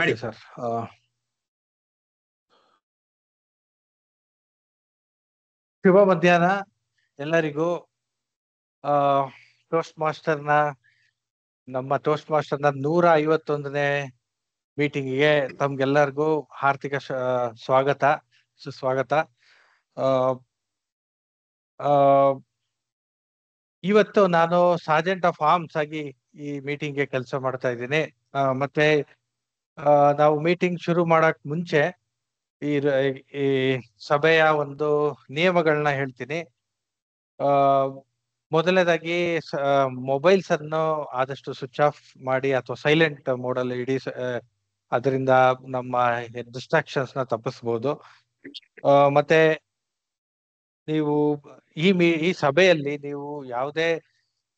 ಮಾಡಿ ಸರ್. ಶುಭ ಮಧ್ಯಾಹ್ನ ಎಲ್ಲರಿಗೂ. ಟೋಸ್ಟ್ ಮಾಸ್ಟರ್ನ ನಮ್ಮ ಟೋಸ್ಟ್ ಮಾಸ್ಟರ್ನ 151ನೇ ಮೀಟಿಂಗಿಗೆ ತಮ್ಗೆಲ್ಲರಿಗೂ ಹಾರ್ದಿಕ ಸ್ವಾಗತ, ಸುಸ್ವಾಗತ. ಇವತ್ತು ನಾನು ಸಾರ್ಜೆಂಟ್ ಆಫ್ ಆರ್ಮ್ಸ್ ಆಗಿ ಈ ಮೀಟಿಂಗ್ಗೆ ಕೆಲಸ ಮಾಡ್ತಾ ಇದ್ದೀನಿ. ಮತ್ತೆ ನಾವು ಮೀಟಿಂಗ್ ಶುರು ಮಾಡಕ್ ಮುಂಚೆ ಈ ಸಭೆಯ ಒಂದು ನಿಯಮಗಳನ್ನ ಹೇಳ್ತೀನಿ. ಮೊದಲನೇದಾಗಿ ಮೊಬೈಲ್ಸ್ ಅನ್ನು ಆದಷ್ಟು ಸ್ವಿಚ್ ಆಫ್ ಮಾಡಿ ಅಥವಾ ಸೈಲೆಂಟ್ ಮೋಡಲ್ಲಿ ಇಡಿ. ಅದರಿಂದ ನಮ್ಮ ಡಿಸ್ಟ್ರಾಕ್ಷನ್ಸ್ ನ ತಪ್ಪಿಸ್ಬೋದು. ಮತ್ತೆ ನೀವು ಈ ಸಭೆಯಲ್ಲಿ ನೀವು ಯಾವುದೇ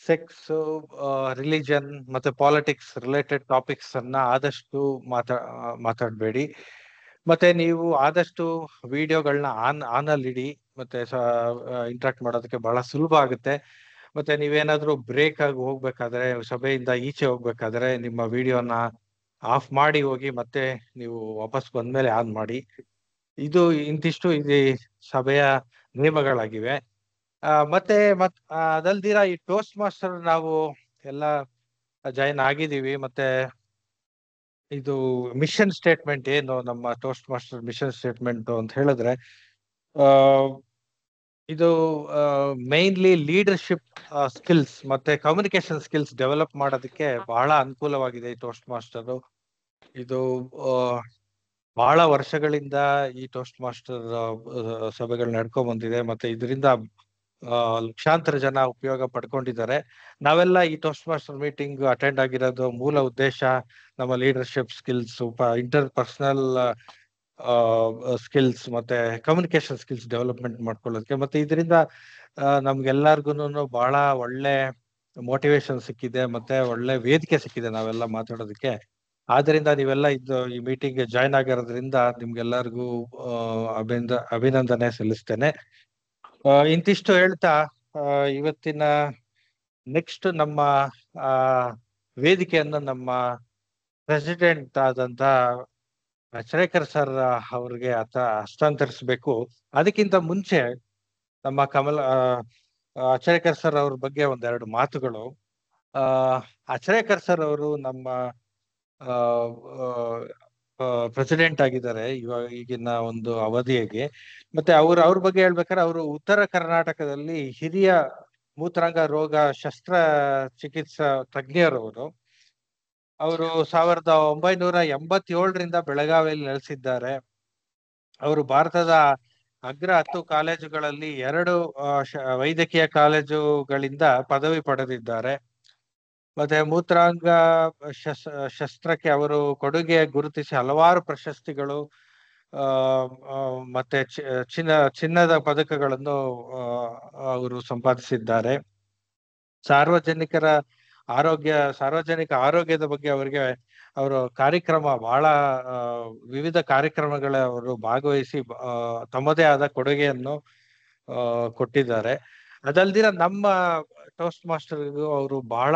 ಸೆಕ್ಸ್, ರಿಲಿಜನ್ ಮತ್ತೆ ಪಾಲಿಟಿಕ್ಸ್ ರಿಲೇಟೆಡ್ ಟಾಪಿಕ್ಸ್ ಅನ್ನ ಆದಷ್ಟು ಮಾತಾಡಬೇಡಿ. ಮತ್ತೆ ನೀವು ಆದಷ್ಟು ವಿಡಿಯೋಗಳನ್ನ ಆನ್ ಅಲ್ಲಿ ಇಡಿ. ಮತ್ತೆ ಇಂಟ್ರಾಕ್ಟ್ ಮಾಡೋದಕ್ಕೆ ಬಹಳ ಸುಲಭ ಆಗುತ್ತೆ. ಮತ್ತೆ ನೀವೇನಾದ್ರೂ ಬ್ರೇಕ್ ಆಗಿ ಹೋಗ್ಬೇಕಾದ್ರೆ, ಸಭೆಯಿಂದ ಈಚೆ ಹೋಗ್ಬೇಕಾದ್ರೆ ನಿಮ್ಮ ವಿಡಿಯೋನ ಆಫ್ ಮಾಡಿ ಹೋಗಿ ಮತ್ತೆ ನೀವು ವಾಪಸ್ ಬಂದ್ಮೇಲೆ ಆನ್ ಮಾಡಿ. ಇಂತಿಷ್ಟು ಈ ಸಭೆಯ ನಿಯಮಗಳಾಗಿವೆ. ಮತ್ತೆ ಅದಲ್ದಿರ ಈ ಟೋಸ್ಟ್ ಮಾಸ್ಟರ್ ನಾವು ಎಲ್ಲ ಜಾಯಿನ್ ಆಗಿದ್ದೀವಿ. ಮತ್ತೆ ಇದು ಮಿಷನ್ ಸ್ಟೇಟ್ಮೆಂಟ್ ಏನು, ನಮ್ಮ ಟೋಸ್ಟ್ ಮಾಸ್ಟರ್ ಮಿಷನ್ ಸ್ಟೇಟ್ಮೆಂಟ್ ಅಂತ ಹೇಳಿದ್ರೆ, ಇದು ಮೈನ್ಲಿ ಲೀಡರ್ಶಿಪ್ ಸ್ಕಿಲ್ಸ್ ಮತ್ತೆ ಕಮ್ಯುನಿಕೇಶನ್ ಸ್ಕಿಲ್ಸ್ ಡೆವಲಪ್ ಮಾಡೋದಕ್ಕೆ ಬಹಳ ಅನುಕೂಲವಾಗಿದೆ ಈ ಟೋಸ್ಟ್ ಮಾಸ್ಟರ್. ಇದು ಬಹಳ ವರ್ಷಗಳಿಂದ ಈ ಟೋಸ್ಟ್ ಮಾಸ್ಟರ್ ಸಭೆಗಳು ನಡ್ಕೊಂಡ್ ಬಂದಿದೆ. ಮತ್ತೆ ಇದರಿಂದ ಲಕ್ಷಾಂತರ ಜನ ಉಪಯೋಗ ಪಡ್ಕೊಂಡಿದ್ದಾರೆ. ನಾವೆಲ್ಲ ಈ ಟೋಸ್ಟ್ ಮಾಸ್ಟರ್ ಮೀಟಿಂಗ್ ಅಟೆಂಡ್ ಆಗಿರೋದು ಮೂಲ ಉದ್ದೇಶ ನಮ್ಮ leadership skills, inter personal skills ಮತ್ತೆ ಕಮ್ಯುನಿಕೇಶನ್ ಸ್ಕಿಲ್ಸ್ ಡೆವಲಪ್ಮೆಂಟ್ ಮಾಡ್ಕೊಳ್ಳೋದಕ್ಕೆ. ಮತ್ತೆ ಇದರಿಂದ ನಮ್ಗೆಲ್ಲರಿಗೂ ಬಹಳ ಒಳ್ಳೆ ಮೋಟಿವೇಶನ್ ಸಿಕ್ಕಿದೆ, ಮತ್ತೆ ಒಳ್ಳೆ ವೇದಿಕೆ ಸಿಕ್ಕಿದೆ ನಾವೆಲ್ಲ ಮಾತಾಡೋದಕ್ಕೆ. ಆದ್ರಿಂದ ನೀವೆಲ್ಲ ಈ ಮೀಟಿಂಗ್ ಜಾಯ್ನ್ ಆಗಿರೋದ್ರಿಂದ ನಿಮ್ಗೆಲ್ಲರಿಗೂ ಅಭಿನಂದನೆ ಸಲ್ಲಿಸ್ತೇನೆ. ಇಂತಿಷ್ಟು ಹೇಳ್ತಾ ಇವತ್ತಿನ ನೆಕ್ಸ್ಟ್ ನಮ್ಮ ವೇದಿಕೆಯನ್ನು ನಮ್ಮ ಪ್ರೆಸಿಡೆಂಟ್ ಆದಂತ ಅಚರೇಕರ್ ಸರ್ ಅವ್ರಿಗೆ ಹಸ್ತಾಂತರಿಸಬೇಕು. ಅದಕ್ಕಿಂತ ಮುಂಚೆ ನಮ್ಮ ಅಚರೇಕರ್ ಸರ್ ಅವ್ರ ಬಗ್ಗೆ ಒಂದೆರಡು ಮಾತುಗಳು. ಅಚರೇಕರ್ ಸರ್ ಅವರು ನಮ್ಮ ಪ್ರೆಸಿಡೆಂಟ್ ಆಗಿದ್ದಾರೆ ಈಗಿನ ಒಂದು ಅವಧಿಯಾಗಿ. ಮತ್ತೆ ಅವ್ರ ಬಗ್ಗೆ ಹೇಳ್ಬೇಕಾದ್ರೆ, ಅವರು ಉತ್ತರ ಕರ್ನಾಟಕದಲ್ಲಿ ಹಿರಿಯ ಮೂತ್ರಾಂಗ ರೋಗ ಶಸ್ತ್ರ ಚಿಕಿತ್ಸಾ ತಜ್ಞರವರು. ಅವರು 1987ರಿಂದ ಬೆಳಗಾವಿಯಲ್ಲಿ ನೆಲೆಸಿದ್ದಾರೆ. ಅವರು ಭಾರತದ ಅಗ್ರ 10 ಕಾಲೇಜುಗಳಲ್ಲಿ 2 ವೈದ್ಯಕೀಯ ಕಾಲೇಜುಗಳಿಂದ ಪದವಿ ಪಡೆದಿದ್ದಾರೆ. ಮತ್ತೆ ಮೂತ್ರಾಂಗ ಶಸ್ತ್ರಕ್ಕೆ ಅವರು ಕೊಡುಗೆ ಗುರುತಿಸಿ ಹಲವಾರು ಪ್ರಶಸ್ತಿಗಳು ಮತ್ತೆ ಚಿನ್ನದ ಪದಕಗಳನ್ನು ಅವರು ಸಂಪಾದಿಸಿದ್ದಾರೆ. ಸಾರ್ವಜನಿಕ ಆರೋಗ್ಯದ ಬಗ್ಗೆ ಅವರ ಕಾರ್ಯಕ್ರಮ ಬಹಳ ವಿವಿಧ ಕಾರ್ಯಕ್ರಮಗಳ ಅವರು ಭಾಗವಹಿಸಿ ತಮ್ಮದೇ ಆದ ಕೊಡುಗೆಯನ್ನು ಕೊಟ್ಟಿದ್ದಾರೆ. ಅದಲ್ದಿರ ನಮ್ಮ ಟೋಸ್ಟ್ ಮಾಸ್ಟರ್ಗೂ ಅವರು ಬಹಳ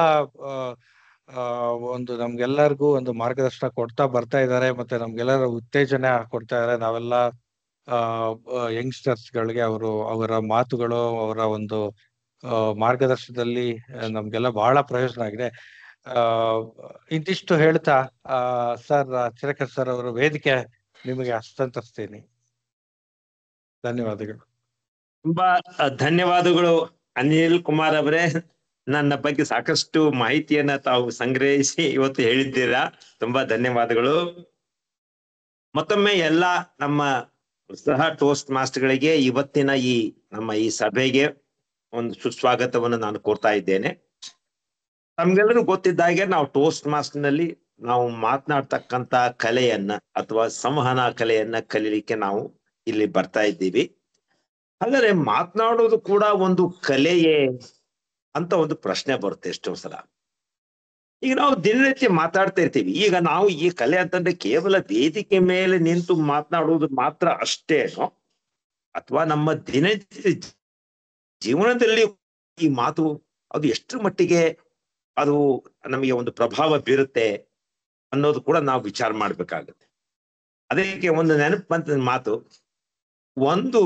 ಒಂದು ನಮ್ಗೆಲ್ಲರಿಗೂ ಒಂದು ಮಾರ್ಗದರ್ಶನ ಕೊಡ್ತಾ ಬರ್ತಾ ಇದ್ದಾರೆ. ಮತ್ತೆ ನಮ್ಗೆಲ್ಲರ ಉತ್ತೇಜನ ಕೊಡ್ತಾ ಇದ್ದಾರೆ. ನಾವೆಲ್ಲ ಯಂಗ್ಸ್ಟರ್ಸ್ ಗಳಿಗೆ ಅವರ ಮಾತುಗಳು, ಅವರ ಒಂದು ಮಾರ್ಗದರ್ಶನದಲ್ಲಿ ನಮ್ಗೆಲ್ಲ ಬಹಳ ಪ್ರಯೋಜನ ಆಗಿದೆ. ಇಂತಿಷ್ಟು ಹೇಳ್ತಾ ಸರ್ ಅಚರೇಕರ್ ಸರ್ ಅವರು ವೇದಿಕೆ ನಿಮಗೆ ಹಸ್ತಾಂತರಿಸ್ತೀನಿ. ಧನ್ಯವಾದಗಳು. ತುಂಬಾ ಧನ್ಯವಾದಗಳು ಅನಿಲ್ ಕುಮಾರ್ ಅವರೇ. ನನ್ನ ಬಗ್ಗೆ ಸಾಕಷ್ಟು ಮಾಹಿತಿಯನ್ನ ತಾವು ಸಂಗ್ರಹಿಸಿ ಇವತ್ತು ಹೇಳಿದ್ದೀರಾ. ತುಂಬಾ ಧನ್ಯವಾದಗಳು. ಮತ್ತೊಮ್ಮೆ ಎಲ್ಲ ನಮ್ಮ ಸಹ ಟೋಸ್ಟ್ ಮಾಸ್ಟರ್ಗಳಿಗೆ ಇವತ್ತಿನ ನಮ್ಮ ಈ ಸಭೆಗೆ ಒಂದು ಸುಸ್ವಾಗತವನ್ನು ನಾನು ಕೋರ್ತಾ ಇದ್ದೇನೆ. ನಮ್ಗೆಲ್ಲರೂ ಗೊತ್ತಿದ್ದಾಗೆ ನಾವು ಟೋಸ್ಟ್ ಮಾಸ್ಟರ್ ನಲ್ಲಿ ನಾವು ಮಾತನಾಡ್ತಕ್ಕಂತ ಕಲೆಯನ್ನ ಅಥವಾ ಸಂವಹನ ಕಲೆಯನ್ನ ಕಲೀಲಿಕ್ಕೆ ನಾವು ಇಲ್ಲಿ ಬರ್ತಾ ಇದ್ದೀವಿ. ಹಾಗಾದ್ರೆ ಮಾತನಾಡೋದು ಕೂಡ ಒಂದು ಕಲೆಯೇ ಅಂತ ಒಂದು ಪ್ರಶ್ನೆ ಬರುತ್ತೆ ಎಷ್ಟೋ ಸಲ. ಈಗ ನಾವು ದಿನನಿತ್ಯ ಮಾತಾಡ್ತಾ ಇರ್ತೀವಿ. ಈಗ ನಾವು ಈ ಕಲೆ ಅಂತಂದ್ರೆ ಕೇವಲ ವೇದಿಕೆ ಮೇಲೆ ನಿಂತು ಮಾತನಾಡುವುದು ಮಾತ್ರ ಅಷ್ಟೇನೋ, ಅಥವಾ ನಮ್ಮ ದಿನನಿತ್ಯ ಜೀವನದಲ್ಲಿ ಈ ಮಾತು ಅದು ಎಷ್ಟು ಮಟ್ಟಿಗೆ ಅದು ನಮಗೆ ಒಂದು ಪ್ರಭಾವ ಬೀರುತ್ತೆ ಅನ್ನೋದು ಕೂಡ ನಾವು ವಿಚಾರ ಮಾಡ್ಬೇಕಾಗುತ್ತೆ. ಅದಕ್ಕೆ ಒಂದು ನೆನಪು ಬಂತ ಮಾತು, ಒಂದು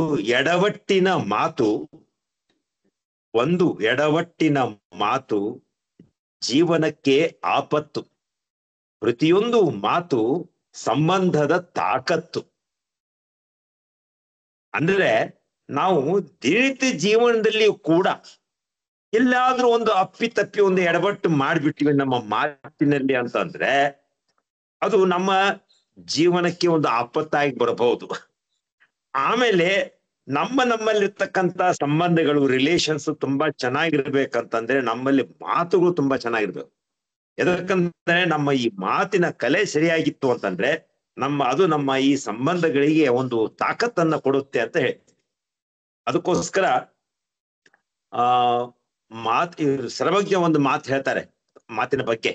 ಎಡವಟ್ಟಿನ ಮಾತು ಜೀವನಕ್ಕೆ ಆಪತ್ತು. ಪ್ರತಿಯೊಂದು ಮಾತು ಸಂಬಂಧದ ತಾಕತ್ತು. ಅಂದ್ರೆ ನಾವು ದಿನನಿತ್ಯ ಜೀವನದಲ್ಲಿಯೂ ಕೂಡ ಎಲ್ಲಾದ್ರೂ ಒಂದು ಅಪ್ಪಿತಪ್ಪಿ ಒಂದು ಎಡವಟ್ಟು ಮಾಡ್ಬಿಟ್ಟಿವಿ ನಮ್ಮ ಮಾತಿನಲ್ಲಿ ಅಂತಂದ್ರೆ ಅದು ನಮ್ಮ ಜೀವನಕ್ಕೆ ಒಂದು ಆಪತ್ತಾಗಿ ಬರಬಹುದು. ಆಮೇಲೆ ನಮ್ಮಲ್ಲಿರ್ತಕ್ಕಂಥ ಸಂಬಂಧಗಳು, ರಿಲೇಷನ್ಸ್ ತುಂಬಾ ಚೆನ್ನಾಗಿರ್ಬೇಕಂತಂದ್ರೆ ನಮ್ಮಲ್ಲಿ ಮಾತುಗಳು ತುಂಬಾ ಚೆನ್ನಾಗಿರ್ಬೇಕು. ಯಾಕಂದ್ರೆ ನಮ್ಮ ಈ ಮಾತಿನ ಕಲೆ ಸರಿಯಾಗಿತ್ತು ಅಂತಂದ್ರೆ ನಮ್ಮ ಈ ಸಂಬಂಧಗಳಿಗೆ ಒಂದು ತಾಕತ್ತನ್ನ ಕೊಡುತ್ತೆ ಅಂತ ಹೇಳ್ತೀವಿ. ಅದಕ್ಕೋಸ್ಕರ ಸರ್ವಜ್ಞ ಒಂದು ಮಾತು ಹೇಳ್ತಾರೆ ಮಾತಿನ ಬಗ್ಗೆ.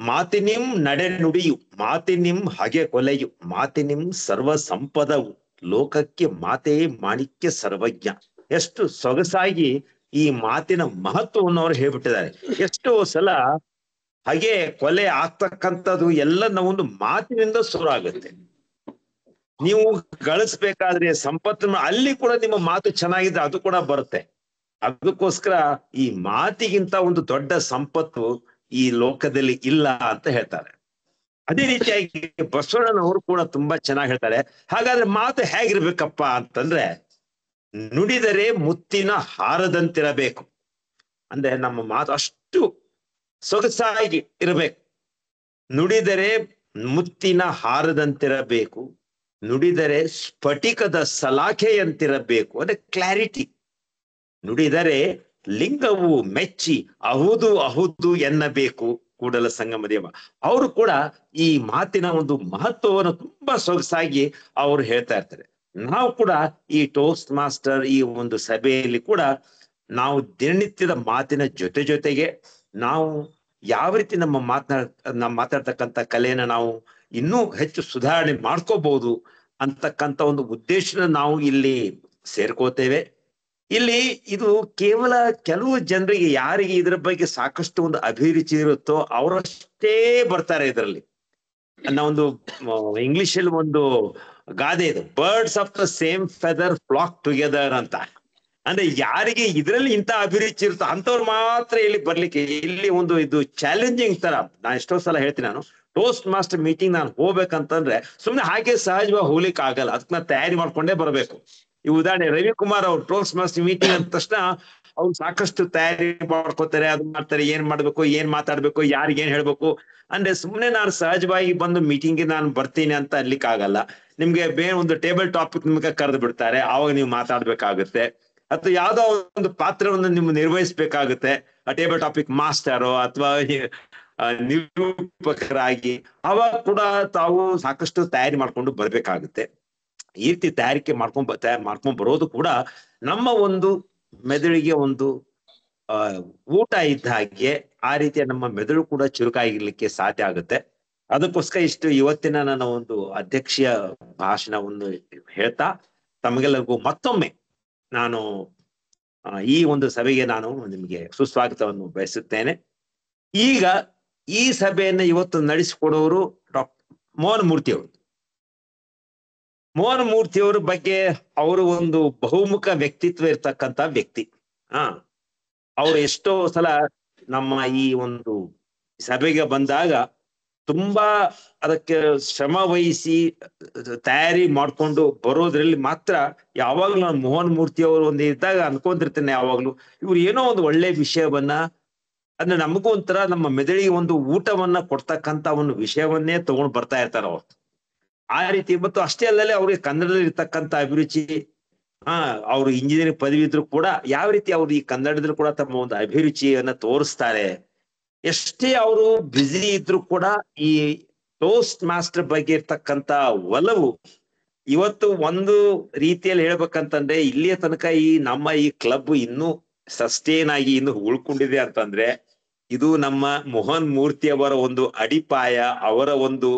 ಮಾತಿನಿಂ ನಡೆ ನುಡಿಯು, ಮಾತಿನಿಂ ಹಗೆ ಕೊಲೆಯು, ಮಾತಿನಿಂ ಸರ್ವ ಸಂಪದವು, ಲೋಕಕ್ಕೆ ಮಾತೇ ಮಾಣಿಕ್ಯ ಸರ್ವಜ್ಞ. ಎಷ್ಟು ಸೊಗಸಾಗಿ ಈ ಮಾತಿನ ಮಹತ್ವವನ್ನು ಅವರು ಹೇಳ್ಬಿಟ್ಟಿದ್ದಾರೆ. ಎಷ್ಟೋ ಸಲ ಹಾಗೆ ಕೊಲೆ ಆಗ್ತಕ್ಕಂಥದ್ದು ಎಲ್ಲ ಒಂದು ಮಾತಿನಿಂದ ಶುರು ಆಗುತ್ತೆ. ನೀವು ಗಳಿಸ್ಬೇಕಾದ್ರೆ ಸಂಪತ್ತನ್ನು ಅಲ್ಲಿ ಕೂಡ ನಿಮ್ಮ ಮಾತು ಚೆನ್ನಾಗಿದ್ರೆ ಅದು ಕೂಡ ಬರುತ್ತೆ. ಅದಕ್ಕೋಸ್ಕರ ಈ ಮಾತಿಗಿಂತ ಒಂದು ದೊಡ್ಡ ಸಂಪತ್ತು ಈ ಲೋಕದಲ್ಲಿ ಇಲ್ಲ ಅಂತ ಹೇಳ್ತಾರೆ. ಅದೇ ರೀತಿಯಾಗಿ ಬಸವಣ್ಣನವರು ಕೂಡ ತುಂಬಾ ಚೆನ್ನಾಗಿ ಹೇಳ್ತಾರೆ. ಹಾಗಾದ್ರೆ ಮಾತು ಹೇಗಿರ್ಬೇಕಪ್ಪ ಅಂತಂದ್ರೆ, ನುಡಿದರೆ ಮುತ್ತಿನ ಹಾರದಂತಿರಬೇಕು. ಅಂದ್ರೆ ನಮ್ಮ ಮಾತು ಅಷ್ಟು ಸೊಗಸಾಗಿ ಇರಬೇಕು. ನುಡಿದರೆ ಮುತ್ತಿನ ಹಾರದಂತಿರಬೇಕು, ನುಡಿದರೆ ಸ್ಫಟಿಕದ ಸಲಾಖೆಯಂತಿರಬೇಕು. ಅಂದ್ರೆ ಕ್ಲಾರಿಟಿ. ನುಡಿದರೆ ಲಿಂಗವು ಮೆಚ್ಚಿ ಅಹುದು ಅಹುದು ಎನ್ನಬೇಕು ಕೂಡಲ ಸಂಗಮ ದೇವ. ಅವರು ಕೂಡ ಈ ಮಾತಿನ ಒಂದು ಮಹತ್ವವನ್ನು ತುಂಬಾ ಸೊಗಸಾಗಿ ಅವರು ಹೇಳ್ತಾ ಇರ್ತಾರೆ. ನಾವು ಕೂಡ ಈ ಟೋಸ್ಟ್ ಮಾಸ್ಟರ್ ಈ ಒಂದು ಸಭೆಯಲ್ಲಿ ಕೂಡ ನಾವು ದಿನನಿತ್ಯದ ಮಾತಿನ ಜೊತೆಗೆ ನಾವು ಯಾವ ರೀತಿ ನಮ್ಮ ಮಾತಾಡ್ತಕ್ಕಂಥ ಕಲೆಯನ್ನ ನಾವು ಇನ್ನೂ ಹೆಚ್ಚು ಸುಧಾರಣೆ ಮಾಡ್ಕೋಬಹುದು ಅಂತಕ್ಕಂಥ ಒಂದು ಉದ್ದೇಶನ ನಾವು ಇಲ್ಲಿ ಸೇರ್ಕೋತೇವೆ. ಇಲ್ಲಿ ಇದು ಕೇವಲ ಕೆಲವು ಜನರಿಗೆ, ಯಾರಿಗೆ ಇದರ ಬಗ್ಗೆ ಸಾಕಷ್ಟು ಒಂದು ಅಭಿರುಚಿ ಇರುತ್ತೋ ಅವರಷ್ಟೇ ಬರ್ತಾರೆ ಇದರಲ್ಲಿ. ಒಂದು ಇಂಗ್ಲಿಷ್ ಅಲ್ಲಿ ಒಂದು ಗಾದೆ ಇದೆ, birds of the same feather flock together ಅಂತ. ಅಂದ್ರೆ ಯಾರಿಗೆ ಇದರಲ್ಲಿ ಇಂಥ ಅಭಿರುಚಿ ಇರುತ್ತೋ ಅಂಥವ್ರು ಮಾತ್ರ ಇಲ್ಲಿ ಬರ್ಲಿಕ್ಕೆ. ಇಲ್ಲಿ ಒಂದು ಇದು ಚಾಲೆಂಜಿಂಗ್ ತರ. ನಾನು ಎಷ್ಟೋ ಸಲ ಹೇಳ್ತೀನಿ, ನಾನು ಟೋಸ್ಟ್ ಮಾಸ್ಟರ್ ಮೀಟಿಂಗ್ ನಾನು ಹೋಗ್ಬೇಕಂತಂದ್ರೆ ಸುಮ್ನೆ ಹಾಗೆ ಸಹಜವಾಗಿ ಹೋಗ್ಲಿಕ್ಕೆ ಆಗಲ್ಲ. ಅದಕ್ಕೆ ನಾನು ತಯಾರಿ ಮಾಡ್ಕೊಂಡೇ ಬರ್ಬೇಕು. ಈ ಉದಾಹರಣೆ ರವಿಕುಮಾರ್ ಅವ್ರು ಟೋಸ್ಟ್ ಮಾಸ್ಟರ್ ಮೀಟಿಂಗ್ ಅಂದ ತಕ್ಷಣ ಅವ್ರು ಸಾಕಷ್ಟು ತಯಾರಿ ಮಾಡ್ಕೋತಾರೆ, ಅದು ಮಾಡ್ತಾರೆ, ಏನ್ ಮಾಡ್ಬೇಕು, ಏನ್ ಮಾತಾಡ್ಬೇಕು, ಯಾರಿಗೇನ್ ಹೇಳ್ಬೇಕು. ಅಂದ್ರೆ ಸುಮ್ನೆ ನಾನು ಸಹಜವಾಗಿ ಬಂದು ಮೀಟಿಂಗ್ಗೆ ನಾನು ಬರ್ತೀನಿ ಅಂತ ಅನ್ಲಿಕ್ಕೆ ಆಗಲ್ಲ. ನಿಮ್ಗೆ ಬೇರೆ ಒಂದು ಟೇಬಲ್ ಟಾಪಿಕ್ ನಿಮ್ಗೆ ಕರೆದು ಬಿಡ್ತಾರೆ, ಆವಾಗ ನೀವು ಮಾತಾಡ್ಬೇಕಾಗುತ್ತೆ. ಅಥವಾ ಯಾವ್ದೋ ಒಂದು ಪಾತ್ರವನ್ನು ನೀವು ನಿರ್ವಹಿಸ್ಬೇಕಾಗುತ್ತೆ, ಆ ಟೇಬಲ್ ಟಾಪಿಕ್ ಮಾಸ್ಟರೋ ಅಥವಾ ನಿರೂಪಕರಾಗಿ. ಅವಾಗ ಕೂಡ ತಾವು ಸಾಕಷ್ಟು ತಯಾರಿ ಮಾಡ್ಕೊಂಡು ಬರ್ಬೇಕಾಗುತ್ತೆ. ಈ ರೀತಿ ತಯಾರಿಕೆ ಮಾಡ್ಕೊಂಡ್ ಬರೋದು ಕೂಡ ನಮ್ಮ ಒಂದು ಮೆದುಳಿಗೆ ಒಂದು ಊಟ ಇದ್ದ ಹಾಗೆ. ಆ ರೀತಿಯ ನಮ್ಮ ಮೆದುಳು ಕೂಡ ಚುರುಕಾಗಿರ್ಲಿಕ್ಕೆ ಸಾಧ್ಯ ಆಗುತ್ತೆ. ಅದಕ್ಕೋಸ್ಕರ ಇಷ್ಟು ಇವತ್ತಿನ ನನ್ನ ಒಂದು ಅಧ್ಯಕ್ಷೀಯ ಭಾಷಣವನ್ನು ಹೇಳ್ತಾ ತಮಗೆಲ್ಲರಿಗೂ ಮತ್ತೊಮ್ಮೆ ನಾನು ಈ ಒಂದು ಸಭೆಗೆ ನಾನು ನಿಮಗೆ ಸುಸ್ವಾಗತವನ್ನು ಬಯಸುತ್ತೇನೆ. ಈಗ ಈ ಸಭೆಯನ್ನ ಇವತ್ತು ನಡೆಸಿಕೊಡೋರು ಮೋಹನ್ ಮೂರ್ತಿ ಅವರು. ಮೋಹನ್ ಮೂರ್ತಿ ಅವರ ಬಗ್ಗೆ ಅವರು ಒಂದು ಬಹುಮುಖ ವ್ಯಕ್ತಿತ್ವ ಇರ್ತಕ್ಕಂಥ ವ್ಯಕ್ತಿ. ಅವ್ರು ಎಷ್ಟೋ ಸಲ ನಮ್ಮ ಈ ಒಂದು ಸಭೆಗೆ ಬಂದಾಗ ತುಂಬಾ ಅದಕ್ಕೆ ಶ್ರಮ ವಹಿಸಿ ತಯಾರಿ ಮಾಡ್ಕೊಂಡು ಬರೋದ್ರಲ್ಲಿ ಮಾತ್ರ ಯಾವಾಗ್ಲೂ ನಾನು ಮೋಹನ್ ಮೂರ್ತಿ ಅವರು ಒಂದು ಇದ್ದಾಗ ಅನ್ಕೊಂಡಿರ್ತೇನೆ, ಯಾವಾಗ್ಲೂ ಇವ್ರು ಏನೋ ಒಂದು ಒಳ್ಳೆ ವಿಷಯವನ್ನ, ಅಂದ್ರೆ ನಮಗೂ ಒಂಥರ ನಮ್ಮ ಮೆದುಳಿಗೆ ಒಂದು ಊಟವನ್ನ ಕೊಡ್ತಕ್ಕಂತ ಒಂದು ವಿಷಯವನ್ನೇ ತಗೊಂಡು ಬರ್ತಾ ಇರ್ತಾರ ಅವ್ರು. ಆ ರೀತಿ. ಮತ್ತು ಅಷ್ಟೇ ಅಲ್ಲದೆ ಅವ್ರಿಗೆ ಕನ್ನಡದಲ್ಲಿ ಇರ್ತಕ್ಕಂಥ ಅಭಿರುಚಿ, ಅವ್ರು ಇಂಜಿನಿಯರಿಂಗ್ ಪದವಿ ಇದ್ರು ಕೂಡ ಯಾವ ರೀತಿ ಅವ್ರು ಈ ಕನ್ನಡದಲ್ಲಿ ಕೂಡ ತಮ್ಮ ಒಂದು ಅಭಿರುಚಿಯನ್ನ ತೋರಿಸ್ತಾರೆ. ಎಷ್ಟೇ ಅವರು ಬ್ಯುಸಿ ಇದ್ರು ಕೂಡ ಈ ಟೋಸ್ಟ್ ಮಾಸ್ಟರ್ ಬಗ್ಗೆ ಇರ್ತಕ್ಕಂಥ ಒಲವು ಇವತ್ತು ಒಂದು ರೀತಿಯಲ್ಲಿ ಹೇಳ್ಬೇಕಂತಂದ್ರೆ ಇಲ್ಲಿಯ ತನಕ ಈ ನಮ್ಮ ಈ ಕ್ಲಬ್ ಇನ್ನೂ ಸಸ್ಟೇನ್ ಆಗಿ ಇನ್ನು ಉಳ್ಕೊಂಡಿದೆ ಅಂತಂದ್ರೆ ಇದು ನಮ್ಮ ಮೋಹನ್ ಮೂರ್ತಿ ಅವರ ಒಂದು ಅಡಿಪಾಯ, ಅವರ ಒಂದು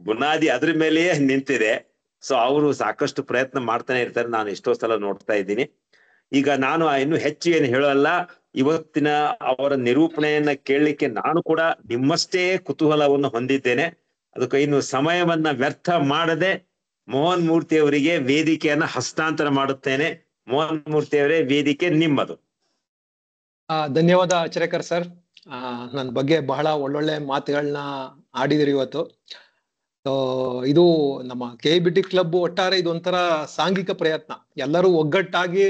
ಬುನಾದಿ ಅದ್ರ ಮೇಲೆಯೇ ನಿಂತಿದೆ. ಸೊ ಅವರು ಸಾಕಷ್ಟು ಪ್ರಯತ್ನ ಮಾಡ್ತಾನೆ ಇರ್ತಾರೆ, ನಾನು ಎಷ್ಟೋ ಸಲ ನೋಡ್ತಾ ಇದ್ದೀನಿ. ಈಗ ನಾನು ಇನ್ನು ಹೆಚ್ಚು ಏನು ಹೇಳಲ್ಲ, ಇವತ್ತಿನ ಅವರ ನಿರೂಪಣೆಯನ್ನ ಕೇಳಲಿಕ್ಕೆ ನಾನು ಕೂಡ ನಿಮ್ಮಷ್ಟೇ ಕುತೂಹಲವನ್ನು ಹೊಂದಿದ್ದೇನೆ. ಅದಕ್ಕೆ ಇನ್ನು ಸಮಯವನ್ನ ವ್ಯರ್ಥ ಮಾಡದೆ ಮೋಹನ್ ಮೂರ್ತಿ ಅವರಿಗೆ ವೇದಿಕೆಯನ್ನ ಹಸ್ತಾಂತರ ಮಾಡುತ್ತೇನೆ. ಮೋಹನ್ ಮೂರ್ತಿ ಅವರೇ, ವೇದಿಕೆ ನಿಮ್ಮದು. ಧನ್ಯವಾದ ಆಚರೇಕರ್ ಸರ್. ನನ್ನ ಬಗ್ಗೆ ಬಹಳ ಒಳ್ಳೊಳ್ಳೆ ಮಾತುಗಳನ್ನ ಆಡಿದಿರಿ ಇವತ್ತು. ಇದು ನಮ್ಮ KBT ಕ್ಲಬ್ ಒಟ್ಟಾರೆ ಇದೊಂಥರ ಸಾಂಘಿಕ ಪ್ರಯತ್ನ. ಎಲ್ಲರೂ ಒಗ್ಗಟ್ಟಾಗಿ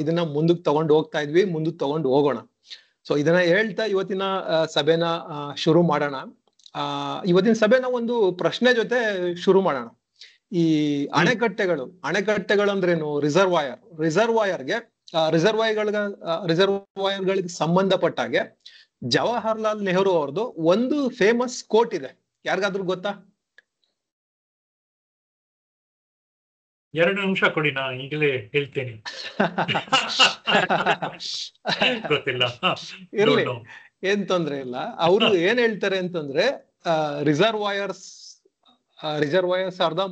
ಇದನ್ನ ಮುಂದಕ್ಕೆ ತಗೊಂಡು ಹೋಗ್ತಾ ಇದ್ವಿ, ಮುಂದಕ್ಕೆ ತಗೊಂಡು ಹೋಗೋಣ. ಸೊ ಇದನ್ನ ಹೇಳ್ತಾ ಇವತ್ತಿನ ಸಭೆನ ಶುರು ಮಾಡೋಣ. ಇವತ್ತಿನ ಸಭೆನ ಒಂದು ಪ್ರಶ್ನೆ ಜೊತೆ ಶುರು ಮಾಡೋಣ. ಈ ಅಣೆಕಟ್ಟೆಗಳು ಅಂದ್ರೇನು? ರಿಸರ್ವಾಯರ್ಗಳಿಗೆ ಸಂಬಂಧಪಟ್ಟ ಹಾಗೆ ಜವಾಹರ್ಲಾಲ್ ನೆಹರು ಅವ್ರದ್ದು ಒಂದು ಫೇಮಸ್ ಕೋಟ್ ಇದೆ. ಯಾರಿಗಾದ್ರೂ ಗೊತ್ತಾ? 2 ನಿಮಿಷ ಕೊಡಿ, ನಾ ಈಗಲೇ ಹೇಳ್ತೇನೆ. ಗೊತ್ತಿಲ್ಲ. ಇರ್ಲಿ, ಏನ್ ತೊಂದ್ರೆ ಇಲ್ಲ. ಅವರು ಏನ್ ಹೇಳ್ತಾರೆ ಅಂತಂದ್ರೆ, reservoirs are the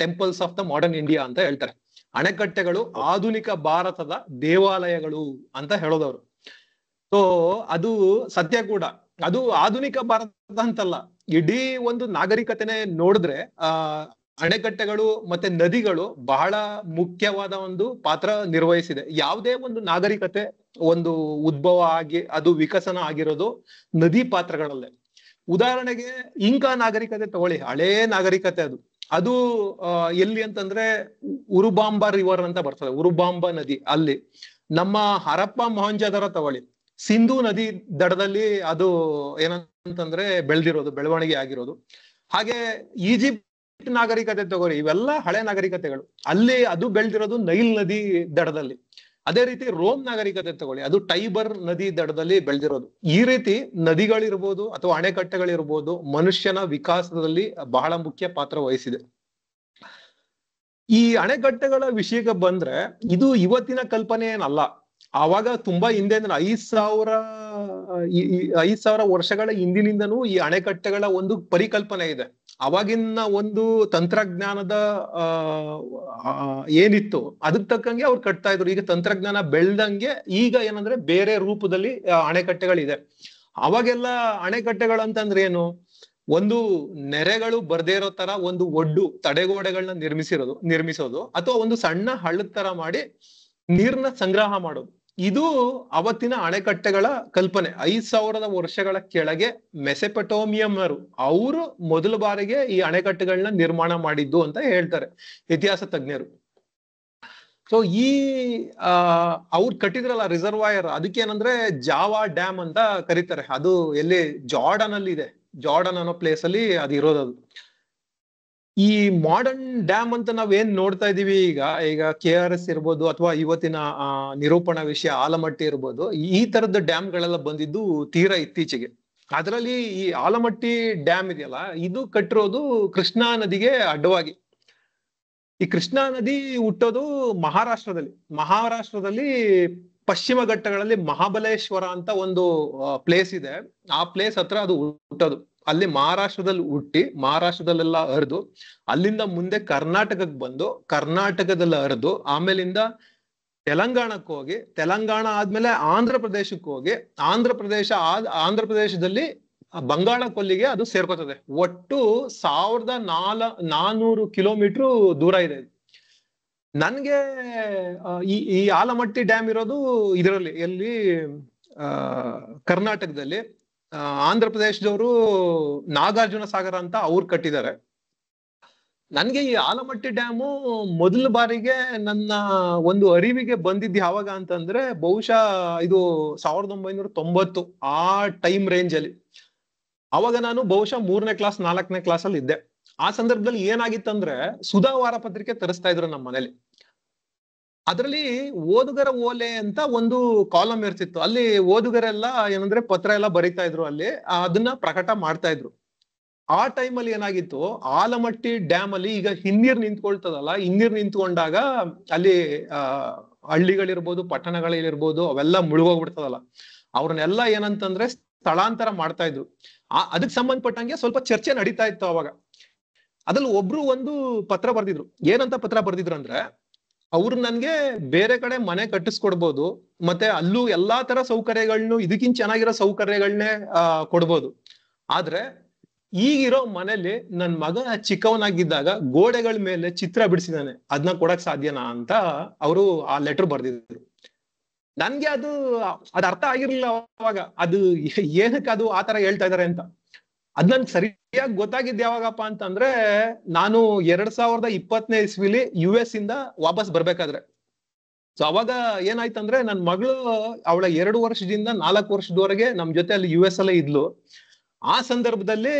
temples of the modern India ಅಂತ ಹೇಳ್ತಾರೆ. ಅಣೆಕಟ್ಟೆಗಳು ಆಧುನಿಕ ಭಾರತದ ದೇವಾಲಯಗಳು ಅಂತ ಹೇಳೋದವ್ರು. ಸೊ ಅದು ಸತ್ಯ ಕೂಡ. ಅದು ಆಧುನಿಕ ಭಾರತ ಅಂತಲ್ಲ, ಇಡೀ ಒಂದು ನಾಗರಿಕತೆನೆ ನೋಡಿದ್ರೆ ಅಣೆಕಟ್ಟೆಗಳು ಮತ್ತೆ ನದಿಗಳು ಬಹಳ ಮುಖ್ಯವಾದ ಒಂದು ಪಾತ್ರ ನಿರ್ವಹಿಸಿದೆ. ಯಾವುದೇ ಒಂದು ನಾಗರಿಕತೆ ಒಂದು ಉದ್ಭವ ಆಗಿ ಅದು ವಿಕಸನ ಆಗಿರೋದು ನದಿ ಪಾತ್ರಗಳಲ್ಲೇ. ಉದಾಹರಣೆಗೆ ಇಂಕಾ ನಾಗರಿಕತೆ ತಗೊಳ್ಳಿ, ಹಳೇ ನಾಗರಿಕತೆ ಅದು. ಅದು ಎಲ್ಲಿ ಅಂತಂದ್ರೆ ಉರುಬಾಂಬಾ ರಿವರ್ ಅಂತ ಬರ್ತದೆ, ಉರುಬಾಂಬಾ ನದಿ. ಅಲ್ಲಿ ನಮ್ಮ ಹರಪ್ಪ ಮೊಹಂಜದಾರೋ ತಗೊಳ್ಳಿ, ಸಿಂಧೂ ನದಿ ದಡದಲ್ಲಿ ಅದು ಏನಂತಂದ್ರೆ ಬೆಳವಣಿಗೆ ಆಗಿರೋದು. ಹಾಗೆ ಈಜಿಪ್ಟ್ ನಾಗರಿಕತೆ ತಗೋರಿ, ಇವೆಲ್ಲ ಹಳೆ ನಾಗರಿಕತೆಗಳು. ಅಲ್ಲಿ ಅದು ಬೆಳೆದಿರೋದು ನೈಲ್ ನದಿ ದಡದಲ್ಲಿ. ಅದೇ ರೀತಿ ರೋಮ್ ನಾಗರಿಕತೆ ತಗೊಳ್ಳಿ, ಅದು ಟೈಬರ್ ನದಿ ದಡದಲ್ಲಿ ಬೆಳೆದಿರೋದು. ಈ ರೀತಿ ನದಿಗಳಿರ್ಬೋದು ಅಥವಾ ಅಣೆಕಟ್ಟೆಗಳಿರ್ಬೋದು ಮನುಷ್ಯನ ವಿಕಾಸದಲ್ಲಿ ಬಹಳ ಮುಖ್ಯ ಪಾತ್ರ ವಹಿಸಿದೆ. ಈ ಅಣೆಕಟ್ಟೆಗಳ ವಿಷಯಕ್ಕೆ ಬಂದ್ರೆ ಇದು ಇವತ್ತಿನ ಕಲ್ಪನೆ ಏನಲ್ಲ. ಆವಾಗ ತುಂಬಾ ಹಿಂದೆ ಅಂದ್ರೆ 5,000 ವರ್ಷಗಳ ಹಿಂದಿನಿಂದನೂ ಈ ಅಣೆಕಟ್ಟೆಗಳ ಒಂದು ಪರಿಕಲ್ಪನೆ ಇದೆ. ಅವಾಗಿನ ಒಂದು ತಂತ್ರಜ್ಞಾನದ ಏನಿತ್ತು ಅದಕ್ಕೆ ತಕ್ಕಂಗೆ ಅವ್ರು ಕಟ್ತಾ ಇದ್ರು. ಈಗ ತಂತ್ರಜ್ಞಾನ ಬೆಳ್ದಂಗೆ ಈಗ ಏನಂದ್ರೆ ಬೇರೆ ರೂಪದಲ್ಲಿ ಅಣೆಕಟ್ಟೆಗಳಿದೆ. ಅವಾಗೆಲ್ಲ ಅಣೆಕಟ್ಟೆಗಳು ಅಂತಂದ್ರೆ ಏನು? ಒಂದು ನೆರೆಗಳು ಬರ್ದೇ ಇರೋ ತರ ಒಂದು ಒಡ್ಡು ತಡೆಗೋಡೆಗಳನ್ನ ನಿರ್ಮಿಸೋದು ಅಥವಾ ಒಂದು ಸಣ್ಣ ಹಳ್ಳದ ತರ ಮಾಡಿ ನೀರ್ನ ಸಂಗ್ರಹ ಮಾಡೋದು. ಇದು ಅವತ್ತಿನ ಅಣೆಕಟ್ಟೆಗಳ ಕಲ್ಪನೆ. 5,000 ವರ್ಷಗಳ ಕೆಳಗೆ ಮೆಸೆಪಟೋಮಿಯಂನರು ಅವರು ಮೊದಲ ಬಾರಿಗೆ ಈ ಅಣೆಕಟ್ಟೆಗಳನ್ನ ನಿರ್ಮಾಣ ಮಾಡಿದ್ದು ಅಂತ ಹೇಳ್ತಾರೆ ಇತಿಹಾಸ ತಜ್ಞರು. ಸೊ ಈ ಅವ್ರು ಕಟ್ಟಿದ್ರಲ್ಲ ರಿಸರ್ವಾಯರ್, ಅದಕ್ಕೇನಂದ್ರೆ ಜಾವಾ ಡ್ಯಾಮ್ ಅಂತ ಕರೀತಾರೆ. ಅದು ಎಲ್ಲಿ ಜಾರ್ಡನ್ ಅಲ್ಲಿ ಇದೆ, ಜಾರ್ಡನ್ ಅನ್ನೋ ಪ್ಲೇಸ್ ಅಲ್ಲಿ ಅದು ಇರೋದದು. ಈ ಮಾಡರ್ನ್ ಡ್ಯಾಮ್ ಅಂತ ನಾವೇನ್ ನೋಡ್ತಾ ಇದೀವಿ ಈಗ KRS ಇರ್ಬೋದು ಅಥವಾ ಇವತ್ತಿನ ನಿರೂಪಣಾ ವಿಷಯ ಆಲಮಟ್ಟಿ ಇರ್ಬೋದು, ಈ ತರದ ಡ್ಯಾಮ್ ಗಳೆಲ್ಲ ಬಂದಿದ್ದು ತೀರಾ ಇತ್ತೀಚೆಗೆ. ಅದರಲ್ಲಿ ಈ ಆಲಮಟ್ಟಿ ಡ್ಯಾಮ್ ಇದೆಯಲ್ಲ, ಇದು ಕಟ್ಟಿರೋದು ಕೃಷ್ಣಾ ನದಿಗೆ ಅಡ್ಡವಾಗಿ. ಈ ಕೃಷ್ಣಾ ನದಿ ಹುಟ್ಟೋದು ಮಹಾರಾಷ್ಟ್ರದಲ್ಲಿ ಪಶ್ಚಿಮ ಘಟ್ಟಗಳಲ್ಲಿ ಮಹಾಬಲೇಶ್ವರ ಅಂತ ಒಂದು ಪ್ಲೇಸ್ ಇದೆ. ಆ ಪ್ಲೇಸ್ ಹತ್ರ ಅದು ಹುಟ್ಟೋದು. ಅಲ್ಲಿ ಮಹಾರಾಷ್ಟ್ರದಲ್ಲಿ ಹುಟ್ಟಿ ಮಹಾರಾಷ್ಟ್ರದಲ್ಲೆಲ್ಲ ಹರಿದು ಅಲ್ಲಿಂದ ಮುಂದೆ ಕರ್ನಾಟಕಕ್ಕೆ ಬಂದು ಕರ್ನಾಟಕದಲ್ಲಿ ಹರಿದು ಆಮೇಲಿಂದ ತೆಲಂಗಾಣಕ್ಕೆ ಹೋಗಿ, ತೆಲಂಗಾಣ ಆದ್ಮೇಲೆ ಆಂಧ್ರ ಪ್ರದೇಶಕ್ಕೆ ಹೋಗಿ, ಆಂಧ್ರ ಪ್ರದೇಶದಲ್ಲಿ ಬಂಗಾಳ ಕೊಲ್ಲಿಗೆ ಅದು ಸೇರ್ಕೋತದೆ. ಒಟ್ಟು 1,400 ಕಿಲೋಮೀಟರ್ ದೂರ ಇದೆ. ನನ್ಗೆ ಈ ಆಲಮಟ್ಟಿ ಡ್ಯಾಮ್ ಇರೋದು ಇದರಲ್ಲಿ ಎಲ್ಲಿ ಕರ್ನಾಟಕದಲ್ಲಿ. ಆಂಧ್ರ ಪ್ರದೇಶದವರು ನಾಗಾರ್ಜುನ ಸಾಗರ ಅಂತ ಅವ್ರು ಕಟ್ಟಿದ್ದಾರೆ. ನನ್ಗೆ ಈ ಆಲಮಟ್ಟಿ ಡ್ಯಾಮು ಮೊದಲ ಬಾರಿಗೆ ನನ್ನ ಒಂದು ಅರಿವಿಗೆ ಬಂದಿದ್ದು ಯಾವಾಗ ಅಂತಂದ್ರೆ ಬಹುಶಃ ಇದು 1990 ಆ ಟೈಮ್ ರೇಂಜ್ ಅಲ್ಲಿ. ಅವಾಗ ನಾನು ಬಹುಶಃ 3ನೇ ಕ್ಲಾಸ್ 4ನೇ ಕ್ಲಾಸ್ ಅಲ್ಲಿ ಇದ್ದೆ. ಆ ಸಂದರ್ಭದಲ್ಲಿ ಏನಾಗಿತ್ತಂದ್ರೆ ಸುಧಾ ವಾರ ಪತ್ರಿಕೆ ತರಿಸ್ತಾ ಇದ್ರು ನಮ್ಮ ಮನೇಲಿ. ಅದರಲ್ಲಿ ಓದುಗರ ಓಲೆ ಅಂತ ಒಂದು ಕಾಲಮ್ ಇರ್ತಿತ್ತು. ಅಲ್ಲಿ ಓದುಗರೆಲ್ಲ ಏನಂದ್ರೆ ಪತ್ರ ಎಲ್ಲ ಬರಿತಾ ಇದ್ರು, ಅಲ್ಲಿ ಅದನ್ನ ಪ್ರಕಟ ಮಾಡ್ತಾ ಇದ್ರು. ಆ ಟೈಮಲ್ಲಿ ಏನಾಗಿತ್ತು, ಆಲಮಟ್ಟಿ ಡ್ಯಾಮ್ ಅಲ್ಲಿ ಈಗ ಹಿನ್ನೀರ್ ನಿಂತ್ಕೊಳ್ತದಲ್ಲ, ಹಿನ್ನೀರ್ ನಿಂತ್ಕೊಂಡಾಗ ಅಲ್ಲಿ ಹಳ್ಳಿಗಳಿರ್ಬೋದು ಪಟ್ಟಣಗಳಿರ್ಬೋದು ಅವೆಲ್ಲ ಮುಳುಗೋಗ್ಬಿಡ್ತದಲ್ಲ, ಅವ್ರನ್ನೆಲ್ಲ ಏನಂತಂದ್ರೆ ಸ್ಥಳಾಂತರ ಮಾಡ್ತಾ ಇದ್ರು. ಅದಕ್ಕೆ ಸಂಬಂಧಪಟ್ಟಂಗೆ ಸ್ವಲ್ಪ ಚರ್ಚೆ ನಡೀತಾ ಇತ್ತು ಅವಾಗ. ಅದ್ರಲ್ಲಿ ಒಬ್ರು ಒಂದು ಪತ್ರ ಬರ್ದಿದ್ರು. ಏನಂತ ಪತ್ರ ಬರ್ದಿದ್ರು ಅಂದ್ರೆ, ಅವ್ರು ನನ್ಗೆ ಬೇರೆ ಕಡೆ ಮನೆ ಕಟ್ಟಿಸ್ಕೊಡ್ಬೋದು, ಮತ್ತೆ ಅಲ್ಲೂ ಎಲ್ಲಾ ತರ ಸೌಕರ್ಯಗಳನ್ನು ಇದಕ್ಕಿಂತ ಚೆನ್ನಾಗಿರೋ ಸೌಕರ್ಯಗಳನ್ನೇ ಕೊಡ್ಬೋದು. ಆದ್ರೆ ಈಗಿರೋ ಮನೇಲಿ ನನ್ ಮಗ ಚಿಕ್ಕವನಾಗಿದ್ದಾಗ ಗೋಡೆಗಳ ಮೇಲೆ ಚಿತ್ರ ಬಿಡಿಸಿದಾನೆ, ಅದನ್ನ ಕೊಡಕ್ ಸಾಧ್ಯನಾ ಅಂತ ಅವರು ಆ ಲೆಟರ್ ಬರ್ದಿದ್ರು. ನನ್ಗೆ ಅದು ಅರ್ಥ ಆಗಿರ್ಲಿಲ್ಲ ಅವಾಗ, ಅದು ಏನಕ್ಕೆ ಅದು ಆತರ ಹೇಳ್ತಾ ಇದಾರೆ ಅಂತ. ಅದ್ ನನ್ಗೆ ಸರಿಯಾಗಿ ಗೊತ್ತಾಗಿದ್ದು ಯಾವಾಗಪ್ಪ ಅಂತಂದ್ರೆ, ನಾನು 2020ನೇ ಇಸ್ವಿಲಿ US ಇಂದ ವಾಪಸ್ ಬರ್ಬೇಕಾದ್ರೆ. ಸೊ ಅವಾಗ ಏನಾಯ್ತಂದ್ರೆ, ನನ್ ಮಗಳು ಅವಳ 2 ವರ್ಷದಿಂದ 4 ವರ್ಷದವರೆಗೆ ನಮ್ ಜೊತೆ ಅಲ್ಲಿ US ಅಲ್ಲೇ ಇದ್ಲು. ಆ ಸಂದರ್ಭದಲ್ಲಿ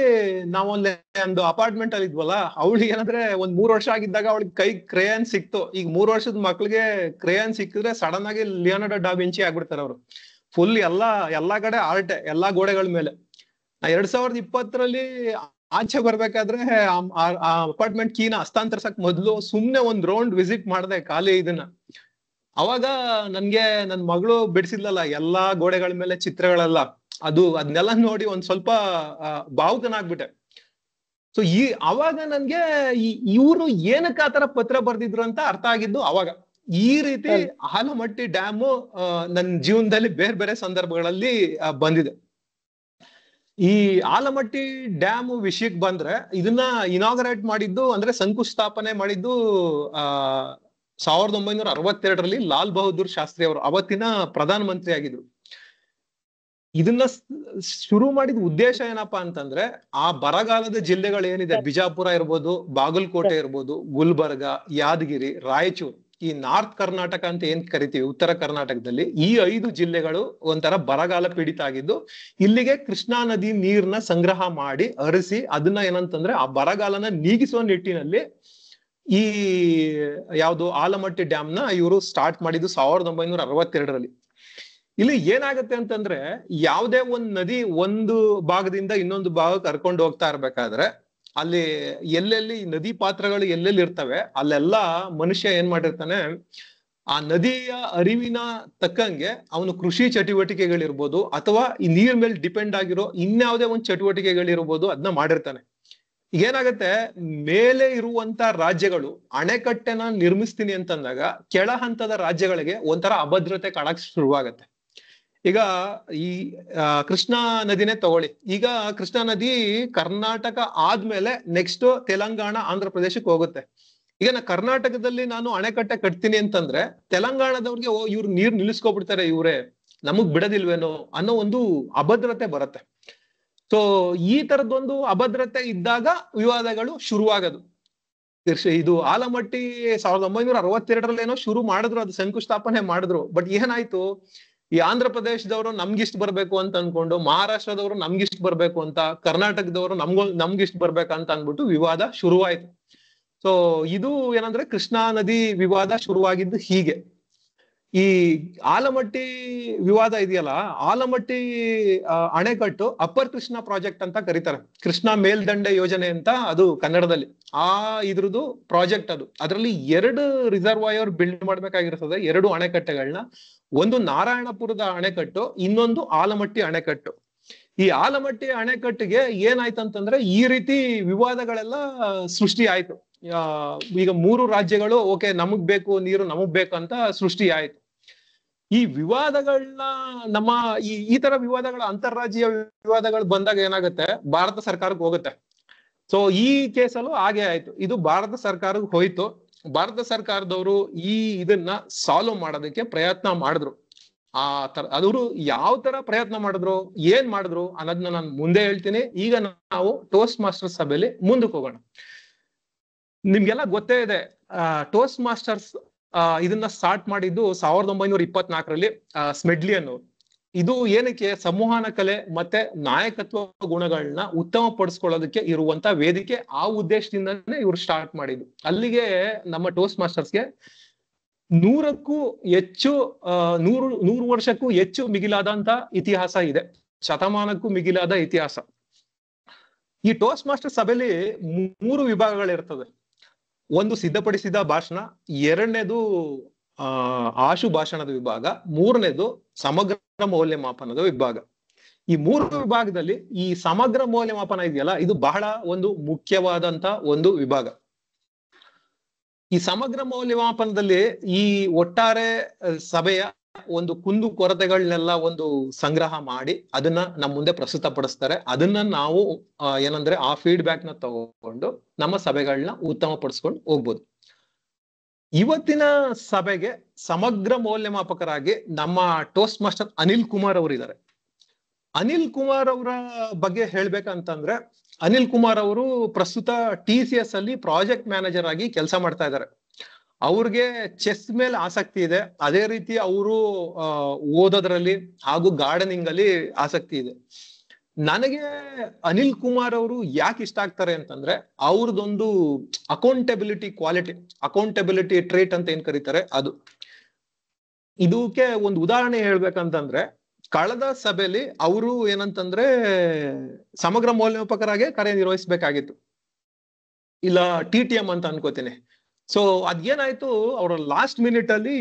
ನಾವೊಂದು ಅಪಾರ್ಟ್ಮೆಂಟ್ ಅಲ್ಲಿ ಇದ್ವಲ್ಲ, ಅವಳಿಗೆ ಏನಂದ್ರೆ 3 ವರ್ಷ ಆಗಿದ್ದಾಗ ಅವಳಿಗೆ ಕೈ ಕ್ರೇಯನ್ ಸಿಕ್ತು. ಈಗ 3 ವರ್ಷದ ಮಕ್ಳಿಗೆ ಕ್ರೇಯನ್ ಸಿಕ್ಕಿದ್ರೆ ಸಡನ್ ಆಗಿ ಲಿಯೋನಾರ್ಡೋ ಡಾ ವಿಂಚಿ ಆಗ್ಬಿಡ್ತಾರೆ ಅವರು. ಫುಲ್ ಎಲ್ಲಾ ಕಡೆ ಆರ್ಟೆ, ಎಲ್ಲಾ ಗೋಡೆಗಳ ಮೇಲೆ. 2020ರಲ್ಲಿ ಆಚೆ ಬರ್ಬೇಕಾದ್ರೆ ಆ ಅಪಾರ್ಟ್ಮೆಂಟ್ ಕೀನ ಹಸ್ತಾಂತರಿಸಕ್ ಮೊದ್ಲು ಸುಮ್ನೆ ಒಂದ್ ರೌಂಡ್ ವಿಸಿಟ್ ಮಾಡ್ದೆ ಖಾಲಿ ಇದನ್ನ. ಅವಾಗ ನನ್ಗೆ ನನ್ ಮಗಳು ಬಿಡಿಸಿದ್ಲಲ್ಲ ಎಲ್ಲಾ ಗೋಡೆಗಳ ಮೇಲೆ ಚಿತ್ರಗಳೆಲ್ಲ, ಅದನ್ನೆಲ್ಲ ನೋಡಿ ಒಂದ್ ಸ್ವಲ್ಪ ಭಾವುಕನಾಗ್ಬಿಟ್ಟೆ. ಸೊ ಅವಾಗ ನನ್ಗೆ ಇವ್ರು ಏನಕ್ಕೆ ಆತರ ಪತ್ರ ಬರ್ದಿದ್ರು ಅಂತ ಅರ್ಥ ಆಗಿದ್ದು ಅವಾಗ. ಈ ರೀತಿ ಆಲಮಟ್ಟಿ ಡ್ಯಾಮು ನನ್ನ ಜೀವನದಲ್ಲಿ ಬೇರೆ ಬೇರೆ ಸಂದರ್ಭಗಳಲ್ಲಿ ಬಂದಿದೆ. ಈ ಆಲಮಟ್ಟಿ ಡ್ಯಾಮ್ ವಿಷಯಕ್ಕೆ ಬಂದ್ರೆ, ಇದನ್ನ ಇನಾಗರೇಟ್ ಮಾಡಿದ್ದು ಅಂದ್ರೆ ಶಂಕುಸ್ಥಾಪನೆ ಮಾಡಿದ್ದು 1962ರಲ್ಲಿ ಲಾಲ್ ಬಹದ್ದೂರ್ ಶಾಸ್ತ್ರಿ ಅವರು, ಅವತ್ತಿನ ಪ್ರಧಾನ ಮಂತ್ರಿ ಆಗಿದ್ರು. ಇದನ್ನ ಶುರು ಮಾಡಿದ ಉದ್ದೇಶ ಏನಪ್ಪಾ ಅಂತಂದ್ರೆ, ಆ ಬರಗಾಲದ ಜಿಲ್ಲೆಗಳು ಏನಿದೆ, ಬಿಜಾಪುರ ಇರ್ಬೋದು, ಬಾಗಲಕೋಟೆ ಇರ್ಬೋದು, ಗುಲ್ಬರ್ಗ, ಯಾದಗಿರಿ, ರಾಯಚೂರು, ಈ ನಾರ್ತ್ ಕರ್ನಾಟಕ ಅಂತ ಏನ್ ಕರಿತೀವಿ, ಉತ್ತರ ಕರ್ನಾಟಕದಲ್ಲಿ ಈ 5 ಜಿಲ್ಲೆಗಳು ಒಂಥರ ಬರಗಾಲ ಪೀಡಿತ ಆಗಿದ್ದು, ಇಲ್ಲಿಗೆ ಕೃಷ್ಣಾ ನದಿ ನೀರ್ನ ಸಂಗ್ರಹ ಮಾಡಿ ಹರಿಸಿ ಅದನ್ನ ಏನಂತಂದ್ರೆ ಆ ಬರಗಾಲನ ನೀಗಿಸುವ ನಿಟ್ಟಿನಲ್ಲಿ ಈ ಯಾವ್ದು ಆಲಮಟ್ಟಿ ಡ್ಯಾಮ್ ನ ಇವರು ಸ್ಟಾರ್ಟ್ ಮಾಡಿದ್ದು 1962ರಲ್ಲಿ. ಇಲ್ಲಿ ಏನಾಗತ್ತೆ ಅಂತಂದ್ರೆ, ಯಾವುದೇ ಒಂದ್ ನದಿ ಒಂದು ಭಾಗದಿಂದ ಇನ್ನೊಂದು ಭಾಗಕ್ಕೆ ಕರ್ಕೊಂಡು ಹೋಗ್ತಾ ಇರ್ಬೇಕಾದ್ರೆ ಅಲ್ಲಿ ಎಲ್ಲೆಲ್ಲಿ ನದಿ ಪಾತ್ರಗಳು ಎಲ್ಲೆಲ್ಲಿ ಇರ್ತವೆ ಅಲ್ಲೆಲ್ಲ ಮನುಷ್ಯ ಏನ್ ಮಾಡಿರ್ತಾನೆ, ಆ ನದಿಯ ಅರಿವಿನ ತಕ್ಕಂಗೆ ಅವನು ಕೃಷಿ ಚಟುವಟಿಕೆಗಳಿರ್ಬೋದು ಅಥವಾ ಈ ನೀರ್ ಮೇಲೆ ಡಿಪೆಂಡ್ ಆಗಿರೋ ಇನ್ಯಾವುದೇ ಒಂದು ಚಟುವಟಿಕೆಗಳಿರ್ಬೋದು ಅದನ್ನ ಮಾಡಿರ್ತಾನೆ. ಏನಾಗತ್ತೆ, ಮೇಲೆ ಇರುವಂತ ರಾಜ್ಯಗಳು ಅಣೆಕಟ್ಟೆನ ನಿರ್ಮಿಸ್ತೀನಿ ಅಂತಂದಾಗ ಕೆಳ ಹಂತದ ರಾಜ್ಯಗಳಿಗೆ ಒಂಥರ ಅಭದ್ರತೆ ಕಾಣಕ್ ಶುರುವಾಗತ್ತೆ. ಈಗ ಈ ಕೃಷ್ಣಾ ನದಿನೇ ತಗೊಳ್ಳಿ. ಈಗ ಕೃಷ್ಣಾ ನದಿ ಕರ್ನಾಟಕ ಆದ್ಮೇಲೆ ನೆಕ್ಸ್ಟ್ ತೆಲಂಗಾಣ, ಆಂಧ್ರ ಪ್ರದೇಶಕ್ಕೆ ಹೋಗುತ್ತೆ. ಈಗ ಕರ್ನಾಟಕದಲ್ಲಿ ನಾನು ಅಣೆಕಟ್ಟೆ ಕಟ್ತೀನಿ ಅಂತಂದ್ರೆ ತೆಲಂಗಾಣದವ್ರಿಗೆ ಇವ್ರು ನೀರ್ ನಿಲ್ಲಿಸ್ಕೊಬಿಡ್ತಾರೆ, ಇವ್ರೆ ನಮಗ್ ಬಿಡದಿಲ್ವೇನೋ ಅನ್ನೋ ಒಂದು ಅಭದ್ರತೆ ಬರುತ್ತೆ. ಸೊ ಈ ತರದೊಂದು ಅಭದ್ರತೆ ಇದ್ದಾಗ ವಿವಾದಗಳು ಶುರುವಾಗದು. ಇದು ಆಲಮಟ್ಟಿ 1962ರಲ್ಲಿ ಏನೋ ಶುರು ಮಾಡಿದ್ರು, ಅದು ಶಂಕುಸ್ಥಾಪನೆ ಮಾಡಿದ್ರು. ಬಟ್ ಏನಾಯ್ತು, ಈ ಆಂಧ್ರ ಪ್ರದೇಶದವರು ನಮ್ಗಿಷ್ಟ ಬರ್ಬೇಕು ಅಂತ ಅನ್ಕೊಂಡು, ಮಹಾರಾಷ್ಟ್ರದವರು ನಮ್ಗಿಷ್ಟ ಬರ್ಬೇಕು ಅಂತ, ಕರ್ನಾಟಕದವರು ನಮ್ಗಿಷ್ಟ ಬರ್ಬೇಕಂತ ಅನ್ಬಿಟ್ಟು ವಿವಾದ ಶುರುವಾಯ್ತು. ಸೊ ಇದು ಏನಂದ್ರೆ ಕೃಷ್ಣಾ ನದಿ ವಿವಾದ ಶುರುವಾಗಿದ್ದು ಹೀಗೆ. ಈ ಆಲಮಟ್ಟಿ ವಿವಾದ ಇದೆಯಲ್ಲ, ಆಲಮಟ್ಟಿ ಅಣೆಕಟ್ಟು ಅಪ್ಪರ್ ಕೃಷ್ಣಾ ಪ್ರಾಜೆಕ್ಟ್ ಅಂತ ಕರೀತಾರೆ. ಕೃಷ್ಣಾ ಮೇಲ್ದಂಡೆ ಯೋಜನೆ ಅಂತ ಅದು ಕನ್ನಡದಲ್ಲಿ. ಇದ್ರದ್ದು ಪ್ರಾಜೆಕ್ಟ್ ಅದು. ಅದರಲ್ಲಿ 2 ರಿಸರ್ವಾಯರ್ ಬಿಲ್ಡ್ ಮಾಡ್ಬೇಕಾಗಿರ್ತದೆ, 2 ಅಣೆಕಟ್ಟೆಗಳನ್ನ. ಒಂದು ನಾರಾಯಣಪುರದ ಅಣೆಕಟ್ಟು, ಇನ್ನೊಂದು ಆಲಮಟ್ಟಿ ಅಣೆಕಟ್ಟು. ಈ ಆಲಮಟ್ಟಿ ಅಣೆಕಟ್ಟಿಗೆ ಏನಾಯ್ತಂತಂದ್ರೆ ಈ ರೀತಿ ವಿವಾದಗಳೆಲ್ಲ ಸೃಷ್ಟಿ ಆಯ್ತು. ಈಗ 3 ರಾಜ್ಯಗಳು ಓಕೆ ನಮಗ್ ಬೇಕು ನೀರು, ನಮಗ್ ಬೇಕು ಅಂತ ಸೃಷ್ಟಿ ಆಯ್ತು. ಈ ವಿವಾದಗಳನ್ನ ನಮ್ಮ ಈ ತರ ವಿವಾದಗಳ ಅಂತಾರಾಜ್ಯೀಯ ವಿವಾದಗಳು ಬಂದಾಗ ಏನಾಗುತ್ತೆ, ಭಾರತ ಸರ್ಕಾರಕ್ಕೆ ಹೋಗುತ್ತೆ. ಸೊ ಈ ಕೇಸಲ್ಲೂ ಹಾಗೆ ಆಯ್ತು. ಇದು ಭಾರತ ಸರ್ಕಾರಕ್ಕೆ ಹೋಯ್ತು. ಭಾರತ ಸರ್ಕಾರದವರು ಇದನ್ನ ಸಾಲ್ವ್ ಮಾಡೋದಕ್ಕೆ ಪ್ರಯತ್ನ ಮಾಡಿದ್ರು. ಅವರು ಯಾವ ತರ ಪ್ರಯತ್ನ ಮಾಡಿದ್ರು, ಏನ್ ಮಾಡಿದ್ರು ಅನ್ನೋದನ್ನ ನಾನು ಮುಂದೆ ಹೇಳ್ತೀನಿ. ಈಗ ನಾವು ಟೋಸ್ಟ್ ಮಾಸ್ಟರ್ಸ್ ಸಭೆಯಲ್ಲಿ ಮುಂದಕ್ಕೆ ಹೋಗೋಣ. ನಿಮ್ಗೆಲ್ಲ ಗೊತ್ತೇ ಇದೆ, ಟೋಸ್ಟ್ ಮಾಸ್ಟರ್ಸ್ ಇದನ್ನ ಸ್ಟಾರ್ಟ್ ಮಾಡಿದ್ದು 1924ರಲ್ಲಿ ಸ್ಮೆಡ್ಲಿ ಅನ್ನೋರು. ಇದು ಏನಕ್ಕೆ, ಸಂವಹನ ಕಲೆ ಮತ್ತೆ ನಾಯಕತ್ವ ಗುಣಗಳನ್ನ ಉತ್ತಮ ಪಡಿಸ್ಕೊಳ್ಳೋದಕ್ಕೆ ಇರುವಂತ ವೇದಿಕೆ. ಆ ಉದ್ದೇಶದಿಂದನೇ ಇವ್ರು ಸ್ಟಾರ್ಟ್ ಮಾಡಿದ್ದು. ಅಲ್ಲಿಗೆ ನಮ್ಮ ಟೋಸ್ಟ್ ಮಾಸ್ಟರ್ಸ್ಗೆ 100ಕ್ಕೂ ಹೆಚ್ಚು 100 ವರ್ಷಕ್ಕೂ ಹೆಚ್ಚು ಮಿಗಿಲಾದಂತ ಇತಿಹಾಸ ಇದೆ, ಶತಮಾನಕ್ಕೂ ಮಿಗಿಲಾದ ಇತಿಹಾಸ. ಈ ಟೋಸ್ಟ್ ಮಾಸ್ಟರ್ ಸಭೆಯಲ್ಲಿ 3 ವಿಭಾಗಗಳಿರ್ತದೆ. ಒಂದು ಸಿದ್ಧಪಡಿಸಿದ ಭಾಷಣ, 2ನೇದು ಆಶು ಭಾಷಣದ ವಿಭಾಗ, 3ನೇದು ಸಮಗ್ರ ಮೌಲ್ಯಮಾಪನದ ವಿಭಾಗ. ಈ 3 ವಿಭಾಗದಲ್ಲಿ ಈ ಸಮಗ್ರ ಮೌಲ್ಯಮಾಪನ ಇದೆಯಲ್ಲ, ಇದು ಬಹಳ ಒಂದು ಮುಖ್ಯವಾದಂತ ಒಂದು ವಿಭಾಗ. ಈ ಸಮಗ್ರ ಮೌಲ್ಯಮಾಪನದಲ್ಲಿ ಈ ಒಟ್ಟಾರೆ ಸಭೆಯ ಒಂದು ಕುಂದು ಕೊರತೆಗಳನ್ನೆಲ್ಲ ಒಂದು ಸಂಗ್ರಹ ಮಾಡಿ ಅದನ್ನ ನಮ್ಮ ಮುಂದೆ ಪ್ರಸ್ತುತಪಡಿಸ್ತಾರೆ. ಅದನ್ನ ನಾವು ಏನಂದ್ರೆ ಆ ಫೀಡ್ಬ್ಯಾಕ್ ನ ತಗೊಂಡು ನಮ್ಮ ಸಭೆಗಳನ್ನ ಉತ್ತಮ ಪಡಿಸ್ಕೊಂಡು ಹೋಗ್ಬೋದು. ಇವತ್ತಿನ ಸಭೆಗೆ ಸಮಗ್ರ ಮೌಲ್ಯಮಾಪಕರಾಗಿ ನಮ್ಮ ಟೋಸ್ಟ್ ಮಾಸ್ಟರ್ ಅನಿಲ್ ಕುಮಾರ್ ಅವರು ಇದ್ದಾರೆ. ಅನಿಲ್ ಕುಮಾರ್ ಅವರ ಬಗ್ಗೆ ಹೇಳ್ಬೇಕಂತಂದ್ರೆ, ಅನಿಲ್ ಕುಮಾರ್ ಅವರು ಪ್ರಸ್ತುತ TCS ಅಲ್ಲಿ ಪ್ರಾಜೆಕ್ಟ್ ಮ್ಯಾನೇಜರ್ ಆಗಿ ಕೆಲಸ ಮಾಡ್ತಾ ಇದ್ದಾರೆ. ಅವ್ರಿಗೆ ಚೆಸ್ ಮೇಲೆ ಆಸಕ್ತಿ ಇದೆ. ಅದೇ ರೀತಿ ಅವರು ಓದೋದ್ರಲ್ಲಿ ಹಾಗೂ ಗಾರ್ಡನಿಂಗ್ ಅಲ್ಲಿ ಆಸಕ್ತಿ ಇದೆ. ನನಗೆ ಅನಿಲ್ ಕುಮಾರ್ ಅವರು ಯಾಕೆ ಇಷ್ಟ ಆಗ್ತಾರೆ ಅಂತಂದ್ರೆ, ಅವ್ರದೊಂದು ಅಕೌಂಟಬಿಲಿಟಿ ಕ್ವಾಲಿಟಿ, ಅಕೌಂಟಬಿಲಿಟಿ ಟ್ರೇಟ್ ಅಂತ ಏನ್ ಕರೀತಾರೆ ಅದು. ಇದಕ್ಕೆ ಒಂದು ಉದಾಹರಣೆ ಹೇಳ್ಬೇಕಂತಂದ್ರೆ, ಕಳೆದ ಸಭೆಯಲ್ಲಿ ಅವರು ಏನಂತಂದ್ರೆ ಸಮಗ್ರ ಮೌಲ್ಯಮಾಪಕರಾಗಿ ಕಾರ್ಯನಿರ್ವಹಿಸಬೇಕಾಗಿತ್ತು, ಇಲ್ಲ TTM ಅಂತ ಅನ್ಕೋತೀನಿ. ಸೊ ಅದೇನಾಯ್ತು, ಅವ್ರ ಲಾಸ್ಟ್ ಮಿನಿಟ್ ಅಲ್ಲಿ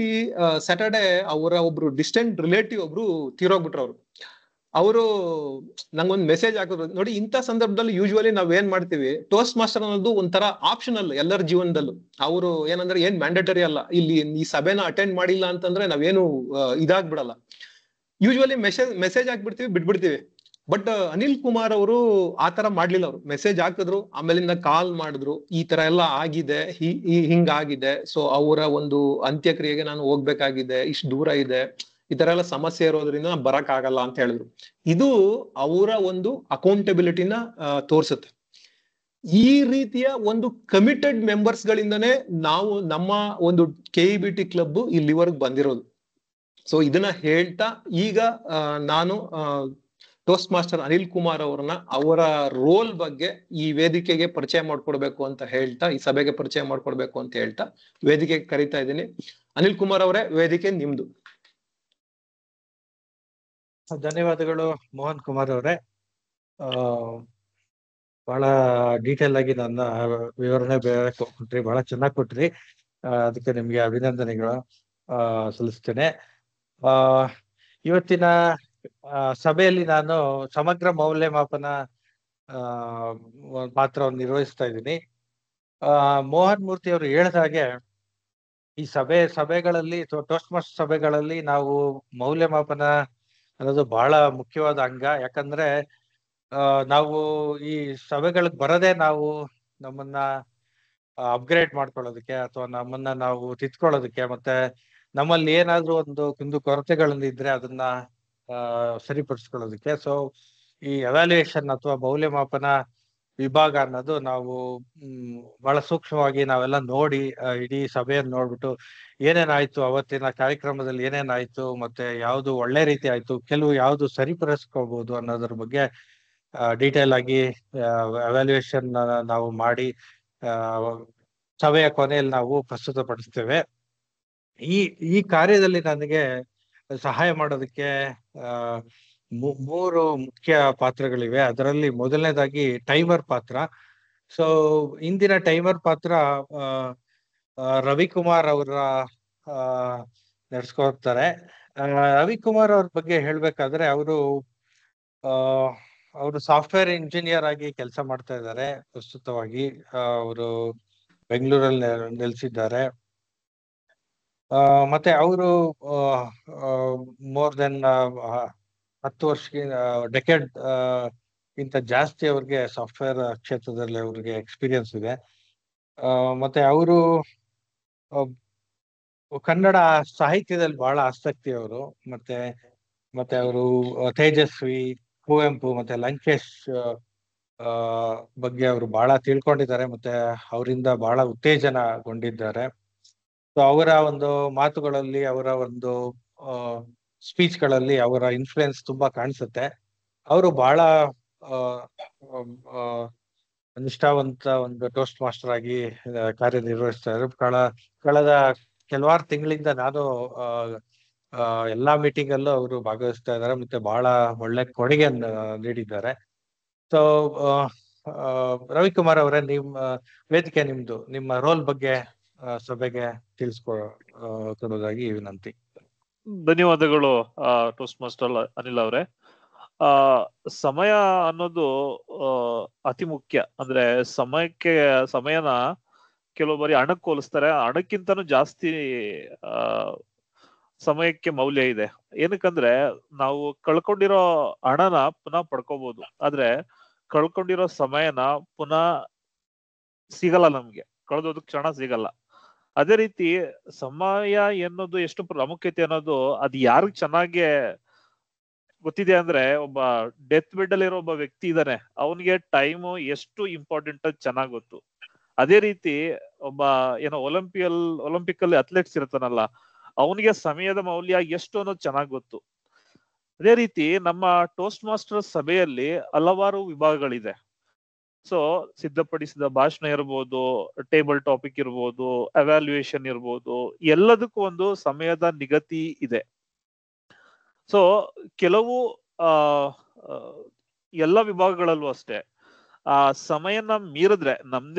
ಸ್ಯಾಟರ್ಡೆ ಅವರ ಒಬ್ರು ಡಿಸ್ಟೆಂಟ್ ರಿಲೇಟಿವ್ ಒಬ್ರು ತೀರೋಗ್ಬಿಟ್ರು. ಅವರು ನಂಗೊಂದು ಮೆಸೇಜ್ ಹಾಕಿದ್ರು. ನೋಡಿ, ಇಂಥ ಸಂದರ್ಭದಲ್ಲಿ ಯೂಶುವಲಿ ನಾವ್ ಏನ್ ಮಾಡ್ತೀವಿ, ಟೋಸ್ಟ್ ಮಾಸ್ಟರ್ ಅನ್ನೋದು ಒಂಥರ ಆಪ್ಷನಲ್ ಎಲ್ಲರ ಜೀವನದಲ್ಲೂ. ಅವರು ಏನಂದ್ರೆ ಏನ್ ಮ್ಯಾಂಡೇಟರಿ ಅಲ್ಲ. ಇಲ್ಲಿ ಈ ಸಭೆನ ಅಟೆಂಡ್ ಮಾಡಿಲ್ಲ ಅಂತಂದ್ರೆ ನಾವೇನು ಇದಾಗ್ಬಿಡಲ್ಲ. ಯೂಶುವಲಿ ಮೆಸೇಜ್ ಹಾಕ್ಬಿಡ್ತೀವಿ, ಬಿಟ್ಬಿಡ್ತೀವಿ. ಬಟ್ ಅನಿಲ್ ಕುಮಾರ್ ಅವರು ಆತರ ಮಾಡ್ಲಿಲ್ಲ. ಅವರು ಮೆಸೇಜ್ ಹಾಕಿದ್ರು, ಆಮೇಲಿಂದ ಕಾಲ್ ಮಾಡಿದ್ರು, ಈ ತರ ಎಲ್ಲ ಆಗಿದೆ, ಹಿಂಗಾಗಿದೆ, ಸೊ ಅವರ ಒಂದು ಅಂತ್ಯಕ್ರಿಯೆಗೆ ನಾನು ಹೋಗ್ಬೇಕಾಗಿದೆ, ಇಷ್ಟು ದೂರ ಇದೆ, ಈ ತರ ಎಲ್ಲ ಸಮಸ್ಯೆ ಇರೋದ್ರಿಂದ ಬರಕ್ ಆಗಲ್ಲ ಅಂತ ಹೇಳಿದ್ರು. ಇದು ಅವರ ಒಂದು ಅಕೌಂಟಬಿಲಿಟಿನ ತೋರ್ಸುತ್ತೆ. ಈ ರೀತಿಯ ಒಂದು ಕಮಿಟೆಡ್ ಮೆಂಬರ್ಸ್ ಗಳಿಂದನೇ ನಾವು ನಮ್ಮ ಒಂದು KEBT ಕ್ಲಬ್ ಇಲ್ಲಿವರೆಗೆ ಬಂದಿರೋದು. ಸೊ ಇದನ್ನ ಹೇಳ್ತಾ ಈಗ ನಾನು ಟೋಸ್ಟ್ ಮಾಸ್ಟರ್ ಅನಿಲ್ ಕುಮಾರ್ ಅವ್ರನ್ನ ಅವರ ರೋಲ್ ಬಗ್ಗೆ ಈ ವೇದಿಕೆಗೆ ಪರಿಚಯ ಮಾಡ್ಕೊಡ್ಬೇಕು ಅಂತ ಹೇಳ್ತಾ, ಈ ಸಭೆಗೆ ಪರಿಚಯ ಮಾಡ್ಕೊಡ್ಬೇಕು ಅಂತ ಹೇಳ್ತಾ ವೇದಿಕೆಗೆ ಕರೀತಾ ಇದ್ದೀನಿ. ಅನಿಲ್ ಕುಮಾರ್ ಅವರೇ, ವೇದಿಕೆ ನಿಮ್ದು. ಧನ್ಯವಾದಗಳು ಮೋಹನ್ ಕುಮಾರ್ ಅವರೇ. ಬಹಳ ಡೀಟೇಲ್ ಆಗಿ ನನ್ನ ವಿವರಣೆ ಕೊಟ್ರಿ, ಬಹಳ ಚೆನ್ನಾಗಿ ಕೊಟ್ರಿ. ಅದಕ್ಕೆ ನಿಮ್ಗೆ ಅಭಿನಂದನೆಗಳು ಸಲ್ಲಿಸ್ತೇನೆ. ಇವತ್ತಿನ ಸಭೆಯಲ್ಲಿ ನಾನು ಸಮಗ್ರ ಮೌಲ್ಯಮಾಪನ ಪಾತ್ರವನ್ನು ನಿರ್ವಹಿಸ್ತಾ ಇದ್ದೀನಿ. ಮೋಹನ್ ಮೂರ್ತಿ ಅವರು ಹೇಳಿದ ಹಾಗೆ ಈ ಸಭೆಗಳಲ್ಲಿ ಟೋಸ್ಟ್ ಮಾಸ್ಟರ್ ಸಭೆಗಳಲ್ಲಿ ನಾವು ಮೌಲ್ಯಮಾಪನ ಅನ್ನೋದು ಬಹಳ ಮುಖ್ಯವಾದ ಅಂಗ. ಯಾಕಂದ್ರೆ ನಾವು ಈ ಸಭೆಗಳಿಗೆ ಬರದೆ ನಾವು ನಮ್ಮನ್ನ ಅಪ್ಗ್ರೇಡ್ ಮಾಡ್ಕೊಳ್ಳೋದಕ್ಕೆ ಅಥವಾ ನಮ್ಮನ್ನ ನಾವು ತಿದ್ಕೊಳ್ಳೋದಕ್ಕೆ, ಮತ್ತೆ ನಮ್ಮಲ್ಲಿ ಏನಾದ್ರೂ ಒಂದು ಕುಂದು ಕೊರತೆಗಳಿದ್ರೆ ಅದನ್ನ ಸರಿಪಡಿಸ್ಕೊಳ್ಳೋದಕ್ಕೆ. ಸೊ ಈ ಎವ್ಯಾಲ್ಯೂಯೇಷನ್ ಅಥವಾ ಮೌಲ್ಯಮಾಪನ ವಿಭಾಗ ಅನ್ನೋದು ನಾವು ಬಹಳ ಸೂಕ್ಷ್ಮವಾಗಿ ನಾವೆಲ್ಲ ನೋಡಿ, ಇಡೀ ಸಭೆಯನ್ನು ನೋಡ್ಬಿಟ್ಟು ಏನೇನಾಯ್ತು, ಅವತ್ತಿನ ಕಾರ್ಯಕ್ರಮದಲ್ಲಿ ಏನೇನಾಯ್ತು, ಮತ್ತೆ ಯಾವ್ದು ಒಳ್ಳೆ ರೀತಿ ಆಯ್ತು, ಕೆಲವು ಯಾವ್ದು ಸರಿಪಡಿಸ್ಕೋಬಹುದು ಅನ್ನೋದ್ರ ಬಗ್ಗೆ ಡೀಟೇಲ್ ಆಗಿ ಎವ್ಯಾಲ್ಯೂಯೇಷನ್ ನಾವು ಮಾಡಿ ಸಭೆಯ ಕೊನೆಯಲ್ಲಿ ನಾವು ಪ್ರಸ್ತುತಪಡಿಸ್ತೇವೆ. ಈ ಕಾರ್ಯದಲ್ಲಿ ನನಗೆ ಸಹಾಯ ಮಾಡೋದಕ್ಕೆ ಮೂರು ಮುಖ್ಯ ಪಾತ್ರಗಳಿವೆ. ಅದರಲ್ಲಿ ಮೊದಲನೇದಾಗಿ ಟೈಮರ್ ಪಾತ್ರ. ಸೊ ಇಂದಿನ ಟೈಮರ್ ಪಾತ್ರ ರವಿಕುಮಾರ್ ಅವರ ನಡೆಸ್ಕೊಡ್ತಾರೆ. ರವಿಕುಮಾರ್ ಅವ್ರ ಬಗ್ಗೆ ಹೇಳ್ಬೇಕಾದ್ರೆ ಅವರು ಸಾಫ್ಟ್ವೇರ್ ಇಂಜಿನಿಯರ್ ಆಗಿ ಕೆಲಸ ಮಾಡ್ತಾ ಇದ್ದಾರೆ ಪ್ರಸ್ತುತವಾಗಿ. ಅವರು ಬೆಂಗಳೂರಲ್ಲಿ ನೆಲೆಸಿದ್ದಾರೆ. ಮತ್ತೆ ಅವರು ಮೋರ್ ದೆನ್ 10 ವರ್ಷ ಡೆಕೆಡ್ ಇಂತ ಜಾಸ್ತಿ ಅವ್ರಿಗೆ ಸಾಫ್ಟ್ವೇರ್ ಕ್ಷೇತ್ರದಲ್ಲಿ ಅವ್ರಿಗೆ ಎಕ್ಸ್ಪೀರಿಯನ್ಸ್ ಇದೆ. ಮತ್ತೆ ಅವರು ಕನ್ನಡ ಸಾಹಿತ್ಯದಲ್ಲಿ ಬಹಳ ಆಸಕ್ತಿ ಅವರು. ಮತ್ತೆ ಅವರು ತೇಜಸ್ವಿ, ಕುವೆಂಪು ಮತ್ತೆ ಲಂಕೇಶ್ ಬಗ್ಗೆ ಅವರು ಬಹಳ ತಿಳ್ಕೊಂಡಿದ್ದಾರೆ, ಮತ್ತೆ ಅವರಿಂದ ಬಹಳ ಉತ್ತೇಜನಗೊಂಡಿದ್ದಾರೆ. ಸೊ ಅವರ ಒಂದು ಮಾತುಗಳಲ್ಲಿ, ಅವರ ಒಂದು ಸ್ಪೀಚ್ ಗಳಲ್ಲಿ ಅವರ ಇನ್ಫ್ಲುಯೆನ್ಸ್ ತುಂಬಾ ಕಾಣಿಸುತ್ತೆ. ಅವರು ಬಹಳ ನಿಷ್ಠಾವಂತ ಒಂದು ಟೋಸ್ಟ್ ಮಾಸ್ಟರ್ ಆಗಿ ಕಾರ್ಯನಿರ್ವಹಿಸ್ತಾ ಇದ್ದಾರೆ. ಕಳೆದ ಕೆಲವಾರು ತಿಂಗಳಿಂದ ನಾನು ಎಲ್ಲಾ ಮೀಟಿಂಗ್ ಅಲ್ಲೂ ಅವರು ಭಾಗವಹಿಸ್ತಾ ಇದ್ದಾರೆ, ಮತ್ತೆ ಬಹಳ ಒಳ್ಳೆ ಕೊಡುಗೆಯನ್ನು ನೀಡಿದ್ದಾರೆ. ಸೊ ರವಿಕುಮಾರ್ ಅವರೇ, ವೇದಿಕೆ ನಿಮ್ದು. ನಿಮ್ಮ ರೋಲ್ ಬಗ್ಗೆ ಸಭೆಗೆ ತಿಳಿಸ್ಕೊಡೋದಾಗಿ ವಿನಂತಿ. ಧನ್ಯವಾದಗಳು ಟೋಸ್ಟ್ ಮಾಸ್ಟರ್ ಅನಿಲ್ ಅವರೇ. ಸಮಯ ಅನ್ನೋದು ಅತಿ ಮುಖ್ಯ. ಅಂದ್ರೆ ಸಮಯನ ಕೆಲವು ಬಾರಿ ಹಣಕ್ಕೆ ಹೋಲಿಸ್ತಾರೆ. ಹಣಕ್ಕಿಂತನೂ ಜಾಸ್ತಿ ಆ ಸಮಯಕ್ಕೆ ಮೌಲ್ಯ ಇದೆ. ಏನಕ್ಕಂದ್ರೆ ನಾವು ಕಳ್ಕೊಂಡಿರೋ ಹಣನ ಪುನಃ ಪಡ್ಕೋಬಹುದು, ಆದ್ರೆ ಕಳ್ಕೊಂಡಿರೋ ಸಮಯನ ಪುನಃ ಸಿಗಲ್ಲ, ನಮ್ಗೆ ಕಳೆದೋದ ಕ್ಷಣ ಸಿಗಲ್ಲ. ಅದೇ ರೀತಿ ಸಮಯ ಎನ್ನೋದು ಎಷ್ಟು ಪ್ರಾಮುಖ್ಯತೆ ಅನ್ನೋದು ಅದು ಯಾರಿಗ್ ಚೆನ್ನಾಗಿ ಗೊತ್ತಿದೆ ಅಂದ್ರೆ, ಒಬ್ಬ ಡೆತ್ ಬೆಡ್ ಅಲ್ಲಿರೋ ಒಬ್ಬ ವ್ಯಕ್ತಿ ಇದ್ದಾನೆ, ಅವನಿಗೆ ಟೈಮು ಎಷ್ಟು ಇಂಪಾರ್ಟೆಂಟ್ ಅಂತ ಚೆನ್ನಾಗ್ ಗೊತ್ತು. ಅದೇ ರೀತಿ ಒಬ್ಬ ಒಲಿಂಪಿಕ್ ಅಲ್ಲಿ ಅಥ್ಲೆಟ್ಸ್ ಇರ್ತಾನಲ್ಲ, ಅವನಿಗೆ ಸಮಯದ ಮೌಲ್ಯ ಎಷ್ಟು ಅನ್ನೋದು ಚೆನ್ನಾಗ್ ಗೊತ್ತು. ಅದೇ ರೀತಿ ನಮ್ಮ ಟೋಸ್ಟ್ ಮಾಸ್ಟರ್ ಸಭೆಯಲ್ಲಿ ಹಲವಾರು ವಿಭಾಗಗಳಿದೆ. ಸೊ ಸಿದ್ಧಪಡಿಸಿದ ಭಾಷಣ ಇರ್ಬೋದು, ಟೇಬಲ್ ಟಾಪಿಕ್ ಇರ್ಬೋದು, ಎವ್ಯಾಲ್ಯೂಯೇಷನ್ ಇರ್ಬೋದು, ಎಲ್ಲದಕ್ಕೂ ಒಂದು ಸಮಯದ ನಿಗದಿ ಇದೆ. ಸೊ ಕೆಲವು ಆ ಎಲ್ಲ ವಿಭಾಗಗಳಲ್ಲೂ ಅಷ್ಟೇ ಆ ಸಮಯನ ಮೀರಿದ್ರೆ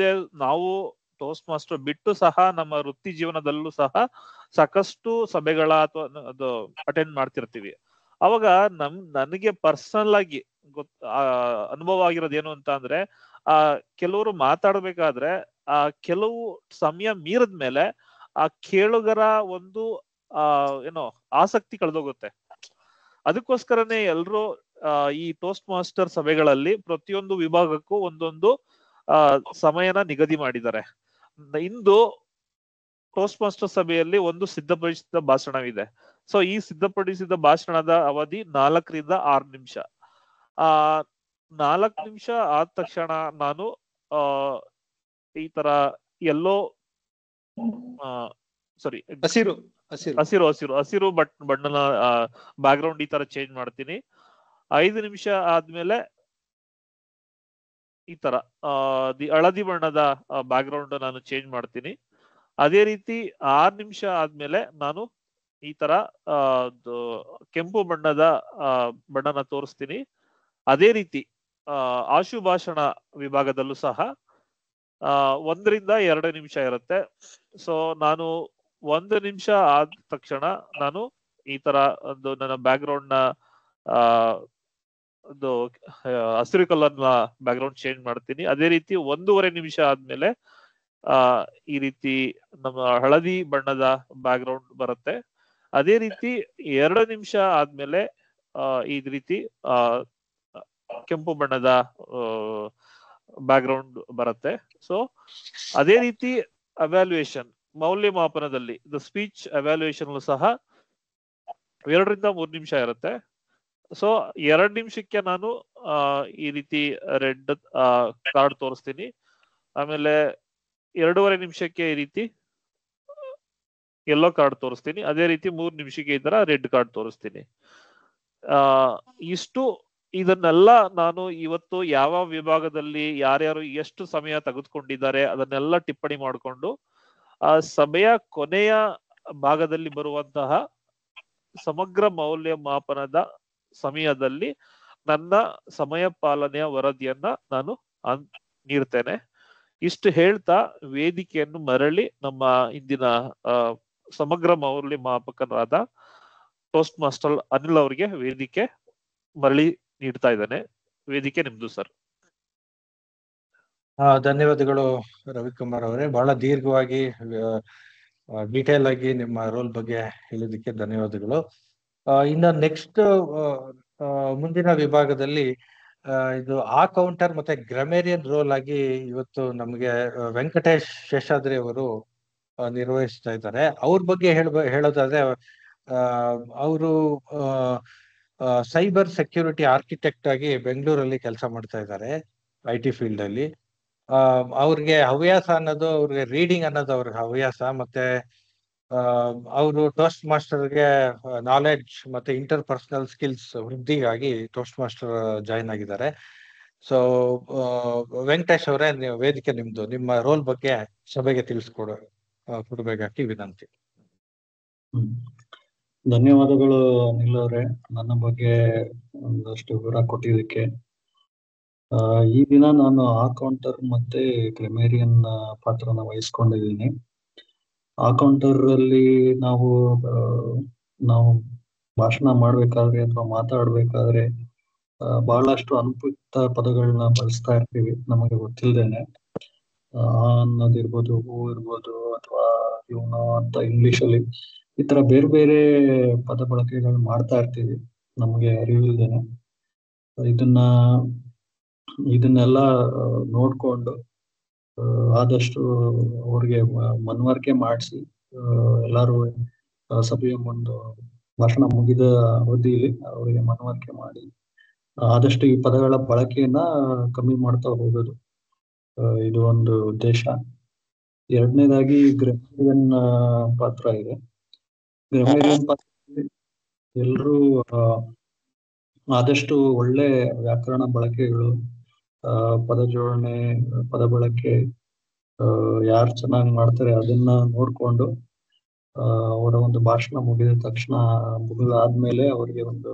ನಾವು ಟೋಸ್ಟ್ ಮಾಸ್ಟರ್ ಬಿಟ್ಟು ಸಹ ನಮ್ಮ ವೃತ್ತಿ ಜೀವನದಲ್ಲೂ ಸಹ ಸಾಕಷ್ಟು ಸಭೆಗಳ ಅಥವಾ ಅದು ಅಟೆಂಡ್ ಮಾಡ್ತಿರ್ತೀವಿ. ಅವಾಗ ನನಗೆ ಪರ್ಸನಲ್ ಆಗಿ ಅನುಭವ ಆಗಿರೋದು ಏನು ಅಂತ ಅಂದ್ರೆ, ಕೆಲವರು ಮಾತಾಡ್ಬೇಕಾದ್ರೆ ಕೆಲವು ಸಮಯ ಮೀರಿದ್ಮೇಲೆ ಆ ಕೇಳುಗರ ಒಂದು ಆಸಕ್ತಿ ಕಳೆದೋಗುತ್ತೆ. ಅದಕ್ಕೋಸ್ಕರನೇ ಎಲ್ರು ಈ ಟೋಸ್ಟ್ ಮಾಸ್ಟರ್ ಸಭೆಗಳಲ್ಲಿ ಪ್ರತಿಯೊಂದು ವಿಭಾಗಕ್ಕೂ ಒಂದೊಂದು ಸಮಯನ ನಿಗದಿ ಮಾಡಿದ್ದಾರೆ. ಇಂದು ಟೋಸ್ಟ್ ಮಾಸ್ಟರ್ ಸಭೆಯಲ್ಲಿ ಒಂದು ಸಿದ್ಧಪಡಿಸಿದ ಭಾಷಣವಿದೆ. ಸೊ ಈ ಸಿದ್ಧಪಡಿಸಿದ ಭಾಷಣದ ಅವಧಿ 4 ರಿಂದ 6 ನಿಮಿಷ. 4 ನಿಮಿಷ ಆದ ತಕ್ಷಣ ನಾನು ಈ ತರ ಹಸಿರು ಬಣ್ಣನ ಬ್ಯಾಕ್ ಗ್ರೌಂಡ್ ಈ ತರ ಚೇಂಜ್ ಮಾಡ್ತೀನಿ. 5 ನಿಮಿಷ ಆದ್ಮೇಲೆ ಈ ತರ ಹಳದಿ ಬಣ್ಣದ ಬ್ಯಾಕ್ ಗ್ರೌಂಡ್ ನಾನು ಚೇಂಜ್ ಮಾಡ್ತೀನಿ. ಅದೇ ರೀತಿ 6 ನಿಮಿಷ ಆದ್ಮೇಲೆ ನಾನು ಈ ತರ ಕೆಂಪು ಬಣ್ಣದ ಬಣ್ಣನ ತೋರಿಸ್ತೀನಿ. ಅದೇ ರೀತಿ ಆಶು ಭಾಷಣ ವಿಭಾಗದಲ್ಲೂ ಸಹ 1 ರಿಂದ 2 ನಿಮಿಷ ಇರುತ್ತೆ. ಸೊ ನಾನು 1 ನಿಮಿಷ ಆದ ತಕ್ಷಣ ನಾನು ಈ ತರ ಒಂದು ನನ್ನ ಬ್ಯಾಕ್ ಗ್ರೌಂಡ್ ನ ಒಂದು ಹಸಿರು ಕಲರ್ ನ ಬ್ಯಾಕ್ ಗ್ರೌಂಡ್ ಚೇಂಜ್ ಮಾಡ್ತೀನಿ. ಅದೇ ರೀತಿ 1.5 ನಿಮಿಷ ಆದ್ಮೇಲೆ ಈ ರೀತಿ ನಮ್ಮ ಹಳದಿ ಬಣ್ಣದ ಬ್ಯಾಕ್ ಗ್ರೌಂಡ್ ಬರುತ್ತೆ. ಅದೇ ರೀತಿ 2 ನಿಮಿಷ ಆದ್ಮೇಲೆ ಈ ರೀತಿ ಕೆಂಪು ಬಣ್ಣದ ಬ್ಯಾಕ್ ಗ್ರೌಂಡ್ ಬರುತ್ತೆ. ಸೊ ಅದೇ ರೀತಿ ಅವ್ಯಾಲ್ಯೂಯೇಷನ್ ಮೌಲ್ಯಮಾಪನದಲ್ಲಿ ಸ್ಪೀಚ್ ಅವ್ಯಾಲ್ಯೂಯೇಷನ್ ಸಹ 2 ರಿಂದ 3 ನಿಮಿಷ ಇರುತ್ತೆ. ಸೊ 2 ನಿಮಿಷಕ್ಕೆ ನಾನು ಈ ರೀತಿ ರೆಡ್ ಕಾರ್ಡ್ ತೋರಿಸ್ತೀನಿ. ಆಮೇಲೆ 2.5 ನಿಮಿಷಕ್ಕೆ ಈ ರೀತಿ ಯೆಲ್ಲೋ ಕಾರ್ಡ್ ತೋರಿಸ್ತೀನಿ. ಅದೇ ರೀತಿ 3 ನಿಮಿಷಕ್ಕೆ ಈ ತರ ರೆಡ್ ಕಾರ್ಡ್ ತೋರಿಸ್ತೀನಿ. ಇದನ್ನೆಲ್ಲ ನಾನು ಇವತ್ತು ಯಾವ ವಿಭಾಗದಲ್ಲಿ ಯಾರ್ಯಾರು ಎಷ್ಟು ಸಮಯ ತೆಗೆದುಕೊಂಡಿದ್ದಾರೆ ಅದನ್ನೆಲ್ಲ ಟಿಪ್ಪಣಿ ಮಾಡಿಕೊಂಡು ಸಭೆಯ ಕೊನೆಯ ಭಾಗದಲ್ಲಿ ಬರುವಂತಹ ಸಮಗ್ರ ಮೌಲ್ಯಮಾಪನದ ಸಮಯದಲ್ಲಿ ನನ್ನ ಸಮಯ ಪಾಲನೆಯ ವರದಿಯನ್ನ ನಾನು ನೀಡ್ತೇನೆ. ಇಷ್ಟು ಹೇಳ್ತಾ ವೇದಿಕೆಯನ್ನು ಮರಳಿ ನಮ್ಮ ಇಂದಿನ ಸಮಗ್ರ ಮೌಲ್ಯಮಾಪಕರಾದ ಟೋಸ್ಟ್ ಮಾಸ್ಟರ್ ಅನಿಲ್ ಅವರಿಗೆ ವೇದಿಕೆ ಮರಳಿ ನೀಡ್ತಾ ಇದ್ದಾನೆ. ವೇದಿಕೆ ನಿಮ್ದು ಸರ್. ಧನ್ಯವಾದಗಳು ರವಿಕುಮಾರ್ ಅವರೇ. ಬಹಳ ದೀರ್ಘವಾಗಿ ಡೀಟೇಲ್ ಆಗಿ ನಿಮ್ಮ ರೋಲ್ ಬಗ್ಗೆ ಹೇಳಿದಕ್ಕೆ ಧನ್ಯವಾದಗಳು. ಇನ್ನು ನೆಕ್ಸ್ಟ್ ಮುಂದಿನ ವಿಭಾಗದಲ್ಲಿ ಇದು ಕೌಂಟರ್ ಮತ್ತೆ ಗ್ರಾಮೇರಿಯನ್ ರೋಲ್ ಆಗಿ ಇವತ್ತು ನಮಗೆ ವೆಂಕಟೇಶ್ ಶೇಷಾದ್ರಿ ಅವರು ನಿರ್ವಹಿಸ್ತಾ ಇದ್ದಾರೆ. ಅವ್ರ ಬಗ್ಗೆ ಹೇಳೋದಾದ್ರೆ ಅವರು ಸೈಬರ್ ಸೆಕ್ಯೂರಿಟಿ ಆರ್ಕಿಟೆಕ್ಟ್ ಆಗಿ ಬೆಂಗಳೂರಲ್ಲಿ ಕೆಲಸ ಮಾಡ್ತಾ ಇದ್ದಾರೆ, IT ಫೀಲ್ಡ್ ಅಲ್ಲಿ. ಅವ್ರಿಗೆ ಹವ್ಯಾಸ ಅನ್ನೋದು, ಅವ್ರಿಗೆ ರೀಡಿಂಗ್ ಅನ್ನೋದು ಅವ್ರಿಗೆ ಹವ್ಯಾಸ. ಮತ್ತೆ ಅವರು ಟೋಸ್ಟ್ ಮಾಸ್ಟರ್ಗೆ ನಾಲೆಡ್ಜ್ ಮತ್ತೆ ಇಂಟರ್ ಪರ್ಸನಲ್ ಸ್ಕಿಲ್ಸ್ ವೃದ್ಧಿಗಾಗಿ ಟೋಸ್ಟ್ ಮಾಸ್ಟರ್ ಜಾಯಿನ್ ಆಗಿದ್ದಾರೆ. ಸೊ ವೆಂಕಟೇಶ್ ಅವರೇ, ವೇದಿಕೆ ನಿಮ್ದು. ನಿಮ್ಮ ರೋಲ್ ಬಗ್ಗೆ ಸಭೆಗೆ ಕೊಡಬೇಕಾಗಿ ವಿನಂತಿ. ಧನ್ಯವಾದಗಳು ಅನಿಲ್ ಅವರೇ, ನನ್ನ ಬಗ್ಗೆ ಒಂದಷ್ಟು ವಿವರ ಕೊಟ್ಟಿದ್ದಕ್ಕೆ. ಈ ದಿನ ನಾನು ಕೌಂಟರ್ ಮತ್ತೆ ಗ್ರಾಮೇರಿಯನ್ ಪಾತ್ರನ ವಹಿಸ್ಕೊಂಡಿದ್ದೀನಿ. ಕೌಂಟರ್ ಅಲ್ಲಿ ನಾವು ಭಾಷಣ ಮಾಡ್ಬೇಕಾದ್ರೆ ಅಥವಾ ಮಾತಾಡ್ಬೇಕಾದ್ರೆ ಬಹಳಷ್ಟು ಅನುಪಯುಕ್ತ ಪದಗಳನ್ನ ಬಳಸ್ತಾ ಇರ್ತೀವಿ ನಮಗೆ ಗೊತ್ತಿಲ್ದೇನೆ. ಆ ಅನ್ನೋದಿರ್ಬೋದು, ಹೂ ಇರ್ಬೋದು, ಅಥವಾ ಇವನು ಅಂತ ಇಂಗ್ಲಿಷಲ್ಲಿ ಈ ತರ ಬೇರೆ ಬೇರೆ ಪದ ಬಳಕೆಗಳು ಮಾಡ್ತಾ ಇರ್ತೀವಿ ನಮಗೆ ಅರಿವಿಲ್ದೇನೆ. ಇದನ್ನ ಇದನ್ನೆಲ್ಲ ನೋಡ್ಕೊಂಡು ಆದಷ್ಟು ಅವ್ರಿಗೆ ಮನವರಿಕೆ ಮಾಡಿಸಿ ಎಲ್ಲಾರು ಸಭೆಯ ಒಂದು ಭಾಷಣ ಮುಗಿದ ಅವಧಿಯಲ್ಲಿ ಅವರಿಗೆ ಮನವರಿಕೆ ಮಾಡಿ ಆದಷ್ಟು ಈ ಪದಗಳ ಬಳಕೆಯನ್ನ ಕಮ್ಮಿ ಮಾಡ್ತಾ ಹೋಗೋದು, ಇದು ಒಂದು ಉದ್ದೇಶ. ಎರಡನೇದಾಗಿ ಗ್ರಾಮರಿಯನ್ ಪಾತ್ರ ಇದೆ. ಗ್ರಾಮರಿಯನ್ ಪಾತ್ರ ಎಲ್ರೂ ಆದಷ್ಟು ಒಳ್ಳೆ ವ್ಯಾಕರಣ ಬಳಕೆಗಳು, ಪದ ಜೋಡಣೆ, ಪದ ಬಳಕೆ ಯಾರು ಚೆನ್ನಾಗಿ ಮಾಡ್ತಾರೆ ಅದನ್ನ ನೋಡ್ಕೊಂಡು ಅವರ ಒಂದು ಭಾಷಣ ಮುಗಿದ ತಕ್ಷಣ ಮುಗಿದಾದ್ಮೇಲೆ ಅವರಿಗೆ ಒಂದು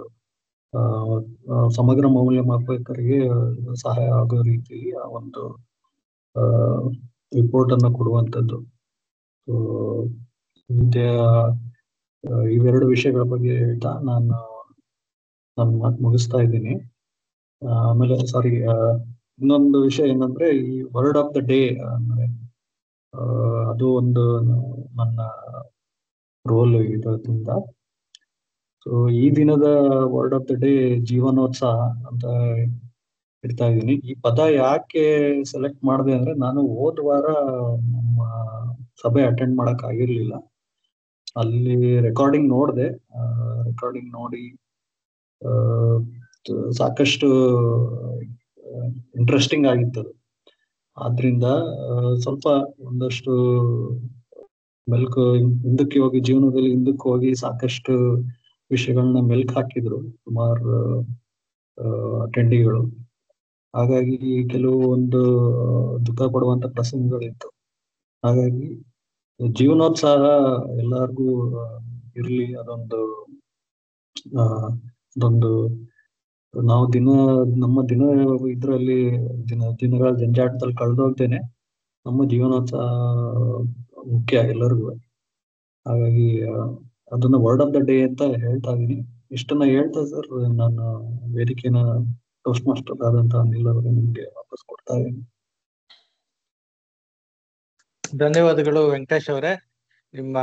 ಸಮಗ್ರ ಮೌಲ್ಯಮಾಪಕರಿಗೆ ಸಹಾಯ ಆಗೋ ರೀತಿಯಲ್ಲಿ ಆ ಒಂದು ರಿಪೋರ್ಟ್ ಅನ್ನು ಕೊಡುವಂಥದ್ದು. ಇವೆರಡು ವಿಷಯಗಳ ಬಗ್ಗೆ ಹೇಳ್ತಾ ನಾನು ನನ್ನ ಮಾತು ಮುಗಿಸ್ತಾ ಇದ್ದೀನಿ. ಆಮೇಲೆ ಸಾರಿ, ಇನ್ನೊಂದು ವಿಷಯ ಏನಂದ್ರೆ ಈ ವರ್ಡ್ ಆಫ್ ದ ಡೇ ಅಂದ್ರೆ ಅದು ಒಂದು ನನ್ನ ರೋಲ್ ಇರೋದ್ರಿಂದ ಸೊ ಈ ದಿನದ ವರ್ಡ್ ಆಫ್ ದ ಡೇ ಜೀವನೋತ್ಸಾಹ ಅಂತ ಇಡ್ತಾ ಇದ್ದೀನಿ. ಈ ಪದ ಯಾಕೆ ಸೆಲೆಕ್ಟ್ ಮಾಡಿದೆ ಅಂದ್ರೆ ನಾನು ಹೋದ ವಾರ ನಮ್ಮ ಸಭೆ ಅಟೆಂಡ್ ಮಾಡಕ್ ಆಗಿರ್ಲಿಲ್ಲ. ಅಲ್ಲಿ ರೆಕಾರ್ಡಿಂಗ್ ನೋಡಿದೆ. ರೆಕಾರ್ಡಿಂಗ್ ನೋಡಿ ಸಾಕಷ್ಟು ಇಂಟ್ರೆಸ್ಟಿಂಗ್ ಆಗಿತ್ತು. ಆದ್ರಿಂದ ಸ್ವಲ್ಪ ಒಂದಷ್ಟು ಹಿಂದಕ್ಕೆ ಹೋಗಿ ಜೀವನದಲ್ಲಿ ಹಿಂದಕ್ಕೆ ಹೋಗಿ ಸಾಕಷ್ಟು ವಿಷಯಗಳನ್ನ ಮೆಲ್ಕ್ ಹಾಕಿದ್ರು ಸುಮಾರು ಅಟೆಂಡಿಗಳು. ಹಾಗಾಗಿ ಕೆಲವು ಒಂದು ದುಃಖ ಪಡುವಂತ ಪ್ರಸಂಗಗಳಿತ್ತು. ಹಾಗಾಗಿ ಜೀವನೋತ್ಸಾಹ ಎಲ್ಲಾರ್ಗೂ ಇರ್ಲಿ, ಅದೊಂದು ನಾವು ನಮ್ಮ ಇದರಲ್ಲಿ ದಿನಗಳ ಜಂಜಾಟದಲ್ಲಿ ಕಳೆದೋಗ್ತೇನೆ ನಮ್ಮ ಜೀವನೋತ್ಸಾಹ ಮುಖ್ಯ ಎಲ್ಲರಿಗೂ. ಹಾಗಾಗಿ ಅದನ್ನ ವರ್ಡ್ ಆಫ್ ದ ಡೇ ಅಂತ ಹೇಳ್ತಾ ಇದೀನಿ. ಇಷ್ಟನ್ನ ಹೇಳ್ತಾ ಸರ್ ನಾನು ವೇದಿಕೆನ ಟೋಸ್ಟ್ ಮಾಸ್ಟರ್ ಆದಂತ ಅನಿಲ್ ಅವರಿಗೆ ನಿಮ್ಗೆ ವಾಪಸ್ ಕೊಡ್ತಾ ಇದ್ದೀನಿ. ಧನ್ಯವಾದಗಳು ವೆಂಕಟೇಶ್ ಅವರೇ. ನಿಮ್ಮ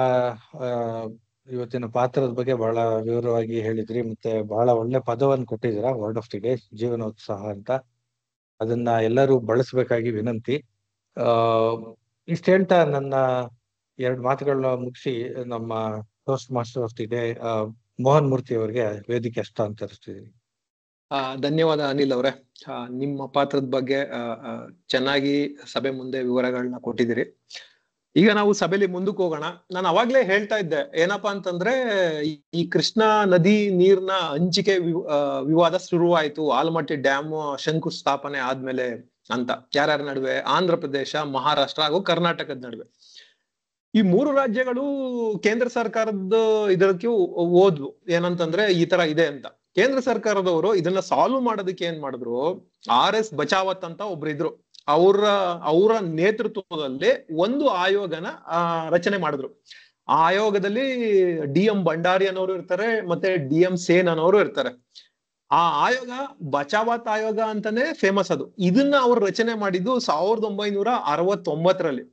ಇವತ್ತಿನ ಪಾತ್ರದ ಬಗ್ಗೆ ಬಹಳ ವಿವರವಾಗಿ ಹೇಳಿದ್ರಿ, ಮತ್ತೆ ಬಹಳ ಒಳ್ಳೆ ಪದವನ್ನು ಕೊಟ್ಟಿದ್ದೀರಾ, ವರ್ಡ್ ಆಫ್ ದಿ ಡೇ ಜೀವನೋತ್ಸಾಹ ಅಂತ. ಅದನ್ನ ಎಲ್ಲರೂ ಬಳಸಬೇಕಾಗಿ ವಿನಂತಿ. ಇಷ್ಟ ಹೇಳ್ತಾ ನನ್ನ ಎರಡು ಮಾತುಗಳನ್ನ ಮುಗಿಸಿ ನಮ್ಮ toast master of the day Mohan Murthy ಅವರಿಗೆ ವೇದಿಕೆ ಹಸ್ತಾಂತರಿಸ್ತಿದ್ದೀನಿ. ಧನ್ಯವಾದ ಅನಿಲ್ ಅವರೇ. ನಿಮ್ಮ ಪಾತ್ರದ ಬಗ್ಗೆ ಚೆನ್ನಾಗಿ ಸಭೆ ಮುಂದೆ ವಿವರಗಳನ್ನ ಕೊಟ್ಟಿದ್ದೀರಿ. ಈಗ ನಾವು ಸಭೆಯಲ್ಲಿ ಮುಂದಕ್ಕೆ ಹೋಗೋಣ. ನಾನು ಅವಾಗ್ಲೇ ಹೇಳ್ತಾ ಇದ್ದೆ ಏನಪ್ಪಾ ಅಂತಂದ್ರೆ, ಈ ಕೃಷ್ಣಾ ನದಿ ನೀರ್ನ ಹಂಚಿಕೆ ವಿವಾದ ಶುರುವಾಯಿತು ಆಲಮಟ್ಟಿ ಡ್ಯಾಮ್ ಶಂಕುಸ್ಥಾಪನೆ ಆದ್ಮೇಲೆ ಅಂತ. ಯಾರ್ಯಾರ ನಡುವೆ? ಆಂಧ್ರ ಪ್ರದೇಶ, ಮಹಾರಾಷ್ಟ್ರ ಹಾಗೂ ಕರ್ನಾಟಕದ ನಡುವೆ. ಈ ಮೂರು ರಾಜ್ಯಗಳು ಕೇಂದ್ರ ಸರ್ಕಾರದ ಇದಕ್ಕೆ ಹೋದ್ವು ಏನಂತಂದ್ರೆ ಈ ತರ ಇದೆ ಅಂತ. ಕೇಂದ್ರ ಸರ್ಕಾರದವರು ಇದನ್ನ ಸಾಲ್ವ್ ಮಾಡೋದಕ್ಕೆ ಏನ್ ಮಾಡಿದ್ರು, RS ಬಚಾವತ್ ಅಂತ ಒಬ್ರು ಇದ್ರು. ಅವರ ನೇತೃತ್ವದಲ್ಲಿ ಒಂದು ಆಯೋಗನ ರಚನೆ ಮಾಡಿದ್ರು. ಆ ಆಯೋಗದಲ್ಲಿ DM ಭಂಡಾರಿ ಅನ್ನೋರು ಇರ್ತಾರೆ, ಮತ್ತೆ DM ಸೇನ್ ಅನ್ನೋರು ಇರ್ತಾರೆ. ಆ ಆಯೋಗ ಬಚಾವತ್ ಆಯೋಗ ಅಂತಾನೆ ಫೇಮಸ್ ಅದು. ಇದನ್ನ ಅವ್ರು ರಚನೆ ಮಾಡಿದ್ದು 1969ರಲ್ಲಿ.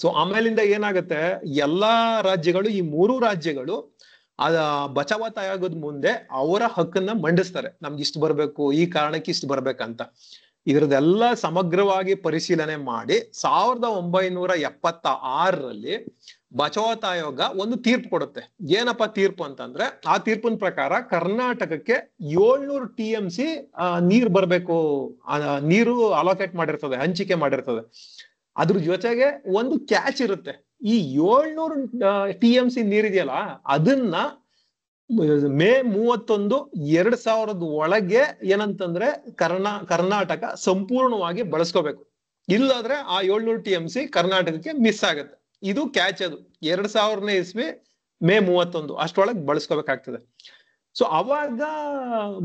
ಸೊ ಆಮೇಲಿಂದ ಏನಾಗುತ್ತೆ, ಎಲ್ಲಾ ರಾಜ್ಯಗಳು, ಈ ಮೂರು ರಾಜ್ಯಗಳು ಬಚಾವತ್ ಆಯೋಗದ ಮುಂದೆ ಅವರ ಹಕ್ಕನ್ನ ಮಂಡಿಸ್ತಾರೆ. ನಮ್ಗೆ ಇಷ್ಟು ಬರ್ಬೇಕು, ಈ ಕಾರಣಕ್ಕೆ ಇಷ್ಟು ಬರ್ಬೇಕಂತ. ಇದ್ರದೆಲ್ಲ ಸಮಗ್ರವಾಗಿ ಪರಿಶೀಲನೆ ಮಾಡಿ 1976ರಲ್ಲಿ ಬಚಾವತ್ ಆಯೋಗ ಒಂದು ತೀರ್ಪು ಕೊಡುತ್ತೆ. ಏನಪ್ಪಾ ತೀರ್ಪು ಅಂತಂದ್ರೆ, ಆ ತೀರ್ಪಿನ ಪ್ರಕಾರ ಕರ್ನಾಟಕಕ್ಕೆ 700 TMC ನೀರ್ ಬರ್ಬೇಕು, ನೀರು ಅಲೋಕೇಟ್ ಮಾಡಿರ್ತದೆ, ಹಂಚಿಕೆ ಮಾಡಿರ್ತದೆ. ಅದ್ರ ಜೊತೆಗೆ ಒಂದು ಕ್ಯಾಚ್ ಇರುತ್ತೆ. ಈ 700 TMC ನೀರಿದೆಯಲ್ಲ, ಅದನ್ನ ಮೇ 31, 2000 ಒಳಗೆ ಏನಂತಂದ್ರೆ ಕರ್ನಾಟಕ ಸಂಪೂರ್ಣವಾಗಿ ಬಳಸ್ಕೋಬೇಕು. ಇಲ್ಲಾದ್ರೆ ಆ 700 TMC ಕರ್ನಾಟಕಕ್ಕೆ ಮಿಸ್ ಆಗುತ್ತೆ. ಇದು ಕ್ಯಾಚ್. ಅದು 2000ನೇ ಇಸ್ವಿ ಮೇ 31 ಅಷ್ಟೊಳಗೆ ಬಳಸ್ಕೋಬೇಕಾಗ್ತದೆ. ಸೊ ಅವಾಗ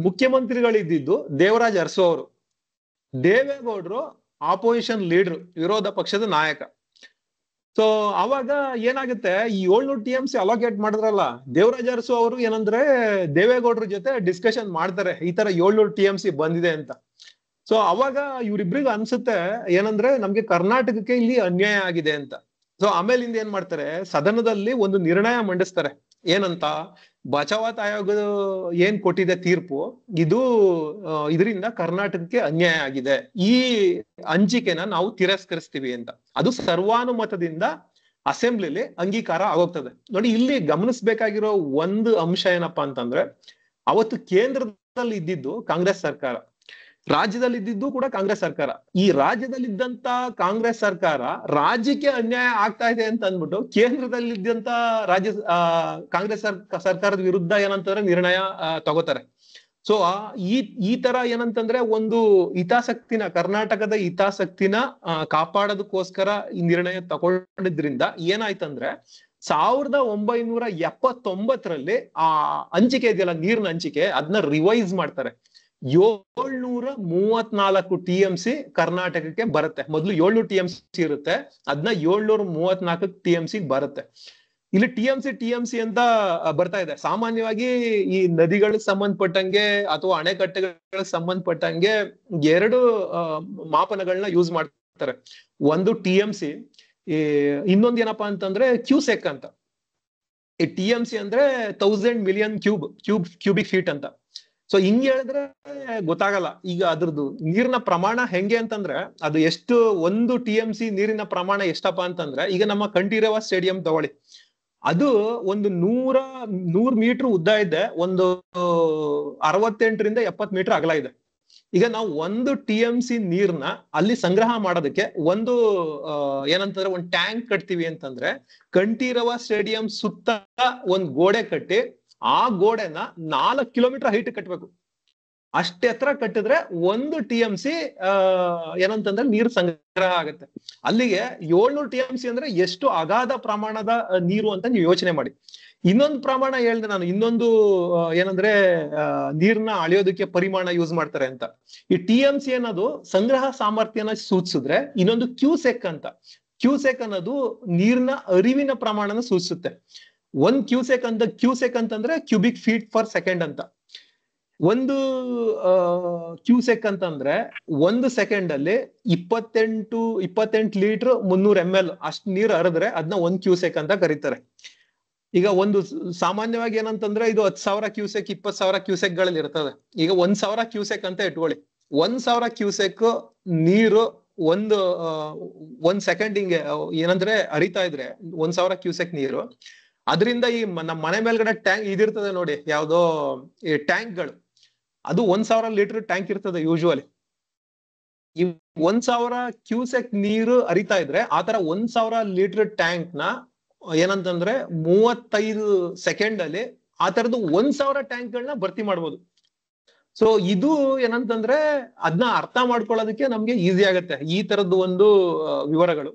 ಮುಖ್ಯಮಂತ್ರಿಗಳಿದ್ದು ದೇವರಾಜ್ ಅರಸು ಅವರು. ದೇವೇಗೌಡರು ಆಪೋಸಿಷನ್ ಲೀಡರ್, ವಿರೋಧ ಪಕ್ಷದ ನಾಯಕ. ಸೊ ಅವಾಗ ಏನಾಗುತ್ತೆ, ಈ 700 TMC ಅಲೋಕೇಟ್ ಮಾಡಿದ್ರಲ್ಲ, ದೇವರಾಜ್ ಅರಸು ಅವರು ಏನಂದ್ರೆ ದೇವೇಗೌಡರ ಜೊತೆ ಡಿಸ್ಕಷನ್ ಮಾಡ್ತಾರೆ, ಈ ತರ 700 TMC ಬಂದಿದೆ ಅಂತ. ಸೊ ಅವಾಗ ಇವ್ರಿಬ್ರಿಗೂ ಅನ್ಸುತ್ತೆ ಏನಂದ್ರೆ ನಮ್ಗೆ ಕರ್ನಾಟಕಕ್ಕೆ ಇಲ್ಲಿ ಅನ್ಯಾಯ ಆಗಿದೆ ಅಂತ. ಸೊ ಆಮೇಲಿಂದ ಏನ್ ಮಾಡ್ತಾರೆ, ಸದನದಲ್ಲಿ ಒಂದು ನಿರ್ಣಯ ಮಂಡಿಸ್ತಾರೆ. ಏನಂತ, ಬಚಾವತ್ ಆಯೋಗ ಏನ್ ಕೊಟ್ಟಿದೆ ತೀರ್ಪು, ಇದು ಇದರಿಂದ ಕರ್ನಾಟಕಕ್ಕೆ ಅನ್ಯಾಯ ಆಗಿದೆ, ಈ ಹಂಚಿಕೆನ ನಾವು ತಿರಸ್ಕರಿಸ್ತೀವಿ ಅಂತ. ಅದು ಸರ್ವಾನುಮತದಿಂದ ಅಸೆಂಬ್ಲಿಲಿ ಅಂಗೀಕಾರ ಆಗೋಗ್ತದೆ. ನೋಡಿ, ಇಲ್ಲಿ ಗಮನಿಸ್ಬೇಕಾಗಿರೋ ಒಂದು ಅಂಶ ಏನಪ್ಪಾ ಅಂತಂದ್ರೆ, ಅವತ್ತು ಕೇಂದ್ರದಲ್ಲಿ ಇದ್ದಿದ್ದು ಕಾಂಗ್ರೆಸ್ ಸರ್ಕಾರ, ರಾಜ್ಯದಲ್ಲಿ ಇದ್ದಿದ್ದು ಕೂಡ ಕಾಂಗ್ರೆಸ್ ಸರ್ಕಾರ. ಈ ರಾಜ್ಯದಲ್ಲಿದ್ದಂತ ಕಾಂಗ್ರೆಸ್ ಸರ್ಕಾರ ರಾಜ್ಯಕ್ಕೆ ಅನ್ಯಾಯ ಆಗ್ತಾ ಇದೆ ಅಂತ ಅಂದ್ಬಿಟ್ಟು ಕೇಂದ್ರದಲ್ಲಿದ್ದಂತ ಕಾಂಗ್ರೆಸ್ ಸರ್ಕಾರದ ವಿರುದ್ಧ ಏನಂತಂದ್ರೆ ನಿರ್ಣಯ ತಗೋತಾರೆ. ಸೊ ಈ ತರ ಏನಂತಂದ್ರೆ ಒಂದು ಹಿತಾಸಕ್ತಿನ, ಕರ್ನಾಟಕದ ಹಿತಾಸಕ್ತಿನ ಕಾಪಾಡೋದಕ್ಕೋಸ್ಕರ ಈ ನಿರ್ಣಯ ತಗೊಂಡಿದ್ರಿಂದ ಏನಾಯ್ತಂದ್ರೆ 1979ರಲ್ಲಿ ಆ ಹಂಚಿಕೆ ಇದೆಯಲ್ಲ, ನೀರಿನ ಹಂಚಿಕೆ, ಅದನ್ನ ರಿವೈಸ್ ಮಾಡ್ತಾರೆ. 734 TMC ಕರ್ನಾಟಕಕ್ಕೆ ಬರುತ್ತೆ. ಮೊದಲು 700 TMC ಇರುತ್ತೆ, ಅದನ್ನ 734 TMC ಬರುತ್ತೆ. ಇಲ್ಲಿ TMC ಅಂತ ಬರ್ತಾ ಇದೆ. ಸಾಮಾನ್ಯವಾಗಿ ಈ ನದಿಗಳಿಗೆ ಸಂಬಂಧಪಟ್ಟಂಗೆ ಅಥವಾ ಅಣೆಕಟ್ಟೆಗಳಿಗೆ ಸಂಬಂಧಪಟ್ಟಂಗೆ ಎರಡು ಮಾಪನಗಳನ್ನ ಯೂಸ್ ಮಾಡ್ತಾರೆ. ಒಂದು TMC, ಇನ್ನೊಂದು ಏನಪ್ಪಾ ಅಂತಂದ್ರೆ ಕ್ಯೂಸೆಕ್ ಅಂತ. ಈ TMC ಅಂದ್ರೆ 1000 ಮಿಲಿಯನ್ ಕ್ಯೂಬಿಕ್ ಫೀಟ್ ಅಂತ. ಸೊ ಹಿಂಗ್ ಹೇಳಿದ್ರೆ ಗೊತ್ತಾಗಲ್ಲ. ಈಗ ಅದ್ರದ್ದು ನೀರಿನ ಪ್ರಮಾಣ ಹೆಂಗೆ ಅಂತಂದ್ರೆ, ಅದು ಎಷ್ಟು, ಒಂದು TMC ನೀರಿನ ಪ್ರಮಾಣ ಎಷ್ಟಪ್ಪ ಅಂತಂದ್ರೆ, ಈಗ ನಮ್ಮ ಕಂಠೀರವ ಸ್ಟೇಡಿಯಂ ತಗೊಳ್ಳಿ, ಅದು ಒಂದು 100 ಮೀಟರ್ ಉದ್ದ ಇದೆ, ಒಂದು 68ರಿಂದ 70 ಮೀಟರ್ ಅಗಲ ಇದೆ. ಈಗ ನಾವು ಒಂದು TMC ನೀರ್ನ ಅಲ್ಲಿ ಸಂಗ್ರಹ ಮಾಡೋದಕ್ಕೆ ಒಂದು ಏನಂತಂದ್ರೆ ಒಂದು ಟ್ಯಾಂಕ್ ಕಟ್ತೀವಿ ಅಂತಂದ್ರೆ, ಕಂಠೀರವ ಸ್ಟೇಡಿಯಂ ಸುತ್ತ ಒಂದ್ ಗೋಡೆ ಕಟ್ಟಿ ಆ ಗೋಡೆನ 4 ಕಿಲೋಮೀಟರ್ ಹೈಟ್ ಕಟ್ಟಬೇಕು. ಅಷ್ಟೇ ಎತ್ತರ ಕಟ್ಟಿದ್ರೆ ಒಂದು TMC ಏನಂತಂದ್ರೆ ನೀರು ಸಂಗ್ರಹ ಆಗುತ್ತೆ. ಅಲ್ಲಿಗೆ 700 TMC ಅಂದ್ರೆ ಎಷ್ಟು ಅಗಾಧ ಪ್ರಮಾಣದ ನೀರು ಅಂತ ನೀವು ಯೋಚನೆ ಮಾಡಿ. ಇನ್ನೊಂದು ಪ್ರಮಾಣ ಹೇಳ್ದೆ ನಾನು, ಇನ್ನೊಂದು ಏನಂದ್ರೆ ನೀರ್ನ ಅಳೆಯೋದಕ್ಕೆ ಪರಿಮಾಣ ಯೂಸ್ ಮಾಡ್ತಾರೆ ಅಂತ. ಈ TMC ಅನ್ನೋದು ಸಂಗ್ರಹ ಸಾಮರ್ಥ್ಯನ ಸೂಚಿಸಿದ್ರೆ, ಇನ್ನೊಂದು ಕ್ಯೂಸೆಕ್ ಅನ್ನೋದು ನೀರಿನ ಅರಿವಿನ ಪ್ರಮಾಣನ ಸೂಚಿಸುತ್ತೆ. ಒಂದ್ ಕ್ಯೂಸೆಕ್ ಅಂತಂದ್ರೆ ಕ್ಯೂಬಿಕ್ ಫೀಟ್ ಪರ್ ಸೆಕೆಂಡ್ ಅಂತ. ಒಂದು ಕ್ಯೂಸೆಕ್ ಅಂತಂದ್ರೆ ಒಂದು ಸೆಕೆಂಡ್ ಅಲ್ಲಿ 28 ಲೀಟರ್ 300 ml ಅಷ್ಟು ನೀರು ಹರಿದ್ರೆ ಅದನ್ನ 1 ಕ್ಯೂಸೆಕ್ ಅಂತ ಕರೀತಾರೆ. ಈಗ ಒಂದು ಸಾಮಾನ್ಯವಾಗಿ ಏನಂತಂದ್ರೆ ಇದು 10,000 ಕ್ಯೂಸೆಕ್ 20,000 ಕ್ಯೂಸೆಕ್ ಗಳಲ್ಲಿ ಇರ್ತದೆ. ಈಗ 1,000 ಕ್ಯೂಸೆಕ್ ಅಂತ ಇಟ್ಕೊಳ್ಳಿ. 1,000 ಕ್ಯೂಸೆಕ್ ನೀರು ಒಂದ್ ಸೆಕೆಂಡ್ ಹಿಂಗೆ ಏನಂದ್ರೆ ಹರಿತಾ ಇದ್ರೆ 1,000 ಕ್ಯೂಸೆಕ್ ನೀರು, ಅದರಿಂದ ಈ ನಮ್ಮ ಮನೆ ಮೇಲ್ಗಡೆ ಟ್ಯಾಂಕ್ ಇದಿರ್ತದೆ ನೋಡಿ, ಯಾವ್ದೋ ಈ ಟ್ಯಾಂಕ್ಗಳು, ಅದು 1,000 ಲೀಟರ್ ಟ್ಯಾಂಕ್ ಇರ್ತದೆ ಯೂಶುವಲಿ. ಈ 1,000 ಕ್ಯೂಸೆಕ್ ನೀರು ಹರಿತಾ ಇದ್ರೆ ಆತರ 1,000 ಲೀಟರ್ ಟ್ಯಾಂಕ್ ನ ಏನಂತಂದ್ರೆ 35 ಸೆಕೆಂಡ್ ಅಲ್ಲಿ ಆ ತರದ್ದು 1,000 ಟ್ಯಾಂಕ್ ಗಳನ್ನ ಭರ್ತಿ ಮಾಡ್ಬೋದು. ಸೊ ಇದು ಏನಂತಂದ್ರೆ ಅದನ್ನ ಅರ್ಥ ಮಾಡ್ಕೊಳ್ಳೋದಕ್ಕೆ ನಮ್ಗೆ ಈಸಿ ಆಗತ್ತೆ ಈ ತರದ್ದು ಒಂದು ವಿವರಗಳು.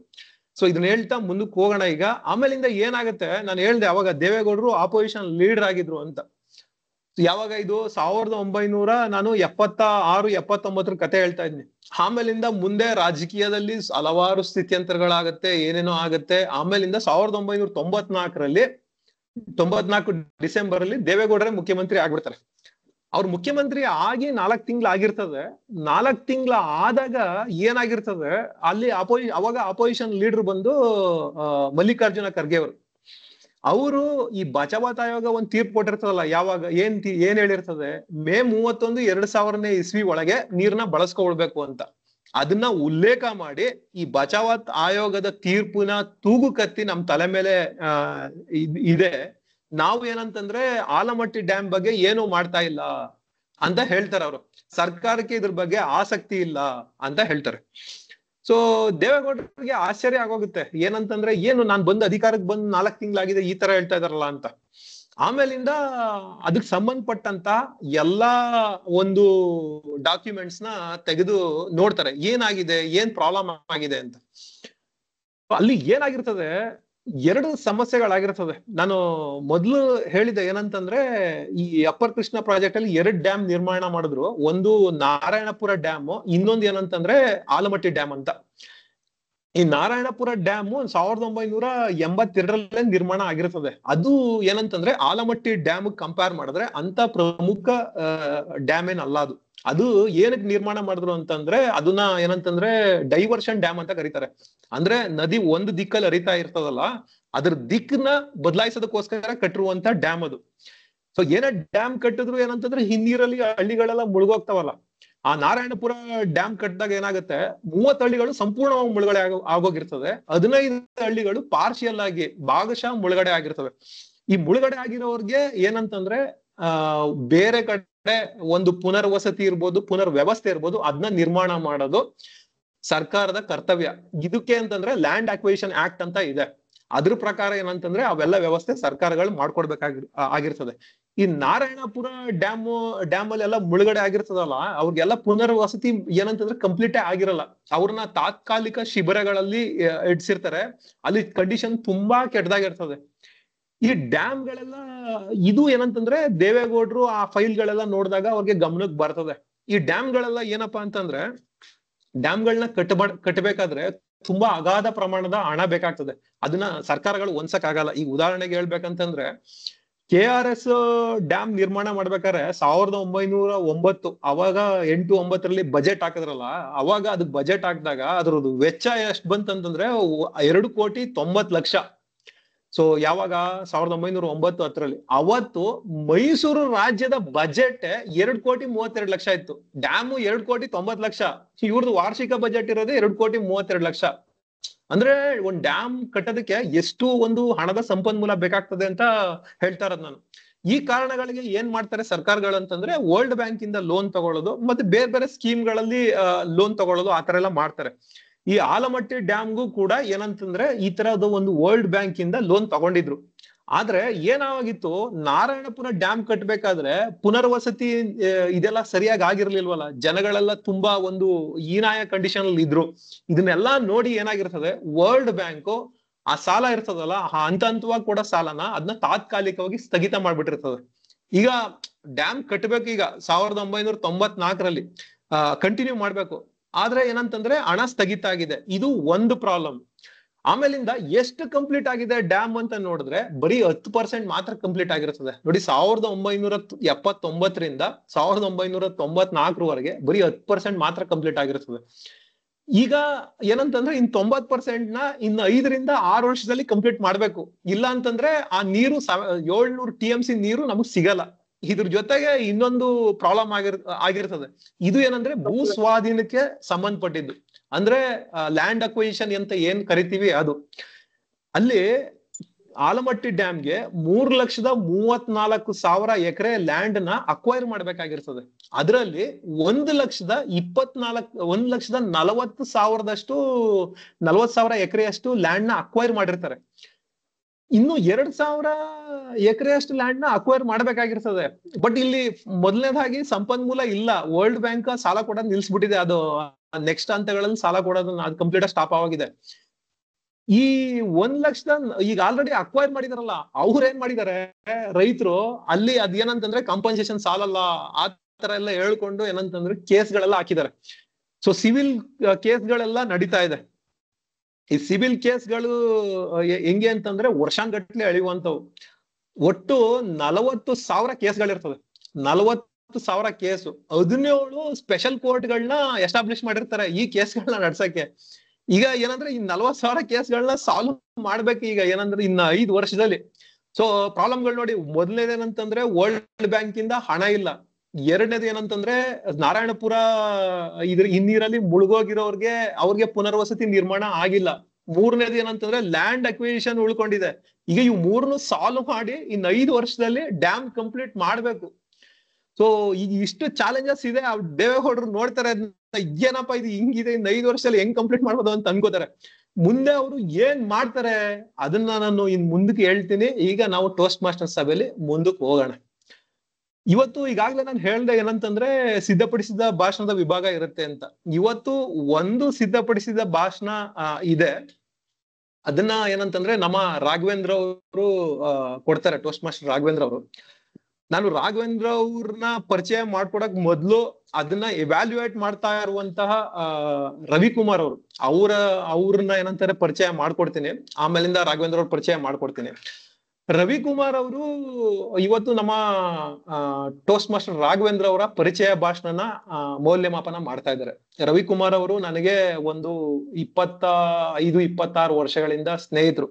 ಸೊ ಇದನ್ನ ಹೇಳ್ತಾ ಮುಂದಕ್ಕೆ ಹೋಗೋಣ ಈಗ. ಆಮೇಲಿಂದ ಏನಾಗುತ್ತೆ, ನಾನು ಹೇಳ್ದೆ ಅವಾಗ ದೇವೇಗೌಡರು ಆಪೋಸಿಷನ್ ಲೀಡರ್ ಆಗಿದ್ರು ಅಂತ. ಯಾವಾಗ ಇದು 1976-79 ಕತೆ ಹೇಳ್ತಾ ಇದ್ನಿ. ಆಮೇಲಿಂದ ಮುಂದೆ ರಾಜಕೀಯದಲ್ಲಿ ಹಲವಾರು ಸ್ಥಿತ್ಯಂತರಗಳಾಗತ್ತೆ, ಏನೇನೋ ಆಗತ್ತೆ. ಆಮೇಲಿಂದ 1994 ಡಿಸೆಂಬರ್ ಅಲ್ಲಿ ದೇವೇಗೌಡರೇ ಮುಖ್ಯಮಂತ್ರಿ ಆಗ್ಬಿಡ್ತಾರೆ. ಅವ್ರು ಮುಖ್ಯಮಂತ್ರಿ ಆಗಿ 4 ತಿಂಗಳು ಆಗಿರ್ತದೆ. 4 ತಿಂಗಳ ಆದಾಗ ಏನಾಗಿರ್ತದೆ ಅಲ್ಲಿ ಅವಾಗ ಅಪೋಸಿಷನ್ ಲೀಡರ್ ಬಂದು ಮಲ್ಲಿಕಾರ್ಜುನ ಖರ್ಗೆ ಅವರು ಈ ಬಚಾವತ್ ಆಯೋಗ ಒಂದ್ ತೀರ್ಪು ಕೊಟ್ಟಿರ್ತದಲ್ಲ, ಯಾವಾಗ ಏನ್ ಹೇಳಿರ್ತದೆ, ಮೇ 31, 2000ನೇ ಇಸ್ವಿ ಒಳಗೆ ನೀರ್ನ ಬಳಸ್ಕೊಳ್ಬೇಕು ಅಂತ. ಅದನ್ನ ಉಲ್ಲೇಖ ಮಾಡಿ ಈ ಬಚಾವತ್ ಆಯೋಗದ ತೀರ್ಪುನ ತೂಗು ಕತ್ತಿ ನಮ್ ತಲೆ ಮೇಲೆ ಇದೆ. ನಾವು ಏನಂತಂದ್ರೆ ಆಲಮಟ್ಟಿ ಡ್ಯಾಮ್ ಬಗ್ಗೆ ಏನು ಮಾಡ್ತಾ ಇಲ್ಲ ಅಂತ ಹೇಳ್ತಾರೆ ಅವರು. ಸರ್ಕಾರಕ್ಕೆ ಇದ್ರ ಬಗ್ಗೆ ಆಸಕ್ತಿ ಇಲ್ಲ ಅಂತ ಹೇಳ್ತಾರೆ. ಸೊ ದೇವೇಗೌಡರಿಗೆ ಆಶ್ಚರ್ಯ ಆಗೋಗುತ್ತೆ, ಏನಂತಂದ್ರೆ ಏನು ನಾನ್ ಬಂದು ಅಧಿಕಾರಕ್ಕೆ ಬಂದು 4 ತಿಂಗಳಾಗಿದೆ, ಈ ತರ ಹೇಳ್ತಾ ಇದಾರಲ್ಲ ಅಂತ. ಆಮೇಲಿಂದ ಅದಕ್ಕೆ ಸಂಬಂಧಪಟ್ಟಂತ ಎಲ್ಲಾ ಒಂದು ಡಾಕ್ಯುಮೆಂಟ್ಸ್ ನ ತೆಗೆದು ನೋಡ್ತಾರೆ, ಏನಾಗಿದೆ, ಏನ್ ಪ್ರಾಬ್ಲಮ್ ಆಗಿದೆ ಅಂತ. ಅಲ್ಲಿ ಏನಾಗಿರ್ತದೆ, 2 ಸಮಸ್ಯೆಗಳಾಗಿರ್ತದೆ. ನಾನು ಮೊದ್ಲು ಹೇಳಿದೆ ಏನಂತಂದ್ರೆ, ಈ ಅಪ್ಪರ್ ಕೃಷ್ಣ ಪ್ರಾಜೆಕ್ಟ್ ಅಲ್ಲಿ 2 ಡ್ಯಾಮ್ ನಿರ್ಮಾಣ ಮಾಡಿದ್ರು. ಒಂದು ನಾರಾಯಣಪುರ ಡ್ಯಾಮ್, ಇನ್ನೊಂದು ಏನಂತಂದ್ರೆ ಆಲಮಟ್ಟಿ ಡ್ಯಾಮ್ ಅಂತ. ಈ ನಾರಾಯಣಪುರ ಡ್ಯಾಮ್ 1982ರಲ್ಲೇ ನಿರ್ಮಾಣ ಆಗಿರ್ತದೆ. ಅದು ಏನಂತಂದ್ರೆ ಆಲಮಟ್ಟಿ ಡ್ಯಾಮ್ ಕಂಪೇರ್ ಮಾಡಿದ್ರೆ ಅಂತ ಪ್ರಮುಖ ಡ್ಯಾಮ್ ಏನಲ್ಲ ಅದು. ಅದು ಏನಕ್ಕೆ ನಿರ್ಮಾಣ ಮಾಡಿದ್ರು ಅಂತಂದ್ರೆ ಅದನ್ನ ಏನಂತಂದ್ರೆ ಡೈವರ್ಷನ್ ಡ್ಯಾಮ್ ಅಂತ ಕರೀತಾರೆ. ಅಂದ್ರೆ ನದಿ ಒಂದು ದಿಕ್ಕಲ್ಲಿ ಹರಿತಾ ಇರ್ತದಲ್ಲ, ಅದ್ರ ದಿಕ್ಕನ್ನ ಬದಲಾಯಿಸೋದಕ್ಕೋಸ್ಕರ ಕಟ್ಟಿರುವಂತ ಡ್ಯಾಮ್ ಅದು. ಸೊ ಏನೇ ಡ್ಯಾಮ್ ಕಟ್ಟಿದ್ರು ಏನಂತಂದ್ರೆ ಹಿನ್ನೀರಲ್ಲಿ ಹಳ್ಳಿಗಳೆಲ್ಲ ಮುಳುಗೋಗ್ತಾವಲ್ಲ. ಆ ನಾರಾಯಣಪುರ ಡ್ಯಾಮ್ ಕಟ್ಟಿದಾಗ ಏನಾಗುತ್ತೆ, 30 ಹಳ್ಳಿಗಳು ಸಂಪೂರ್ಣವಾಗಿ ಮುಳುಗಡೆ ಆಗೋಗಿರ್ತದೆ. 15 ಹಳ್ಳಿಗಳು ಪಾರ್ಷಿಯಲ್ ಆಗಿ ಭಾಗಶಃ ಮುಳುಗಡೆ ಆಗಿರ್ತವೆ. ಈ ಮುಳುಗಡೆ ಆಗಿರೋರ್ಗೆ ಏನಂತಂದ್ರೆ ಬೇರೆ ಕಡೆ ಒಂದು ಪುನರ್ವಸತಿ ಇರ್ಬೋದು, ಪುನರ್ ವ್ಯವಸ್ಥೆ ಇರ್ಬೋದು, ಅದನ್ನ ನಿರ್ಮಾಣ ಮಾಡೋದು ಸರ್ಕಾರದ ಕರ್ತವ್ಯ. ಇದಕ್ಕೆ ಅಂತಂದ್ರೆ ಲ್ಯಾಂಡ್ ಅಕ್ವಿಸಿಷನ್ ಆಕ್ಟ್ ಅಂತ ಇದೆ. ಅದ್ರ ಪ್ರಕಾರ ಏನಂತಂದ್ರೆ ಅವೆಲ್ಲ ವ್ಯವಸ್ಥೆ ಸರ್ಕಾರಗಳು ಆಗಿರ್ತದೆ. ಈ ನಾರಾಯಣಪುರ ಡ್ಯಾಮ್ ಅಲ್ಲಿ ಎಲ್ಲ ಮುಳುಗಡೆ ಆಗಿರ್ತದಲ್ಲ, ಅವ್ರಿಗೆಲ್ಲ ಪುನರ್ವಸತಿ ಏನಂತಂದ್ರೆ ಕಂಪ್ಲೀಟೇ ಆಗಿರಲ್ಲ. ಅವ್ರನ್ನ ತಾತ್ಕಾಲಿಕ ಶಿಬಿರಗಳಲ್ಲಿ ಇಡ್ಸಿರ್ತಾರೆ. ಅಲ್ಲಿ ಕಂಡೀಷನ್ ತುಂಬಾ ಕೆಟ್ಟದಾಗಿರ್ತದೆ. ಈ ಡ್ಯಾಮ್ಗಳೆಲ್ಲ ಇದು ಏನಂತಂದ್ರೆ ದೇವೇಗೌಡರು ಆ ಫೈಲ್ಗಳೆಲ್ಲ ನೋಡಿದಾಗ ಅವ್ರಿಗೆ ಗಮನಕ್ಕೆ ಬರ್ತದೆ. ಈ ಡ್ಯಾಮ್ಗಳೆಲ್ಲ ಏನಪ್ಪಾ ಅಂತಂದ್ರೆ ಡ್ಯಾಮ್ಗಳನ್ನ ಕಟ್ಟಬೇಕಾದ್ರೆ ತುಂಬಾ ಅಗಾಧ ಪ್ರಮಾಣದ ಹಣ ಬೇಕಾಗ್ತದೆ. ಅದನ್ನ ಸರ್ಕಾರಗಳು ಹೊಂದ್ಸಕ್ ಆಗಲ್ಲ. ಈಗ ಉದಾಹರಣೆಗೆ ಹೇಳ್ಬೇಕಂತಂದ್ರೆ KRS ಡ್ಯಾಮ್ ನಿರ್ಮಾಣ ಮಾಡ್ಬೇಕಾದ್ರೆ 1909 ಅವಾಗ 8-9 ಬಜೆಟ್ ಹಾಕಿದ್ರಲ್ಲ, ಅವಾಗ ಅದಕ್ಕೆ ಬಜೆಟ್ ಹಾಕಿದಾಗ ಅದ್ರದ್ದು ವೆಚ್ಚ ಎಷ್ಟು ಬಂತಂತಂದ್ರೆ 2,90,00,000. ಸೊ ಯಾವಾಗ 1909-10 ಅವತ್ತು ಮೈಸೂರು ರಾಜ್ಯದ ಬಜೆಟ್ 2,32,00,000 ಇತ್ತು. ಡ್ಯಾಮು 2,90,00,000. ಇವ್ರದ್ದು ವಾರ್ಷಿಕ ಬಜೆಟ್ ಇರೋದೇ 2,32,00,000. ಅಂದ್ರೆ ಒಂದ್ ಡ್ಯಾಮ್ ಕಟ್ಟೋದಕ್ಕೆ ಎಷ್ಟು ಒಂದು ಹಣದ ಸಂಪನ್ಮೂಲ ಬೇಕಾಗ್ತದೆ ಅಂತ ಹೇಳ್ತಾ ಇರೋದು ನಾನು. ಈ ಕಾರಣಗಳಿಗೆ ಏನ್ ಮಾಡ್ತಾರೆ ಸರ್ಕಾರಗಳು ಅಂತಂದ್ರೆ ವರ್ಲ್ಡ್ ಬ್ಯಾಂಕ್ ಇಂದ ಲೋನ್ ತಗೊಳ್ಳೋದು, ಮತ್ತೆ ಬೇರೆ ಬೇರೆ ಸ್ಕೀಮ್ಗಳಲ್ಲಿ ಲೋನ್ ತಗೊಳ್ಳೋದು, ಆತರ ಎಲ್ಲ ಮಾಡ್ತಾರೆ. ಈ ಆಲಮಟ್ಟಿ ಡ್ಯಾಮ್ಗೂ ಕೂಡ ಏನಂತಂದ್ರೆ ಈ ತರದ್ದು ಒಂದು ವರ್ಲ್ಡ್ ಬ್ಯಾಂಕ್ ಇಂದ ಲೋನ್ ತಗೊಂಡಿದ್ರು. ಆದ್ರೆ ಏನಾಗಿತ್ತು, ನಾರಾಯಣಪುರ ಡ್ಯಾಮ್ ಕಟ್ಬೇಕಾದ್ರೆ ಪುನರ್ವಸತಿ ಇದೆಲ್ಲ ಸರಿಯಾಗಿ ಆಗಿರ್ಲಿಲ್ವಲ್ಲ. ಜನಗಳೆಲ್ಲ ತುಂಬಾ ಒಂದು ಹೀನಾಯ ಕಂಡೀಷನ್ ಅಲ್ಲಿ ಇದ್ರು. ಇದನ್ನೆಲ್ಲಾ ನೋಡಿ ಏನಾಗಿರ್ತದೆ, ವರ್ಲ್ಡ್ ಬ್ಯಾಂಕ್ ಆ ಸಾಲ ಇರ್ತದಲ್ಲ, ಹಂತ ಹಂತವಾಗಿ ಕೊಡೋ ಸಾಲನ ಅದನ್ನ ತಾತ್ಕಾಲಿಕವಾಗಿ ಸ್ಥಗಿತ ಮಾಡ್ಬಿಟ್ಟಿರ್ತದೆ. ಈಗ ಡ್ಯಾಮ್ ಕಟ್ಟಬೇಕು, ಈಗ 1994 ಕಂಟಿನ್ಯೂ ಮಾಡ್ಬೇಕು. ಆದ್ರೆ ಏನಂತಂದ್ರೆ ಹಣ ಸ್ಥಗಿತ ಆಗಿದೆ. ಇದು ಒಂದು ಪ್ರಾಬ್ಲಮ್. ಆಮೇಲಿಂದ ಎಷ್ಟು ಕಂಪ್ಲೀಟ್ ಆಗಿದೆ ಡ್ಯಾಮ್ ಅಂತ ನೋಡಿದ್ರೆ ಬರೀ 10% ಮಾತ್ರ ಕಂಪ್ಲೀಟ್ ಆಗಿರ್ತದೆ. ನೋಡಿ 1979 1994 ಬರೀ 10% ಮಾತ್ರ ಕಂಪ್ಲೀಟ್ ಆಗಿರ್ತದೆ. ಈಗ ಏನಂತಂದ್ರೆ 90% ಇನ್ನು 5-6 ವರ್ಷದಲ್ಲಿ ಕಂಪ್ಲೀಟ್ ಮಾಡ್ಬೇಕು. ಇಲ್ಲ ಅಂತಂದ್ರೆ ಆ ನೀರು 700 TMC ನೀರು ನಮಗ್ ಸಿಗಲ್ಲ. ಇದ್ರ ಜೊತೆಗೆ ಇನ್ನೊಂದು ಪ್ರಾಬ್ಲಮ್ ಆಗಿರ್ತದೆ. ಇದು ಏನಂದ್ರೆ ಭೂ ಸ್ವಾಧೀನಕ್ಕೆ ಸಂಬಂಧಪಟ್ಟಿದ್ದು. ಅಂದ್ರೆ ಲ್ಯಾಂಡ್ ಅಕ್ವಿಸಿಷನ್ ಅಂತ ಏನ್ ಕರಿತೀವಿ ಅದು. ಅಲ್ಲಿ ಆಲಮಟ್ಟಿ ಡ್ಯಾಮ್ಗೆ 3,34,000 ಎಕರೆ ಲ್ಯಾಂಡ್ ನ ಅಕ್ವೈರ್ ಮಾಡ್ಬೇಕಾಗಿರ್ತದೆ. ಅದರಲ್ಲಿ 1,40,000 ಎಕರೆಯಷ್ಟು ಲ್ಯಾಂಡ್ ನ ಅಕ್ವೈರ್ ಮಾಡಿರ್ತಾರೆ. ಇನ್ನು 2,000 ಎಕರೆಯಷ್ಟು ಲ್ಯಾಂಡ್ ನ ಅಕ್ವೈರ್ ಮಾಡ್ಬೇಕಾಗಿರ್ತದೆ. ಬಟ್ ಇಲ್ಲಿ ಮೊದಲನೇದಾಗಿ ಸಂಪನ್ಮೂಲ ಇಲ್ಲ. ವರ್ಲ್ಡ್ ಬ್ಯಾಂಕ್ ಸಾಲ ಕೊಡೋದು ನಿಲ್ಸ್ಬಿಟ್ಟಿದೆ. ಅದು ನೆಕ್ಸ್ಟ್ ಹಂತಗಳಲ್ಲಿ ಸಾಲ ಕೊಡೋದನ್ನ ಅದು ಕಂಪ್ಲೀಟ್ ಸ್ಟಾಪ್ ಆಗಿದೆ. ಈ 1,00,000 ಈಗ ಆಲ್ರೆಡಿ ಅಕ್ವೈರ್ ಮಾಡಿದಾರಲ್ಲ, ಅವ್ರು ಏನ್ ಮಾಡಿದಾರೆ ರೈತರು, ಅಲ್ಲಿ ಅದೇನಂತಂದ್ರೆ ಕಾಂಪನ್ಸೇಷನ್ ಸಾಲಲ್ಲ ಆ ತರ ಎಲ್ಲ ಹೇಳ್ಕೊಂಡು ಏನಂತಂದ್ರೆ ಕೇಸ್ಗಳೆಲ್ಲ ಹಾಕಿದ್ದಾರೆ. ಸೊ ಸಿವಿಲ್ ಕೇಸ್ಗಳೆಲ್ಲ ನಡೀತಾ ಇದೆ. ಈ ಸಿವಿಲ್ ಕೇಸ್ಗಳು ಹೆಂಗೆ ಅಂತಂದ್ರೆ ವರ್ಷಾನ್ಗಟ್ಲೆ ಎಳೆಯುವಂತವು. ಒಟ್ಟು 40,000 ಕೇಸ್ಗಳಿರ್ತದೆ. 40,000 ಕೇಸು. 17 ಸ್ಪೆಷಲ್ ಕೋರ್ಟ್ಗಳನ್ನ ಎಸ್ಟಾಬ್ಲಿಷ್ ಮಾಡಿರ್ತಾರೆ ಈ ಕೇಸ್ಗಳನ್ನ ನಡ್ಸಕ್ಕೆ. ಈಗ ಏನಂದ್ರೆ ಈ 40,000 ಕೇಸ್ಗಳನ್ನ ಸಾಲ್ವ್ ಮಾಡ್ಬೇಕು ಈಗ ಏನಂದ್ರೆ ಇನ್ನ 5 ವರ್ಷದಲ್ಲಿ. ಸೊ ಪ್ರಾಬ್ಲಮ್ಗಳು ನೋಡಿ, ಮೊದಲನೇದೇನಂತಂದ್ರೆ ವರ್ಲ್ಡ್ ಬ್ಯಾಂಕ್ ಇಂದ ಹಣ ಇಲ್ಲ. ಎರಡನೇದು ಏನಂತಂದ್ರೆ ನಾರಾಯಣಪುರ ಹಿನ್ನೀರಲ್ಲಿ ಮುಳುಗೋಗಿರೋರ್ಗೆ ಅವ್ರಿಗೆ ಪುನರ್ವಸತಿ ನಿರ್ಮಾಣ ಆಗಿಲ್ಲ. ಮೂರನೇದು ಏನಂತಂದ್ರೆ ಲ್ಯಾಂಡ್ ಅಕ್ವಿಸಿಷನ್ ಉಳ್ಕೊಂಡಿದೆ. ಈಗ ಇವು 3 ಸಾಲ್ವ್ ಮಾಡಿ ಇನ್ನು 5 ವರ್ಷದಲ್ಲಿ ಡ್ಯಾಮ್ ಕಂಪ್ಲೀಟ್ ಮಾಡ್ಬೇಕು. ಸೊ ಈಗ ಇಷ್ಟು ಚಾಲೆಂಜಸ್ ಇದೆ. ದೇವೇಗೌಡರು ನೋಡ್ತಾರೆ ಏನಪ್ಪಾ ಇದು ಹಿಂಗಿದೆ, ಇನ್ನು 5 ವರ್ಷದಲ್ಲಿ ಹೆಂಗ್ ಕಂಪ್ಲೀಟ್ ಮಾಡ್ಬೋದು ಅಂತ ಅನ್ಕೋತಾರೆ. ಮುಂದೆ ಅವರು ಏನ್ ಮಾಡ್ತಾರೆ ಅದನ್ನ ನಾನು ಇನ್ ಮುಂದಕ್ಕೆ ಹೇಳ್ತೀನಿ. ಈಗ ನಾವು ಟೋಸ್ಟ್ ಮಾಸ್ಟರ್ ಸಭೆಯಲ್ಲಿ ಮುಂದಕ್ಕೆ ಹೋಗೋಣ. ಇವತ್ತು ಈಗಾಗ್ಲೇ ನಾನು ಹೇಳ್ದೆ ಏನಂತಂದ್ರೆ ಸಿದ್ಧಪಡಿಸಿದ ಭಾಷಣದ ವಿಭಾಗ ಇರುತ್ತೆ ಅಂತ. ಇವತ್ತು ಒಂದು ಸಿದ್ಧಪಡಿಸಿದ ಭಾಷಣ ಇದೆ. ಅದನ್ನ ಏನಂತಂದ್ರೆ ನಮ್ಮ ರಾಘವೇಂದ್ರ ಅವರು ಕೊಡ್ತಾರೆ, ಟೋಸ್ಟ್ ಮಾಸ್ಟರ್ ರಾಘವೇಂದ್ರ ಅವರು. ನಾನು ರಾಘವೇಂದ್ರ ಅವ್ರನ್ನ ಪರಿಚಯ ಮಾಡ್ಕೊಡಕ್ ಮೊದ್ಲು ಅದನ್ನ ಎವ್ಯಾಲ್ಯೂಯೇಟ್ ಮಾಡ್ತಾ ಇರುವಂತಹ ರವಿಕುಮಾರ್ ಅವ್ರನ್ನ ಏನಂತಾರೆ ಪರಿಚಯ ಮಾಡ್ಕೊಡ್ತೀನಿ. ಆಮೇಲಿಂದ ರಾಘವೇಂದ್ರ ಅವ್ರ ಪರಿಚಯ ಮಾಡ್ಕೊಡ್ತೀನಿ. ರವಿಕುಮಾರ್ ಅವರು ಇವತ್ತು ನಮ್ಮ ಟೋಸ್ಟ್ ಮಾಸ್ಟರ್ ರಾಘವೇಂದ್ರ ಅವರ ಪರಿಚಯ ಭಾಷಣನ ಮೌಲ್ಯಮಾಪನ ಮಾಡ್ತಾ ಇದ್ದಾರೆ. ರವಿಕುಮಾರ್ ಅವರು ನನಗೆ ಒಂದು 25-26 ವರ್ಷಗಳಿಂದ ಸ್ನೇಹಿತರು.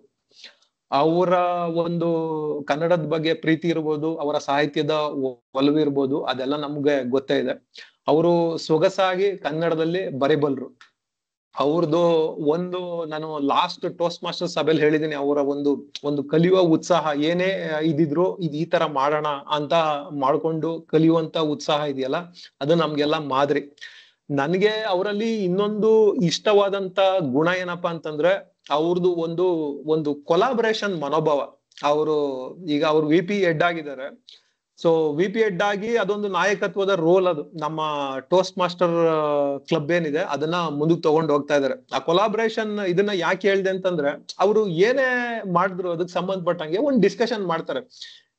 ಅವರ ಒಂದು ಕನ್ನಡದ ಬಗ್ಗೆ ಪ್ರೀತಿ ಇರ್ಬೋದು, ಅವರ ಸಾಹಿತ್ಯದ ಒಲವು ಇರ್ಬೋದು, ಅದೆಲ್ಲ ನಮ್ಗೆ ಗೊತ್ತೇ ಇದೆ. ಅವರು ಸೊಗಸಾಗಿ ಕನ್ನಡದಲ್ಲಿ ಬರೆಬಲ್ರು. ಅವ್ರದ್ದು ಒಂದು ನಾನು ಲಾಸ್ಟ್ ಟೋಸ್ಟ್ ಮಾಸ್ಟರ್ ಸಭೆಯಲ್ಲಿ ಹೇಳಿದ್ದೀನಿ, ಅವರ ಒಂದು ಕಲಿಯುವ ಉತ್ಸಾಹ ಏನೇ ಇದಿದ್ರು ಈ ತರ ಮಾಡೋಣ ಅಂತ ಮಾಡ್ಕೊಂಡು ಕಲಿಯುವಂತ ಉತ್ಸಾಹ ಇದೆಯಲ್ಲ, ಅದು ನಮ್ಗೆಲ್ಲ ಮಾದರಿ. ನನ್ಗೆ ಅವರಲ್ಲಿ ಇನ್ನೊಂದು ಇಷ್ಟವಾದಂತ ಗುಣ ಏನಪ್ಪಾ ಅಂತಂದ್ರೆ ಅವ್ರದ್ದು ಒಂದು ಕೊಲಾಬರೇಷನ್ ಮನೋಭಾವ. ಈಗ ಅವ್ರು VP ಹೆಡ್ ಆಗಿದ್ದಾರೆ. ಸೊ VP ಹೆಡ್ ಆಗಿ ಅದೊಂದು ನಾಯಕತ್ವದ ರೋಲ್, ಅದು ನಮ್ಮ ಟೋಸ್ಟ್ ಮಾಸ್ಟರ್ ಕ್ಲಬ್ ಏನಿದೆ ಅದನ್ನ ಮುಂದಕ್ಕೆ ತಗೊಂಡು ಹೋಗ್ತಾ ಇದಾರೆ. ಆ ಕೊಲಾಬರೇಷನ್ ಇದನ್ನ ಯಾಕೆ ಹೇಳ್ದೆ ಅಂತಂದ್ರೆ, ಅವರು ಏನೇ ಮಾಡಿದ್ರು ಅದಕ್ಕೆ ಸಂಬಂಧಪಟ್ಟಂಗೆ ಒಂದು ಡಿಸ್ಕಷನ್ ಮಾಡ್ತಾರೆ.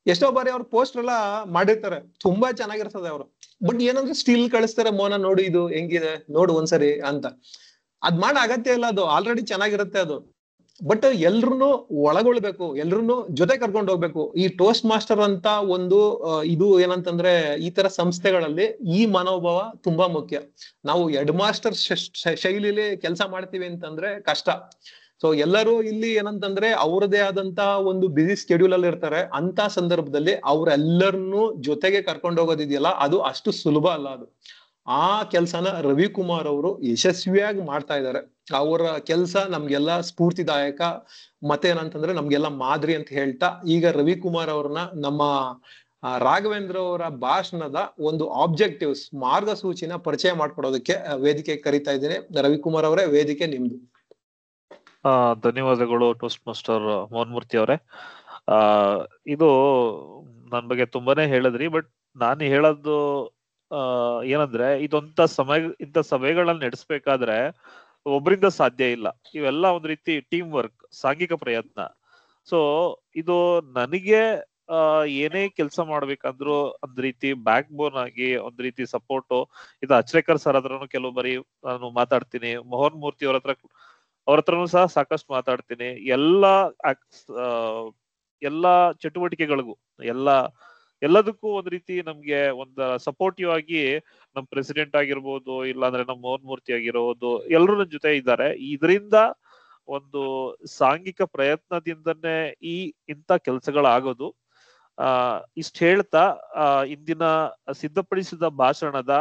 ಎಷ್ಟೋ ಬಾರಿ ಅವ್ರ ಪೋಸ್ಟರ್ ಎಲ್ಲ ಮಾಡಿರ್ತಾರೆ, ತುಂಬಾ ಚೆನ್ನಾಗಿರ್ತದೆ ಅವರು. ಬಟ್ ಏನಂದ್ರೆ ಸ್ಟಿಲ್ ಕಳಿಸ್ತಾರೆ, ಮೋನ ನೋಡಿ ಇದು ಹೆಂಗಿದೆ ನೋಡು ಒಂದ್ಸರಿ ಅಂತ. ಅದ್ ಮಾಡೋ ಅಗತ್ಯ ಇಲ್ಲ, ಅದು ಆಲ್ರೆಡಿ ಚೆನ್ನಾಗಿರುತ್ತೆ ಅದು. ಬಟ್ ಎಲ್ರು ಒಳಗೊಳ್ಬೇಕು, ಎಲ್ರು ಜೊತೆ ಕರ್ಕೊಂಡು ಹೋಗ್ಬೇಕು. ಈ ಟೋಸ್ಟ್ ಮಾಸ್ಟರ್ ಅಂತ ಇದು ಏನಂತಂದ್ರೆ ಈ ತರ ಸಂಸ್ಥೆಗಳಲ್ಲಿ ಈ ಮನೋಭಾವ ತುಂಬಾ ಮುಖ್ಯ. ನಾವು ಹೆಡ್ ಮಾಸ್ಟರ್ ಶೈಲಿಲಿ ಕೆಲಸ ಮಾಡ್ತೀವಿ ಅಂತಂದ್ರೆ ಕಷ್ಟ. ಸೊ ಎಲ್ಲರೂ ಇಲ್ಲಿ ಏನಂತಂದ್ರೆ ಅವ್ರದೇ ಆದಂತ ಒಂದು ಬಿಸಿ ಸ್ಕೆಡ್ಯೂಲ್ ಅಲ್ಲಿ ಇರ್ತಾರೆ. ಅಂತ ಸಂದರ್ಭದಲ್ಲಿ ಅವ್ರೆಲ್ಲರನ್ನು ಜೊತೆಗೆ ಕರ್ಕೊಂಡು ಹೋಗೋದಿದೆಯಲ್ಲ, ಅದು ಅಷ್ಟು ಸುಲಭ ಅಲ್ಲ. ಅದು ಆ ಕೆಲ್ಸನ ರವಿಕುಮಾರ್ ಅವರು ಯಶಸ್ವಿಯಾಗಿ ಮಾಡ್ತಾ ಇದ್ದಾರೆ. ಅವರ ಕೆಲಸ ನಮ್ಗೆಲ್ಲ ಸ್ಫೂರ್ತಿದಾಯಕ, ಮತ್ತೇನಂತಂದ್ರೆ ನಮ್ಗೆಲ್ಲ ಮಾದರಿ ಅಂತ ಹೇಳ್ತಾ, ಈಗ ರವಿಕುಮಾರ್ ಅವ್ರನ್ನ ನಮ್ಮ ರಾಘವೇಂದ್ರ ಅವರ ಭಾಷಣದ ಒಂದು ಆಬ್ಜೆಕ್ಟಿವ್ಸ್ ಮಾರ್ಗಸೂಚಿನ ಪರಿಚಯ ಮಾಡ್ಕೊಡೋದಕ್ಕೆ ವೇದಿಕೆ ಕರೀತಾ ಇದ್ದೇನೆ. ರವಿಕುಮಾರ್ ಅವರೇ, ವೇದಿಕೆ ನಿಮ್ದು. ಧನ್ಯವಾದಗಳು ಟೋಸ್ಟ್ ಮಾಸ್ಟರ್ ಮೋಹನ್ಮೂರ್ತಿ ಅವರೇ. ಇದು ನನ್ ಬಗ್ಗೆ ತುಂಬಾನೇ ಹೇಳಿದ್ರಿ. ಬಟ್ ನಾನು ಹೇಳೋದು ಏನಂದ್ರೆ, ಇಂಥ ಸಭೆಗಳನ್ನ ನಡೆಸ್ಬೇಕಾದ್ರೆ ಒಬ್ಬರಿಂದ ಸಾಧ್ಯ ಇಲ್ಲ. ಇವೆಲ್ಲ ಒಂದ್ ರೀತಿ ಟೀಮ್ ವರ್ಕ್, ಸಾಂಘಿಕ ಪ್ರಯತ್ನ. ಸೊ ಇದು ನನಗೆ ಏನೇ ಕೆಲಸ ಮಾಡ್ಬೇಕಂದ್ರು ಒಂದ್ ರೀತಿ ಬ್ಯಾಕ್ ಬೋನ್ ಆಗಿ, ಒಂದ್ ರೀತಿ ಸಪೋರ್ಟ್. ಇದು ಅಚ್ರೇಕರ್ ಸರ್ ಹತ್ರನು ಕೆಲವು ಬಾರಿ ನಾನು ಮಾತಾಡ್ತೀನಿ, ಮೋಹನ್ ಮೂರ್ತಿ ಅವ್ರ ಹತ್ರನು ಸಹ ಸಾಕಷ್ಟು ಮಾತಾಡ್ತೀನಿ. ಎಲ್ಲಾ ಚಟುವಟಿಕೆಗಳಿಗೂ ಎಲ್ಲದಕ್ಕೂ ಒಂದ್ ರೀತಿ ನಮ್ಗೆ ಒಂದು ಸಪೋರ್ಟಿವ್ ಆಗಿ ನಮ್ ಪ್ರೆಸಿಡೆಂಟ್ ಆಗಿರ್ಬೋದು, ಇಲ್ಲಾಂದ್ರೆ ನಮ್ ಮೋಹನ್ ಮೂರ್ತಿ ಆಗಿರ್ಬೋದು, ಎಲ್ರು ನನ್ ಜೊತೆ ಇದ್ದಾರೆ. ಇದರಿಂದ ಒಂದು ಸಾಂಘಿಕ ಪ್ರಯತ್ನದಿಂದನೇ ಇಂಥ ಕೆಲ್ಸಗಳಾಗೋದು. ಇಷ್ಟ ಹೇಳ್ತಾ ಇಂದಿನ ಸಿದ್ಧಪಡಿಸಿದ ಭಾಷಣದ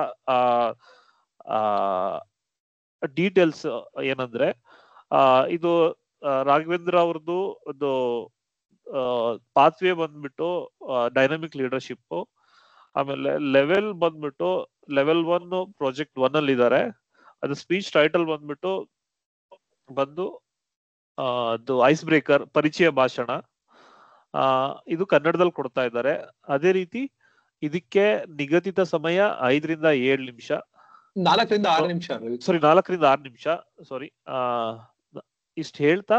ಡೀಟೇಲ್ಸ್ ಏನಂದ್ರೆ, ಇದು ರಾಘವೇಂದ್ರ ಅವ್ರದ್ದು ಒಂದು ಪಾತ್ವೇ ಬಂದ್ಬಿಟ್ಟು ಡೈನಾಮಿಕ್ ಲೀಡರ್ಶಿಪ್. ಆಮೇಲೆ ಲೆವೆಲ್ ಬಂದ್ಬಿಟ್ಟು ಲೆವೆಲ್ 1 ಪ್ರಾಜೆಕ್ಟ್ 1 ಅಲ್ಲಿ ಇದ್ದಾರೆ. ಅದು ಸ್ಪೀಚ್ ಟೈಟಲ್ ಬಂದು ಅದು ಐಸ್ ಬ್ರೇಕರ್, ಪರಿಚಯ ಭಾಷಣ. ಇದು ಕನ್ನಡದಲ್ಲಿ ಕೊಡ್ತಾ ಇದ್ದಾರೆ. ಅದೇ ರೀತಿ ಇದಕ್ಕೆ ನಿಗದಿತ ಸಮಯ 5 ರಿಂದ 7 ನಿಮಿಷ, 4 ರಿಂದ 6 ನಿಮಿಷ, ಸಾರಿ 4 ರಿಂದ 6 ನಿಮಿಷ, ಸಾರಿ. ಇಷ್ಟ ಹೇಳ್ತಾ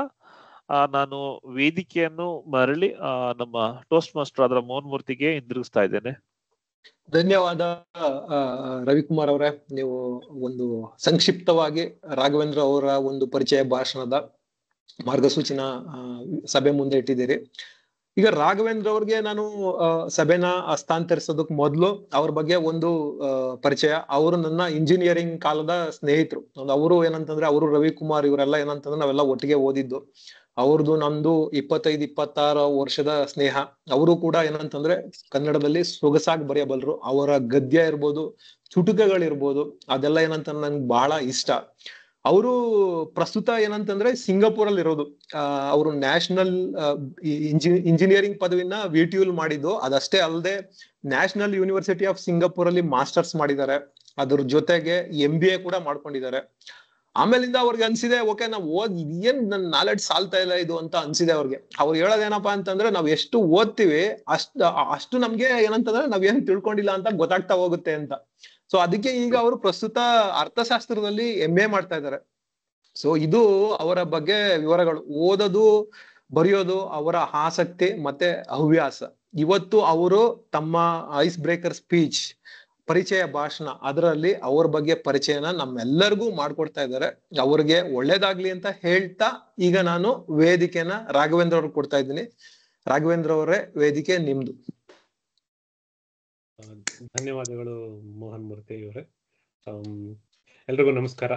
ನಾನು ವೇದಿಕೆಯನ್ನು ಮರಳಿ ನಮ್ಮ ಟೋಸ್ಟ್ ಮಾಸ್ಟರ್ ಆದ್ರ ಮೋಹನ್ ಮೂರ್ತಿಗೆ ಹಿಂದಿರುಗಿಸ್ತಾ ಇದ್ದೇನೆ. ಧನ್ಯವಾದ ರವಿಕುಮಾರ್ ಅವರೇ. ನೀವು ಒಂದು ಸಂಕ್ಷಿಪ್ತವಾಗಿ ರಾಘವೇಂದ್ರ ಅವರ ಒಂದು ಪರಿಚಯ ಭಾಷಣದ ಮಾರ್ಗಸೂಚಿನ ಸಭೆ ಮುಂದೆ ಇಟ್ಟಿದ್ದೀರಿ. ಈಗ ರಾಘವೇಂದ್ರ ಅವ್ರಿಗೆ ನಾನು ಸಭೆನ ಹಸ್ತಾಂತರಿಸೋದಕ್ ಮೊದಲು ಅವ್ರ ಬಗ್ಗೆ ಒಂದು ಪರಿಚಯ. ಅವರು ನನ್ನ ಇಂಜಿನಿಯರಿಂಗ್ ಕಾಲದ ಸ್ನೇಹಿತರು. ಅವರು ಏನಂತಂದ್ರೆ, ಅವರು ರವಿಕುಮಾರ್ ಇವರೆಲ್ಲ ಏನಂತಂದ್ರೆ ನಾವೆಲ್ಲ ಒಟ್ಟಿಗೆ ಓದಿದ್ದು. ಅವ್ರದ್ದು ನಮ್ದು 25-26 ವರ್ಷದ ಸ್ನೇಹ. ಅವರು ಕೂಡ ಏನಂತಂದ್ರೆ ಕನ್ನಡದಲ್ಲಿ ಸೊಗಸಾಗಿ ಬರೆಯಬಲ್ರು. ಅವರ ಗದ್ಯ ಇರ್ಬೋದು, ಚುಟುಕಗಳಿರ್ಬೋದು, ಅದೆಲ್ಲ ಏನಂತಂದ್ರೆ ನನ್ಗೆ ಬಹಳ ಇಷ್ಟ. ಅವರು ಪ್ರಸ್ತುತ ಏನಂತಂದ್ರೆ ಸಿಂಗಾಪುರ್ ಅಲ್ಲಿ ಇರೋದು. ಅವರು ನ್ಯಾಷನಲ್ ಇಂಜಿನಿಯರಿಂಗ್ ಪದವಿನ VTU ಮಾಡಿದ್ದು. ಅದಷ್ಟೇ ಅಲ್ಲದೆ ನ್ಯಾಷನಲ್ ಯೂನಿವರ್ಸಿಟಿ ಆಫ್ ಸಿಂಗಾಪುರ್ ಅಲ್ಲಿ ಮಾಸ್ಟರ್ಸ್ ಮಾಡಿದ್ದಾರೆ. ಅದ್ರ ಜೊತೆಗೆ MBA ಕೂಡ ಮಾಡ್ಕೊಂಡಿದ್ದಾರೆ. ಆಮೇಲಿಂದ ಅವ್ರಿಗೆ ಅನ್ಸಿದೆ, ಓಕೆ ನಾವ್ ಏನ್ ನನ್ ನಾಲೆಡ್ಜ್ ಸಾಲ್ತಾ ಇಲ್ಲ ಇದು ಅಂತ ಅನ್ಸಿದೆ ಅವ್ರಿಗೆ. ಅವ್ರು ಹೇಳೋದೇನಪ್ಪಾ ಅಂತಂದ್ರೆ, ನಾವ್ ಎಷ್ಟು ಓದ್ತಿವಿ ಅಷ್ಟು ನಮ್ಗೆ ಏನಂತಂದ್ರೆ ನಾವ್ ಏನ್ ತಿಳ್ಕೊಂಡಿಲ್ಲ ಅಂತ ಗೊತ್ತಾಗ್ತಾ ಹೋಗುತ್ತೆ ಅಂತ. ಸೊ ಅದಕ್ಕೆ ಈಗ ಅವರು ಪ್ರಸ್ತುತ ಅರ್ಥಶಾಸ್ತ್ರದಲ್ಲಿ MA ಮಾಡ್ತಾ ಇದ್ದಾರೆ. ಸೊ ಇದು ಅವರ ಬಗ್ಗೆ ವಿವರಗಳು. ಓದೋದು, ಬರೆಯೋದು ಅವರ ಆಸಕ್ತಿ ಮತ್ತೆ ಹವ್ಯಾಸ. ಇವತ್ತು ಅವರು ತಮ್ಮ ಐಸ್ ಬ್ರೇಕರ್ ಸ್ಪೀಚ್, ಪರಿಚಯ ಭಾಷಣ, ಅದರಲ್ಲಿ ಅವ್ರ ಬಗ್ಗೆ ಪರಿಚಯನ ನಮ್ಮೆಲ್ಲರಿಗೂ ಮಾಡ್ಕೊಡ್ತಾ ಇದ್ದಾರೆ. ಅವ್ರಿಗೆ ಒಳ್ಳೇದಾಗ್ಲಿ ಅಂತ ಹೇಳ್ತಾ ಈಗ ನಾನು ವೇದಿಕೆನ ರಾಘವೇಂದ್ರ ಅವ್ರಿಗೆ ಕೊಡ್ತಾ ಇದ್ದೀನಿ. ರಾಘವೇಂದ್ರ ಅವರೇ, ವೇದಿಕೆ ನಿಮ್ದು. ಧನ್ಯವಾದಗಳು ಮೋಹನ್ ಮೂರ್ತಿ ಅವರೇ. ಎಲ್ರಿಗೂ ನಮಸ್ಕಾರ.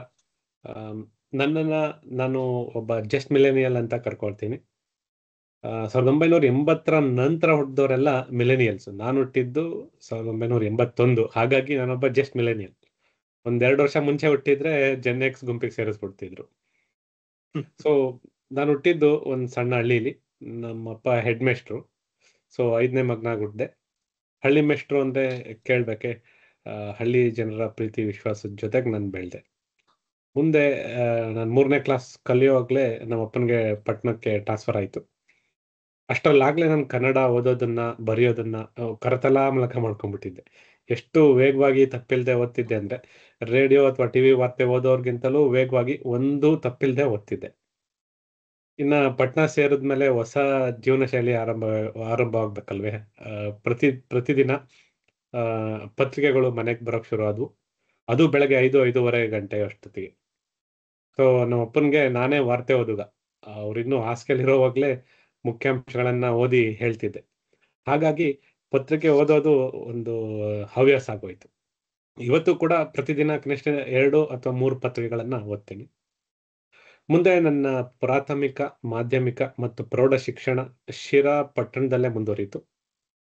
ನನ್ನನ್ನ ನಾನು ಒಬ್ಬ ಜಸ್ಟ್ ಮಿಲೆನಿಯಲ್ ಅಂತ ಕರ್ಕೊಳ್ತೀನಿ. 1980 ನಂತರ ಹುಟ್ಟಿದವರೆಲ್ಲ ಮಿಲೆನಿಯಲ್ಸ್. ನಾನು ಹುಟ್ಟಿದ್ದು 1981, ಹಾಗಾಗಿ ನಾನೊಬ್ಬ ಜಸ್ಟ್ ಮಿಲೆನಿಯಲ್. 1-2 ವರ್ಷ ಮುಂಚೆ ಹುಟ್ಟಿದ್ರೆ ಜೆನ್ ಎಕ್ಸ್ ಗುಂಪಿಗೆ ಸೇರಿಸ್ಬಿಡ್ತಿದ್ರು. ಸೊ ನಾನು ಹುಟ್ಟಿದ್ದು ಒಂದು ಸಣ್ಣ ಹಳ್ಳಿಲಿ. ನಮ್ಮಪ್ಪ ಹೆಡ್ ಮೇಸ್ಟ್ರು. ಸೊ 5ನೇ ಮಗನಾಗಿ ಹುಟ್ಟಿದೆ. ಹಳ್ಳಿ ಮೇಸ್ಟ್ರು ಅಂದ್ರೆ ಕೇಳ್ಬೇಕೆ, ಹಳ್ಳಿ ಜನರ ಪ್ರೀತಿ ವಿಶ್ವಾಸದ ಜೊತೆಗೆ ನಾನು ಬೆಳೆದೆ. ಮುಂದೆ ನಾನು 3ನೇ ಕ್ಲಾಸ್ ಕಲಿಯೋವಾಗಲೇ ನಮ್ಮ ಅಪ್ಪನಿಗೆ ಪಟ್ಟಣಕ್ಕೆ ಟ್ರಾನ್ಸ್ಫರ್ ಆಯಿತು. ಅಷ್ಟರಲ್ಲಾಗಲೇ ನಾನು ಕನ್ನಡ ಓದೋದನ್ನ ಬರೆಯೋದನ್ನ ಕರತಲ ಮೂಲಕ ಮಾಡ್ಕೊಂಡ್ಬಿಟ್ಟಿದ್ದೆ. ಎಷ್ಟು ವೇಗವಾಗಿ ತಪ್ಪಿಲ್ದೆ ಓದ್ತಿದ್ದೆ ಅಂದ್ರೆ ರೇಡಿಯೋ ಅಥವಾ ಟಿವಿ ವಾರ್ತೆ ಓದೋರ್ಗಿಂತಲೂ ವೇಗವಾಗಿ ಒಂದು ತಪ್ಪಿಲ್ದೆ ಓದ್ತಿದ್ದೆ. ಇನ್ನ ಪಟ್ನಾ ಸೇರಿದ್ಮೇಲೆ ಹೊಸ ಜೀವನ ಶೈಲಿ ಆರಂಭವಾಗ್ಬೇಕಲ್ವೇ. ಪ್ರತಿದಿನ ಪತ್ರಿಕೆಗಳು ಮನೆಗೆ ಬರೋಕ್ ಶುರು ಆದವು. ಅದು ಬೆಳಗ್ಗೆ 5-5:30 ಗಂಟೆ ಅಷ್ಟೊತ್ತಿಗೆ. ಸೊ ನಮ್ಮ ಅಪ್ಪನಿಗೆ ನಾನೇ ವಾರ್ತೆ ಓದುಗ. ಅವ್ರಿನ್ನೂ ಹಾಸ್ಟೆಲಿರೋವಾಗ್ಲೇ ಮುಖ್ಯಾಂಶಗಳನ್ನ ಓದಿ ಹೇಳ್ತಿದ್ದೆ. ಹಾಗಾಗಿ ಪತ್ರಿಕೆ ಓದೋದು ಒಂದು ಹವ್ಯಾಸ ಆಗೋಯ್ತು. ಇವತ್ತು ಕೂಡ ಪ್ರತಿದಿನ ಕನಿಷ್ಠ 2 ಅಥವಾ 3 ಪತ್ರಿಕೆಗಳನ್ನ ಓದ್ತೀನಿ. ಮುಂದೆ ನನ್ನ ಪ್ರಾಥಮಿಕ, ಮಾಧ್ಯಮಿಕ ಮತ್ತು ಪ್ರೌಢ ಶಿಕ್ಷಣ ಶಿರಾ ಪಟ್ಟಣದಲ್ಲೇ ಮುಂದುವರಿಯಿತು.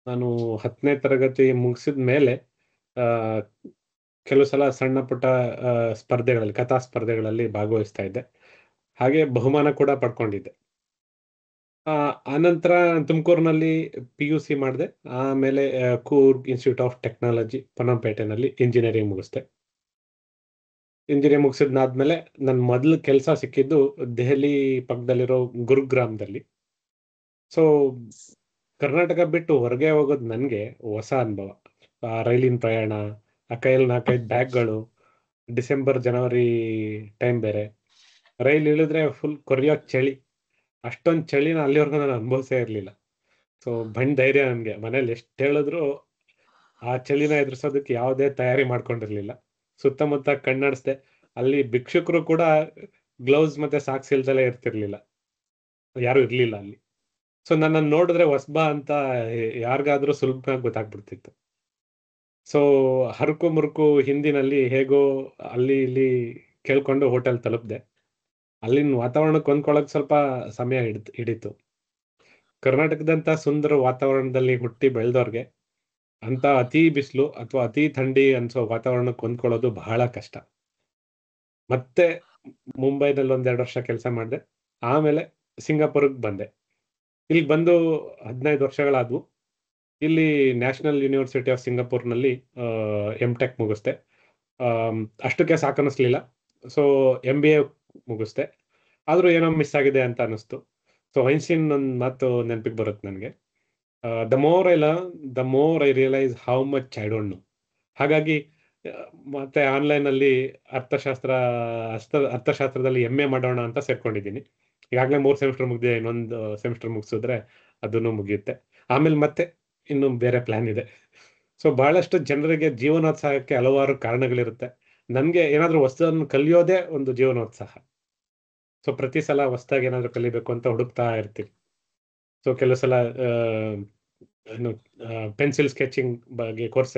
ನಾನು 10ನೇ ತರಗತಿ ಮುಗಿಸಿದ ಮೇಲೆ ಕೆಲವು ಸಲ ಸಣ್ಣ ಪುಟ್ಟ ಸ್ಪರ್ಧೆಗಳಲ್ಲಿ, ಕಥಾ ಸ್ಪರ್ಧೆಗಳಲ್ಲಿ ಭಾಗವಹಿಸ್ತಾ ಇದ್ದೆ. ಹಾಗೆ ಬಹುಮಾನ ಕೂಡ ಪಡ್ಕೊಂಡಿದ್ದೆ. ಆನಂತರ ತುಮಕೂರಿನಲ್ಲಿ PUC ಮಾಡಿದೆ. ಆಮೇಲೆ ಕೂರ್ಗ್ ಇನ್ಸ್ಟಿಟ್ಯೂಟ್ ಆಫ್ ಟೆಕ್ನಾಲಜಿ ಪೊನ್ನಂಪೇಟೆನಲ್ಲಿ ಇಂಜಿನಿಯರಿಂಗ್ ಮುಗಿಸ್ದೆ. ಇಂಜಿನಿಯರಿಂಗ್ ಮುಗಿಸಿದ್ನಾದ್ಮೇಲೆ ನನ್ನ ಮೊದಲು ಕೆಲಸ ಸಿಕ್ಕಿದ್ದು ದೆಹಲಿ ಪಕ್ಕದಲ್ಲಿರೋ ಗುರುಗ್ರಾಮದಲ್ಲಿ. ಸೊ ಕರ್ನಾಟಕ ಬಿಟ್ಟು ಹೊರಗೆ ಹೋಗೋದು ನನಗೆ ಹೊಸ ಅನುಭವ. ರೈಲಿನ ಪ್ರಯಾಣ, ಆ ಕೈಯಲ್ಲಿ 4-5 ಬ್ಯಾಗ್ಗಳು, ಡಿಸೆಂಬರ್ ಜನವರಿ ಟೈಮ್ ಬೇರೆ. ರೈಲ್ ಇಳಿದ್ರೆ ಫುಲ್ ಕೊರಿಯೋ ಚಳಿ. ಅಷ್ಟೊಂದು ಚಳಿನ ಅಲ್ಲಿವರೆಗೂ ನಾನು ಅನುಭವಿಸೇ ಇರಲಿಲ್ಲ. ಸೊ ಬಂದ್ ಧೈರ್ಯ ನನಗೆ. ಮನೇಲಿ ಎಷ್ಟು ಹೇಳಿದ್ರು ಆ ಚಳಿನ ಎದುರಿಸೋದಕ್ಕೆ ಯಾವುದೇ ತಯಾರಿ ಮಾಡ್ಕೊಂಡಿರ್ಲಿಲ್ಲ. ಸುತ್ತಮುತ್ತ ಕಣ್ಣಾಡಿಸ್ದೆ. ಅಲ್ಲಿ ಭಿಕ್ಷುಕರು ಕೂಡ ಗ್ಲೌಸ್ ಮತ್ತೆ ಸಾಕ್ಸ್ ಇಲ್ದಲೇ ಇರ್ತಿರ್ಲಿಲ್ಲ, ಯಾರು ಇರ್ಲಿಲ್ಲ ಅಲ್ಲಿ. ಸೊ ನನ್ನನ್ನು ನೋಡಿದ್ರೆ ಹೊಸಬಾ ಅಂತ ಯಾರಿಗಾದ್ರೂ ಸುಲಭವಾಗಿ ಗೊತ್ತಾಗ್ಬಿಡ್ತಿತ್ತು. ಸೊ ಹರಕು ಮುರುಕು ಹಿಂದಿನಲ್ಲಿ ಹೇಗೋ ಅಲ್ಲಿ ಇಲ್ಲಿ ಕೇಳ್ಕೊಂಡು ಹೋಟೆಲ್ ತಲುಪಿದೆ. ಅಲ್ಲಿನ ವಾತಾವರಣಕ್ಕೆ ಹೊಂದ್ಕೊಳ್ಳೋಕೆ ಸ್ವಲ್ಪ ಸಮಯ ಹಿಡಿತು. ಕರ್ನಾಟಕದಂತ ಸುಂದರ ವಾತಾವರಣದಲ್ಲಿ ಹುಟ್ಟಿ ಬೆಳೆದವ್ರಿಗೆ ಅಂತ ಅತಿ ಬಿಸಿಲು ಅಥವಾ ಅತಿ ಥಂಡಿ ಅನ್ಸೋ ವಾತಾವರಣಕ್ಕೆ ಹೊಂದ್ಕೊಳ್ಳೋದು ಬಹಳ ಕಷ್ಟ. ಮತ್ತೆ ಮುಂಬೈನಲ್ಲಿ 1-2 ವರ್ಷ ಕೆಲಸ ಮಾಡಿದೆ. ಆಮೇಲೆ ಸಿಂಗಾಪುರ್ಗೆ ಬಂದೆ. ಇಲ್ಲಿ ಬಂದು 15 ವರ್ಷಗಳಾದ್ವು. ಇಲ್ಲಿ ನ್ಯಾಷನಲ್ ಯೂನಿವರ್ಸಿಟಿ ಆಫ್ ಸಿಂಗಾಪುರ್ನಲ್ಲಿ MTech ಮುಗಿಸ್ದೆ. ಅಷ್ಟಕ್ಕೆ ಸಾಕನ್ನಿಸ್ಲಿಲ್ಲ. So MBA ಮುಗಿಸ್ದೆ. ಆದ್ರೂ ಏನೋ ಮಿಸ್ ಆಗಿದೆ ಅಂತ ಅನಿಸ್ತು. ಸೊ ಐನ್ಸ್ಟೀನ್ ಒಂದು ಮಾತು ನೆನಪಿಗೆ ಬರುತ್ತೆ ನನಗೆ, the more I learn the more I realise how much I don't know. ಹಾಗಾಗಿ ಮತ್ತೆ ಆನ್ಲೈನಲ್ಲಿ ಅರ್ಥಶಾಸ್ತ್ರದಲ್ಲಿ MA ಮಾಡೋಣ ಅಂತ ಸೇರ್ಕೊಂಡಿದ್ದೀನಿ. ಈಗಾಗಲೇ 3 ಸೆಮಿಸ್ಟರ್ ಮುಗಿದಿದೆ. ಇನ್ನೊಂದು ಸೆಮಿಸ್ಟರ್ ಮುಗಿಸಿದ್ರೆ ಅದನ್ನು ಮುಗಿಯುತ್ತೆ. ಆಮೇಲೆ ಮತ್ತೆ ಇನ್ನು ಬೇರೆ ಪ್ಲಾನ್ ಇದೆ. ಸೊ ಬಹಳಷ್ಟು ಜನರಿಗೆ ಜೀವನೋತ್ಸಾಹಕ್ಕೆ ಹಲವಾರು ಕಾರಣಗಳಿರುತ್ತೆ. ನನಗೆ ಏನಾದರೂ ಹೊಸದನ್ನು ಕಲಿಯೋದೇ ಒಂದು ಜೀವನೋತ್ಸಾಹ. ಸೊ ಪ್ರತಿ ಸಲ ಹೊಸದಾಗಿ ಏನಾದರೂ ಕಲಿಬೇಕು ಅಂತ ಹುಡುಕ್ತಾ ಇರ್ತೀವಿ. ಸೊ ಕೆಲವು ಸಲ ಪೆನ್ಸಿಲ್ ಸ್ಕೆಚಿಂಗ್ ಬಗ್ಗೆ ಕೋರ್ಸ್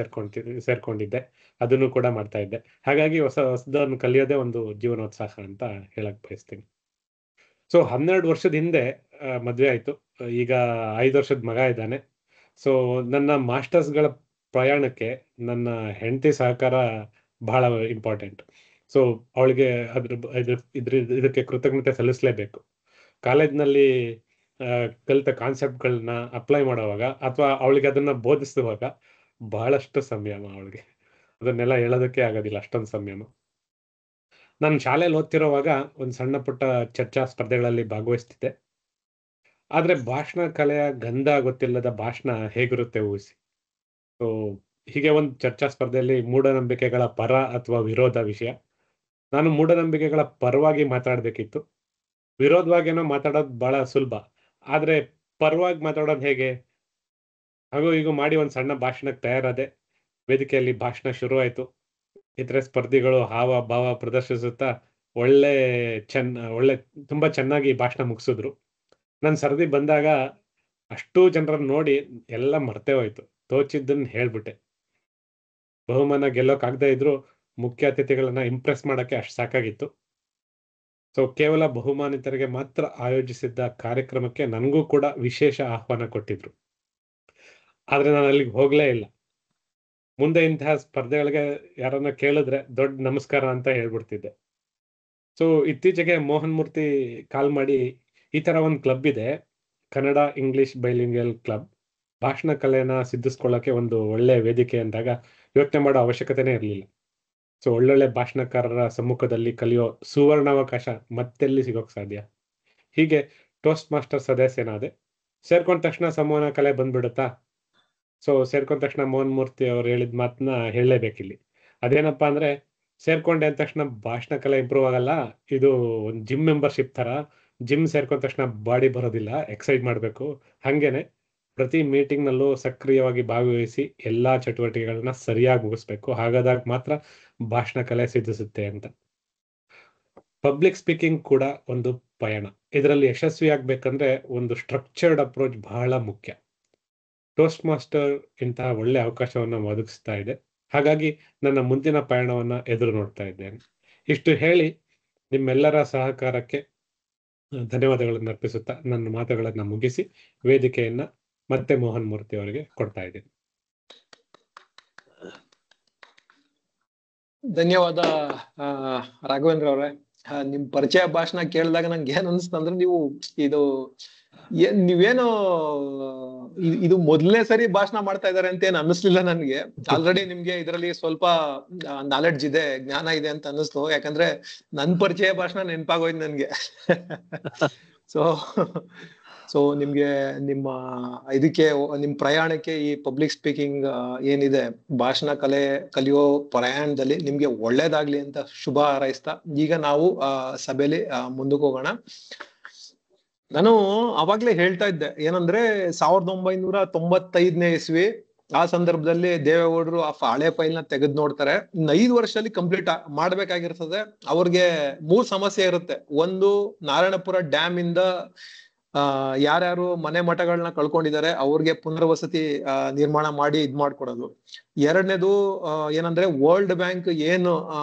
ಸೇರ್ಕೊಂಡಿದ್ದೆ. ಅದನ್ನು ಕೂಡ ಮಾಡ್ತಾ ಇದ್ದೆ. ಹಾಗಾಗಿ ಹೊಸದನ್ನು ಕಲಿಯೋದೇ ಒಂದು ಜೀವನೋತ್ಸಾಹ ಅಂತ ಹೇಳಕ್ ಬಯಸ್ತೀನಿ. ಸೊ 12 ವರ್ಷದ ಹಿಂದೆ ಮದುವೆ ಆಯ್ತು. ಈಗ 5 ವರ್ಷದ ಮಗ ಇದ್ದಾನೆ. ಸೊ ನನ್ನ ಮಾಸ್ಟರ್ಸ್ಗಳ ಪ್ರಯಾಣಕ್ಕೆ ನನ್ನ ಹೆಂಡತಿ ಸಹಕಾರ ಬಹಳ ಇಂಪಾರ್ಟೆಂಟ್. ಸೊ ಅವಳಿಗೆ ಇದಕ್ಕೆ ಕೃತಜ್ಞತೆ ಸಲ್ಲಿಸಲೇಬೇಕು. ಕಾಲೇಜ್ನಲ್ಲಿ ಕಲಿತ ಕಾನ್ಸೆಪ್ಟ್ಗಳನ್ನ ಅಪ್ಲೈ ಮಾಡುವಾಗ ಅಥವಾ ಅವಳಿಗೆ ಅದನ್ನ ಬೋಧಿಸುವಾಗ ಬಹಳಷ್ಟು ಸಂಯಮ ಅವಳಿಗೆ. ಅದನ್ನೆಲ್ಲ ಹೇಳೋದಕ್ಕೆ ಆಗೋದಿಲ್ಲ, ಅಷ್ಟೊಂದು ಸಂಯಮ. ನಾನು ಶಾಲೆಯಲ್ಲಿ ಓದ್ತಿರೋವಾಗ ಒಂದು ಸಣ್ಣ ಪುಟ್ಟ ಚರ್ಚಾ ಸ್ಪರ್ಧೆಗಳಲ್ಲಿ ಭಾಗವಹಿಸ್ತಿದ್ದೆ. ಆದ್ರೆ ಭಾಷಣ ಕಲೆಯ ಗಂಧ ಗೊತ್ತಿಲ್ಲದ ಭಾಷಣ ಹೇಗಿರುತ್ತೆ ಊಹಿಸಿ. ಸೊ ಹೀಗೆ ಒಂದು ಚರ್ಚಾ ಸ್ಪರ್ಧೆಯಲ್ಲಿ ಮೂಢನಂಬಿಕೆಗಳ ಪರ ಅಥವಾ ವಿರೋಧ ವಿಷಯ. ನಾನು ಮೂಢನಂಬಿಕೆಗಳ ಪರವಾಗಿ ಮಾತಾಡ್ಬೇಕಿತ್ತು. ವಿರೋಧವಾಗೇನೋ ಮಾತಾಡೋದು ಬಹಳ ಸುಲಭ, ಆದ್ರೆ ಪರವಾಗಿ ಮಾತಾಡೋದು ಹೇಗೆ? ಹಾಗೂ ಈಗ ಮಾಡಿ ಒಂದು ಸಣ್ಣ ಭಾಷಣಕ್ಕೆ ತಯಾರಾದೆ. ವೇದಿಕೆಯಲ್ಲಿ ಭಾಷಣ ಶುರು ಆಯ್ತು. ಇತರೆ ಸ್ಪರ್ಧಿಗಳು ಹಾವ ಭಾವ ಪ್ರದರ್ಶಿಸುತ್ತಾ ಒಳ್ಳೆ ತುಂಬಾ ಚೆನ್ನಾಗಿ ಭಾಷಣ ಮುಗಿಸಿದ್ರು. ನನ್ನ ಸರದಿ ಬಂದಾಗ ಅಷ್ಟು ಜನರನ್ನ ನೋಡಿ ಎಲ್ಲ ಮರ್ತೇ ಹೋಯ್ತು. ತೋಚಿದ್ದನ್ನ ಹೇಳ್ಬಿಟ್ಟೆ. ಬಹುಮಾನ ಗೆಲ್ಲೋಕಾಗದೇ ಇದ್ರು ಮುಖ್ಯ ಅತಿಥಿಗಳನ್ನ ಇಂಪ್ರೆಸ್ ಮಾಡಕ್ಕೆ ಅಷ್ಟು ಸಾಕಾಗಿತ್ತು. ಸೊ ಕೇವಲ ಬಹುಮಾನಿತರಿಗೆ ಮಾತ್ರ ಆಯೋಜಿಸಿದ್ದ ಕಾರ್ಯಕ್ರಮಕ್ಕೆ ನನಗೂ ಕೂಡ ವಿಶೇಷ ಆಹ್ವಾನ ಕೊಟ್ಟಿದ್ರು. ಆದ್ರೆ ನಾನು ಅಲ್ಲಿಗೆ ಹೋಗ್ಲೇ ಇಲ್ಲ. ಮುಂದೆ ಇಂತಹ ಸ್ಪರ್ಧೆಗಳಿಗೆ ಯಾರನ್ನ ಕೇಳಿದ್ರೆ ದೊಡ್ಡ ನಮಸ್ಕಾರ ಅಂತ ಹೇಳ್ಬಿಡ್ತಿದ್ದೆ. ಸೊ ಇತ್ತೀಚೆಗೆ ಮೋಹನ್ ಮೂರ್ತಿ ಕಾಲ್ ಮಾಡಿ, ಈ ತರ ಒಂದು ಕ್ಲಬ್ ಇದೆ, ಕನ್ನಡ ಇಂಗ್ಲಿಷ್ ಬೈಲಿಂಗ್ವಲ್ ಕ್ಲಬ್, ಭಾಷಣ ಕಲೆನ ಸಿದ್ಧಿಸ್ಕೊಳ್ಳೋಕೆ ಒಂದು ಒಳ್ಳೆ ವೇದಿಕೆ ಅಂದಾಗ ಯೋಚನೆ ಮಾಡೋ ಅವಶ್ಯಕತೆನೇ ಇರಲಿಲ್ಲ. ಸೊ ಒಳ್ಳೊಳ್ಳೆ ಭಾಷಣಕಾರರ ಸಮ್ಮುಖದಲ್ಲಿ ಕಲಿಯೋ ಸುವರ್ಣಾವಕಾಶ ಮತ್ತೆಲ್ಲಿ ಸಿಗೋಕ್ ಸಾಧ್ಯ. ಹೀಗೆ ಟೋಸ್ಟ್ ಮಾಸ್ಟರ್ ಸದಸ್ಯನಾದೆ. ಸೇರ್ಕೊಂಡ ತಕ್ಷಣ ಸಂವಹನ ಕಲೆ ಬಂದ್ಬಿಡುತ್ತಾ? ಸೊ ಸೇರ್ಕೊಂಡ ತಕ್ಷಣ ಮೋಹನ್ ಮೂರ್ತಿ ಅವ್ರು ಹೇಳಿದ ಮಾತನ್ನ ಹೇಳಲೇಬೇಕಿಲ್ಲಿ. ಅದೇನಪ್ಪಾ ಅಂದ್ರೆ, ಸೇರ್ಕೊಂಡೆ ಅಂದ ತಕ್ಷಣ ಭಾಷಣ ಕಲೆ ಇಂಪ್ರೂವ್ ಆಗಲ್ಲ. ಇದು ಒಂದು ಜಿಮ್ ಮೆಂಬರ್ಶಿಪ್ ತರ. ಜಿಮ್ ಸೇರ್ಕೊಂಡ ತಕ್ಷಣ ಬಾಡಿ ಬರೋದಿಲ್ಲ, ಎಕ್ಸರ್ಸೈಸ್ ಮಾಡಬೇಕು. ಹಂಗೇನೆ ಪ್ರತಿ ಮೀಟಿಂಗ್ ನಲ್ಲೂ ಸಕ್ರಿಯವಾಗಿ ಭಾಗವಹಿಸಿ ಎಲ್ಲಾ ಚಟುವಟಿಕೆಗಳನ್ನ ಸರಿಯಾಗಿ ಮುಗಿಸ್ಬೇಕು. ಹಾಗಾದಾಗ ಮಾತ್ರ ಭಾಷಣ ಕಲೆ ಸಿದ್ಧಿಸುತ್ತೆ ಅಂತ. ಪಬ್ಲಿಕ್ ಸ್ಪೀಕಿಂಗ್ ಕೂಡ ಒಂದು ಪಯಣ. ಇದರಲ್ಲಿ ಯಶಸ್ವಿ ಆಗ್ಬೇಕಂದ್ರೆ ಒಂದು ಸ್ಟ್ರಕ್ಚರ್ಡ್ ಅಪ್ರೋಚ್ ಬಹಳ ಮುಖ್ಯ. ಟೋಸ್ಟ್ ಮಾಸ್ಟರ್ ಇಂತಹ ಒಳ್ಳೆ ಅವಕಾಶವನ್ನ ಒದಗಿಸ್ತಾ ಇದೆ. ಹಾಗಾಗಿ ನನ್ನ ಮುಂದಿನ ಪಯಣವನ್ನ ಎದುರು ನೋಡ್ತಾ ಇದ್ದೇನೆ. ಇಷ್ಟು ಹೇಳಿ ನಿಮ್ಮೆಲ್ಲರ ಸಹಕಾರಕ್ಕೆ ಧನ್ಯವಾದಗಳನ್ನು ಅರ್ಪಿಸುತ್ತಾ ನನ್ನ ಮಾತುಗಳನ್ನ ಮುಗಿಸಿ ವೇದಿಕೆಯನ್ನ ಮತ್ತೆ ಮೋಹನ್ ಮೂರ್ತಿ ಅವರಿಗೆ ಕೊಡ್ತಾ ಇದ್ದೀನಿ. ಧನ್ಯವಾದ ರಾಘವೇಂದ್ರ ಅವರೇ. ನಿಮ್ ಪರಿಚಯ ಭಾಷಣ ಕೇಳಿದಾಗ ನಂಗೆ ಏನ್ ಅನ್ಸ್ತಂದ್ರೆ, ನೀವು ನೀವೇನು ಇದು ಮೊದಲನೇ ಸರಿ ಭಾಷಣ ಮಾಡ್ತಾ ಇದಾರೆ ಅಂತ ಏನ್ ಅನ್ನಿಸ್ಲಿಲ್ಲ ನನ್ಗೆ. ಆಲ್ರೆಡಿ ನಿಮ್ಗೆ ಇದರಲ್ಲಿ ಸ್ವಲ್ಪ ನಾಲೆಡ್ಜ್ ಇದೆ, ಜ್ಞಾನ ಇದೆ ಅಂತ ಅನ್ನಿಸ್ತು. ಯಾಕಂದ್ರೆ ನನ್ ಪರಿಚಯ ಭಾಷಣ ನೆನಪಾಗೋಯ್ತು ನನ್ಗೆ. ಸೊ ನಿಮ್ಗೆ ನಿಮ್ಮ ಇದಕ್ಕೆ ನಿಮ್ ಪ್ರಯಾಣಕ್ಕೆ ಈ ಪಬ್ಲಿಕ್ ಸ್ಪೀಕಿಂಗ್ ಏನಿದೆ, ಭಾಷಣ ಕಲೆ ಕಲಿಯೋ ಪ್ರಯಾಣದಲ್ಲಿ ನಿಮ್ಗೆ ಒಳ್ಳೇದಾಗ್ಲಿ ಅಂತ ಶುಭ ಹಾರೈಸ್ತಾ ಈಗ ನಾವು ಸಭೆಯಲ್ಲಿ ಮುಂದಕ್ಕೆ ಹೋಗೋಣ. ನಾನು ಅವಾಗ್ಲೇ ಹೇಳ್ತಾ ಇದ್ದೆ ಏನಂದ್ರೆ, 1995ನೇ ಇಸ್ವಿ ಆ ಸಂದರ್ಭದಲ್ಲಿ ದೇವೇಗೌಡರು ಆ ಹಳೆ ಫೈಲ್ ನ ತೆಗೆದು ನೋಡ್ತಾರೆ. 5 ವರ್ಷದಲ್ಲಿ ಕಂಪ್ಲೀಟ್ ಮಾಡ್ಬೇಕಾಗಿರ್ತದೆ. ಅವ್ರಿಗೆ 3 ಸಮಸ್ಯೆ ಇರುತ್ತೆ. ಒಂದು, ನಾರಾಯಣಪುರ ಡ್ಯಾಮ್ ಇಂದ ಯಾರ್ಯಾರು ಮನೆ ಮಠಗಳನ್ನ ಕಳ್ಕೊಂಡಿದ್ದಾರೆ ಅವ್ರಿಗೆ ಪುನರ್ವಸತಿ ನಿರ್ಮಾಣ ಮಾಡಿ ಇದ್ ಮಾಡ್ಕೊಡೋದು. ಎರಡನೇದು ಏನಂದ್ರೆ, ವರ್ಲ್ಡ್ ಬ್ಯಾಂಕ್ ಏನು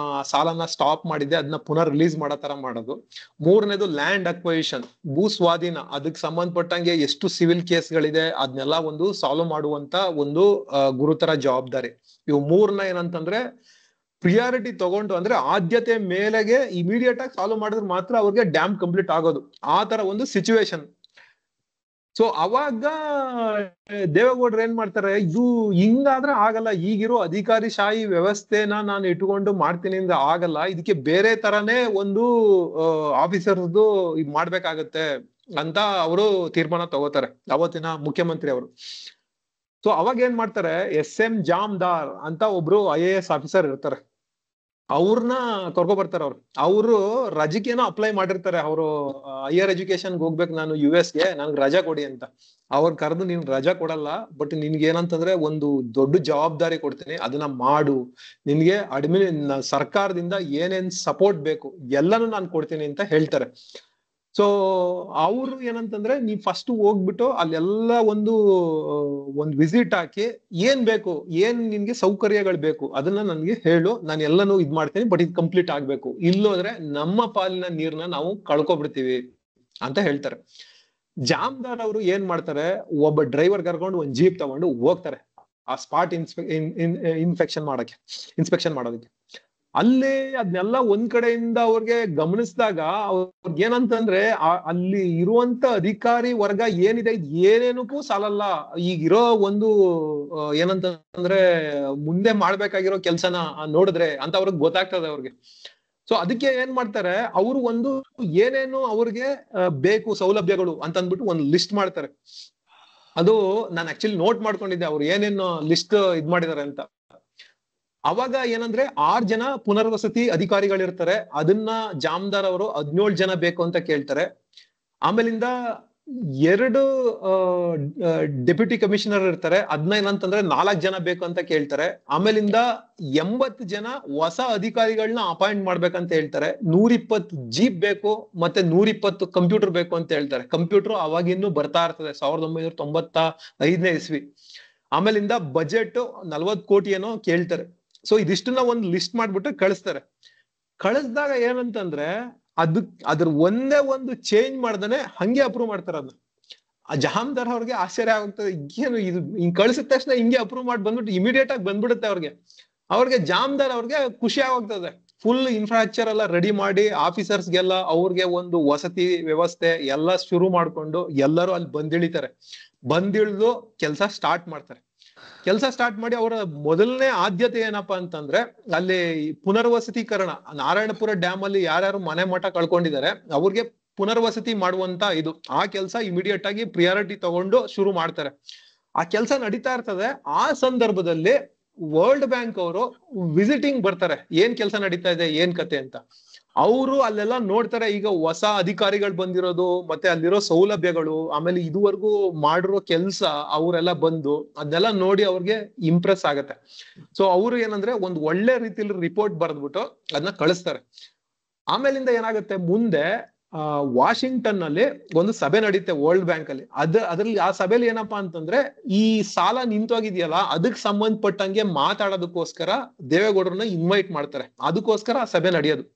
ಸಾಲನ ಸ್ಟಾಪ್ ಮಾಡಿದೆ ಅದನ್ನ ಪುನರ್ ರಿಲೀಸ್ ಮಾಡೋ ತರ ಮಾಡೋದು. ಮೂರನೇದು, ಲ್ಯಾಂಡ್ ಅಕ್ವೈಷನ್, ಭೂ ಸ್ವಾಧೀನ, ಅದಕ್ಕೆ ಸಂಬಂಧಪಟ್ಟಂಗೆ ಎಷ್ಟು ಸಿವಿಲ್ ಕೇಸ್ಗಳಿದೆ ಅದನ್ನೆಲ್ಲ ಒಂದು ಸಾಲ್ವ್ ಮಾಡುವಂತ ಒಂದು ಗುರುತರ ಜವಾಬ್ದಾರಿ. ಇವು ಮೂರನ್ನ ಏನಂತಂದ್ರೆ ಪ್ರಿಯಾರಿಟಿ ತಗೊಂಡು, ಅಂದ್ರೆ ಆದ್ಯತೆ ಮೇಲೆಗೆ ಇಮಿಡಿಯೇಟ್ ಆಗಿ ಸಾಲ್ವ್ ಮಾಡಿದ್ರೆ ಮಾತ್ರ ಅವ್ರಿಗೆ ಡ್ಯಾಮ್ ಕಂಪ್ಲೀಟ್ ಆಗೋದು. ಆ ತರ ಒಂದು ಸಿಚುವೇಶನ್. ಸೊ ಅವಾಗ ದೇವೇಗೌಡರು ಏನ್ ಮಾಡ್ತಾರೆ, ಇದು ಹಿಂಗಾದ್ರೆ ಆಗಲ್ಲ, ಈಗಿರೋ ಅಧಿಕಾರಿಶಾಹಿ ವ್ಯವಸ್ಥೆನ ನಾನು ಇಟ್ಕೊಂಡು ಮಾಡ್ತೀನಿ ಅಂದ್ರೆ ಆಗಲ್ಲ, ಇದಕ್ಕೆ ಬೇರೆ ತರನೇ ಒಂದು ಆಫೀಸರ್ದು ಇದ್ ಮಾಡ್ಬೇಕಾಗತ್ತೆ ಅಂತ ಅವರು ತೀರ್ಮಾನ ತಗೋತಾರೆ, ಅವತ್ತಿನ ಮುಖ್ಯಮಂತ್ರಿ ಅವರು. ಸೊ ಅವಾಗ ಏನ್ ಮಾಡ್ತಾರೆ, SM ಜಾಮ್ದಾರ್ ಅಂತ ಒಬ್ರು IAS ಆಫೀಸರ್ ಇರ್ತಾರೆ. ಅವ್ರನ್ನ ಕರ್ಕೊ ಬರ್ತಾರೆ. ಅವರು ರಜಕೇನೋ ಅಪ್ಲೈ ಮಾಡಿರ್ತಾರೆ. ಅವರು ಹೈಯರ್ ಎಜುಕೇಶನ್ಗೆ ಹೋಗ್ಬೇಕು ನಾನು US ಗೆ, ನನ್ಗೆ ರಜಾ ಕೊಡಿ ಅಂತ. ಅವ್ರ ಕರೆದು, ನೀನ್ ರಜಾ ಕೊಡಲ್ಲ, ಬಟ್ ನಿನ್ಗೆ ಏನಂತಂದ್ರೆ ಒಂದು ದೊಡ್ಡ ಜವಾಬ್ದಾರಿ ಕೊಡ್ತೀನಿ, ಅದನ್ನ ಮಾಡು, ನಿನ್ಗೆ ಸರ್ಕಾರದಿಂದ ಏನೇನ್ ಸಪೋರ್ಟ್ ಬೇಕು ಎಲ್ಲಾನು ನಾನು ಕೊಡ್ತೀನಿ ಅಂತ ಹೇಳ್ತಾರೆ. ಸೊ ಅವರು ಏನಂತಂದ್ರೆ, ನೀವ್ ಫಸ್ಟ್ ಹೋಗ್ಬಿಟ್ಟು ಅಲ್ಲೆಲ್ಲ ಒಂದು ವಿಸಿಟ್ ಹಾಕಿ ಏನ್ ಬೇಕು, ಏನ್ ನಿನ್ಗೆ ಸೌಕರ್ಯಗಳು ಬೇಕು ಅದನ್ನ ನನ್ಗೆ ಹೇಳು, ನಾನು ಎಲ್ಲಾನು ಇದ್ ಮಾಡ್ತೀನಿ, ಬಟ್ ಇದು ಕಂಪ್ಲೀಟ್ ಆಗ್ಬೇಕು, ಇಲ್ಲೋದ್ರೆ ನಮ್ಮ ಪಾಲಿನ ನೀರ್ನ ನಾವು ಕಳ್ಕೊಬಿಡ್ತೀವಿ ಅಂತ ಹೇಳ್ತಾರೆ. ಜಾಮ್ದಾರ್ ಅವರು ಏನ್ ಮಾಡ್ತಾರೆ, ಒಬ್ಬ ಡ್ರೈವರ್ ಕರ್ಕೊಂಡು ಒಂದ್ ಜೀಪ್ ತಗೊಂಡು ಹೋಗ್ತಾರೆ ಆ ಸ್ಪಾಟ್ ಇನ್ಸ್ಪೆಕ್ಷನ್ ಮಾಡೋದಕ್ಕೆ. ಅಲ್ಲೇ ಅದನ್ನೆಲ್ಲ ಒಂದ್ ಕಡೆಯಿಂದ ಅವ್ರಿಗೆ ಗಮನಿಸಿದಾಗ ಅವ್ರಿಗೆ ಏನಂತಂದ್ರೆ, ಅಲ್ಲಿ ಇರುವಂತ ಅಧಿಕಾರಿ ವರ್ಗ ಏನಿದೆ ಇದು ಏನೇನಕ್ಕೂ ಸಾಲಲ್ಲ, ಈಗಿರೋ ಒಂದು ಏನಂತಂದ್ರೆ ಮುಂದೆ ಮಾಡ್ಬೇಕಾಗಿರೋ ಕೆಲ್ಸನ ನೋಡಿದ್ರೆ ಅಂತ ಅವ್ರಿಗೆ ಗೊತ್ತಾಗ್ತದೆ ಅವ್ರಿಗೆ. ಸೊ ಅದಕ್ಕೆ ಏನ್ ಮಾಡ್ತಾರೆ, ಅವರು ಒಂದು ಏನೇನು ಅವ್ರಿಗೆ ಬೇಕು ಸೌಲಭ್ಯಗಳು ಅಂತ ಅಂದ್ಬಿಟ್ಟು ಒಂದು ಲಿಸ್ಟ್ ಮಾಡ್ತಾರೆ. ಅದು ನಾನು ಆಕ್ಚುಲಿ ನೋಟ್ ಮಾಡ್ಕೊಂಡಿದ್ದೆ ಅವ್ರು ಏನೇನು ಲಿಸ್ಟ್ ಇದ್ ಮಾಡಿದ್ದಾರೆ ಅಂತ. ಅವಾಗ ಏನಂದ್ರೆ 6 ಜನ ಪುನರ್ವಸತಿ ಅಧಿಕಾರಿಗಳಿರ್ತಾರೆ. ಅದನ್ನ ಜಾಮ್ದಾರ್ ಅವರು 17 ಜನ ಬೇಕು ಅಂತ ಕೇಳ್ತಾರೆ. ಆಮೇಲಿಂದ ಎರಡು ಡೆಪ್ಯೂಟಿ ಕಮಿಷನರ್ ಇರ್ತಾರೆ. ಅದನ್ನ ಏನಂತಂದ್ರೆ 4 ಜನ ಬೇಕು ಅಂತ ಕೇಳ್ತಾರೆ. ಆಮೇಲಿಂದ 80 ಜನ ಹೊಸ ಅಧಿಕಾರಿಗಳನ್ನ ಅಪಾಯಿಂಟ್ ಮಾಡ್ಬೇಕಂತ ಹೇಳ್ತಾರೆ. 120 ಜೀಪ್ ಬೇಕು, ಮತ್ತೆ 120 ಕಂಪ್ಯೂಟರ್ ಬೇಕು ಅಂತ ಹೇಳ್ತಾರೆ. ಕಂಪ್ಯೂಟರ್ ಅವಾಗಿನ್ನೂ ಬರ್ತಾ ಇರ್ತದೆ, 1995ನೇ ಇಸ್ವಿ. ಆಮೇಲಿಂದ ಬಜೆಟ್ 40 ಕೋಟಿ ಏನೋ ಕೇಳ್ತಾರೆ. ಸೊ ಇದಿಷ್ಟನ್ನ ಒಂದು ಲಿಸ್ಟ್ ಮಾಡ್ಬಿಟ್ಟು ಕಳಿಸ್ತಾರೆ. ಕಳಿಸ್ದಾಗ ಏನಂತಂದ್ರೆ ಅದ್ರ ಒಂದೇ ಒಂದು ಚೇಂಜ್ ಮಾಡ್ದಾನೆ ಹಂಗೆ ಅಪ್ರೂವ್ ಮಾಡ್ತಾರೆ ಅದನ್ನ. ಆ ಜಹಾಮ್ದಾರ್ ಅವ್ರಿಗೆ ಆಶ್ಚರ್ಯ ಆಗ್ತದೆ, ಏನು ಇದು ಹಿಂಗ್ ಕಳ್ಸಿದ ತಕ್ಷಣ ಹಿಂಗೆ ಅಪ್ರೂವ್ ಮಾಡಿ ಬಂದ್ಬಿಟ್ಟು ಇಮಿಡಿಯೇಟ್ ಆಗಿ ಬಂದ್ಬಿಡುತ್ತೆ ಅವ್ರಿಗೆ ಜಾಮದಾರ್ ಅವ್ರಿಗೆ ಖುಷಿ ಆಗೋಗ್ತದೆ. ಫುಲ್ ಇನ್ಫ್ರಾಸ್ಟ್ರಕ್ಚರ್ ಎಲ್ಲ ರೆಡಿ ಮಾಡಿ ಆಫೀಸರ್ಸ್ಗೆಲ್ಲ ಅವ್ರಿಗೆ ಒಂದು ವಸತಿ ವ್ಯವಸ್ಥೆ ಎಲ್ಲ ಶುರು ಮಾಡ್ಕೊಂಡು ಎಲ್ಲರೂ ಅಲ್ಲಿ ಬಂದಿಳಿತಾರೆ. ಬಂದಿಳಿದು ಕೆಲಸ ಸ್ಟಾರ್ಟ್ ಮಾಡ್ತಾರೆ. ಕೆಲಸ ಸ್ಟಾರ್ಟ್ ಮಾಡಿ ಅವರ ಮೊದಲನೇ ಆದ್ಯತೆ ಏನಪ್ಪಾ ಅಂತಂದ್ರೆ ಅಲ್ಲಿ ಪುನರ್ವಸತೀಕರಣ. ನಾರಾಯಣಪುರ ಡ್ಯಾಮ್ ಅಲ್ಲಿ ಯಾರ್ಯಾರು ಮನೆ ಮಠ ಕಳ್ಕೊಂಡಿದ್ದಾರೆ ಅವ್ರಿಗೆ ಪುನರ್ವಸತಿ ಮಾಡುವಂತ ಇದು, ಆ ಕೆಲಸ ಇಮಿಡಿಯೇಟ್ ಆಗಿ ಪ್ರಿಯಾರಿಟಿ ತಗೊಂಡು ಶುರು ಮಾಡ್ತಾರೆ. ಆ ಕೆಲಸ ನಡೀತಾ ಇರ್ತದೆ. ಆ ಸಂದರ್ಭದಲ್ಲಿ ವರ್ಲ್ಡ್ ಬ್ಯಾಂಕ್ ಅವರು ವಿಸಿಟಿಂಗ್ ಬರ್ತಾರೆ, ಏನ್ ಕೆಲಸ ನಡೀತಾ ಇದೆ ಏನ್ ಕತೆ ಅಂತ. ಅವರು ಅಲ್ಲೆಲ್ಲ ನೋಡ್ತಾರೆ. ಈಗ ಹೊಸ ಅಧಿಕಾರಿಗಳು ಬಂದಿರೋದು, ಮತ್ತೆ ಅಲ್ಲಿರೋ ಸೌಲಭ್ಯಗಳು, ಆಮೇಲೆ ಇದುವರೆಗೂ ಮಾಡಿರೋ ಕೆಲ್ಸ ಅವರೆಲ್ಲ ಬಂದು ಅದನ್ನೆಲ್ಲ ನೋಡಿ ಅವ್ರಿಗೆ ಇಂಪ್ರೆಸ್ ಆಗತ್ತೆ. ಸೊ ಅವ್ರು ಏನಂದ್ರೆ ಒಂದು ಒಳ್ಳೆ ರೀತಿಯಲ್ಲಿ ರಿಪೋರ್ಟ್ ಬರೆದ್ಬಿಟ್ಟು ಅದನ್ನ ಕಳಿಸ್ತಾರೆ. ಆಮೇಲಿಂದ ಏನಾಗುತ್ತೆ, ಮುಂದೆ ವಾಷಿಂಗ್ಟನ್ ನಲ್ಲಿ ಒಂದು ಸಭೆ ನಡೀತೆ ವರ್ಲ್ಡ್ ಬ್ಯಾಂಕ್ ಅಲ್ಲಿ. ಅದ್ರಲ್ಲಿ ಆ ಸಭೆಯಲ್ಲಿ ಏನಪ್ಪಾ ಅಂತಂದ್ರೆ ಈ ಸಾಲ ನಿಂತೋಗಿದೆಯಲ್ಲ ಅದಕ್ಕೆ ಸಂಬಂಧಪಟ್ಟಂಗೆ ಮಾತಾಡೋದಕ್ಕೋಸ್ಕರ ದೇವೇಗೌಡರನ್ನ ಇನ್ವೈಟ್ ಮಾಡ್ತಾರೆ. ಅದಕ್ಕೋಸ್ಕರ ಆ ಸಭೆ ನಡೆಯೋದು.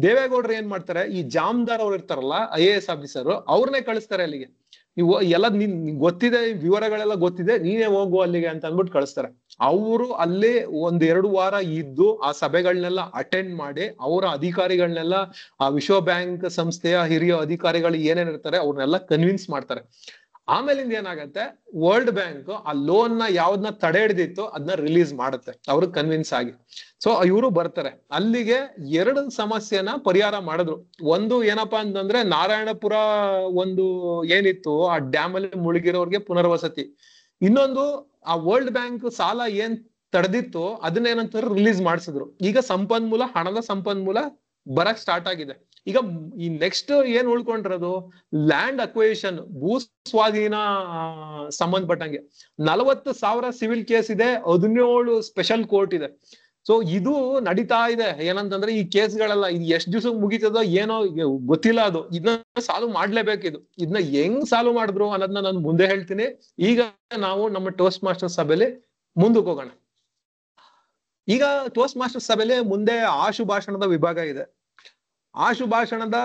ದೇವೇಗೌಡರು ಏನ್ ಮಾಡ್ತಾರೆ, ಈ ಜಾಮದಾರ್ ಅವ್ರು ಇರ್ತಾರಲ್ಲ IAS ಆಫೀಸರ್, ಅವ್ರನ್ನೇ ಕಳಿಸ್ತಾರೆ ಅಲ್ಲಿಗೆ. ನೀವು ಎಲ್ಲ ಗೊತ್ತಿದೆ, ವಿವರಗಳೆಲ್ಲ ಗೊತ್ತಿದೆ, ನೀನೇ ಹೋಗು ಅಲ್ಲಿಗೆ ಅಂತ ಅಂದ್ಬಿಟ್ಟು ಕಳಿಸ್ತಾರೆ. ಅವರು ಅಲ್ಲಿ 1-2 ವಾರ ಇದ್ದು ಆ ಸಭೆಗಳನ್ನೆಲ್ಲ ಅಟೆಂಡ್ ಮಾಡಿ ಅವರ ಅಧಿಕಾರಿಗಳನ್ನೆಲ್ಲ, ಆ ವಿಶ್ವ ಬ್ಯಾಂಕ್ ಸಂಸ್ಥೆಯ ಹಿರಿಯ ಅಧಿಕಾರಿಗಳು ಏನೇನ್ ಇರ್ತಾರೆ ಅವ್ರನ್ನೆಲ್ಲ ಕನ್ವಿನ್ಸ್ ಮಾಡ್ತಾರೆ. ಆಮೇಲಿಂದ ಏನಾಗತ್ತೆ, ವರ್ಲ್ಡ್ ಬ್ಯಾಂಕ್ ಆ ಲೋನ್ ನ ಯಾವ್ದನ್ನ ತಡೆ ಹಿಡಿದಿತ್ತು ಅದನ್ನ ರಿಲೀಸ್ ಮಾಡುತ್ತೆ ಅವ್ರಿಗೆ ಕನ್ವಿನ್ಸ್ ಆಗಿ. ಸೊ ಇವರು ಬರ್ತಾರೆ ಅಲ್ಲಿಗೆ. 2 ಸಮಸ್ಯೆನ ಪರಿಹಾರ ಮಾಡಿದ್ರು. ಒಂದು ಏನಪ್ಪಾ ಅಂತಂದ್ರೆ ನಾರಾಯಣಪುರ ಒಂದು ಏನಿತ್ತು ಆ ಡ್ಯಾಮ್ ಅಲ್ಲಿ ಮುಳುಗಿರೋರ್ಗೆ ಪುನರ್ವಸತಿ. ಇನ್ನೊಂದು ಆ ವರ್ಲ್ಡ್ ಬ್ಯಾಂಕ್ ಸಾಲ ಏನ್ ತಡೆದಿತ್ತು ಅದನ್ನ ಏನಂತಾರೆ ರಿಲೀಸ್ ಮಾಡಿಸಿದ್ರು. ಈಗ ಸಂಪನ್ಮೂಲ, ಹಣದ ಸಂಪನ್ಮೂಲ ಬರಕ್ ಸ್ಟಾರ್ಟ್ ಆಗಿದೆ. ಈಗ ಈ ನೆಕ್ಸ್ಟ್ ಏನ್ ಉಳ್ಕೊಂಡಿರೋದು ಲ್ಯಾಂಡ್ ಅಕ್ವೇಷನ್, ಭೂ ಸ್ವಾಧೀನ ಸಂಬಂಧಪಟ್ಟಂಗೆ 40,000 ಸಿವಿಲ್ ಕೇಸ್ ಇದೆ, 17 ಸ್ಪೆಷಲ್ ಕೋರ್ಟ್ ಇದೆ. ಸೊ ಇದು ನಡೀತಾ ಇದೆ. ಏನಂತಂದ್ರೆ ಈ ಕೇಸ್ಗಳೆಲ್ಲ ಇದು ಎಷ್ಟ್ ದಿವ್ಸಕ್ಕೆ ಮುಗಿತದೋ ಏನೋ ಗೊತ್ತಿಲ್ಲ. ಅದು ಇದನ್ನ ಸಾಲ್ವ್ ಮಾಡ್ಲೇಬೇಕಿದು. ಇದನ್ನ ಹೆಂಗ್ ಸಾಲ್ವ್ ಮಾಡಿದ್ರು ಅನ್ನೋದನ್ನ ನಾನು ಮುಂದೆ ಹೇಳ್ತೀನಿ. ಈಗ ನಾವು ನಮ್ಮ ಟೋಸ್ಟ್ ಮಾಸ್ಟರ್ ಸಭೆಯಲ್ಲಿ ಮುಂದಕ್ಕೆ ಹೋಗೋಣ. ಈಗ ಟೋಸ್ಟ್ ಮಾಸ್ಟರ್ ಸಭೆಯಲ್ಲಿ ಮುಂದೆ ಆಶು ಭಾಷಣದ ವಿಭಾಗ ಇದೆ. ಆಶು ಭಾಷಣದ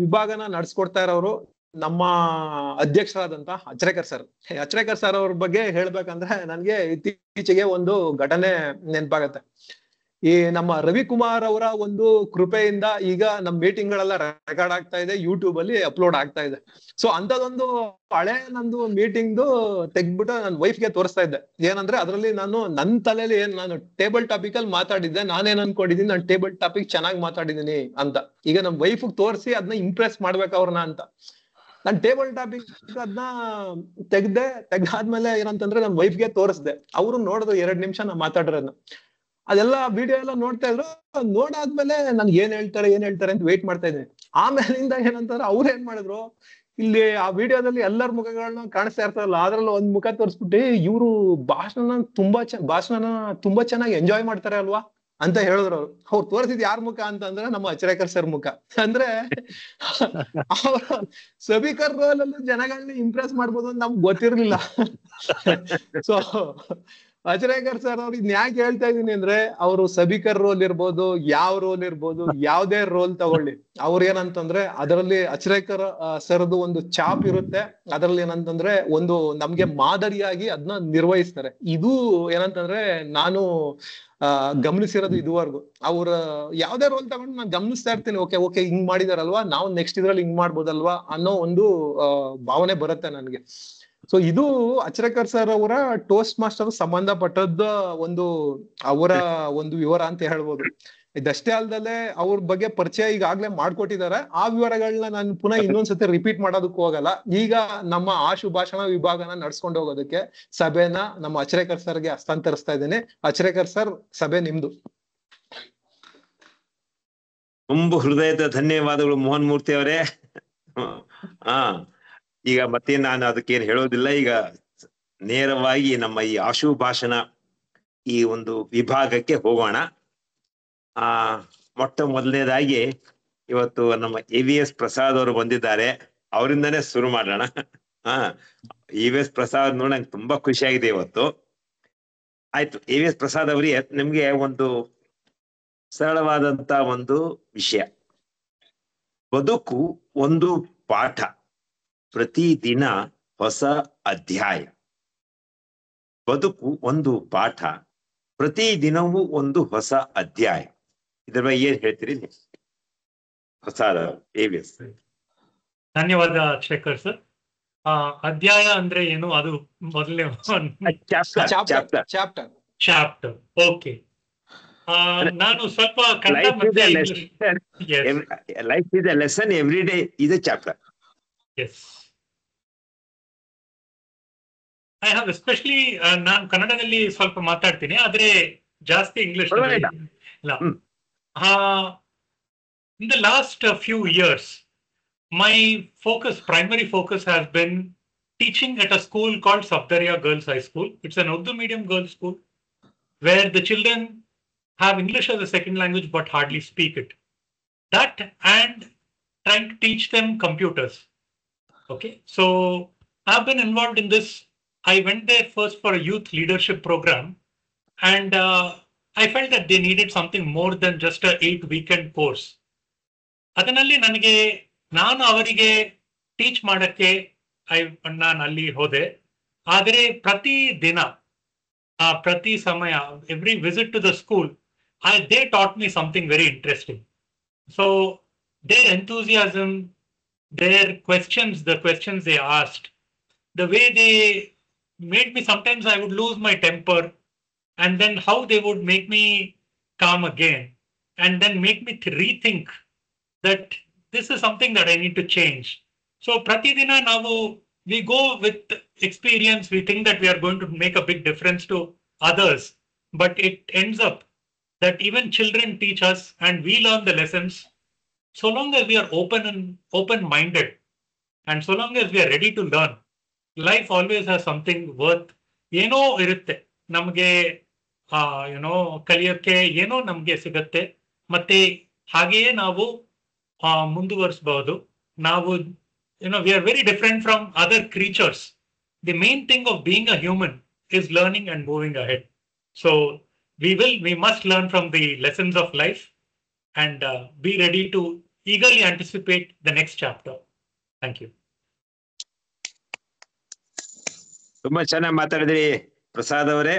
ವಿಭಾಗನ ನಡ್ಸ್ಕೊಡ್ತಾ ಇರೋರು ನಮ್ಮ ಅಧ್ಯಕ್ಷರಾದಂತ ಅಚ್ರೇಕರ್ ಸರ್. ಅಚ್ರೇಕರ್ ಸರ್ ಅವ್ರ ಬಗ್ಗೆ ಹೇಳ್ಬೇಕಂದ್ರೆ ನನ್ಗೆ ಇತ್ತೀಚೆಗೆ ಒಂದು ಘಟನೆ ನೆನಪಾಗತ್ತೆ. ಈ ನಮ್ಮ ರವಿಕುಮಾರ್ ಅವರ ಒಂದು ಕೃಪೆಯಿಂದ ಈಗ ನಮ್ ಮೀಟಿಂಗ್ ಗಳೆಲ್ಲ ರೆಕಾರ್ಡ್ ಆಗ್ತಾ ಇದೆ, ಯೂಟ್ಯೂಬ್ ಅಲ್ಲಿ ಅಪ್ಲೋಡ್ ಆಗ್ತಾ ಇದೆ. ಸೊ ಅಂತದೊಂದು ಹಳೆ ನಂದು ಮೀಟಿಂಗ್ದು ತೆಗ್ದ್ಬಿಟ್ಟು ನನ್ನ ವೈಫ್ಗೆ ತೋರಿಸ್ತಾ ಇದ್ದೆ. ಏನಂದ್ರೆ ಅದ್ರಲ್ಲಿ ನಾನು ನನ್ನ ತಲೆಯಲ್ಲಿ ನಾನು ಟೇಬಲ್ ಟಾಪಿಕ್ ಅಲ್ಲಿ ಮಾತಾಡಿದ್ದೆ, ನಾನೇನ್ ಅನ್ಕೊಂಡಿದ್ದೀನಿ ನಾನು ಟೇಬಲ್ ಟಾಪಿಕ್ ಚೆನ್ನಾಗಿ ಮಾತಾಡಿದೀನಿ ಅಂತ. ಈಗ ನಮ್ ವೈಫ್ ತೋರಿಸಿ ಅದನ್ನ ಇಂಪ್ರೆಸ್ ಮಾಡ್ಬೇಕು ಅವ್ರನ್ನ ಅಂತ ನಾನ್ ಟೇಬಲ್ ಟಾಪಿಕ್ ಅದನ್ನ ತೆಗ್ದಾದ್ಮೇಲೆ ಏನಂತಂದ್ರೆ ನಮ್ ವೈಫ್ಗೆ ತೋರಿಸ್ದೆ. ಅವ್ರು ನೋಡಿದ್ರು 2 ನಿಮಿಷ ನಾ ಮಾತಾಡಿರೋದನ್ನ. ಅದೆಲ್ಲ ವಿಡಿಯೋ ಎಲ್ಲ ನೋಡ್ತಾ ಇದ್ರು. ನೋಡಾದ್ಮೇಲೆ ನನ್ಗೆ ಏನ್ ಹೇಳ್ತಾರೆ ಅಂತ ವೇಟ್ ಮಾಡ್ತಾ ಇದ್ದೀನಿ. ಆಮೇಲಿಂದ ಏನಂತಾರೆ ಅವ್ರು ಏನ್ ಮಾಡಿದ್ರು, ಇಲ್ಲಿ ಆ ವಿಡಿಯೋದಲ್ಲಿ ಎಲ್ಲರ ಮುಖಗಳನ್ನ ಕಾಣಿಸ್ತಾ ಇರ್ತಾರಲ್ಲ ಅದ್ರಲ್ಲಿ ಒಂದ್ ಮುಖ ತೋರಿಸ್ಬಿಟ್ಟು ಇವ್ರು ಭಾಷಣನ ತುಂಬಾ ಚೆನ್ನಾಗಿ ಎಂಜಾಯ್ ಮಾಡ್ತಾರೆ ಅಲ್ವಾ ಅಂತ ಹೇಳಿದ್ರು. ಅವ್ರು ತೋರಿಸಿದ್ ಯಾರ ಮುಖ ಅಂತಂದ್ರೆ ನಮ್ಮ ಅಚ್ರೇಕರ್ ಸರ್ ಮುಖ. ಅಂದ್ರೆ ಅವ್ರ ಸಭಿಕರ್ ರೋಲ್ ಅಲ್ಲೂ ಜನಗಳನ್ನ ಇಂಪ್ರೆಸ್ ಮಾಡ್ಬೋದು ಅಂತ ನಮ್ಗೆ ಗೊತ್ತಿರ್ಲಿಲ್ಲ. ಸೊ ಅಚ್ರೇಕರ್ ಸರ್ ಅವ್ರು ಇದ್ನ ಯಾಕೆ ಹೇಳ್ತಾ ಇದೀನಿ ಅಂದ್ರೆ, ಅವರು ಸಭಿಕರ್ ರೋಲ್ ಇರ್ಬೋದು, ಯಾವ ರೋಲ್ ಇರ್ಬೋದು, ಯಾವ್ದೇ ರೋಲ್ ತಗೊಳ್ಳಿ, ಅವ್ರ ಏನಂತಂದ್ರೆ ಅದರಲ್ಲಿ ಅಚ್ರೇಕರ್ ಸರ್ದು ಒಂದು ಚಾಪ್ ಇರುತ್ತೆ. ಅದರಲ್ಲಿ ಏನಂತಂದ್ರೆ ಒಂದು ನಮ್ಗೆ ಮಾದರಿಯಾಗಿ ಅದನ್ನ ನಿರ್ವಹಿಸ್ತಾರೆ. ಇದು ಏನಂತಂದ್ರೆ ನಾನು ಗಮನಿಸಿರೋದು ಇದುವರೆಗೂ. ಅವ್ರ ಯಾವ್ದೇ ರೋಲ್ ತಗೊಂಡು ನಾನು ಗಮನಿಸ್ತಾ ಇರ್ತೀನಿ. ಓಕೆ ಹಿಂಗ್ ಮಾಡಿದಾರಲ್ವಾ, ನಾವು ನೆಕ್ಸ್ಟ್ ಇದ್ರಲ್ಲಿ ಹಿಂಗ್ ಮಾಡ್ಬೋದಲ್ವಾ ಅನ್ನೋ ಒಂದು ಭಾವನೆ ಬರುತ್ತೆ ನನ್ಗೆ. ಸೊ ಇದು ಅಚ್ರೇಕರ್ ಸರ್ ಅವರ ಟೋಸ್ಟ್ ಮಾಸ್ಟರ್ ಸಂಬಂಧಪಟ್ಟದ್ದ ಒಂದು ಅವರ ಒಂದು ವಿವರ ಅಂತ ಹೇಳ್ಬೋದು. ಇದಷ್ಟೇ ಅಲ್ದಲೆ ಅವ್ರ ಬಗ್ಗೆ ಪರಿಚಯ ಈಗಾಗ್ಲೇ ಮಾಡ್ಕೊಟ್ಟಿದ್ದಾರೆ. ಆ ವಿವರಗಳನ್ನ ನಾನು ಪುನಃ ಇನ್ನೊಂದ್ಸತಿ ರಿಪೀಟ್ ಮಾಡೋದಕ್ಕೂ ಹೋಗಲ್ಲ. ಈಗ ನಮ್ಮ ಆಶು ಭಾಷಣ ವಿಭಾಗನ ನಡ್ಸ್ಕೊಂಡು ಹೋಗೋದಕ್ಕೆ ಸಭೆನ ನಮ್ಮ ಅಚ್ರೇಕರ್ ಸರ್ಗೆ ಹಸ್ತಾಂತರಿಸ್ತಾ ಇದ್ದೇನೆ. ಅಚ್ರೇಕರ್ ಸರ್, ಸಭೆ ನಿಮ್ದು. ತುಂಬ ಹೃದಯದ ಧನ್ಯವಾದಗಳು ಮೋಹನ್ ಮೂರ್ತಿ ಅವರೇ. ಈಗ ಮತ್ತೆ ನಾನು ಅದಕ್ಕೇನು ಹೇಳೋದಿಲ್ಲ. ಈಗ ನೇರವಾಗಿ ನಮ್ಮ ಈ ಆಶು ಭಾಷಣ ಈ ಒಂದು ವಿಭಾಗಕ್ಕೆ ಹೋಗೋಣ. ಮೊಟ್ಟ ಮೊದಲನೇದಾಗಿ ಇವತ್ತು ನಮ್ಮ AVS ಪ್ರಸಾದ್ ಅವರು ಬಂದಿದ್ದಾರೆ. ಅವರಿಂದನೇ ಶುರು ಮಾಡೋಣ. AVS ಪ್ರಸಾದ್ ನೋಡಿ ನಂಗೆ ತುಂಬಾ ಖುಷಿಯಾಗಿದೆ ಇವತ್ತು. ಆಯ್ತು, AVS ಪ್ರಸಾದ್ ಅವರಿಗೆ ನಿಮ್ಗೆ ಒಂದು ಸರಳವಾದಂತ ಒಂದು ವಿಷಯ. ಬದುಕು ಒಂದು ಪಾಠ, ಪ್ರತಿದಿನ ಹೊಸ ಅಧ್ಯಾಯ. ಬದುಕು ಒಂದು ಪಾಠ, ಪ್ರತಿದಿನವೂ ಒಂದು ಹೊಸ ಅಧ್ಯಾಯ. ಇದ್ರ ಬಗ್ಗೆ ಏನ್ ಹೇಳ್ತೀರಿ ನೀವು? ಹೊಸ AVS. ಧನ್ಯವಾದ ಶೇಖರ್ ಸರ್. ಅಧ್ಯಾಯ ಅಂದ್ರೆ ಏನು? ಅದು ಮೊದಲನೇ ಚಾಪ್ಟರ್. ಓಕೆ, ನಾನು ಸ್ವಲ್ಪ ಕನ್ನಡ ಮತ್ತೆ English. Life is a lesson, every day is a chapter. Yes, I have especially ನಾನು ಕನ್ನಡದಲ್ಲಿ ಸ್ವಲ್ಪ ಮಾತಾಡ್ತೀನಿ, ಆದ್ರೆ ಜಾಸ್ತಿ ಇಂಗ್ಲಿಷ್ ಇಲ್ಲ. In the last few years, my primary focus has been teaching at a school called Safdariya Girls High School. It's an Urdu medium girls school where the children have English as a second language but hardly speak it. That and trying to teach them computers. Okay, so I've been involved in this. I went there first for a youth leadership program, and I felt that they needed something more than just a 8-weekend course. ಅದರಲ್ಲಿ ನಾನು ಅವರಿಗೆ teach ಮಾಡಕ್ಕೆ ನಾನು ಅಲ್ಲಿ ಹೋದೆ. ಆದರೆ ಪ್ರತಿ ದಿನ, ಪ್ರತಿ ಸಮಯ, every visit to the school, they taught me something very interesting. So their enthusiasm, their questions, the questions they asked, the way they made me, sometimes I would lose my temper, and then how they would make me calm again, and then make me rethink that this is something that I need to change. So pratidina we go with experience, we think that we are going to make a big difference to others, but it ends up that even children teach us and we learn the lessons. So long as we are open-minded, and so long as we are ready to learn, life always has something worth. ಏನೋ ಇರುತ್ತೆ ನಮಗೆ, ಕಲಿಯೋಕ್ಕೆ ಏನೋ ನಮಗೆ ಸಿಗತ್ತೆ, ಮತ್ತೆ ಹಾಗೆಯೇ ನಾವು ಮುಂದುವರಿಸಬಹುದು. ನಾವು we are very different from other creatures. The main thing of being a human is learning and moving ahead. So we must learn from the lessons of life and be ready to eagerly anticipate the next chapter. Thank you. ತುಂಬಾ ಚೆನ್ನಾಗಿ ಮಾತಾಡಿದ್ರಿ ಪ್ರಸಾದ್ ಅವರೇ.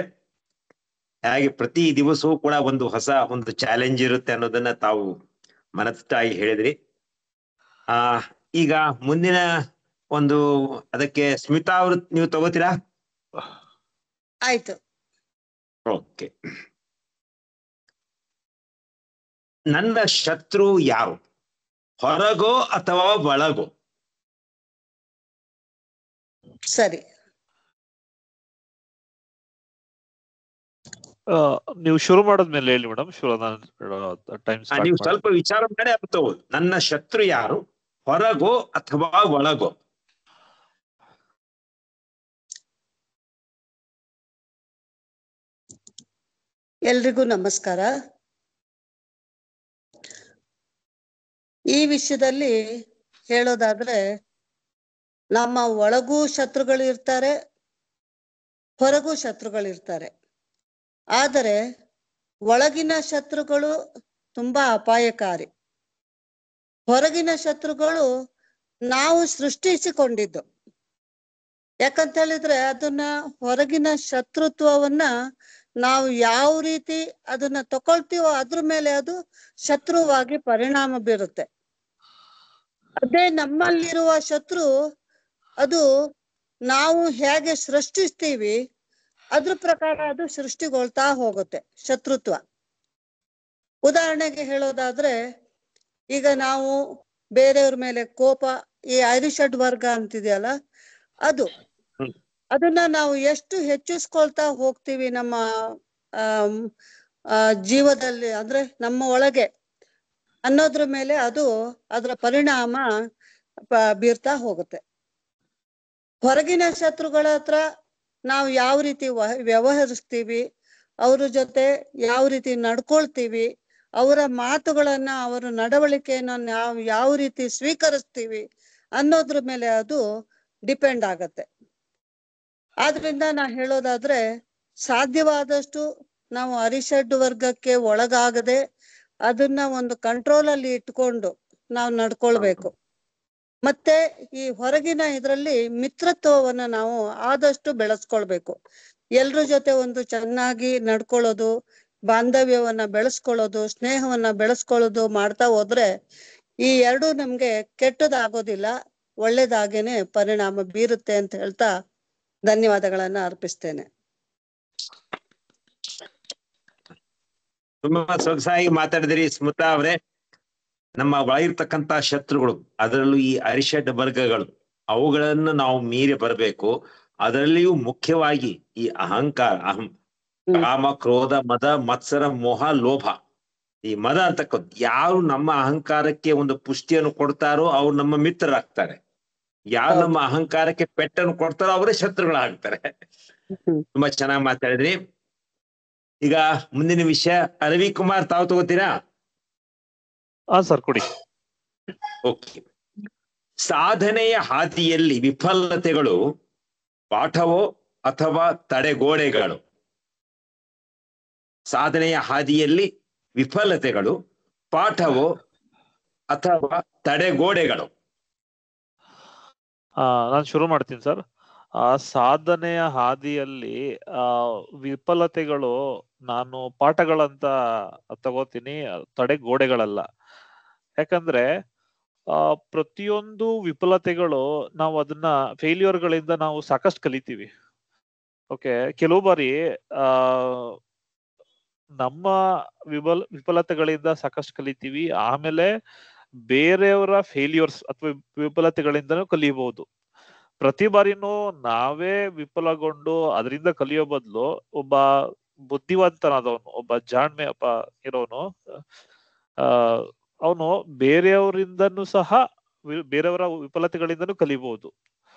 ಹಾಗೆ ಪ್ರತಿ ದಿವಸವೂ ಕೂಡ ಒಂದು ಹೊಸ ಒಂದು ಚಾಲೆಂಜ್ ಇರುತ್ತೆ ಅನ್ನೋದನ್ನ ತಾವು ಮನಸ್ಸಾಗಿ ಹೇಳಿದ್ರಿ. ಈಗ ಮುಂದಿನ ಒಂದು ಅದಕ್ಕೆ ಸ್ಮಿತಾ ಅವರು ನೀವು ತಗೋತೀರಾ? ಆಯ್ತು. ಓಕೆ. ನನ್ನ ಶತ್ರು ಯಾರು? ಹೊರಗೋ ಅಥವಾ ಒಳಗೋ? ಸರಿ, ನೀವು ಶುರು ಮಾಡಿದ್ಮೇಲೆ ಹೇಳಿ ಮೇಡಮ್. ನೀವು ಸ್ವಲ್ಪ ವಿಚಾರ ಮಾಡಿ ಅದು ತಗೋದು. ನನ್ನ ಶತ್ರು ಯಾರು? ಹೊರಗೋ ಅಥವಾ ಒಳಗೋ? ಎಲ್ರಿಗೂ ನಮಸ್ಕಾರ. ಈ ವಿಷಯದಲ್ಲಿ ಹೇಳೋದಾದ್ರೆ, ನಮ್ಮ ಒಳಗೂ ಶತ್ರುಗಳು ಇರ್ತಾರೆ, ಹೊರಗೂ ಶತ್ರುಗಳು ಇರ್ತಾರೆ. ಆದರೆ ಒಳಗಿನ ಶತ್ರುಗಳು ತುಂಬಾ ಅಪಾಯಕಾರಿ. ಹೊರಗಿನ ಶತ್ರುಗಳು ನಾವು ಸೃಷ್ಟಿಸಿಕೊಂಡಿದ್ದು. ಯಾಕಂತ ಹೇಳಿದ್ರೆ ಅದನ್ನ ಹೊರಗಿನ ಶತ್ರುತ್ವವನ್ನ ನಾವು ಯಾವ ರೀತಿ ಅದನ್ನ ತಕೊಳ್ತೀವೋ ಅದ್ರ ಮೇಲೆ ಅದು ಶತ್ರುವಾಗಿ ಪರಿಣಾಮ ಬೀರುತ್ತೆ. ಅದೇ ನಮ್ಮಲ್ಲಿರುವ ಶತ್ರು, ಅದು ನಾವು ಹೇಗೆ ಸೃಷ್ಟಿಸ್ತೀವಿ ಅದ್ರ ಪ್ರಕಾರ ಅದು ಸೃಷ್ಟಿಗೊಳ್ತಾ ಹೋಗುತ್ತೆ ಶತ್ರುತ್ವ. ಉದಾಹರಣೆಗೆ ಹೇಳೋದಾದ್ರೆ, ಈಗ ನಾವು ಬೇರೆಯವ್ರ ಮೇಲೆ ಕೋಪ, ಈ ಐರಿಷಡ್ ವರ್ಗ ಅಂತಿದೆಯಲ್ಲ, ಅದನ್ನ ನಾವು ಎಷ್ಟು ಹೆಚ್ಚಿಸ್ಕೊಳ್ತಾ ಹೋಗ್ತೀವಿ ನಮ್ಮ ಜೀವದಲ್ಲಿ, ಅಂದ್ರೆ ನಮ್ಮ ಒಳಗೆ ಅನ್ನೋದ್ರ ಮೇಲೆ ಅದು ಅದರ ಪರಿಣಾಮ ಬೀರ್ತಾ ಹೋಗುತ್ತೆ. ಹೊರಗಿನ ಶತ್ರುಗಳ ಹತ್ರ ನಾವು ಯಾವ ರೀತಿ ವ್ಯವಹರಿಸ್ತೀವಿ, ಅವ್ರ ಜೊತೆ ಯಾವ ರೀತಿ ನಡ್ಕೊಳ್ತೀವಿ, ಅವರ ಮಾತುಗಳನ್ನ, ಅವರ ನಡವಳಿಕೆಯನ್ನ ನಾವು ಯಾವ ರೀತಿ ಸ್ವೀಕರಿಸ್ತೀವಿ ಅನ್ನೋದ್ರ ಮೇಲೆ ಅದು ಡಿಪೆಂಡ್ ಆಗತ್ತೆ. ಆದ್ರಿಂದ ನಾ ಹೇಳೋದಾದ್ರೆ ಸಾಧ್ಯವಾದಷ್ಟು ನಾವು ಅರಿಷಡ್ ವರ್ಗಕ್ಕೆ ಒಳಗಾಗದೆ ಅದನ್ನ ಒಂದು ಕಂಟ್ರೋಲ್ ಅಲ್ಲಿ ಇಟ್ಕೊಂಡು ನಾವು ನಡ್ಕೊಳ್ಬೇಕು. ಮತ್ತೆ ಈ ಹೊರಗಿನ ಇದರಲ್ಲಿ ಮಿತ್ರತ್ವವನ್ನ ನಾವು ಆದಷ್ಟು ಬೆಳೆಸ್ಕೊಳ್ಬೇಕು. ಎಲ್ರ ಜೊತೆ ಒಂದು ಚೆನ್ನಾಗಿ ನಡ್ಕೊಳ್ಳೋದು, ಬಾಂಧವ್ಯವನ್ನ ಬೆಳೆಸ್ಕೊಳ್ಳೋದು, ಸ್ನೇಹವನ್ನ ಬೆಳೆಸ್ಕೊಳ್ಳೋದು ಮಾಡ್ತಾ ಹೋದ್ರೆ ಈ ಎರಡು ನಮ್ಗೆ ಕೆಟ್ಟದಾಗೋದಿಲ್ಲ, ಒಳ್ಳೇದಾಗೇನೆ ಪರಿಣಾಮ ಬೀರುತ್ತೆ ಅಂತ ಹೇಳ್ತಾ ಧನ್ಯವಾದಗಳನ್ನ ಅರ್ಪಿಸ್ತೇನೆ. ತುಂಬಾ ಸೊಗಸಾಗಿ ಮಾತಾಡಿದಿರಿ ಸ್ಮಿತಾ ಅವರೇ. ನಮ್ಮ ಒಳಗಿರ್ತಕ್ಕಂತ ಶತ್ರುಗಳು, ಅದರಲ್ಲೂ ಈ ಅರಿಷಡ್ ವರ್ಗಗಳು, ಅವುಗಳನ್ನು ನಾವು ಮೀರಿ ಬರಬೇಕು. ಅದರಲ್ಲಿಯೂ ಮುಖ್ಯವಾಗಿ ಈ ಅಹಂಕಾರ, ಕಾಮ, ಕ್ರೋಧ, ಮದ, ಮತ್ಸರ, ಮೋಹ, ಲೋಭ. ಈ ಮದ ಅಂತಕ್ಕಂಥ ಯಾರು ನಮ್ಮ ಅಹಂಕಾರಕ್ಕೆ ಒಂದು ಪುಷ್ಟಿಯನ್ನು ಕೊಡ್ತಾರೋ ಅವ್ರು ನಮ್ಮ ಮಿತ್ರರಾಗ್ತಾರೆ. ಯಾರು ನಮ್ಮ ಅಹಂಕಾರಕ್ಕೆ ಪೆಟ್ಟನ್ನು ಕೊಡ್ತಾರೋ ಅವರೇ ಶತ್ರುಗಳಾಗ್ತಾರೆ. ತುಂಬಾ ಚೆನ್ನಾಗಿ ಮಾತಾಡಿದ್ರಿ. ಈಗ ಮುಂದಿನ ವಿಷಯ ರವಿಕುಮಾರ್, ತಾವು ತಗೋತೀರಾ? ಸರ್ ಕೊಡಿ. ಓಕೆ. ಸಾಧನೆಯ ಹಾದಿಯಲ್ಲಿ ವಿಫಲತೆಗಳು ಪಾಠವೋ ಅಥವಾ ತಡೆಗೋಡೆಗಳು? ಸಾಧನೆಯ ಹಾದಿಯಲ್ಲಿ ವಿಫಲತೆಗಳು ಪಾಠವೋ ಅಥವಾ ತಡೆಗೋಡೆಗಳು? ನಾನು ಶುರು ಮಾಡ್ತೀನಿ ಸರ್. ಸಾಧನೆಯ ಹಾದಿಯಲ್ಲಿ ವಿಫಲತೆಗಳು ನಾನು ಪಾಠಗಳಂತ ತಗೋತೀನಿ, ತಡೆಗೋಡೆಗಳಲ್ಲ. ಯಾಕಂದ್ರೆ ಪ್ರತಿಯೊಂದು ವಿಫಲತೆಗಳು ನಾವು ಅದನ್ನ ಫೇಲ್ಯೂರ್ಗಳಿಂದ ನಾವು ಸಾಕಷ್ಟು ಕಲಿತೀವಿ. ಓಕೆ, ಕೆಲವು ಬಾರಿ ನಮ್ಮ ವಿಫಲತೆಗಳಿಂದ ಸಾಕಷ್ಟು ಕಲಿತೀವಿ, ಆಮೇಲೆ ಬೇರೆಯವರ ಫೇಲ್ಯೂರ್ಸ್ ಅಥವಾ ವಿಫಲತೆಗಳಿಂದನೂ ಕಲಿಯಬಹುದು. ಪ್ರತಿ ಬಾರಿನೂ ನಾವೇ ವಿಫಲಗೊಂಡು ಅದರಿಂದ ಕಲಿಯೋ ಬದಲು ಒಬ್ಬ ಬುದ್ಧಿವಂತನಾದವನು, ಒಬ್ಬ ಜಾಣ್ಮೆ ಇರೋನು, ಅವನು ಬೇರೆಯವರಿಂದನೂ ಸಹ ಬೇರೆಯವರ ವಿಫಲತೆಗಳಿಂದನೂ ಕಲಿಬಹುದು.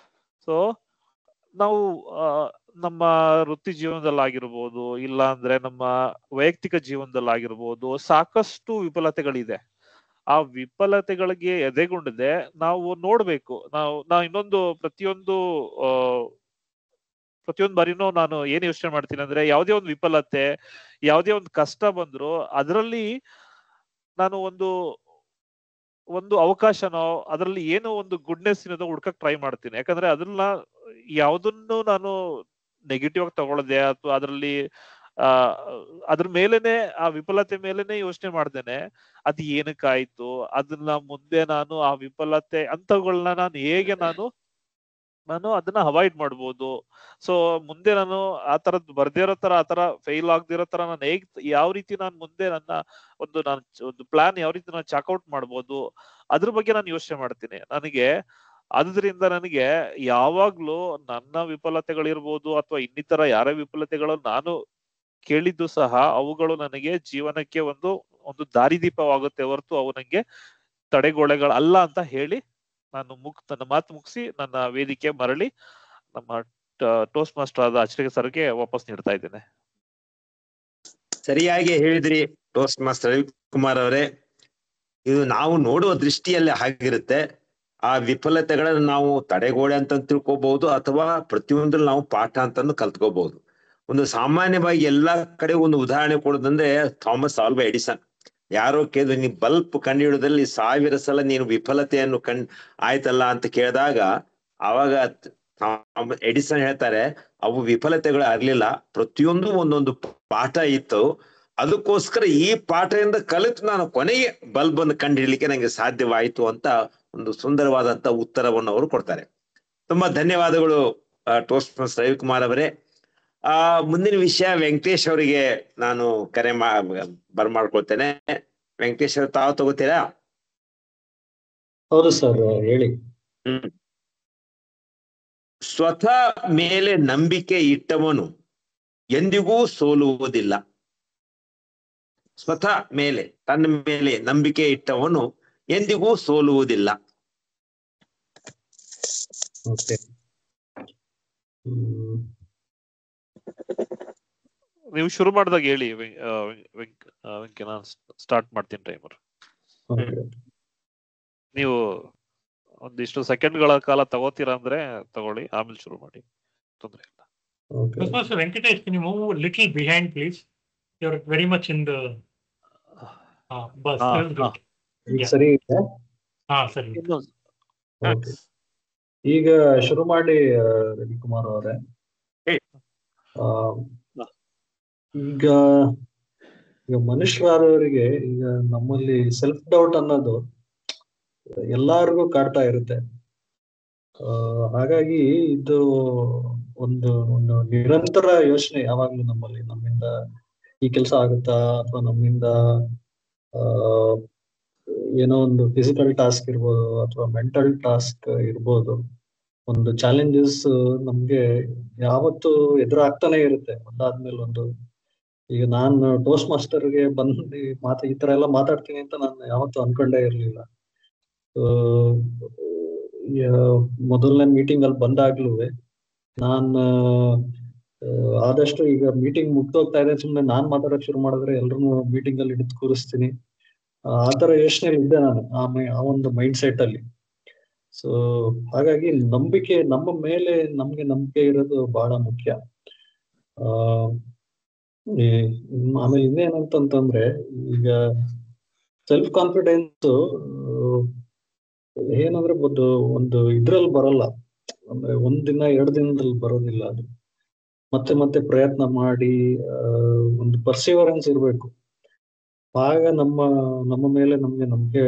ಸೊ ನಾವು ನಮ್ಮ ವೃತ್ತಿ ಜೀವನದಲ್ಲಾಗಿರ್ಬೋದು, ಇಲ್ಲ ಅಂದ್ರೆ ನಮ್ಮ ವೈಯಕ್ತಿಕ ಜೀವನದಲ್ಲಾಗಿರ್ಬೋದು, ಸಾಕಷ್ಟು ವಿಫಲತೆಗಳಿದೆ. ಆ ವಿಫಲತೆಗಳಿಗೆ ಎದೆಗುಂಡದೆ ನಾವು ನೋಡ್ಬೇಕು. ನಾವು ಇನ್ನೊಂದು ಪ್ರತಿಯೊಂದು ಬಾರಿನೂ ನಾನು ಏನ್ ಯೋಚನೆ ಮಾಡ್ತೀನಿ ಅಂದ್ರೆ, ಯಾವುದೇ ಒಂದು ವಿಫಲತೆ, ಯಾವುದೇ ಒಂದು ಕಷ್ಟ ಬಂದ್ರು ಅದರಲ್ಲಿ ನಾನು ಒಂದು ಅವಕಾಶನೋ ಅದರಲ್ಲಿ ಏನೋ ಒಂದು ಗುಡ್ನೆಸ್ ಇರೋದು ಹುಡ್ಕಕ್ ಟ್ರೈ ಮಾಡ್ತೀನಿ. ಯಾಕಂದ್ರೆ ಅದನ್ನ ಯಾವುದನ್ನು ನಾನು ನೆಗೆಟಿವ್ ಆಗಿ ತಗೊಳ್ಳದೆ ಅಥವಾ ಅದರಲ್ಲಿ ಅದ್ರ ಮೇಲೆನೆ, ಆ ವಿಫಲತೆ ಮೇಲೆನೆ ಯೋಚನೆ ಮಾಡ್ದೇನೆ ಅದು ಏನಕ್ಕಾಯ್ತು, ಅದನ್ನ ಮುಂದೆ ನಾನು ಆ ವಿಫಲತೆ ಅಂತಗಳನ್ನ ನಾನು ಹೇಗೆ ನಾನು ಅದನ್ನ ಅವಾಯ್ಡ್ ಮಾಡ್ಬೋದು. ಸೊ ಮುಂದೆ ನಾನು ಆ ತರದ್ ಬರ್ದೇ ಇರೋ ತರ, ಆ ತರ ಫೇಲ್ ಆಗದಿರೋ ತರ ನಾನು ಯಾವ ರೀತಿ ನಾನು ಮುಂದೆ ನನ್ನ ಒಂದು ಪ್ಲಾನ್ ಯಾವ ರೀತಿ ನಾನು ಚಾಕ್ಔಟ್ ಮಾಡ್ಬೋದು, ಅದ್ರ ಬಗ್ಗೆ ನಾನು ಯೋಚನೆ ಮಾಡ್ತೀನಿ. ಆದ್ರಿಂದ ನನಗೆ ಯಾವಾಗ್ಲೂ ನನ್ನ ವಿಫಲತೆಗಳಿರ್ಬೋದು ಅಥವಾ ಇನ್ನಿತರ ಯಾರ ವಿಫಲತೆಗಳು ನಾನು ಕೇಳಿದ್ದು ಸಹ ಅವುಗಳು ನನಗೆ ಜೀವನಕ್ಕೆ ಒಂದು ದಾರಿದೀಪವಾಗುತ್ತೆ ಹೊರತು ಅವು ನಂಗೆ ತಡೆಗೋಡೆಗಳಲ್ಲ ಅಂತ ಹೇಳಿ ನಾನು ನನ್ನ ಮಾತು ಮುಗಿಸಿ ನನ್ನ ವೇದಿಕೆ ಮರಳಿ ನಮ್ಮ ಟೋಸ್ಟ್ ಮಾಸ್ಟರ್ ಆದ ಅಚ್ಚರಿಗೆ ಸರ್ಗೆ ವಾಪಸ್ ನೀಡ್ತಾ ಇದ್ದೇನೆ. ಸರಿಯಾಗಿ ಹೇಳಿದ್ರಿ ಟೋಸ್ಟ್ ಮಾಸ್ಟರ್ ರವಿಕುಮಾರ್ ಅವರೇ. ಇದು ನಾವು ನೋಡುವ ದೃಷ್ಟಿಯಲ್ಲಿ ಹಾಗಿರುತ್ತೆ. ಆ ವಿಫಲತೆಗಳನ್ನ ನಾವು ತಡೆಗೋಡೆ ಅಂತ ತಿಳ್ಕೊಬಹುದು, ಅಥವಾ ಪ್ರತಿಯೊಂದ್ರಲ್ಲಿ ನಾವು ಪಾಠ ಅಂತಾನು ಕಲ್ತ್ಕೋಬಹುದು. ಒಂದು ಸಾಮಾನ್ಯವಾಗಿ ಎಲ್ಲಾ ಕಡೆ ಒಂದು ಉದಾಹರಣೆ ಕೊಡೋದಂದ್ರೆ ಥಾಮಸ್ ಆಲ್ವಾ ಎಡಿಸನ್. ಯಾರೋ ಕೇಳಿದ್ರು, ನೀ ಬಲ್ಬ್ ಕಂಡುಹಿಡಿಯೋದ್ರಲ್ಲಿ 1000 ಸಲ ನೀನು ವಿಫಲತೆಯನ್ನು ಆಯ್ತಲ್ಲ ಅಂತ ಕೇಳಿದಾಗ ಅವಾಗ ಎಡಿಸನ್ ಹೇಳ್ತಾರೆ, ಅವು ವಿಫಲತೆಗಳು ಆಗ್ಲಿಲ್ಲ, ಪ್ರತಿಯೊಂದು ಒಂದೊಂದು ಪಾಠ ಇತ್ತು, ಅದಕ್ಕೋಸ್ಕರ ಈ ಪಾಠದಿಂದ ಕಲಿತು ನಾನು ಕೊನೆಗೆ ಬಲ್ಬ್ ಅನ್ನು ಕಂಡುಹಿಡ್ಲಿಕ್ಕೆ ನಂಗೆ ಸಾಧ್ಯವಾಯಿತು ಅಂತ ಒಂದು ಸುಂದರವಾದಂತ ಉತ್ತರವನ್ನು ಅವರು ಕೊಡ್ತಾರೆ. ತುಂಬಾ ಧನ್ಯವಾದಗಳು ಟೋಸ್ಟ್ ಮಾಸ್ಟರ್ ರವಿಕುಮಾರ್ ಅವರೇ. ಮುಂದಿನ ವಿಷಯ ವೆಂಕಟೇಶ್ ಅವರಿಗೆ ನಾನು ಕರೆ ಬರ್ಮಾಡ್ಕೊಳ್ತೇನೆ. ವೆಂಕಟೇಶ್ ಅವ್ರು, ತಾವು ತಗೋತೀರಾ? ಹೌದು ಸರ್, ಹೇಳಿ. ಸ್ವತಃ ಮೇಲೆ ನಂಬಿಕೆ ಇಟ್ಟವನು ಎಂದಿಗೂ ಸೋಲುವುದಿಲ್ಲ. ಸ್ವತಃ ಮೇಲೆ, ತನ್ನ ಮೇಲೆ ನಂಬಿಕೆ ಇಟ್ಟವನು ಎಂದಿಗೂ ಸೋಲುವುದಿಲ್ಲ. ಹ್ಮ್. ನೀವು ಶುರು ಮಾಡಿದಾಗ ಹೇಳಿ ವೆಂಕಿ, ನಾನು ಸ್ಟಾರ್ಟ್ ಮಾಡ್ತೀನಿ ಟೈಮರ್. Okay. ನೀವು ಒಂದಿಷ್ಟು ಸೆಕೆಂಡ್ಗಳ ಕಾಲ ತಗೋತೀರಾ ಅಂದ್ರೆ ತಗೊಳ್ಳಿ, ಆಮೇಲೆ ಶುರು ಮಾಡಿ, ತೊಂದ್ರೆ ಇಲ್ಲ. Okay. Mr. Venkatesh, can you move a little behind, please? You're very much in the bus. ಹಾ, That is ಹಾ. good. ಈಗ Yeah. ಸರಿ ಇದೆ? ಸರಿ. Okay. ಈಗ ಶುರು ಮಾಡಿ ರವಿಕುಮಾರ್ ಅವರೇ. ಈಗ ಮನುಷ್ಯರಾದವರಿಗೆ ಈಗ ನಮ್ಮಲ್ಲಿ ಸೆಲ್ಫ್ ಡೌಟ್ ಅನ್ನೋದು ಎಲ್ಲಾರ್ಗೂ ಕಾಡ್ತಾ ಇರುತ್ತೆ. ಹಾಗಾಗಿ ಇದು ಒಂದು ನಿರಂತರ ಯೋಚನೆ ಯಾವಾಗ್ಲೂ ನಮ್ಮಲ್ಲಿ, ನಮ್ಮಿಂದ ಈ ಕೆಲಸ ಆಗುತ್ತಾ, ಅಥವಾ ನಮ್ಮಿಂದ ಏನೋ ಒಂದು ಫಿಸಿಕಲ್ ಟಾಸ್ಕ್ ಇರ್ಬೋದು ಅಥವಾ ಮೆಂಟಲ್ ಟಾಸ್ಕ್ ಇರ್ಬೋದು, ಒಂದು ಚಾಲೆಂಜಸ್ ನಮ್ಗೆ ಯಾವತ್ತು ಎದುರಾಗ್ತಾನೆ ಇರುತ್ತೆ ಒಂದಾದ್ಮೇಲೆ ಒಂದು. ಈಗ ನಾನು ಟೋಸ್ಟ್ ಮಾಸ್ಟರ್ಗೆ ಬಂದು ಈ ತರ ಎಲ್ಲ ಮಾತಾಡ್ತೀನಿ ಅಂತ ನಾನು ಯಾವತ್ತೂ ಅನ್ಕೊಂಡೇ ಇರ್ಲಿಲ್ಲ. ಮೊದಲನೇ ಮೀಟಿಂಗ್ ಅಲ್ಲಿ ಬಂದಾಗ್ಲೂ ನಾನು ಆದಷ್ಟು ಈಗ ಮೀಟಿಂಗ್ ಮುಗ್ದೋಗ್ತಾ ಇದೆ, ಸುಮ್ನೆ ನಾನ್ ಮಾತಾಡಕ್ ಶುರು ಮಾಡಿದ್ರೆ ಎಲ್ರು ಮೀಟಿಂಗ್ ಅಲ್ಲಿ ಹಿಡಿದು ಕೂರಿಸ್ತೀನಿ, ಆತರ ಯೋಚನೆ ಇದ್ದೆ ನಾನು ಆ ಒಂದು ಮೈಂಡ್ ಸೆಟ್ ಅಲ್ಲಿ. ಸೊ ಹಾಗಾಗಿ ನಂಬಿಕೆ, ನಮ್ಮ ಮೇಲೆ ನಮ್ಗೆ ನಂಬಿಕೆ ಇರೋದು ಬಹಳ ಮುಖ್ಯ. ಆಮೇಲೆ ಇನ್ನೇನಂತಂದ್ರೆ, ಈಗ ಸೆಲ್ಫ್ ಕಾನ್ಫಿಡೆನ್ಸ್ ಏನಂದ್ರೆ ಒಂದು ಇದ್ರಲ್ಲಿ ಬರಲ್ಲ, ಅಂದ್ರೆ ಒಂದಿನ 2 ದಿನದಲ್ಲಿ ಬರೋದಿಲ್ಲ. ಅದು ಮತ್ತೆ ಮತ್ತೆ ಪ್ರಯತ್ನ ಮಾಡಿ ಒಂದು ಪರ್ಸಿವರೆನ್ಸ್ ಇರ್ಬೇಕು. ಆಗ ನಮ್ಮ ಮೇಲೆ ನಮ್ಗೆ ನಂಬಿಕೆ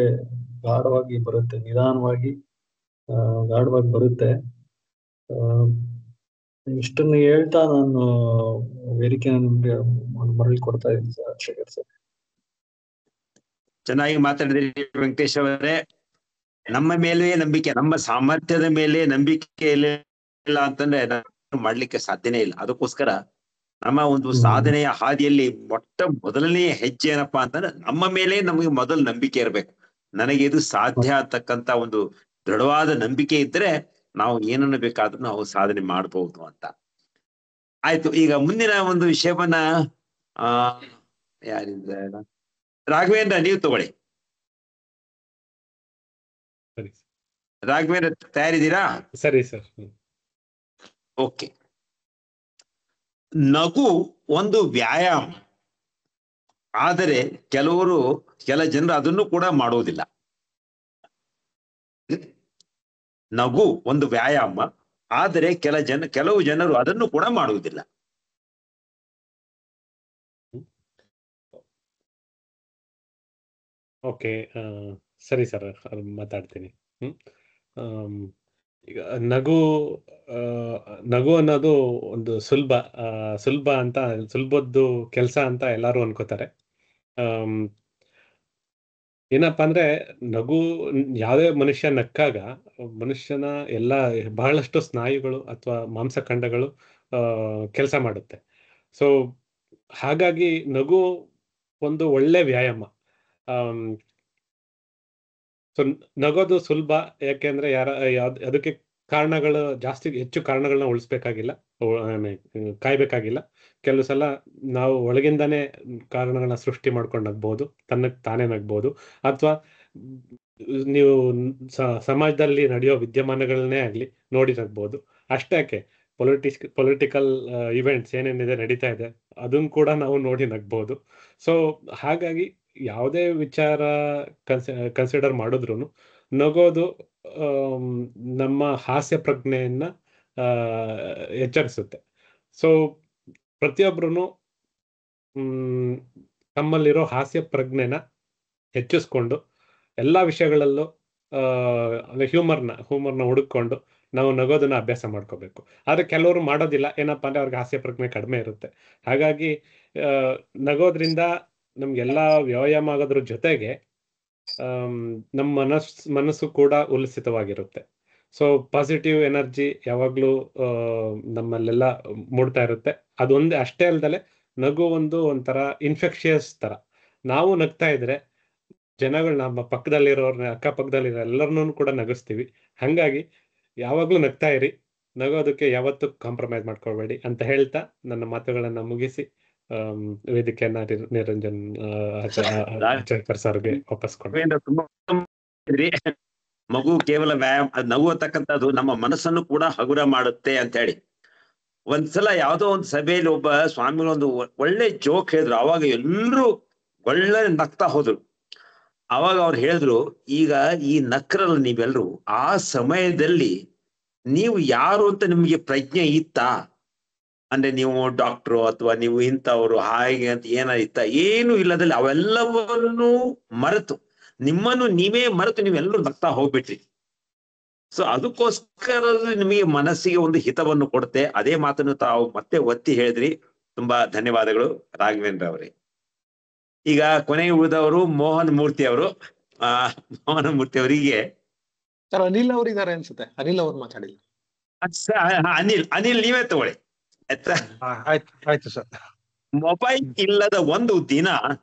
ಗಾಢವಾಗಿ ಬರುತ್ತೆ, ನಿಧಾನವಾಗಿ ಗಾಢವಾಗಿ ಬರುತ್ತೆ. ಇಷ್ಟನ್ನು ಹೇಳ್ತಾ ನಾನು ವೇದಿಕೆ ನಿಮ್ಗೆ ಮರಳಿ ಕೊಡ್ತಾ ಇದ್ದೀನಿ ಸರ್. ಶೇಖರ್ ಸರ್, ಚೆನ್ನಾಗಿ ಮಾತಾಡಿದ್ರಿ ವೆಂಕಟೇಶ್ ಅವರೇ. ನಮ್ಮ ಮೇಲೆ ನಂಬಿಕೆ, ನಮ್ಮ ಸಾಮರ್ಥ್ಯದ ಮೇಲೆ ನಂಬಿಕೆ ಇಲ್ಲ ಅಂತಂದ್ರೆ ಮಾಡ್ಲಿಕ್ಕೆ ಸಾಧ್ಯನೇ ಇಲ್ಲ. ಅದಕ್ಕೋಸ್ಕರ ನಮ್ಮ ಒಂದು ಸಾಧನೆಯ ಹಾದಿಯಲ್ಲಿ ಮೊದಲನೆಯ ಹೆಜ್ಜೆ ಏನಪ್ಪಾ ಅಂತಂದ್ರೆ ನಮ್ಮ ಮೇಲೆ ನಮಗೆ ಮೊದಲು ನಂಬಿಕೆ ಇರಬೇಕು. ನನಗೆ ಇದು ಸಾಧ್ಯ ಅಂತಕ್ಕಂತ ಒಂದು ದೃಢವಾದ ನಂಬಿಕೆ ಇದ್ರೆ ನಾವು ಏನನ್ನು ಬೇಕಾದ್ರೂ ನಾವು ಸಾಧನೆ ಮಾಡಬಹುದು ಅಂತ. ಆಯ್ತು, ಈಗ ಮುಂದಿನ ಒಂದು ವಿಷಯವನ್ನ ಯಾರಿಂದ, ರಾಘವೇಂದ್ರ ನೀವು ತಗೊಳ್ಳಿ. ರಾಘವೇಂದ್ರ ತಯಾರಿದ್ದೀರಾ? ಸರಿ ಸರ್. ಓಕೆ. ನಗು ಒಂದು ವ್ಯಾಯಾಮ, ಆದರೆ ಕೆಲ ಜನರು ಅದನ್ನು ಕೂಡ ಮಾಡುವುದಿಲ್ಲ. ನಗು ಒಂದು ವ್ಯಾಯಾಮ, ಆದರೆ ಕೆಲವು ಜನರು ಅದನ್ನು ಕೂಡ ಮಾಡುವುದಿಲ್ಲ. ಓಕೆ, ಸರಿ ಸರ್, ಮಾತಾಡ್ತೀನಿ. ಈಗ ನಗು ಅನ್ನೋದು ಒಂದು ಸುಲಭದ್ದು ಕೆಲಸ ಅಂತ ಎಲ್ಲರೂ ಅನ್ಕೋತಾರೆ. ಏನಪ್ಪಾ ಅಂದ್ರೆ, ಯಾವುದೇ ಮನುಷ್ಯ ನಕ್ಕಾಗ ಮನುಷ್ಯನ ಬಹಳಷ್ಟು ಸ್ನಾಯುಗಳು ಅಥವಾ ಮಾಂಸಖಂಡಗಳು ಕೆಲಸ ಮಾಡುತ್ತೆ. ಸೊ ಹಾಗಾಗಿ ನಗು ಒಂದು ಒಳ್ಳೆ ವ್ಯಾಯಾಮ. ಸೊ ನಗೋದು ಸುಲಭ, ಯಾಕೆಂದ್ರೆ ಅದಕ್ಕೆ ಹೆಚ್ಚು ಕಾರಣಗಳನ್ನ ಉಳಿಸ್ಬೇಕಾಗಿಲ್ಲ, ಕಾಯ್ಬೇಕಾಗಿಲ್ಲ. ಕೆಲವು ಸಲ ನಾವು ಒಳಗಿಂದಾನೇ ಕಾರಣಗಳನ್ನ ಸೃಷ್ಟಿ ಮಾಡ್ಕೊಂಡು ನಗ್ಬಹುದು, ತಾನೇ ನಗ್ಬಹುದು. ಅಥವಾ ನೀವು ಸಮಾಜದಲ್ಲಿ ನಡೆಯೋ ವಿದ್ಯಮಾನಗಳನ್ನೇ ಆಗ್ಲಿ ನೋಡಿ ನಗ್ಬಹುದು. ಅಷ್ಟೇ ಪೊಲಿಟಿಕಲ್ ಇವೆಂಟ್ಸ್ ಏನೇನಿದೆ ನಡೀತಾ ಇದೆ ಅದನ್ನ ಕೂಡ ನಾವು ನೋಡಿ ನಗ್ಬಹುದು. ಸೊ ಹಾಗಾಗಿ ಯಾವುದೇ ವಿಚಾರ ಕನ್ಸಿಡರ್ ಮಾಡಿದ್ರು ನಗೋದು ನಮ್ಮ ಹಾಸ್ಯ ಪ್ರಜ್ಞೆಯನ್ನ ಎಚ್ಚರಿಸುತ್ತೆ. ಸೊ ಪ್ರತಿಯೊಬ್ರು ತಮ್ಮಲ್ಲಿರೋ ಹಾಸ್ಯ ಪ್ರಜ್ಞೆನ ಹೆಚ್ಚಿಸ್ಕೊಂಡು ಎಲ್ಲಾ ವಿಷಯಗಳಲ್ಲೂ ಹ್ಯೂಮರ್ನ ಹುಡುಕೊಂಡು ನಾವು ನಗೋದನ್ನ ಅಭ್ಯಾಸ ಮಾಡ್ಕೋಬೇಕು. ಆದ್ರೆ ಕೆಲವರು ಮಾಡೋದಿಲ್ಲ, ಏನಪ್ಪಾ ಅಂದ್ರೆ ಅವ್ರಿಗೆ ಹಾಸ್ಯ ಪ್ರಜ್ಞೆ ಕಡಿಮೆ ಇರುತ್ತೆ. ಹಾಗಾಗಿ ನಗೋದ್ರಿಂದ ನಮ್ಗೆಲ್ಲಾ ವ್ಯಾಯಾಮ ಆಗೋದ್ರ ಜೊತೆಗೆ ನಮ್ಮ ಮನಸ್ಸು ಕೂಡ ಉಲ್ಲಸಿತವಾಗಿರುತ್ತೆ. ಸೊ ಪಾಸಿಟಿವ್ ಎನರ್ಜಿ ಯಾವಾಗ್ಲೂ ನಮ್ಮಲ್ಲೆಲ್ಲ ಮೂಡ್ತಾ ಇರುತ್ತೆ. ಅದೊಂದೇ ಅಷ್ಟೇ ಅಲ್ದಲೆ ನಗು ಒಂಥರ ಇನ್ಫೆಕ್ಷಿಯಸ್ ತರ. ನಾವು ನಗ್ತಾ ಇದ್ರೆ ಜನಗಳು ನಮ್ಮ ಅಕ್ಕಪಕ್ಕದಲ್ಲಿರೋ ಎಲ್ಲರನ್ನೂ ಕೂಡ ನಗಿಸ್ತೀವಿ. ಹಂಗಾಗಿ ಯಾವಾಗ್ಲೂ ನಗ್ತಾ ಇರಿ, ನಗೋದಕ್ಕೆ ಯಾವತ್ತೂ ಕಾಂಪ್ರಮೈಸ್ ಮಾಡ್ಕೊಳ್ಬೇಡಿ ಅಂತ ಹೇಳ್ತಾ ನನ್ನ ಮಾತುಗಳನ್ನ ಮುಗಿಸಿ ವೇದಿಕೆಯನ್ನ ನಿರಂಜನ್ ಆಚಾರ್ಕರ್ ಸರ್ಗೆ ವಾಪಸ್ ಕೊಡ್ತೀನಿ. ತುಂಬಾ ಮಗು ಕೇವಲ ವ್ಯಾಯಾಮ, ನಗುವತಕ್ಕಂಥದ್ದು ನಮ್ಮ ಮನಸ್ಸನ್ನು ಕೂಡ ಹಗುರ ಮಾಡುತ್ತೆ ಅಂತ ಹೇಳಿ. ಒಂದ್ಸಲ ಯಾವ್ದೋ ಒಂದು ಸಭೆಯಲ್ಲಿ ಒಬ್ಬ ಸ್ವಾಮಿಗಳೊಂದು ಒಳ್ಳೆ ಜೋಕ್ ಹೇಳಿದ್ರು. ಅವಾಗ ಎಲ್ಲರೂ ಒಳ್ಳೆ ನಗ್ತಾ ಹೋದ್ರು. ಅವಾಗ ಅವ್ರು ಹೇಳಿದ್ರು, ಈಗ ಈ ನಕ್ರಲ್ಲ ನೀವೆಲ್ರು, ಆ ಸಮಯದಲ್ಲಿ ನೀವು ಯಾರು ಅಂತ ನಿಮ್ಗೆ ಪ್ರಜ್ಞೆ ಇತ್ತಾ? ಅಂದ್ರೆ ನೀವು ಡಾಕ್ಟ್ರು ಅಥವಾ ನೀವು ಇಂಥವ್ರು ಹಾಗೆ ಅಂತ ಏನಾಯ್ತ? ಏನು ಇಲ್ಲದಲ್ಲಿ ಅವೆಲ್ಲವನ್ನು ಮರೆತು, ನಿಮ್ಮನ್ನು ನೀವೇ ಮರೆತು ನೀವೆಲ್ಲರೂ ನಗ್ತಾ ಹೋಗ್ಬಿಟ್ರಿ. ಸೊ ಅದಕ್ಕೋಸ್ಕರ ನಿಮಗೆ ಮನಸ್ಸಿಗೆ ಒಂದು ಹಿತವನ್ನು ಕೊಡುತ್ತೆ. ಅದೇ ಮಾತನ್ನು ತಾವು ಮತ್ತೆ ಒತ್ತಿ ಹೇಳಿದ್ರಿ. ತುಂಬಾ ಧನ್ಯವಾದಗಳು ರಾಘವೇಂದ್ರ ಅವರೇ. ಈಗ ಕೊನೆಗೆ ಉಳಿದವರು ಮೋಹನ್ ಮೂರ್ತಿ ಅವರು. ಮೋಹನ್ ಮೂರ್ತಿ ಅವರಿಗೆ ಸರ್ ಅನಿಲ್ ಅವ್ರು ಇದಾರೆ ಅನ್ಸುತ್ತೆ. ಅನಿಲ್ ಅವ್ರು ಮಾತಾಡಿಲ್ಲ. ಅನಿಲ್ ನೀವೇ ತಗೊಳ್ಳಿ ಆಯ್ತಾ? ಆಯ್ತು ಸರ್. ಮೊಬೈಲ್ ಇಲ್ಲದ ಒಂದು ದಿನ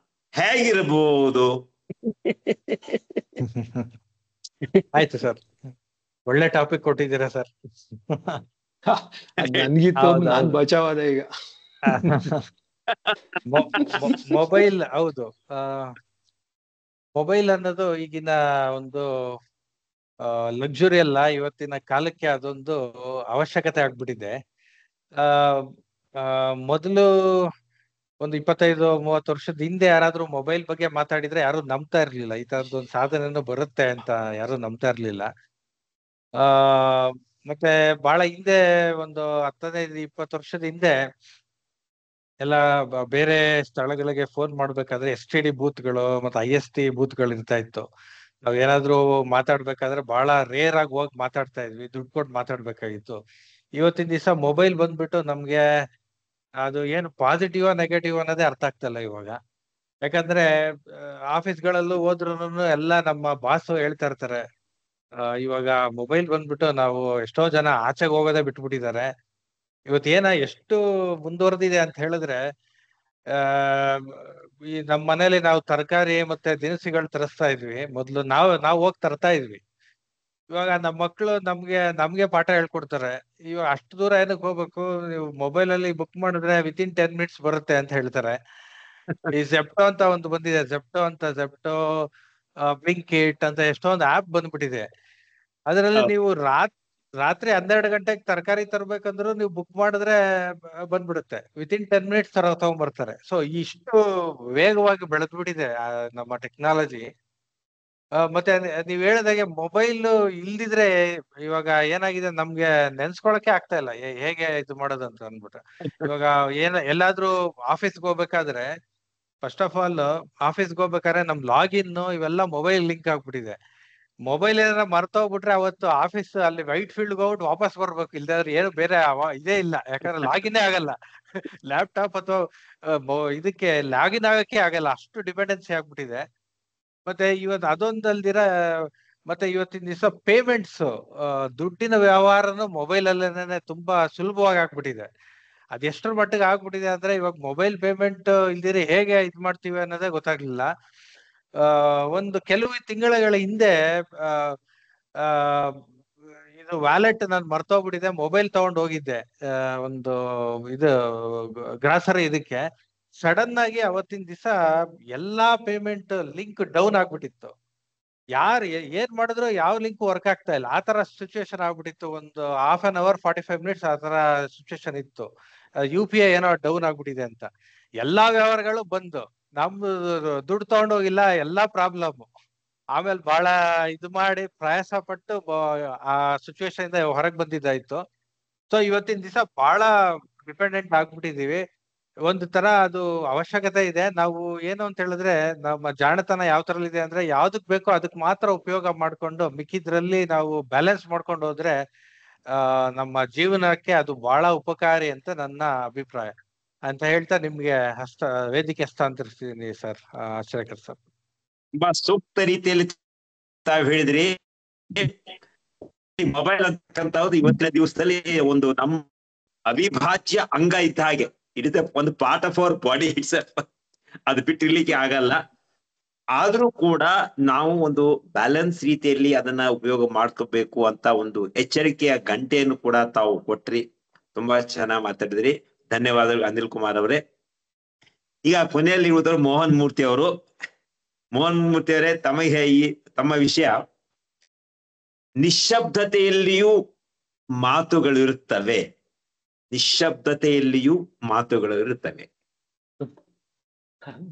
ಹೇಗಿರಬಹುದು? ಆಯ್ತು ಸರ್, ಒಳ್ಳೆ ಟಾಪಿಕ್ ಕೊಟ್ಟಿದ್ದೀರಾ ಸರ್. ನನ್ಗಿತ್ತು, ನಾನ್ ಬಚಾವಾದ ಈಗ. ಮೊಬೈಲ್, ಹೌದು, ಮೊಬೈಲ್ ಅನ್ನೋದು ಈಗಿನ ಒಂದು ಲಕ್ಸುರಿ ಅಲ್ಲ, ಇವತ್ತಿನ ಕಾಲಕ್ಕೆ ಅದೊಂದು ಅವಶ್ಯಕತೆ ಆಗ್ಬಿಟ್ಟಿದೆ. ಮೊದಲು ಒಂದು 25-30 ವರ್ಷದ ಹಿಂದೆ ಯಾರಾದ್ರೂ ಮೊಬೈಲ್ ಬಗ್ಗೆ ಮಾತಾಡಿದ್ರೆ ಯಾರು ನಂಬ್ತಾ ಇರ್ಲಿಲ್ಲ. ಈ ತರದೊಂದು ಸಾಧನೆನೂ ಬರುತ್ತೆ ಅಂತ ಯಾರು ನಂಬ್ತಾ ಇರ್ಲಿಲ್ಲ. ಮತ್ತೆ ಬಹಳ ಹಿಂದೆ ಒಂದು 15-20 ವರ್ಷದ ಹಿಂದೆ ಎಲ್ಲ ಬೇರೆ ಸ್ಥಳಗಳಿಗೆ ಫೋನ್ ಮಾಡ್ಬೇಕಾದ್ರೆ STD ಬೂತ್ಗಳು ಮತ್ತೆ IST ಬೂತ್ಗಳು ಇರ್ತಾ ಇತ್ತು. ನಾವ್ ಏನಾದ್ರು ಮಾತಾಡ್ಬೇಕಾದ್ರೆ ಬಹಳ ರೇರ್ ಆಗಿ ಹೋಗಿ ಮಾತಾಡ್ತಾ ಇದ್ವಿ, ದುಡ್ಡು ಕೊಟ್ಟು ಮಾತಾಡ್ಬೇಕಾಗಿತ್ತು. ಇವತ್ತಿನ ದಿವಸ ಮೊಬೈಲ್ ಬಂದ್ಬಿಟ್ಟು ನಮ್ಗೆ ಅದು ಏನು ಪಾಸಿಟಿವ್ ನೆಗೆಟಿವ್ ಅನ್ನೋದೇ ಅರ್ಥ ಆಗ್ತಲ್ಲ ಇವಾಗ. ಯಾಕಂದ್ರೆ ಆಫೀಸ್ಗಳಲ್ಲೂ ಹೋದ್ರು ಎಲ್ಲ ನಮ್ಮ ಬಾಸ್ ಹೇಳ್ತಾ ಇರ್ತಾರೆ, ಇವಾಗ ಮೊಬೈಲ್ ಬಂದ್ಬಿಟ್ಟು ನಾವು ಎಷ್ಟೋ ಜನ ಆಚೆಗೆ ಹೋಗೋದೇ ಬಿಟ್ಬಿಟ್ಟಿದ್ದಾರೆ. ಇವತ್ತೇನ ಎಷ್ಟು ಮುಂದುವರೆದಿದೆ ಅಂತ ಹೇಳಿದ್ರೆ, ಈ ನಮ್ಮ ಮನೇಲಿ ನಾವು ತರಕಾರಿ ಮತ್ತೆ ದಿನಸಿಗಳು ತರಿಸ್ತಾ ಇದ್ವಿ. ಮೊದ್ಲು ನಾವು ಹೋಗಿ ತರ್ತಾ ಇದ್ವಿ. ಇವಾಗ ನಮ್ಮ ಮಕ್ಕಳು ನಮ್ಗೆ ಪಾಠ ಹೇಳ್ಕೊಡ್ತಾರೆ. ಇವಾಗ ಅಷ್ಟು ದೂರ ಏನಕ್ಕೆ ಹೋಗ್ಬೇಕು, ನೀವು ಮೊಬೈಲ್ ಅಲ್ಲಿ ಬುಕ್ ಮಾಡಿದ್ರೆ ವಿತಿನ್ 10 minutes ಬರುತ್ತೆ ಅಂತ ಹೇಳ್ತಾರೆ. ಈ ಜೆಪ್ಟೋ ಅಂತ ಒಂದು ಬಂದಿದೆ, ಜೆಪ್ಟೋ ಬ್ಲಿಂಕಿಟ್ ಅಂತ ಎಷ್ಟೊಂದು ಆಪ್ ಬಂದ್ಬಿಟ್ಟಿದೆ. ಅದರಲ್ಲಿ ನೀವು ರಾತ್ರಿ 12 ಗಂಟೆಗೆ ತರಕಾರಿ ತರ್ಬೇಕಂದ್ರೂ ನೀವು ಬುಕ್ ಮಾಡಿದ್ರೆ ಬಂದ್ಬಿಡುತ್ತೆ. Within 10 minutes ತಗೊಂಡ್ಬರ್ತಾರೆ. ಸೊ ಇಷ್ಟು ವೇಗವಾಗಿ ಬೆಳೆದ್ಬಿಟ್ಟಿದೆ ನಮ್ಮ ಟೆಕ್ನಾಲಜಿ. ಮತ್ತೆ ನೀವ್ ಹೇಳಿದಾಗೆ ಮೊಬೈಲ್ ಇಲ್ದಿದ್ರೆ ಇವಾಗ ಏನಾಗಿದೆ, ನಮ್ಗೆ ನೆನ್ಸ್ಕೊಳಕ್ಕೆ ಆಗ್ತಾ ಇಲ್ಲ ಹೇಗೆ ಇದು ಮಾಡೋದಂತ ಅಂದ್ಬಿಟ್ಟು. ಇವಾಗ ಎಲ್ಲಾದ್ರೂ ಆಫೀಸ್ಗೆ ಹೋಗ್ಬೇಕಾದ್ರೆ, ಫಸ್ಟ್ ಆಫ್ ಆಲ್ ಆಫೀಸ್ಗೆ ಹೋಗ್ಬೇಕಾದ್ರೆ ನಮ್ ಲಾಗಿನ್ ಇವೆಲ್ಲ ಮೊಬೈಲ್ ಲಿಂಕ್ ಆಗ್ಬಿಟ್ಟಿದೆ. ಮೊಬೈಲ್ ಏನಾರ ಮರ್ತೋಗ್ಬಿಟ್ರೆ ಅವತ್ತು ಆಫೀಸ್ ಅಲ್ಲಿ ವೈಟ್ ಫೀಲ್ಡ್ ಹೋಗ್ಬಿಟ್ಟು ವಾಪಸ್ ಬರ್ಬೇಕು. ಇಲ್ದಾದ್ರೆ ಏನು ಬೇರೆ ಇದೇ ಇಲ್ಲ, ಯಾಕಂದ್ರೆ ಲಾಗಿನ್ ಆಗಲ್ಲ. ಲ್ಯಾಪ್ಟಾಪ್ ಅಥವಾ ಇದಕ್ಕೆ ಲಾಗಿನ್ ಆಗಕ್ಕೆ ಆಗಲ್ಲ, ಅಷ್ಟು ಡಿಪೆಂಡೆನ್ಸಿ ಆಗ್ಬಿಟ್ಟಿದೆ. ಮತ್ತೆ ಇವತ್ತು ಅದೊಂದಲ್ದಿರ, ಮತ್ತೆ ಇವತ್ತಿನ ದಿವಸ ಪೇಮೆಂಟ್ಸ್, ದುಡ್ಡಿನ ವ್ಯವಹಾರನು ಮೊಬೈಲ್ ಅಲ್ಲೇನೆ ತುಂಬಾ ಸುಲಭವಾಗಿ ಆಗ್ಬಿಟ್ಟಿದೆ. ಅದ್ ಎಷ್ಟರ ಮಟ್ಟಿಗೆ ಆಗ್ಬಿಟ್ಟಿದೆ ಅಂದ್ರೆ, ಇವಾಗ ಮೊಬೈಲ್ ಪೇಮೆಂಟ್ ಇಲ್ದಿರ ಹೇಗೆ ಇದ್ ಮಾಡ್ತೀವಿ ಅನ್ನೋದೇ ಗೊತ್ತಾಗ್ಲಿಲ್ಲ. ಒಂದು ಕೆಲವು ತಿಂಗಳ ಹಿಂದೆ ಇದು ವ್ಯಾಲೆಟ್ ನಾನು ಮರ್ತೋಗ್ಬಿಟ್ಟಿದೆ, ಮೊಬೈಲ್ ತಗೊಂಡ್ ಹೋಗಿದ್ದೆ ಒಂದು ಇದು ಗ್ರಾಸರಿ ಇದಕ್ಕೆ. ಸಡನ್ ಆಗಿ ಅವತ್ತಿನ ದಿವಸ ಎಲ್ಲಾ ಪೇಮೆಂಟ್ ಲಿಂಕ್ ಡೌನ್ ಆಗ್ಬಿಟ್ಟಿತ್ತು. ಏನ್ ಮಾಡಿದ್ರು ಯಾವ ಲಿಂಕ್ ವರ್ಕ್ ಆಗ್ತಾ ಇಲ್ಲ, ಆ ತರ ಸಿಚುವೇಶನ್ ಆಗ್ಬಿಟ್ಟಿತ್ತು. ಒಂದು 1/2 hour 45 minutes ಆ ತರ ಸಿಚುವೇಶನ್ ಇತ್ತು. UPI ಏನೋ ಡೌನ್ ಆಗ್ಬಿಟ್ಟಿದೆ ಅಂತ. ಎಲ್ಲಾ ವ್ಯವಹಾರಗಳು ಬಂದು ನಮ್ದು ದುಡ್ಡು ತಗೊಂಡೋಗಿಲ್ಲ, ಎಲ್ಲಾ ಪ್ರಾಬ್ಲಮ್. ಆಮೇಲೆ ಬಹಳ ಇದು ಮಾಡಿ ಪ್ರಯಾಸ ಪಟ್ಟು ಆ ಸಿಚುವೇಶನ್ ಇಂದ ಹೊರಗೆ ಬಂದಿದ್ದಾಯ್ತು. ಸೊ ಇವತ್ತಿನ ದಿವಸ ಬಹಳ ಡಿಪೆಂಡೆಂಟ್ ಆಗ್ಬಿಟ್ಟಿದೀವಿ. ಒಂದು ತರ ಅದು ಅವಶ್ಯಕತೆ ಇದೆ. ನಾವು ಏನು ಅಂತ ಹೇಳಿದ್ರೆ, ನಮ್ಮ ಜಾಣತನ ಯಾವ ತರ ಇದೆ ಅಂದ್ರೆ, ಯಾವ್ದಕ್ ಬೇಕೋ ಅದಕ್ ಮಾತ್ರ ಉಪಯೋಗ ಮಾಡ್ಕೊಂಡು ಮಿಕ್ಕಿದ್ರಲ್ಲಿ ನಾವು ಬ್ಯಾಲೆನ್ಸ್ ಮಾಡ್ಕೊಂಡು ಹೋದ್ರೆ ನಮ್ಮ ಜೀವನಕ್ಕೆ ಅದು ಬಹಳ ಉಪಕಾರಿ ಅಂತ ನನ್ನ ಅಭಿಪ್ರಾಯ ಅಂತ ಹೇಳ್ತಾ ನಿಮ್ಗೆ ವೇದಿಕೆ ಹಸ್ತಾಂತರಿಸ್ತೀನಿ ಸರ್. ಆಚಾರ್ಯಕರ್ ಸರ್, ತುಂಬಾ ಸೂಕ್ತ ರೀತಿಯಲ್ಲಿ ತಾವು ಹೇಳಿದ್ರಿ. ಮೊಬೈಲ್ ಅಂತಕ್ಕಂಥದ್ದು ಇವತ್ತಿನ ದಿವಸದಲ್ಲಿ ಒಂದು ನಮ್ಮ ಅವಿಭಾಜ್ಯ ಅಂಗ ಇದ್ದ ಹಾಗೆ. ಇಟ್ ಇಸ್ ಒಂದು part of our body it's. ಅದು ಬಿಟ್ಟಿರ್ಲಿಕ್ಕೆ ಆಗಲ್ಲ. ಆದ್ರೂ ಕೂಡ ನಾವು ಒಂದು ಬ್ಯಾಲೆನ್ಸ್ ರೀತಿಯಲ್ಲಿ ಅದನ್ನ ಉಪಯೋಗ ಮಾಡ್ಕೋಬೇಕು ಅಂತ ಒಂದು ಎಚ್ಚರಿಕೆಯ ಗಂಟೆಯನ್ನು ಕೂಡ ತಾವು ಕೊಟ್ರಿ. ತುಂಬಾ ಚೆನ್ನಾಗಿ ಮಾತಾಡಿದ್ರಿ. ಧನ್ಯವಾದಗಳು ಅನಿಲ್ ಕುಮಾರ್ ಅವರೇ. ಈಗ ಕೊನೆಯಲ್ಲಿ ಇರುವುದರು ಮೋಹನ್ ಮೂರ್ತಿ ಅವರು. ಮೋಹನ್ ಮೂರ್ತಿ ಅವರೇ, ತಮ್ಮ ವಿಷಯ ನಿಶ್ಶಬ್ದತೆಯಲ್ಲಿಯೂ ಮಾತುಗಳಿರುತ್ತವೆ. ನಿಶ್ಶಬ್ದತೆಯಲ್ಲಿಯೂ ಮಾತುಗಳು ಇರುತ್ತವೆ.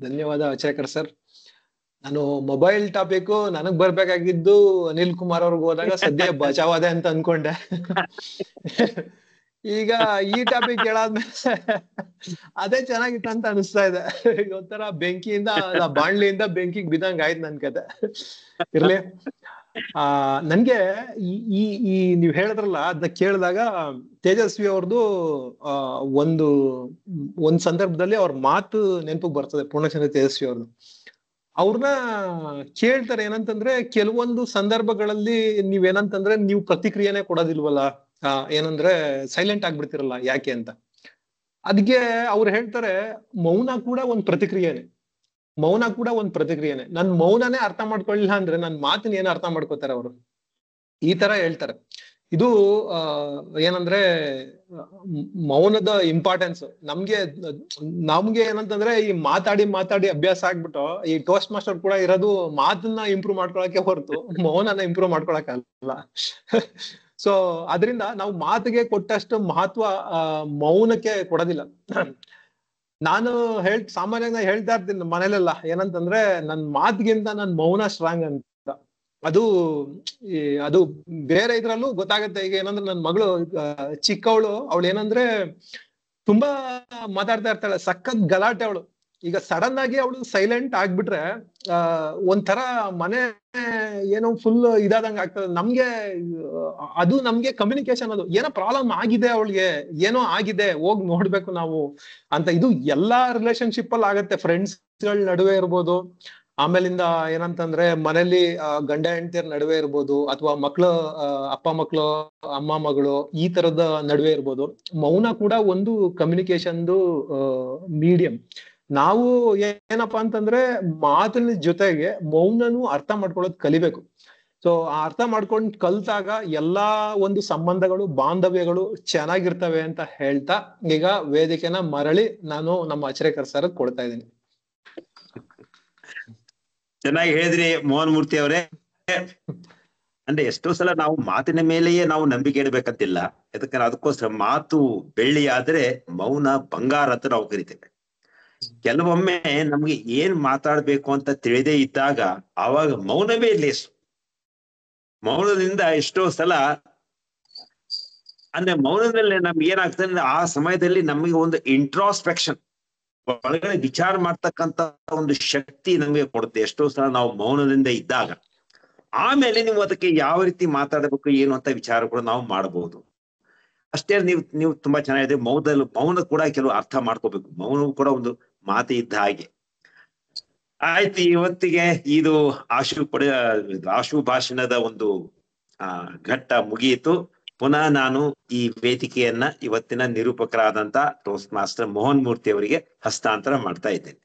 ಧನ್ಯವಾದ ಅಚೇಕರ್ ಸರ್. ನಾನು ಮೊಬೈಲ್ ಟಾಪಿಕ್ ನನಗ್ ಬರ್ಬೇಕಾಗಿದ್ದು ಅನಿಲ್ ಕುಮಾರ್ ಅವ್ರಿಗೆ ಹೋದಾಗ ಸದ್ಯ ಬಚಾವಾದೆ ಅಂತ ಅನ್ಕೊಂಡೆ. ಈಗ ಈ ಟಾಪಿಕ್ ಹೇಳಾದ್ಮೇಲೆ ಅದೇ ಚೆನ್ನಾಗಿತ್ತು ಅಂತ ಅನಿಸ್ತಾ ಇದೆ. ಒಂಥರ ಬೆಂಕಿಯಿಂದ ಬಾಣ್ಲಿಯಿಂದ ಬೆಂಕಿಗೆ ಬಿದ್ದಂಗ ಆಯ್ತು ನನ್ ಕತೆ. ಇರ್ಲಿ. ನನ್ಗೆ ಈ ನೀವ್ ಹೇಳಿದ್ರಲ್ಲ ಅದನ್ನ ಕೇಳಿದಾಗ ತೇಜಸ್ವಿ ಅವ್ರದ್ದು ಒಂದ್ ಸಂದರ್ಭದಲ್ಲಿ ಅವ್ರ ಮಾತು ನೆನಪಿಗೆ ಬರ್ತದೆ. ಪೂರ್ಣಚಂದ್ರ ತೇಜಸ್ವಿ ಅವ್ರದ್ದು. ಅವ್ರನ್ನ ಕೇಳ್ತಾರೆ ಏನಂತಂದ್ರೆ, ಕೆಲವೊಂದು ಸಂದರ್ಭಗಳಲ್ಲಿ ನೀವೇನಂತಂದ್ರೆ ನೀವು ಪ್ರತಿಕ್ರಿಯೆನೆ ಕೊಡೋದಿಲ್ವಲ್ಲ, ಏನಂದ್ರೆ ಸೈಲೆಂಟ್ ಆಗ್ಬಿಡ್ತಿರಲ್ಲ, ಯಾಕೆ ಅಂತ. ಅದಕ್ಕೆ ಅವ್ರು ಹೇಳ್ತಾರೆ, ಮೌನ ಕೂಡ ಒಂದ್ ಪ್ರತಿಕ್ರಿಯೆನೆ. ಮೌನ ಕೂಡ ಒಂದ್ ಪ್ರತಿಕ್ರಿಯೆನೆ. ನನ್ ಮೌನನೇ ಅರ್ಥ ಮಾಡ್ಕೊಳ್ಳಿಲ್ಲ ಅಂದ್ರೆ ನನ್ ಮಾತಿನ ಏನ್ ಅರ್ಥ ಮಾಡ್ಕೋತಾರೆ ಅವರು, ಈ ತರ ಹೇಳ್ತಾರೆ. ಇದು ಏನಂದ್ರೆ ಮೌನದ ಇಂಪಾರ್ಟೆನ್ಸ್ ನಮ್ಗೆ ಏನಂತಂದ್ರೆ ಈ ಮಾತಾಡಿ ಅಭ್ಯಾಸ ಆಗ್ಬಿಟ್ಟು ಈ ಟೋಸ್ಟ್ ಮಾಸ್ಟರ್ ಕೂಡ ಇರೋದು ಮಾತನ್ನ ಇಂಪ್ರೂವ್ ಮಾಡ್ಕೊಳಕ್ಕೆ ಹೊರತು ಮೌನನ ಇಂಪ್ರೂವ್ ಮಾಡ್ಕೊಳಕ್ ಅಲ್ಲ. ಸೊ ಅದರಿಂದ ನಾವು ಮಾತಿಗೆ ಕೊಟ್ಟಷ್ಟು ಮಹತ್ವ ಮೌನಕ್ಕೆ ಕೊಡೋದಿಲ್ಲ. ನಾನು ಸಾಮಾನ್ಯವಾಗಿ ಹೇಳ್ತಾ ಇರ್ತೀನಿ ಮನೇಲೆಲ್ಲ, ಏನಂತಂದ್ರೆ ನನ್ ಮಾತಿಗಿಂತ ನನ್ ಮೌನ ಸ್ಟ್ರಾಂಗ್ ಅಂತ. ಅದು ಬೇರೆ ಇದ್ರಲ್ಲೂ ಗೊತ್ತಾಗತ್ತೆ. ಈಗ ಏನಂದ್ರೆ ನನ್ ಮಗಳು ಚಿಕ್ಕವಳು, ಅವಳು ಏನಂದ್ರೆ ತುಂಬಾ ಮಾತಾಡ್ತಾ ಇರ್ತಾಳೆ, ಸಖತ್ ಗಲಾಟೆ ಅವಳು. ಈಗ ಸಡನ್ ಆಗಿ ಅವಳು ಸೈಲೆಂಟ್ ಆಗ್ಬಿಟ್ರೆ ಒಂಥರ ಮನೆ ಏನೋ ಫುಲ್ ಇದಾದಂಗ ಆಗ್ತದೆ ನಮ್ಗೆ. ಅದು ನಮ್ಗೆ ಕಮ್ಯುನಿಕೇಶನ್, ಅದು ಏನೋ ಪ್ರಾಬ್ಲಮ್ ಆಗಿದೆ, ಅವಳಿಗೆ ಏನೋ ಆಗಿದೆ, ಹೋಗ್ ನೋಡ್ಬೇಕು ನಾವು ಅಂತ. ಇದು ಎಲ್ಲಾ ರಿಲೇಶನ್ಶಿಪ್ ಅಲ್ಲಿ ಆಗತ್ತೆ. ಫ್ರೆಂಡ್ಸ್ ಗಳ ನಡುವೆ ಇರ್ಬೋದು, ಆಮೇಲಿಂದ ಏನಂತಂದ್ರೆ ಮನೇಲಿ ಗಂಡ ಹೆಂಡತಿಯರ ನಡುವೆ ಇರ್ಬೋದು, ಅಥವಾ ಮಕ್ಳು ಅಪ್ಪ ಮಕ್ಳು ಅಮ್ಮ ಮಗಳು ಈ ತರದ ನಡುವೆ ಇರ್ಬೋದು. ಮೌನ ಕೂಡ ಒಂದು ಕಮ್ಯುನಿಕೇಶನ್ದು ಮೀಡಿಯಂ. ನಾವು ಏನಪ್ಪಾ ಅಂತಂದ್ರೆ ಮಾತಿನ ಜೊತೆಗೆ ಮೌನನು ಅರ್ಥ ಮಾಡ್ಕೊಳ್ಳೋದು ಕಲಿಬೇಕು. ಸೊ ಆ ಅರ್ಥ ಮಾಡ್ಕೊಂಡ್ ಕಲ್ತಾಗ ಎಲ್ಲಾ ಒಂದು ಸಂಬಂಧಗಳು, ಬಾಂಧವ್ಯಗಳು ಚೆನ್ನಾಗಿರ್ತವೆ ಅಂತ ಹೇಳ್ತಾ ಈಗ ವೇದಿಕೆನ ಮರಳಿ ನಾನು ನಮ್ಮ ಅಚರೇಕರ್ ಸರ್ ಕೊಡ್ತಾ ಇದ್ದೀನಿ. ಚೆನ್ನಾಗಿ ಹೇಳಿದ್ರಿ ಮೋಹನ್ ಮೂರ್ತಿ ಅವರೇ. ಅಂದ್ರೆ ಎಷ್ಟೋ ಸಲ ನಾವು ಮಾತಿನ ಮೇಲೆಯೇ ನಾವು ನಂಬಿಕೆ ಇಡಬೇಕಂತಿಲ್ಲ. ಯಾಕಂದ್ರೆ ಅದಕ್ಕೋಸ್ಕರ ಮಾತು ಬೆಳ್ಳಿ ಆದ್ರೆ ಮೌನ ಬಂಗಾರ ಅಂತ ನಾವು ಕರಿತೇವೆ. ಕೆಲವೊಮ್ಮೆ ನಮ್ಗೆ ಏನ್ ಮಾತಾಡ್ಬೇಕು ಅಂತ ತಿಳಿದೇ ಇದ್ದಾಗ ಆವಾಗ ಮೌನವೇ ಲೇಸು. ಮೌನದಿಂದ ಎಷ್ಟೋ ಸಲ ಅಂದ್ರೆ ಮೌನದಲ್ಲಿ ನಮ್ಗೆ ಏನಾಗ್ತದೆ ಅಂದ್ರೆ ಆ ಸಮಯದಲ್ಲಿ ನಮಗೆ ಒಂದು ಇಂಟ್ರಾಸ್ಪೆಕ್ಷನ್, ಒಳಗಡೆ ವಿಚಾರ ಮಾಡ್ತಕ್ಕಂತ ಒಂದು ಶಕ್ತಿ ನಮಗೆ ಕೊಡುತ್ತೆ ಎಷ್ಟೋ ಸಲ ನಾವು ಮೌನದಿಂದ ಇದ್ದಾಗ. ಆಮೇಲೆ ನೀವು ಅದಕ್ಕೆ ಯಾವ ರೀತಿ ಮಾತಾಡಬೇಕು ಏನು ಅಂತ ವಿಚಾರ ಕೂಡ ನಾವು ಮಾಡಬಹುದು. ಅಷ್ಟೇ ನೀವು ತುಂಬಾ ಚೆನ್ನಾಗಿದೆ. ಮೌನ ಕೂಡ ಕೆಲವು ಅರ್ಥ ಮಾಡ್ಕೋಬೇಕು. ಮೌನವು ಕೂಡ ಒಂದು ಮಾತು ಇದ್ದ ಹಾಗೆ. ಆಯ್ತು, ಇವತ್ತಿಗೆ ಇದು ಆಶು ಭಾಷಣದ ಒಂದು ಘಟ್ಟ ಮುಗಿಯಿತು. ಪುನಃ ನಾನು ಈ ವೇದಿಕೆಯನ್ನ ಇವತ್ತಿನ ನಿರೂಪಕರಾದಂತ ಟೋಸ್ಟ್ ಮಾಸ್ಟರ್ ಮೋಹನ್ ಮೂರ್ತಿ ಅವರಿಗೆ ಹಸ್ತಾಂತರ ಮಾಡ್ತಾ ಇದ್ದೇನೆ.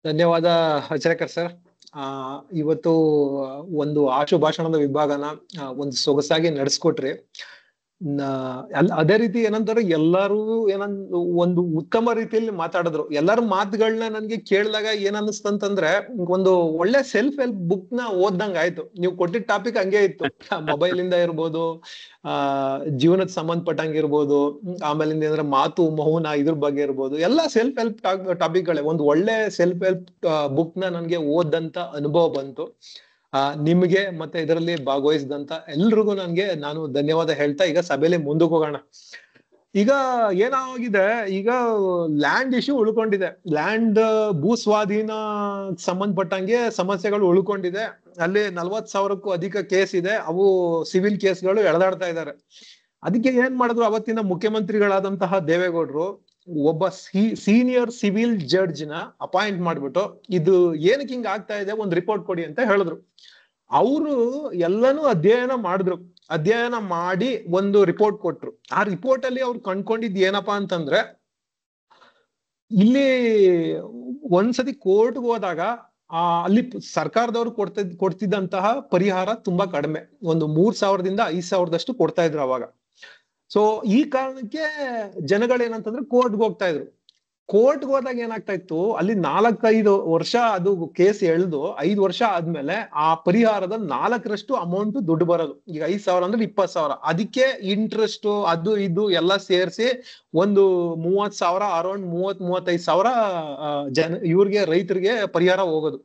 ಧನ್ಯವಾದ ಅಚರೇಕರ್ ಸರ್. ಇವತ್ತು ಒಂದು ಆಶು ಭಾಷಣದ ವಿಭಾಗನ ಒಂದು ಸೊಗಸಾಗಿ ನಡೆಸ್ಕೊಟ್ರಿ. ಅದೇ ರೀತಿ ಏನಂತಾರೆ, ಎಲ್ಲರೂ ಒಂದು ಉತ್ತಮ ರೀತಿಯಲ್ಲಿ ಮಾತಾಡಿದ್ರು. ಎಲ್ಲರ ಮಾತುಗಳನ್ನ ನನ್ಗೆ ಕೇಳಿದಾಗ ಏನ್ ಅನ್ನಿಸ್ತಂತಂದ್ರೆ, ಒಂದು ಒಳ್ಳೆ ಸೆಲ್ಫ್ ಹೆಲ್ಪ್ ಬುಕ್ ನ ಓದ್ದಂಗ ಆಯ್ತು. ನೀವು ಕೊಟ್ಟಿದ್ದ ಟಾಪಿಕ್ ಹಂಗೆ ಇತ್ತು. ಮೊಬೈಲ್ ಇಂದ ಇರ್ಬೋದು, ಜೀವನದ ಸಂಬಂಧಪಟ್ಟಂಗಿರ್ಬೋದು, ಆಮೇಲಿಂದ ಏನಂದ್ರೆ ಮಾತು ಮೌನ ಇದ್ರ ಬಗ್ಗೆ ಇರ್ಬೋದು, ಎಲ್ಲಾ ಸೆಲ್ಫ್ ಹೆಲ್ಪ್ ಟಾಪಿಕ್ಗಳೇ. ಒಂದು ಒಳ್ಳೆ ಸೆಲ್ಫ್ ಹೆಲ್ಪ್ ಬುಕ್ ನ ನನ್ಗೆ ಓದಂತ ಅನುಭವ ಬಂತು. ನಿಮ್ಗೆ ಮತ್ತೆ ಇದರಲ್ಲಿ ಭಾಗವಹಿಸಿದಂತ ಎಲ್ರಿಗೂ ನಾನು ಧನ್ಯವಾದ ಹೇಳ್ತಾ ಈಗ ಸಭೆಯಲ್ಲಿ ಮುಂದಕ್ಕೆ ಹೋಗೋಣ. ಈಗ ಏನಾಗಿದೆ, ಈಗ ಲ್ಯಾಂಡ್ ಇಶ್ಯೂ ಉಳ್ಕೊಂಡಿದೆ. ಲ್ಯಾಂಡ್ ಭೂ ಸ್ವಾಧೀನ ಸಂಬಂಧಪಟ್ಟಂಗೆ ಸಮಸ್ಯೆಗಳು ಉಳ್ಕೊಂಡಿದೆ. ಅಲ್ಲಿ 40,000ಕ್ಕೂ ಅಧಿಕ ಕೇಸ್ ಇದೆ. ಅವು ಸಿವಿಲ್ ಕೇಸ್ಗಳು ಎಳೆದಾಡ್ತಾ ಇದ್ದಾರೆ. ಅದಕ್ಕೆ ಏನ್ ಮಾಡಿದ್ರು, ಅವತ್ತಿನ ಮುಖ್ಯಮಂತ್ರಿಗಳಾದಂತಹ ದೇವೇಗೌಡರು ಒಬ್ಬ ಸೀನಿಯರ್ ಸಿವಿಲ್ ಜಡ್ಜ್ ನ ಅಪಾಯಿಂಟ್ ಮಾಡ್ಬಿಟ್ಟು, ಇದು ಏನಕ್ಕೆ ಹಿಂಗ ಆಗ್ತಾ ಇದೆ, ಒಂದ್ ರಿಪೋರ್ಟ್ ಕೊಡಿ ಅಂತ ಹೇಳಿದ್ರು. ಅವರು ಎಲ್ಲಾನು ಅಧ್ಯಯನ ಮಾಡಿದ್ರು. ಅಧ್ಯಯನ ಮಾಡಿ ಒಂದು ರಿಪೋರ್ಟ್ ಕೊಟ್ರು. ಆ ರಿಪೋರ್ಟ್ ಅಲ್ಲಿ ಅವ್ರು ಕಂಡ್ಕೊಂಡಿದ್ ಏನಪ್ಪಾ ಅಂತಂದ್ರೆ, ಇಲ್ಲಿ ಒಂದ್ಸತಿ ಕೋರ್ಟ್ಗೆ ಹೋದಾಗ ಅಲ್ಲಿ ಸರ್ಕಾರದವರು ಕೊಡ್ತಿದ್ದಂತಹ ಪರಿಹಾರ ತುಂಬಾ ಕಡಿಮೆ, ಒಂದು 3,000ದಿಂದ 5,000ದಷ್ಟು ಕೊಡ್ತಾ ಇದ್ರು ಅವಾಗ. ಸೊ ಈ ಕಾರಣಕ್ಕೆ ಜನಗಳೇನಂತಂದ್ರೆ ಕೋರ್ಟ್ಗೆ ಹೋಗ್ತಾ ಇದ್ರು. ಕೋರ್ಟ್ಗೆ ಹೋದಾಗ ಏನಾಗ್ತಾ ಇತ್ತು, ಅಲ್ಲಿ 4-5 ವರ್ಷ ಅದು ಕೇಸ್ ಎಳ್ದು 5 ವರ್ಷ ಆದ್ಮೇಲೆ ಆ ಪರಿಹಾರದ 4ರಷ್ಟು ಅಮೌಂಟ್ ದುಡ್ಡು ಬರೋದು. ಈಗ 5,000 ಅಂದ್ರೆ 20,000, ಅದಕ್ಕೆ ಇಂಟ್ರೆಸ್ಟ್ ಅದು ಇದು ಎಲ್ಲ ಸೇರಿಸಿ ಒಂದು 30,000, ಅರೌಂಡ್ 30-35,000 ಇವ್ರಿಗೆ ರೈತರಿಗೆ ಪರಿಹಾರ ಹೋಗೋದು.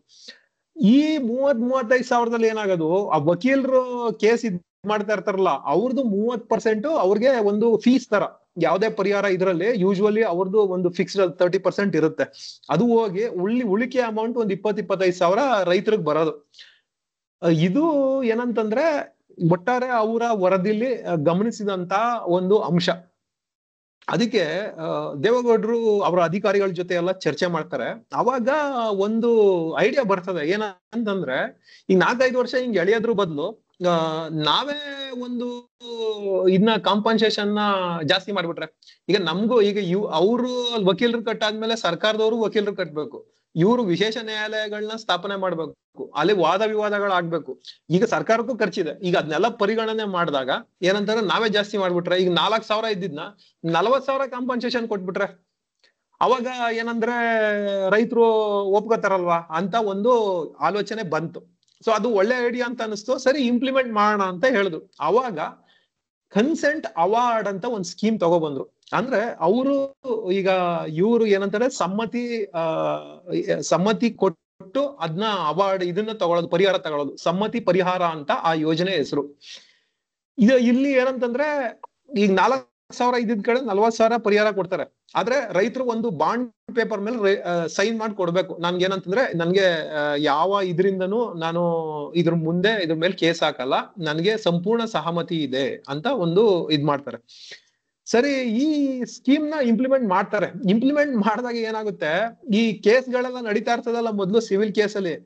ಈ 30-35,000ದಲ್ಲಿ ಏನಾಗೋದು, ಆ ವಕೀಲರು ಕೇಸ್ ಮಾಡ್ತಾ ಇರ್ತಾರಲ್ಲ, ಅವ್ರದ್ದು 30% ಅವ್ರಿಗೆ ಒಂದು ಫೀಸ್ ತರ. ಯಾವ್ದೇ ಪರಿಹಾರ ಇದ್ರಲ್ಲಿ ಯೂಶುವಲಿ ಅವ್ರದ್ದು ಒಂದು ಫಿಕ್ಸ್ಡ್ 30% ಇರುತ್ತೆ. ಅದು ಹೋಗಿ ಉಳಿಕೆ ಅಮೌಂಟ್ ಒಂದು 20-25,000 ರೈತರಿಗೆ ಬರೋದು. ಇದು ಏನಂತಂದ್ರೆ ಒಟ್ಟಾರೆ ಅವರ ವರದಿಲಿ ಗಮನಿಸಿದಂತ ಒಂದು ಅಂಶ. ಅದಕ್ಕೆ ದೇವೇಗೌಡರು ಅವರ ಅಧಿಕಾರಿಗಳ ಜೊತೆ ಎಲ್ಲ ಚರ್ಚೆ ಮಾಡ್ತಾರೆ. ಅವಾಗ ಒಂದು ಐಡಿಯಾ ಬರ್ತದೆ, ಏನಂತಂದ್ರೆ ಈಗ 4-5 ವರ್ಷ ಹಿಂಗ್ ಎಳೆಯೋದ್ರ ಬದಲು ನಾವೇ ಒಂದು ಇದನ್ನ ಕಾಂಪನ್ಸೇಷನ್ ಜಾಸ್ತಿ ಮಾಡ್ಬಿಟ್ರೆ, ಈಗ ನಮ್ಗೂ ಈಗ ಅವರು ವಕೀಲರು ಕಟ್ಟಾದ್ಮೇಲೆ ಸರ್ಕಾರದವರು ವಕೀಲರು ಕಟ್ಬೇಕು, ಇವರು ವಿಶೇಷ ನ್ಯಾಯಾಲಯಗಳನ್ನ ಸ್ಥಾಪನೆ ಮಾಡ್ಬೇಕು, ಅಲ್ಲಿ ವಾದ ವಿವಾದಗಳು ಆಗ್ಬೇಕು. ಈಗ ಸರ್ಕಾರಕ್ಕೂ ಖರ್ಚಿದೆ. ಈಗ ಅದನ್ನೆಲ್ಲ ಪರಿಗಣನೆ ಮಾಡಿದಾಗ ಏನಂತಾರೆ, ನಾವೇ ಜಾಸ್ತಿ ಮಾಡ್ಬಿಟ್ರೆ, ಈಗ 4,000 ಇದ್ದಿದ್ನ 40,000 ಕಾಂಪನ್ಸೇಷನ್ ಕೊಟ್ಬಿಟ್ರೆ ಅವಾಗ ಏನಂದ್ರೆ ರೈತರು ಒಪ್ಕೋತಾರಲ್ವಾ ಅಂತ ಒಂದು ಆಲೋಚನೆ ಬಂತು. ಸೊ ಅದು ಒಳ್ಳೆ ಐಡಿಯಾ ಅಂತ ಅನಿಸ್ತು. ಸರಿ, ಇಂಪ್ಲಿಮೆಂಟ್ ಮಾಡೋಣ ಅಂತ ಹೇಳಿದ್ರು. ಅವಾಗ ಕನ್ಸೆಂಟ್ ಅವಾರ್ಡ್ ಅಂತ ಒಂದು ಸ್ಕೀಮ್ ತಗೊಬಂದ್ರು. ಅಂದ್ರೆ ಅವರು ಈಗ ಇವರು ಏನಂತಾರೆ, ಸಮ್ಮತಿ ಕೊಟ್ಟು ಅದನ್ನ ಅವಾರ್ಡ್ ಇದನ್ನ ತಗೊಳ್ಳೋದು, ಪರಿಹಾರ ತಗೊಳ್ಳೋದು, ಸಮ್ಮತಿ ಪರಿಹಾರ ಅಂತ ಆ ಯೋಜನೆ ಹೆಸರು. ಇಲ್ಲಿ ಏನಂತಂದ್ರೆ ಈಗ 4,000 ಇದ್ದಿದ್ ಕಡೆ 40,000 ಪರಿಹಾರ ಕೊಡ್ತಾರೆ. ಆದ್ರೆ ರೈತರು ಒಂದು ಬಾಂಡ್ ಪೇಪರ್ ಮೇಲೆ ಸೈನ್ ಮಾಡಿ ಕೊಡ್ಬೇಕು. ನನ್ಗೆ ಏನಂತಂದ್ರೆ, ನನ್ಗೆ ಯಾವ ಇದರಿಂದನೂ ನಾನು ಇದ್ರ ಮೇಲೆ ಕೇಸ್ ಹಾಕಲ್ಲ, ನನ್ಗೆ ಸಂಪೂರ್ಣ ಸಹಮತಿ ಇದೆ ಅಂತ ಒಂದು ಇದ್ ಮಾಡ್ತಾರೆ. ಸರಿ, ಈ ಸ್ಕೀಮ್ ನ ಇಂಪ್ಲಿಮೆಂಟ್ ಮಾಡ್ತಾರೆ. ಇಂಪ್ಲಿಮೆಂಟ್ ಮಾಡಿದಾಗ ಏನಾಗುತ್ತೆ, ಈ ಕೇಸ್ಗಳೆಲ್ಲ ನಡೀತಾ ಇರ್ತದಲ್ಲ ಮೊದ್ಲು ಸಿವಿಲ್ ಕೇಸಲ್ಲಿ,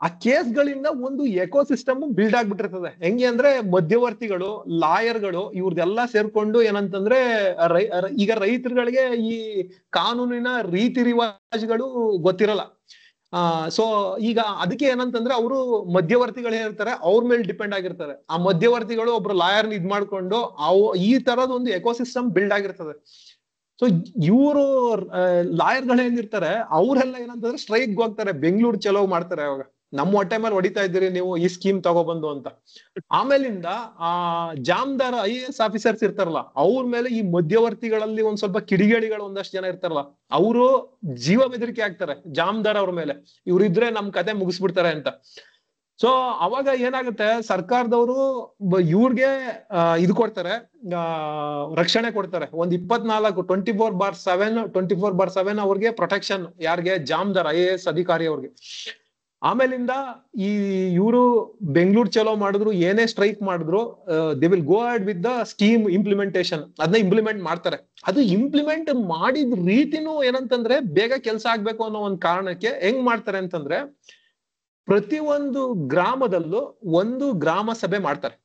ಆ ಕೇಸ್ಗಳಿಂದ ಒಂದು ಎಕೋಸಿಸ್ಟಮ್ ಬಿಲ್ಡ್ ಆಗ್ಬಿಟ್ಟಿರ್ತದೆ. ಹೆಂಗೆ ಅಂದ್ರೆ ಮಧ್ಯವರ್ತಿಗಳು, ಲಾಯರ್ಗಳು ಇವ್ರದೆಲ್ಲ ಸೇರ್ಕೊಂಡು ಏನಂತಂದ್ರೆ ಈಗ ರೈತರುಗಳಿಗೆ ಈ ಕಾನೂನಿನ ರೀತಿ ರಿವಾಜ್ಗಳು ಗೊತ್ತಿರಲ್ಲ. ಸೊ ಈಗ ಅದಕ್ಕೆ ಏನಂತಂದ್ರೆ ಅವರು ಮಧ್ಯವರ್ತಿಗಳು ಏನಿರ್ತಾರೆ ಅವ್ರ ಮೇಲೆ ಡಿಪೆಂಡ್ ಆಗಿರ್ತಾರೆ. ಆ ಮಧ್ಯವರ್ತಿಗಳು ಒಬ್ರು ಲಾಯರ್ನ ಇದ್ ಮಾಡ್ಕೊಂಡು ಈ ತರದ ಒಂದು ಎಕೋಸಿಸ್ಟಮ್ ಬಿಲ್ಡ್ ಆಗಿರ್ತದೆ. ಸೊ ಇವರು ಲಾಯರ್ಗಳೇನಿರ್ತಾರೆ ಅವರೆಲ್ಲ ಏನಂತಂದ್ರೆ ಸ್ಟ್ರೈಕ್ ಹೋಗ್ತಾರೆ, ಬೆಂಗಳೂರು ಚಲೋ ಮಾಡ್ತಾರೆ. ಅವಾಗ ನಮ್ಮ ಹೊಟ್ಟೆ ಮೇಲೆ ಹೊಡಿತಾ ಇದ್ದೀರಿ ನೀವು ಈ ಸ್ಕೀಮ್ ತಗೊಬಂದು ಅಂತ. ಆಮೇಲಿಂದ ಆ ಜಾಮದಾರ IAS ಆಫೀಸರ್ಸ್ ಇರ್ತಾರಲ್ಲ, ಅವ್ರ ಮೇಲೆ ಈ ಮಧ್ಯವರ್ತಿಗಳಲ್ಲಿ ಒಂದ್ ಸ್ವಲ್ಪ ಕಿಡಿಗೇಡಿಗಳು ಒಂದಷ್ಟು ಜನ ಇರ್ತಾರಲ್ಲ, ಅವರು ಜೀವ ಬೆದರಿಕೆ ಆಗ್ತಾರೆ ಜಾಮದಾರ್ ಅವ್ರ ಮೇಲೆ, ಇವ್ರಿದ್ರೆ ನಮ್ ಕತೆ ಮುಗಿಸ್ಬಿಡ್ತಾರೆ ಅಂತ. ಸೊ ಅವಾಗ ಏನಾಗುತ್ತೆ, ಸರ್ಕಾರದವರು ಇವ್ರಿಗೆ ಇದು ಕೊಡ್ತಾರೆ, ರಕ್ಷಣೆ ಕೊಡ್ತಾರೆ. ಒಂದ್ 24/7 ಅವ್ರಿಗೆ ಪ್ರೊಟೆಕ್ಷನ್. ಯಾರಿಗೆ? ಜಾಮದಾರ್ IAS ಅಧಿಕಾರಿ ಅವ್ರಿಗೆ. ಆಮೇಲಿಂದ ಈ ಇವರು ಬೆಂಗಳೂರು ಚಲೋ ಮಾಡಿದ್ರು, ಏನೇ ಸ್ಟ್ರೈಕ್ ಮಾಡಿದ್ರು, they will go ahead with the scheme implementation. ಅದನ್ನ ಇಂಪ್ಲಿಮೆಂಟ್ ಮಾಡ್ತಾರೆ. ಅದು ಇಂಪ್ಲಿಮೆಂಟ್ ಮಾಡಿದ ರೀತಿನೂ ಏನಂತಂದ್ರೆ ಬೇಗ ಕೆಲಸ ಆಗ್ಬೇಕು ಅನ್ನೋ ಒಂದು ಕಾರಣಕ್ಕೆ ಹೆಂಗ್ ಮಾಡ್ತಾರೆ ಅಂತಂದ್ರೆ, ಪ್ರತಿಯೊಂದು ಗ್ರಾಮದಲ್ಲೂ ಒಂದು ಗ್ರಾಮ ಸಭೆ ಮಾಡ್ತಾರೆ.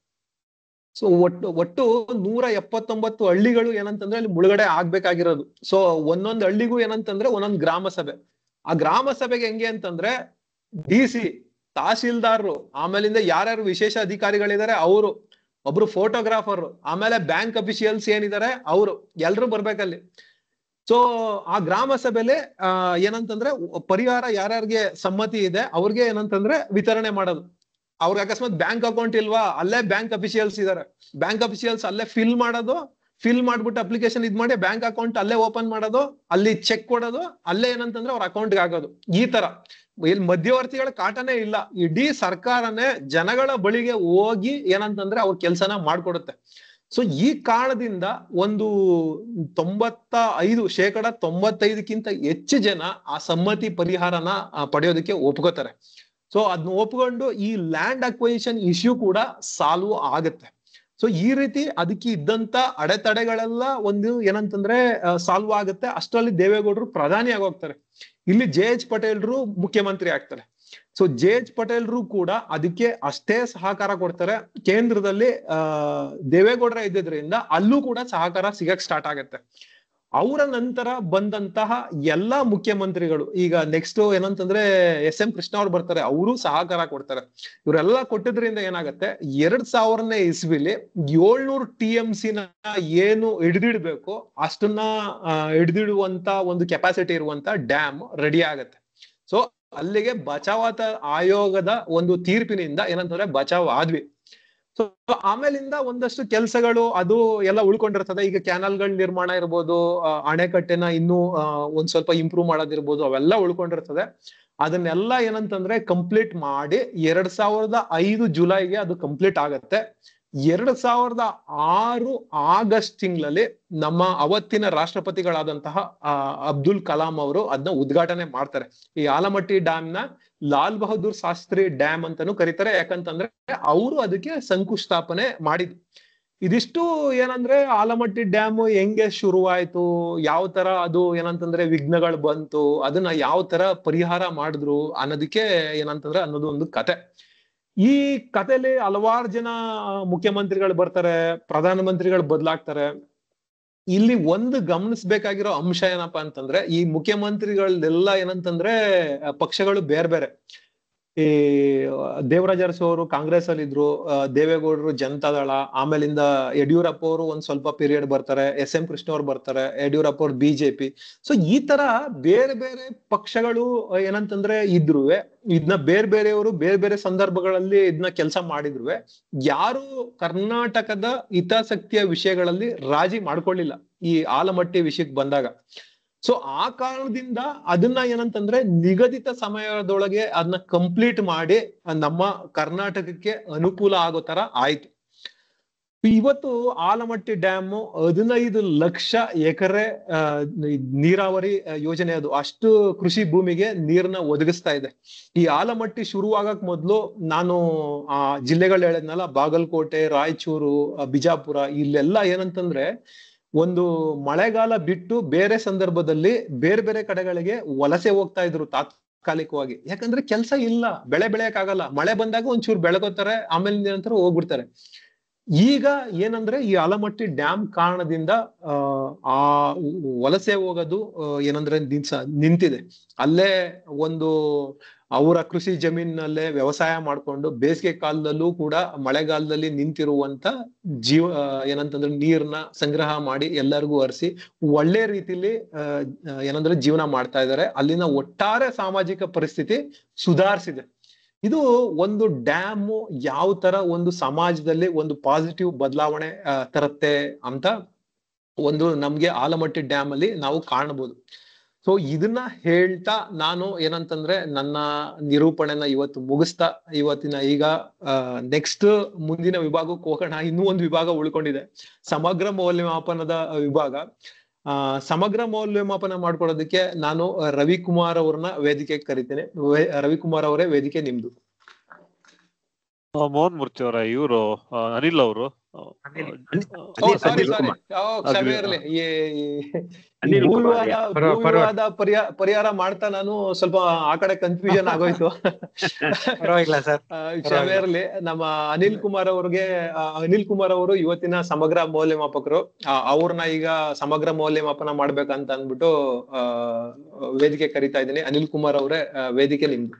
ಸೊ ಒಟ್ಟು 179 ಹಳ್ಳಿಗಳು ಏನಂತಂದ್ರೆ ಅಲ್ಲಿ ಮುಳುಗಡೆ ಆಗ್ಬೇಕಾಗಿರೋದು. ಸೊ ಒಂದೊಂದು ಹಳ್ಳಿಗೂ ಏನಂತಂದ್ರೆ ಒಂದೊಂದು ಗ್ರಾಮ ಸಭೆ. ಆ ಗ್ರಾಮ ಸಭೆಗೆ ಹೆಂಗೆ ಅಂತಂದ್ರೆ DC, ತಹಸೀಲ್ದಾರರು, ಆಮೇಲಿಂದ ಯಾರ್ಯಾರು ವಿಶೇಷ ಅಧಿಕಾರಿಗಳಿದ್ದಾರೆ ಅವರು, ಒಬ್ರು ಫೋಟೋಗ್ರಾಫರ್, ಆಮೇಲೆ ಬ್ಯಾಂಕ್ ಅಫಿಷಿಯಲ್ಸ್ ಏನಿದ್ದಾರೆ ಅವರು ಎಲ್ರು ಬರ್ಬೇಕಲ್ಲಿ. ಸೊ ಆ ಗ್ರಾಮ ಸಭೆಲೆ ಏನಂತಂದ್ರೆ ಪರಿಹಾರ ಯಾರ್ಯಾರಿಗೆ ಸಮ್ಮತಿ ಇದೆ ಅವ್ರಿಗೆ ಏನಂತಂದ್ರೆ ವಿತರಣೆ ಮಾಡೋದು. ಅವ್ರಿಗೆ ಅಕಸ್ಮಾತ್ ಬ್ಯಾಂಕ್ ಅಕೌಂಟ್ ಇಲ್ವಾ, ಅಲ್ಲೇ ಬ್ಯಾಂಕ್ ಅಫಿಷಿಯಲ್ಸ್ ಇದಾರೆ, ಬ್ಯಾಂಕ್ ಅಫಿಷಿಯಲ್ಸ್ ಅಲ್ಲೇ ಫಿಲ್ ಮಾಡ್ಬಿಟ್ಟು ಅಪ್ಲಿಕೇಶನ್ ಇದ್ ಮಾಡಿ ಬ್ಯಾಂಕ್ ಅಕೌಂಟ್ ಅಲ್ಲೇ ಓಪನ್ ಮಾಡೋದು, ಅಲ್ಲಿ ಚೆಕ್ ಕೊಡೋದು, ಅಲ್ಲೇ ಏನಂತಂದ್ರೆ ಅವ್ರ ಅಕೌಂಟ್ಗೆ ಆಗೋದು. ಈ ತರ ಇಲ್ಲಿ ಮಧ್ಯವರ್ತಿಗಳ ಕಾಟನೇ ಇಲ್ಲ. ಇಡೀ ಸರ್ಕಾರನೇ ಜನಗಳ ಬಳಿಗೆ ಹೋಗಿ ಏನಂತಂದ್ರೆ ಅವ್ರ ಕೆಲ್ಸನ ಮಾಡ್ಕೊಡುತ್ತೆ. ಸೊ ಈ ಕಾರಣದಿಂದ ಒಂದು 95% ಹೆಚ್ಚು ಜನ ಆ ಸಮ್ಮತಿ ಪರಿಹಾರನ ಪಡೆಯೋದಕ್ಕೆ ಒಪ್ಕೋತಾರೆ. ಸೊ ಅದನ್ನ ಒಪ್ಕೊಂಡು ಈ ಲ್ಯಾಂಡ್ ಅಕ್ವೈಷನ್ ಇಶ್ಯೂ ಕೂಡ ಸಾಲ್ವ್ ಆಗುತ್ತೆ. ಸೊ ಈ ರೀತಿ ಅದಕ್ಕೆ ಇದ್ದಂತ ಅಡೆತಡೆಗಳೆಲ್ಲ ಒಂದು ಏನಂತಂದ್ರೆ ಸಾಲ್ವ್ ಆಗುತ್ತೆ. ಅಷ್ಟರಲ್ಲಿ ದೇವೇಗೌಡರು ಪ್ರಧಾನಿ ಆಗೋಗ್ತಾರೆ. ಇಲ್ಲಿ JH ಪಟೇಲ್ರು ಮುಖ್ಯಮಂತ್ರಿ ಆಗ್ತಾರೆ. ಸೊ JH ಪಟೇಲ್ರು ಕೂಡ ಅದಕ್ಕೆ ಅಷ್ಟೇ ಸಹಕಾರ ಕೊಡ್ತಾರೆ. ಕೇಂದ್ರದಲ್ಲಿ ದೇವೇಗೌಡರ ಇದ್ದಿದ್ರಿಂದ ಅಲ್ಲೂ ಕೂಡ ಸಹಕಾರ ಸಿಗಕ್ ಸ್ಟಾರ್ಟ್ ಆಗುತ್ತೆ. ಅವರ ನಂತರ ಬಂದಂತಹ ಎಲ್ಲಾ ಮುಖ್ಯಮಂತ್ರಿಗಳು, ಈಗ ನೆಕ್ಸ್ಟ್ ಏನಂತಂದ್ರೆ ಎಸ್ ಕೃಷ್ಣ ಅವ್ರು ಬರ್ತಾರೆ, ಅವರು ಸಹಕಾರ ಕೊಡ್ತಾರೆ. ಇವರೆಲ್ಲ ಕೊಟ್ಟಿದ್ರಿಂದ ಏನಾಗತ್ತೆ, 2000ನೇ ಇಸ್ವಿಲಿ 700 TMC ನ ಏನು ಹಿಡಿದಿಡ್ಬೇಕು ಅಷ್ಟನ್ನ ಹಿಡಿದಿಡುವಂತ ಒಂದು ಕೆಪಾಸಿಟಿ ಇರುವಂತ ಡ್ಯಾಮ್ ರೆಡಿ ಆಗತ್ತೆ. ಸೊ ಅಲ್ಲಿಗೆ ಬಚಾವಾತ ಆಯೋಗದ ಒಂದು ತೀರ್ಪಿನಿಂದ ಏನಂತಂದ್ರೆ ಬಚಾವ್ ಆದ್ವಿ. ಸೊ ಆಮೇಲಿಂದ ಒಂದಷ್ಟು ಕೆಲಸಗಳು ಅದು ಎಲ್ಲ ಉಳ್ಕೊಂಡಿರ್ತದೆ. ಈಗ ಕ್ಯಾನಲ್ಗಳ ನಿರ್ಮಾಣ ಇರ್ಬೋದು, ಅಣೆಕಟ್ಟೆನ ಇನ್ನೂ ಒಂದ್ ಸ್ವಲ್ಪ ಇಂಪ್ರೂವ್ ಮಾಡೋದಿರ್ಬೋದು, ಅವೆಲ್ಲ ಉಳ್ಕೊಂಡಿರ್ತದೆ. ಅದನ್ನೆಲ್ಲ ಏನಂತಂದ್ರೆ ಕಂಪ್ಲೀಟ್ ಮಾಡಿ 2005 ಜುಲೈಗೆ ಅದು ಕಂಪ್ಲೀಟ್ ಆಗತ್ತೆ. 2006 ಆಗಸ್ಟ್ ತಿಂಗಳಲ್ಲಿ ನಮ್ಮ ಅವತ್ತಿನ ರಾಷ್ಟ್ರಪತಿಗಳಾದಂತಹ ಅಬ್ದುಲ್ ಕಲಾಂ ಅವರು ಅದನ್ನ ಉದ್ಘಾಟನೆ ಮಾಡ್ತಾರೆ. ಈ ಆಲಮಟ್ಟಿ ಡ್ಯಾಮ್ ನ ಲಾಲ್ ಬಹದ್ದೂರ್ ಶಾಸ್ತ್ರಿ ಡ್ಯಾಮ್ ಅಂತಾನು ಕರೀತಾರೆ. ಯಾಕಂತಂದ್ರೆ ಅವರು ಅದಕ್ಕೆ ಶಂಕುಸ್ಥಾಪನೆ ಮಾಡಿದ್ರು. ಇದಿಷ್ಟು ಏನಂದ್ರೆ ಆಲಮಟ್ಟಿ ಡ್ಯಾಮ್ ಹೆಂಗೆ ಶುರುವಾಯ್ತು, ಯಾವ ತರ ಅದು ಏನಂತಂದ್ರೆ ವಿಘ್ನಗಳು ಬಂತು, ಅದನ್ನ ಯಾವ ತರ ಪರಿಹಾರ ಮಾಡಿದ್ರು ಅನ್ನೋದಕ್ಕೆ ಏನಂತಂದ್ರೆ ಅನ್ನೋದು ಒಂದು ಕತೆ. ಈ ಕಥೆಯಲ್ಲಿ ಹಲವಾರು ಜನ ಮುಖ್ಯಮಂತ್ರಿಗಳು ಬರ್ತಾರೆ, ಪ್ರಧಾನ ಮಂತ್ರಿಗಳು ಬದಲಾಗ್ತಾರೆ. ಇಲ್ಲಿ ಒಂದು ಗಮನಿಸ್ಬೇಕಾಗಿರೋ ಅಂಶ ಏನಪ್ಪಾ ಅಂತಂದ್ರೆ, ಈ ಮುಖ್ಯಮಂತ್ರಿಗಳೆಲ್ಲ ಏನಂತಂದ್ರೆ ಪಕ್ಷಗಳು ಬೇರೆ ಬೇರೆ. ಈ ದೇವರಾಜ ಅರಸು ಅವರು ಕಾಂಗ್ರೆಸ್ ಅಲ್ಲಿ ಇದ್ರು, ದೇವೇಗೌಡರು ಜನತಾದಳ, ಆಮೇಲಿಂದ ಯಡಿಯೂರಪ್ಪ ಅವರು ಒಂದ್ ಸ್ವಲ್ಪ ಪೀರಿಯಡ್ ಬರ್ತಾರೆ, ಎಸ್ ಕೃಷ್ಣ ಅವ್ರು ಬರ್ತಾರೆ, ಯಡಿಯೂರಪ್ಪ ಅವ್ರು ಬಿಜೆಪಿ. ಸೊ ಈ ತರ ಬೇರೆ ಬೇರೆ ಪಕ್ಷಗಳು ಏನಂತಂದ್ರೆ ಇದ್ರುವೆ, ಇದನ್ನ ಬೇರೆ ಬೇರೆಯವರು ಬೇರೆ ಬೇರೆ ಸಂದರ್ಭಗಳಲ್ಲಿ ಇದನ್ನ ಕೆಲಸ ಮಾಡಿದ್ರುವೆ ಯಾರು ಕರ್ನಾಟಕದ ಹಿತಾಸಕ್ತಿಯ ವಿಷಯಗಳಲ್ಲಿ ರಾಜಿ ಮಾಡ್ಕೊಳ್ಳಿಲ್ಲ ಈ ಆಲಮಟ್ಟಿ ವಿಷಯಕ್ಕೆ ಬಂದಾಗ. ಸೊ ಆ ಕಾರಣದಿಂದ ಅದನ್ನ ಏನಂತಂದ್ರೆ ನಿಗದಿತ ಸಮಯದೊಳಗೆ ಅದನ್ನ ಕಂಪ್ಲೀಟ್ ಮಾಡಿ ನಮ್ಮ ಕರ್ನಾಟಕಕ್ಕೆ ಅನುಕೂಲ ಆಗೋ ತರ ಆಯ್ತು. ಇವತ್ತು ಆಲಮಟ್ಟಿ ಡ್ಯಾಮ್ 15 ಲಕ್ಷ ಎಕರೆ ನೀರಾವರಿ ಯೋಜನೆ, ಅದು ಅಷ್ಟು ಕೃಷಿ ಭೂಮಿಗೆ ನೀರನ್ನ ಒದಗಿಸ್ತಾ ಇದೆ. ಈ ಆಲಮಟ್ಟಿ ಶುರುವಾಗಕ್ ಮೊದ್ಲು ನಾನು ಆ ಜಿಲ್ಲೆಗಳು ಹೇಳಿದ್ನಲ್ಲ, ಬಾಗಲಕೋಟೆ, ರಾಯಚೂರು, ಬಿಜಾಪುರ, ಇಲ್ಲೆಲ್ಲ ಏನಂತಂದ್ರೆ ಒಂದು ಮಳೆಗಾಲ ಬಿಟ್ಟು ಬೇರೆ ಸಂದರ್ಭದಲ್ಲಿ ಬೇರೆ ಬೇರೆ ಕಡೆಗಳಿಗೆ ವಲಸೆ ಹೋಗ್ತಾ ಇದ್ರು ತಾತ್ಕಾಲಿಕವಾಗಿ. ಯಾಕಂದ್ರೆ ಕೆಲಸ ಇಲ್ಲ, ಬೆಳೆ ಬೆಳೆಯಕ್ಕಾಗಲ್ಲ. ಮಳೆ ಬಂದಾಗ ಒಂಚೂರು ಬೆಳಗೋತಾರೆ, ಆಮೇಲೆ ನಂತರ ಹೋಗ್ಬಿಡ್ತಾರೆ. ಈಗ ಏನಂದ್ರೆ ಈ ಆಲಮಟ್ಟಿ ಡ್ಯಾಮ್ ಕಾರಣದಿಂದ ಆ ವಲಸೆ ಹೋಗೋದು ಏನಂದ್ರೆ ನಿಂತಿದೆ. ಅಲ್ಲೇ ಒಂದು ಅವರ ಕೃಷಿ ಜಮೀನಲ್ಲೇ ವ್ಯವಸಾಯ ಮಾಡ್ಕೊಂಡು ಬೇಸಿಗೆ ಕಾಲದಲ್ಲೂ ಕೂಡ ಮಳೆಗಾಲದಲ್ಲಿ ನಿಂತಿರುವಂತ ಏನಂತಂದ್ರೆ ನೀರ್ನ ಸಂಗ್ರಹ ಮಾಡಿ ಎಲ್ಲರಿಗೂ ಹರಿಸಿ ಒಳ್ಳೆ ರೀತಿಲಿ ಏನಂದ್ರೆ ಜೀವನ ಮಾಡ್ತಾ ಇದ್ದಾರೆ. ಅಲ್ಲಿನ ಒಟ್ಟಾರೆ ಸಾಮಾಜಿಕ ಪರಿಸ್ಥಿತಿ ಸುಧಾರಿಸಿದೆ. ಇದು ಒಂದು ಡ್ಯಾಮ್ ಯಾವ ತರ ಒಂದು ಸಮಾಜದಲ್ಲಿ ಒಂದು ಪಾಸಿಟಿವ್ ಬದಲಾವಣೆ ತರುತ್ತೆ ಅಂತ ಒಂದು ನಮ್ಗೆ ಆಲಮಟ್ಟಿ ಡ್ಯಾಮ್ ಅಲ್ಲಿ ನಾವು ಕಾಣಬಹುದು. ಸೊ ಇದನ್ನ ಹೇಳ್ತಾ ನಾನು ಏನಂತಂದ್ರೆ ನನ್ನ ನಿರೂಪಣೆನ ಇವತ್ತು ಮುಗಿಸ್ತಾ, ಈಗ ನೆಕ್ಸ್ಟ್ ಮುಂದಿನ ವಿಭಾಗಕ್ಕೆ ಹೋಗೋಣ. ಇನ್ನೂ ಒಂದು ವಿಭಾಗ ಉಳ್ಕೊಂಡಿದೆ, ಸಮಗ್ರ ಮೌಲ್ಯಮಾಪನದ ವಿಭಾಗ. ಸಮಗ್ರ ಮೌಲ್ಯಮಾಪನ ಮಾಡ್ಕೊಡೋದಕ್ಕೆ ನಾನು ರವಿಕುಮಾರ್ ಅವ್ರನ್ನ ವೇದಿಕೆಗೆ ಕರಿತೇನೆ. ರವಿಕುಮಾರ್ ಅವರೇ, ವೇದಿಕೆ ನಿಮ್ದು. ಮೋಹನ್ ಮೂರ್ತಿ ಅವರ ಇವರು ಅನಿಲ್ ಅವರು ಪರಿಹಾರ ಮಾಡ್ತಾ ನಾನು ಸ್ವಲ್ಪ ಆ ಕಡೆ ಕನ್ಫ್ಯೂಷನ್ ಆಗೋಯ್ತು. ಕ್ಷಮೆ ಇರ್ಲಿ. ನಮ್ಮ ಅನಿಲ್ ಕುಮಾರ್ ಅವರು ಇವತ್ತಿನ ಸಮಗ್ರ ಮೌಲ್ಯಮಾಪಕರು. ಅವ್ರನ್ನ ಈಗ ಸಮಗ್ರ ಮೌಲ್ಯಮಾಪನ ಮಾಡ್ಬೇಕಂತ ಅಂದ್ಬಿಟ್ಟು ವೇದಿಕೆ ಕರಿತಾ ಇದ್ದೀನಿ. ಅನಿಲ್ ಕುಮಾರ್ ಅವರೇ, ವೇದಿಕೆ ನಿಮ್ದು.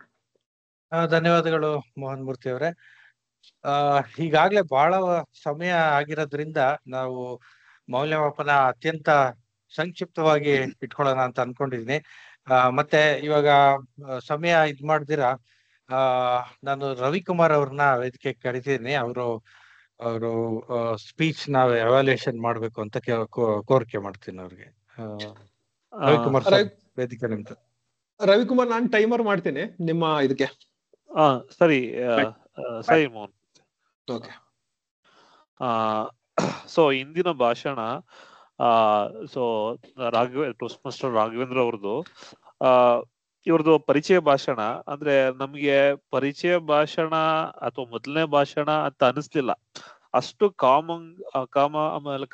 ಧನ್ಯವಾದಗಳು ಮೋಹನ್ ಮೂರ್ತಿ ಅವರೇ. ಈಗಾಗ್ಲೇ ಬಹಳ ಸಮಯ ಆಗಿರೋದ್ರಿಂದ ನಾವು ಮೌಲ್ಯಮಾಪನ ಅತ್ಯಂತ ಸಂಕ್ಷಿಪ್ತವಾಗಿ ಇಟ್ಕೊಳ್ಳೋಣ ಅಂತ ಅನ್ಕೊಂಡಿದೀನಿ. ಮತ್ತೆ ಇವಾಗ ಸಮಯ ಇದ್ ಮಾಡ್ದಿರಾ ನಾನು ರವಿಕುಮಾರ್ ಅವ್ರನ್ನ ವೇದಿಕೆ ಕರಿತಿದ್ದೀನಿ. ಅವರು ಸ್ಪೀಚ್ ನಾವು ಎವಾಲ್ಯೂಯೇಷನ್ ಮಾಡ್ಬೇಕು ಅಂತ ಕೋರಿಕೆ ಮಾಡ್ತೀನಿ ಅವ್ರಿಗೆ. ರವಿಕುಮಾರ್ ವೇದಿಕೆ ನಿಮ್ದು. ರವಿಕುಮಾರ್, ನಾನು ಟೈಮರ್ ಮಾಡ್ತೀನಿ ನಿಮ್ಮ ಇದಕ್ಕೆ. ಸರಿ ಸರಿ ಮೋಹನ್. ಓಕೆ. ಸೊ ಇಂದಿನ ಭಾಷಣ ಸೊ ಟೋಸ್ಟ್ ಮಾಸ್ಟರ್ ರಾಘವೇಂದ್ರ ಅವ್ರದ್ದು ಇವ್ರದ್ದು ಪರಿಚಯ ಭಾಷಣ. ಅಂದ್ರೆ ನಮ್ಗೆ ಪರಿಚಯ ಭಾಷಣ ಅಥವಾ ಮೊದಲನೇ ಭಾಷಣ ಅಂತ ಅನಿಸ್ಲಿಲ್ಲ. ಅಷ್ಟು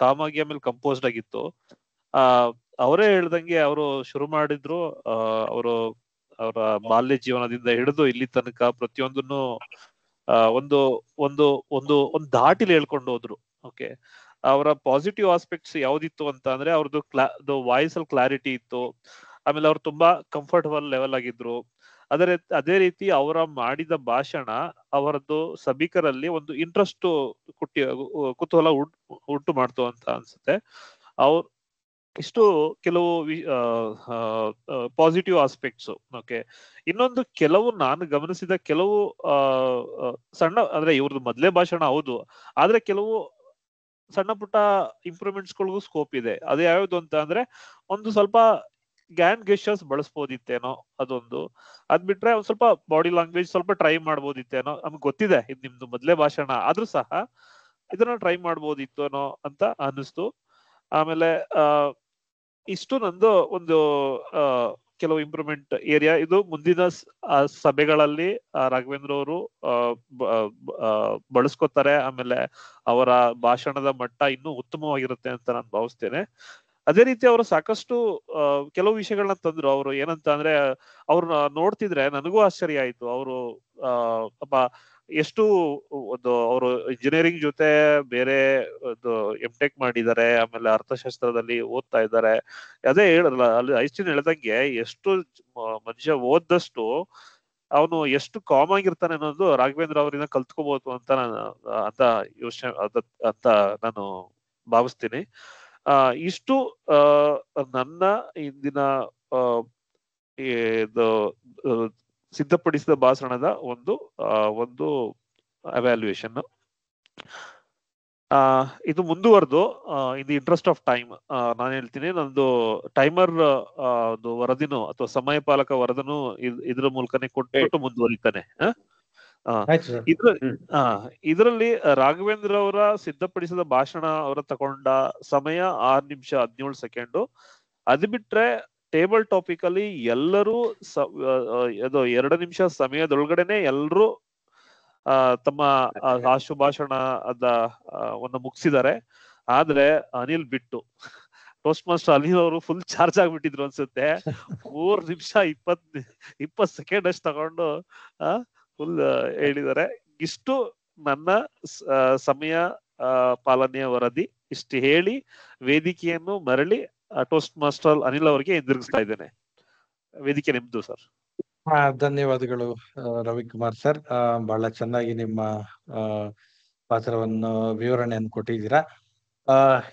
ಕಾಮಾಗಿ ಆಮೇಲೆ ಕಂಪೋಸ್ಡ್ ಆಗಿತ್ತು. ಅವರೇ ಹೇಳ್ದಂಗೆ ಅವರು ಶುರು ಮಾಡಿದ್ರು. ಅವರ ಬಾಲ್ಯ ಜೀವನದಿಂದ ಹಿಡಿದು ಇಲ್ಲಿ ತನಕ ಪ್ರತಿಯೊಂದನ್ನು ಒಂದು ದಾಟಿಲಿ ಹೇಳ್ಕೊಂಡು ಹೋದ್ರು. ಓಕೆ, ಅವರ ಪಾಸಿಟಿವ್ ಆಸ್ಪೆಕ್ಟ್ಸ್ ಯಾವ್ದಿತ್ತು ಅಂತ ಅಂದ್ರೆ ಅವ್ರದ್ದು ವಾಯ್ಸ್ ಅಲ್ಲಿ ಕ್ಲಾರಿಟಿ ಇತ್ತು. ಆಮೇಲೆ ಅವ್ರು ತುಂಬಾ ಕಂಫರ್ಟಬಲ್ ಲೆವೆಲ್ ಆಗಿದ್ರು. ಅದೇ ರೀತಿ ಅವರ ಮಾಡಿದ ಭಾಷಣ ಅವರದ್ದು ಸಭಿಕರಲ್ಲಿ ಒಂದು ಇಂಟ್ರೆಸ್ಟ್ ಕುತೂಹಲ ಉಂಟು ಮಾಡ್ತು ಅಂತ ಅನ್ಸುತ್ತೆ. ಇಷ್ಟು ಕೆಲವು ಪಾಸಿಟಿವ್ ಆಸ್ಪೆಕ್ಟ್ಸ್. ಓಕೆ, ಇನ್ನೊಂದು ಕೆಲವು ನಾನು ಗಮನಿಸಿದ ಕೆಲವು ಸಣ್ಣ, ಅಂದ್ರೆ ಇವ್ರದ್ದು ಮೊದಲೇ ಭಾಷಣ ಹೌದು, ಆದ್ರೆ ಕೆಲವು ಸಣ್ಣ ಪುಟ್ಟ ಇಂಪ್ರೂವ್ಮೆಂಟ್ಸ್ ಗಳಿಗೂ ಸ್ಕೋಪ್ ಇದೆ. ಅದು ಯಾವ್ದು ಅಂತ ಅಂದ್ರೆ, ಒಂದು ಸ್ವಲ್ಪ ಗ್ಯಾನ್ ಗೆಸ್ಟರ್ಸ್ ಬಳಸ್ಬೋದಿತ್ತೇನೋ ಅದೊಂದು. ಅದ್ಬಿಟ್ರೆ ಒಂದ್ ಸ್ವಲ್ಪ ಬಾಡಿ ಲ್ಯಾಂಗ್ವೇಜ್ ಸ್ವಲ್ಪ ಟ್ರೈ ಮಾಡ್ಬೋದಿತ್ತೇನೋ. ನಮ್ಗೆ ಗೊತ್ತಿದೆ ಇದು ನಿಮ್ದು ಮೊದಲೇ ಭಾಷಣ, ಆದ್ರೂ ಸಹ ಇದನ್ನ ಟ್ರೈ ಮಾಡ್ಬೋದಿತ್ತೇನೋ ಅಂತ ಅನಿಸ್ತು. ಆಮೇಲೆ ಇಷ್ಟು ನಂದು ಒಂದು ಕೆಲವು ಇಂಪ್ರೂವ್ಮೆಂಟ್ ಏರಿಯಾ. ಇದು ಮುಂದಿನ ಸಭೆಗಳಲ್ಲಿ ರಾಘವೇಂದ್ರ ಅವರು ಬಳಸ್ಕೊತಾರೆ. ಆಮೇಲೆ ಅವರ ಭಾಷಣದ ಮಟ್ಟ ಇನ್ನೂ ಉತ್ತಮವಾಗಿರುತ್ತೆ ಅಂತ ನಾನು ಭಾವಿಸ್ತೇನೆ. ಅದೇ ರೀತಿ ಅವರು ಸಾಕಷ್ಟು ಕೆಲವು ವಿಷಯಗಳನ್ನ ತಂದ್ರು. ಅವರು ಏನಂತ ಅಂದ್ರೆ, ಅವ್ರನ್ನ ನೋಡ್ತಿದ್ರೆ ನನಗೂ ಆಶ್ಚರ್ಯ ಆಯ್ತು. ಅವರು ಎಷ್ಟು ಒಂದು ಅವರು ಇಂಜಿನಿಯರಿಂಗ್ ಜೊತೆ ಬೇರೆ ಎಂ.ಟೆಕ್ ಮಾಡಿದ್ದಾರೆ, ಆಮೇಲೆ ಅರ್ಥಶಾಸ್ತ್ರದಲ್ಲಿ ಓದ್ತಾ ಇದ್ದಾರೆ. ಅದೇ ಹೇಳಲ್ಲ ಅಲ್ಲಿ ಐಸ್ಟಿನ್ ಹೇಳ್ದಂಗೆ, ಎಷ್ಟು ಮನುಷ್ಯ ಓದ್ದಷ್ಟು ಅವನು ಎಷ್ಟು ಕಾಮ್ ಆಗಿರ್ತಾನೆ ಅನ್ನೋದು ರಾಘವೇಂದ್ರ ಅವರಿಂದ ಕಲ್ತ್ಕೋಬಹುದು ಅಂತ ಯೋಚನೆ ಅಂತ ನಾನು ಭಾವಿಸ್ತೀನಿ. ಇಷ್ಟು ನನ್ನ ಇಂದಿನ ಸಿದ್ಧಪಡಿಸಿದ ಭಾಷಣದ ಒಂದು ಅವ್ಯಾಲ್ಯೂಯೇಷನ್. ಇದು ಮುಂದುವರೆದು in the interest of time ನಾನು ಹೇಳ್ತೀನಿ, ನಂದು ಟೈಮರ್ ವರದಿನೂ ಅಥವಾ ಸಮಯ ಪಾಲಕ ವರದಿನೂ ಇದ್ರ ಮೂಲಕನೇ ಕೊಟ್ಟು ಮುಂದುವರಿತಾನೆ. ಇದರಲ್ಲಿ ರಾಘವೇಂದ್ರ ಅವರ ಸಿದ್ಧಪಡಿಸಿದ ಭಾಷಣ ಅವರ ತಗೊಂಡ ಸಮಯ 6 ನಿಮಿಷ 17 ಸೆಕೆಂಡು. ಅದು ಬಿಟ್ರೆ ಟೇಬಲ್ ಟಾಪಿಕ್ ಅಲ್ಲಿ ಎಲ್ಲರೂ 2 ನಿಮಿಷ ಸಮಯದೊಳಗಡೆನೆ ಎಲ್ಲರೂ ತಮ್ಮ ಆಶು ಭಾಷಣ ಒಂದು ಮುಗಿಸಿದ್ದಾರೆ. ಆದ್ರೆ ಅನಿಲ್ ಬಿಟ್ಟು, ಟೋಸ್ಟ್ ಮಾಸ್ಟರ್ ಅನಿಲ್ ಅವರು ಫುಲ್ ಚಾರ್ಜ್ ಆಗ್ಬಿಟ್ಟಿದ್ರು ಅನ್ಸುತ್ತೆ. 3 ನಿಮಿಷ 20 ಸೆಕೆಂಡ್ ಅಷ್ಟು ತಗೊಂಡು ಫುಲ್ ಹೇಳಿದ್ದಾರೆ. ಇಷ್ಟು ನನ್ನ ಸಮಯ ಪಾಲನೆಯ ವರದಿ. ಇಷ್ಟು ಹೇಳಿ ವೇದಿಕೆಯನ್ನು ಮರಳಿ ಟೋಸ್ಟ್ ಮಾಸ್ಟರ್ ಅನಿಲ್ ಅವರಿಗೆ ಹಿಂದಿರುಗಿಸ್ತಾ ಇದ್ದೇನೆ. ವೇದಿಕೆ ನಿಮ್ದು ಸರ್. ಧನ್ಯವಾದಗಳು ರವಿಕುಮಾರ್ ಸರ್. ಬಹಳ ಚೆನ್ನಾಗಿ ನಿಮ್ಮ ಪಾತ್ರವನ್ನು ವಿವರಣೆಯನ್ನು ಕೊಟ್ಟಿದ್ದೀರಾ.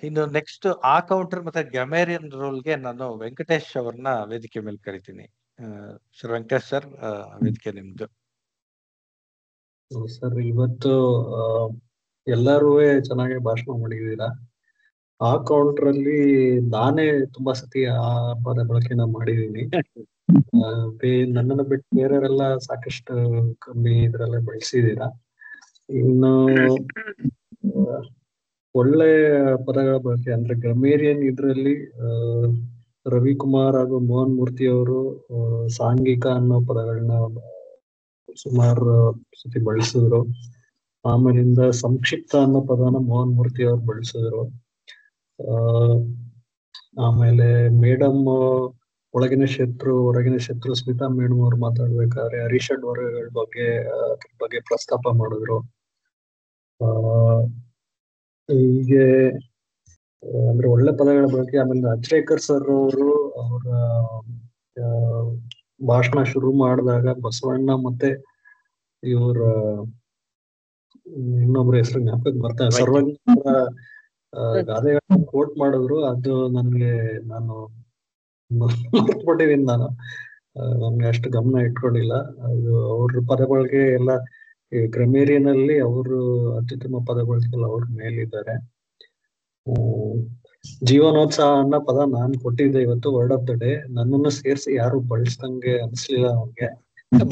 ಇನ್ನು ನೆಕ್ಸ್ಟ್ ಆ ಕೌಂಟರ್ ಮತ್ತೆ ಗ್ಯಾಮೇರಿಯನ್ ರೋಲ್ಗೆ ನಾನು ವೆಂಕಟೇಶ್ ಅವ್ರನ್ನ ವೇದಿಕೆ ಮೇಲೆ ಕರಿತೀನಿ. ಸರ್ ವೆಂಕಟೇಶ್ ಸರ್, ವೇದಿಕೆ ನಿಮ್ದು. ಸರ್, ಇವತ್ತು ಎಲ್ಲರೂ ಚೆನ್ನಾಗಿ ಭಾಷಣ ಮಾಡಿದ್ದೀರಾ. ಆ ಕೌಂಟರ್ ಅಲ್ಲಿ ನಾನೇ ತುಂಬಾ ಸತಿ ಆ ಪದ ಬಳಕೆನ ಮಾಡಿದೀನಿ. ನನ್ನನ್ನು ಬಿಟ್ಟು ಬೇರೆಯವರೆಲ್ಲ ಸಾಕಷ್ಟು ಕಮ್ಮಿ ಇದ್ರಲ್ಲೇ ಬಳಸಿದೀರಾ. ಇನ್ನು ಒಳ್ಳೆ ಪದಗಳ ಬಳಕೆ ಅಂದ್ರೆ ಗ್ರಾಮೇರಿಯನ್ ಇದ್ರಲ್ಲಿ ರವಿಕುಮಾರ್ ಹಾಗೂ ಮೋಹನ್ ಮೂರ್ತಿ ಅವರು ಸಾಂಘಿಕ ಅನ್ನೋ ಪದಗಳನ್ನ ಸುಮಾರು ಸತಿ ಬಳಸಿದ್ರು. ಆಮೇಲಿಂದ ಸಂಕ್ಷಿಪ್ತ ಅನ್ನೋ ಪದನ ಮೋಹನ್ ಮೂರ್ತಿ ಅವರು ಬಳಸಿದ್ರು. ಆಮೇಲೆ ಮೇಡಮ್ ಒಳಗಿನ ಶತ್ರು ಹೊರಗಿನ ಶತ್ರು ಸ್ಮಿತಾ ಮೇಡಮ್ ಅವ್ರು ಮಾತಾಡ್ಬೇಕಾದ್ರೆ ಅರಿಷಡ್ ವರ್ಗಗಳ ಬಗ್ಗೆ ಪ್ರಸ್ತಾಪ ಮಾಡಿದ್ರು. ಹೀಗೆ ಅಂದ್ರೆ ಒಳ್ಳೆ ಪದಗಳ ಬಳಕೆ. ಆಮೇಲೆ ಅಚ್ರೇಕರ್ ಸರ್ ಅವರು ಅವರ ಭಾಷಣ ಶುರು ಮಾಡಿದಾಗ ಬಸವಣ್ಣ ಮತ್ತೆ ಇವ್ರ ಇನ್ನೊಬ್ರ ಹೆಸರು ಜ್ಞಾಪಕ ಬರ್ತಾರೆ, ಸರ್ವಜ್ಞ ಗಾದೆಗಳನ್ನ ಕೋಟ್ ಮಾಡಿದ್ರು. ಅದು ನಾನು ಮರ್ತ್ಬಿಟ್ಟಿದ್ದೀನಿ. ನನ್ಗೆ ಅಷ್ಟು ಗಮನ ಇಟ್ಕೊಂಡಿಲ್ಲ. ಅದು ಅವ್ರ ಪದ ಬಳಕೆ ಎಲ್ಲ ಗ್ರಾಮೇರಿಯನ್ ಅಲ್ಲಿ ಅವರು ಅತ್ಯುತ್ತಮ ಪದ ಬಳಕೆಲ್ಲ ಅವ್ರ ಮೇಲಿದ್ದಾರೆ. ಜೀವನೋತ್ಸವ ಅನ್ನೋ ಪದ ನಾನ್ ಕೊಟ್ಟಿದ್ದೆ ಇವತ್ತು ವರ್ಡ್ ಆಫ್ ದ ಡೇ. ನನ್ನನ್ನು ಸೇರ್ಸಿ ಯಾರು ಬಳಸ್ದಂಗೆ ಅನ್ಸ್ಲಿಲ್ಲ ಅವ್ರಿಗೆ.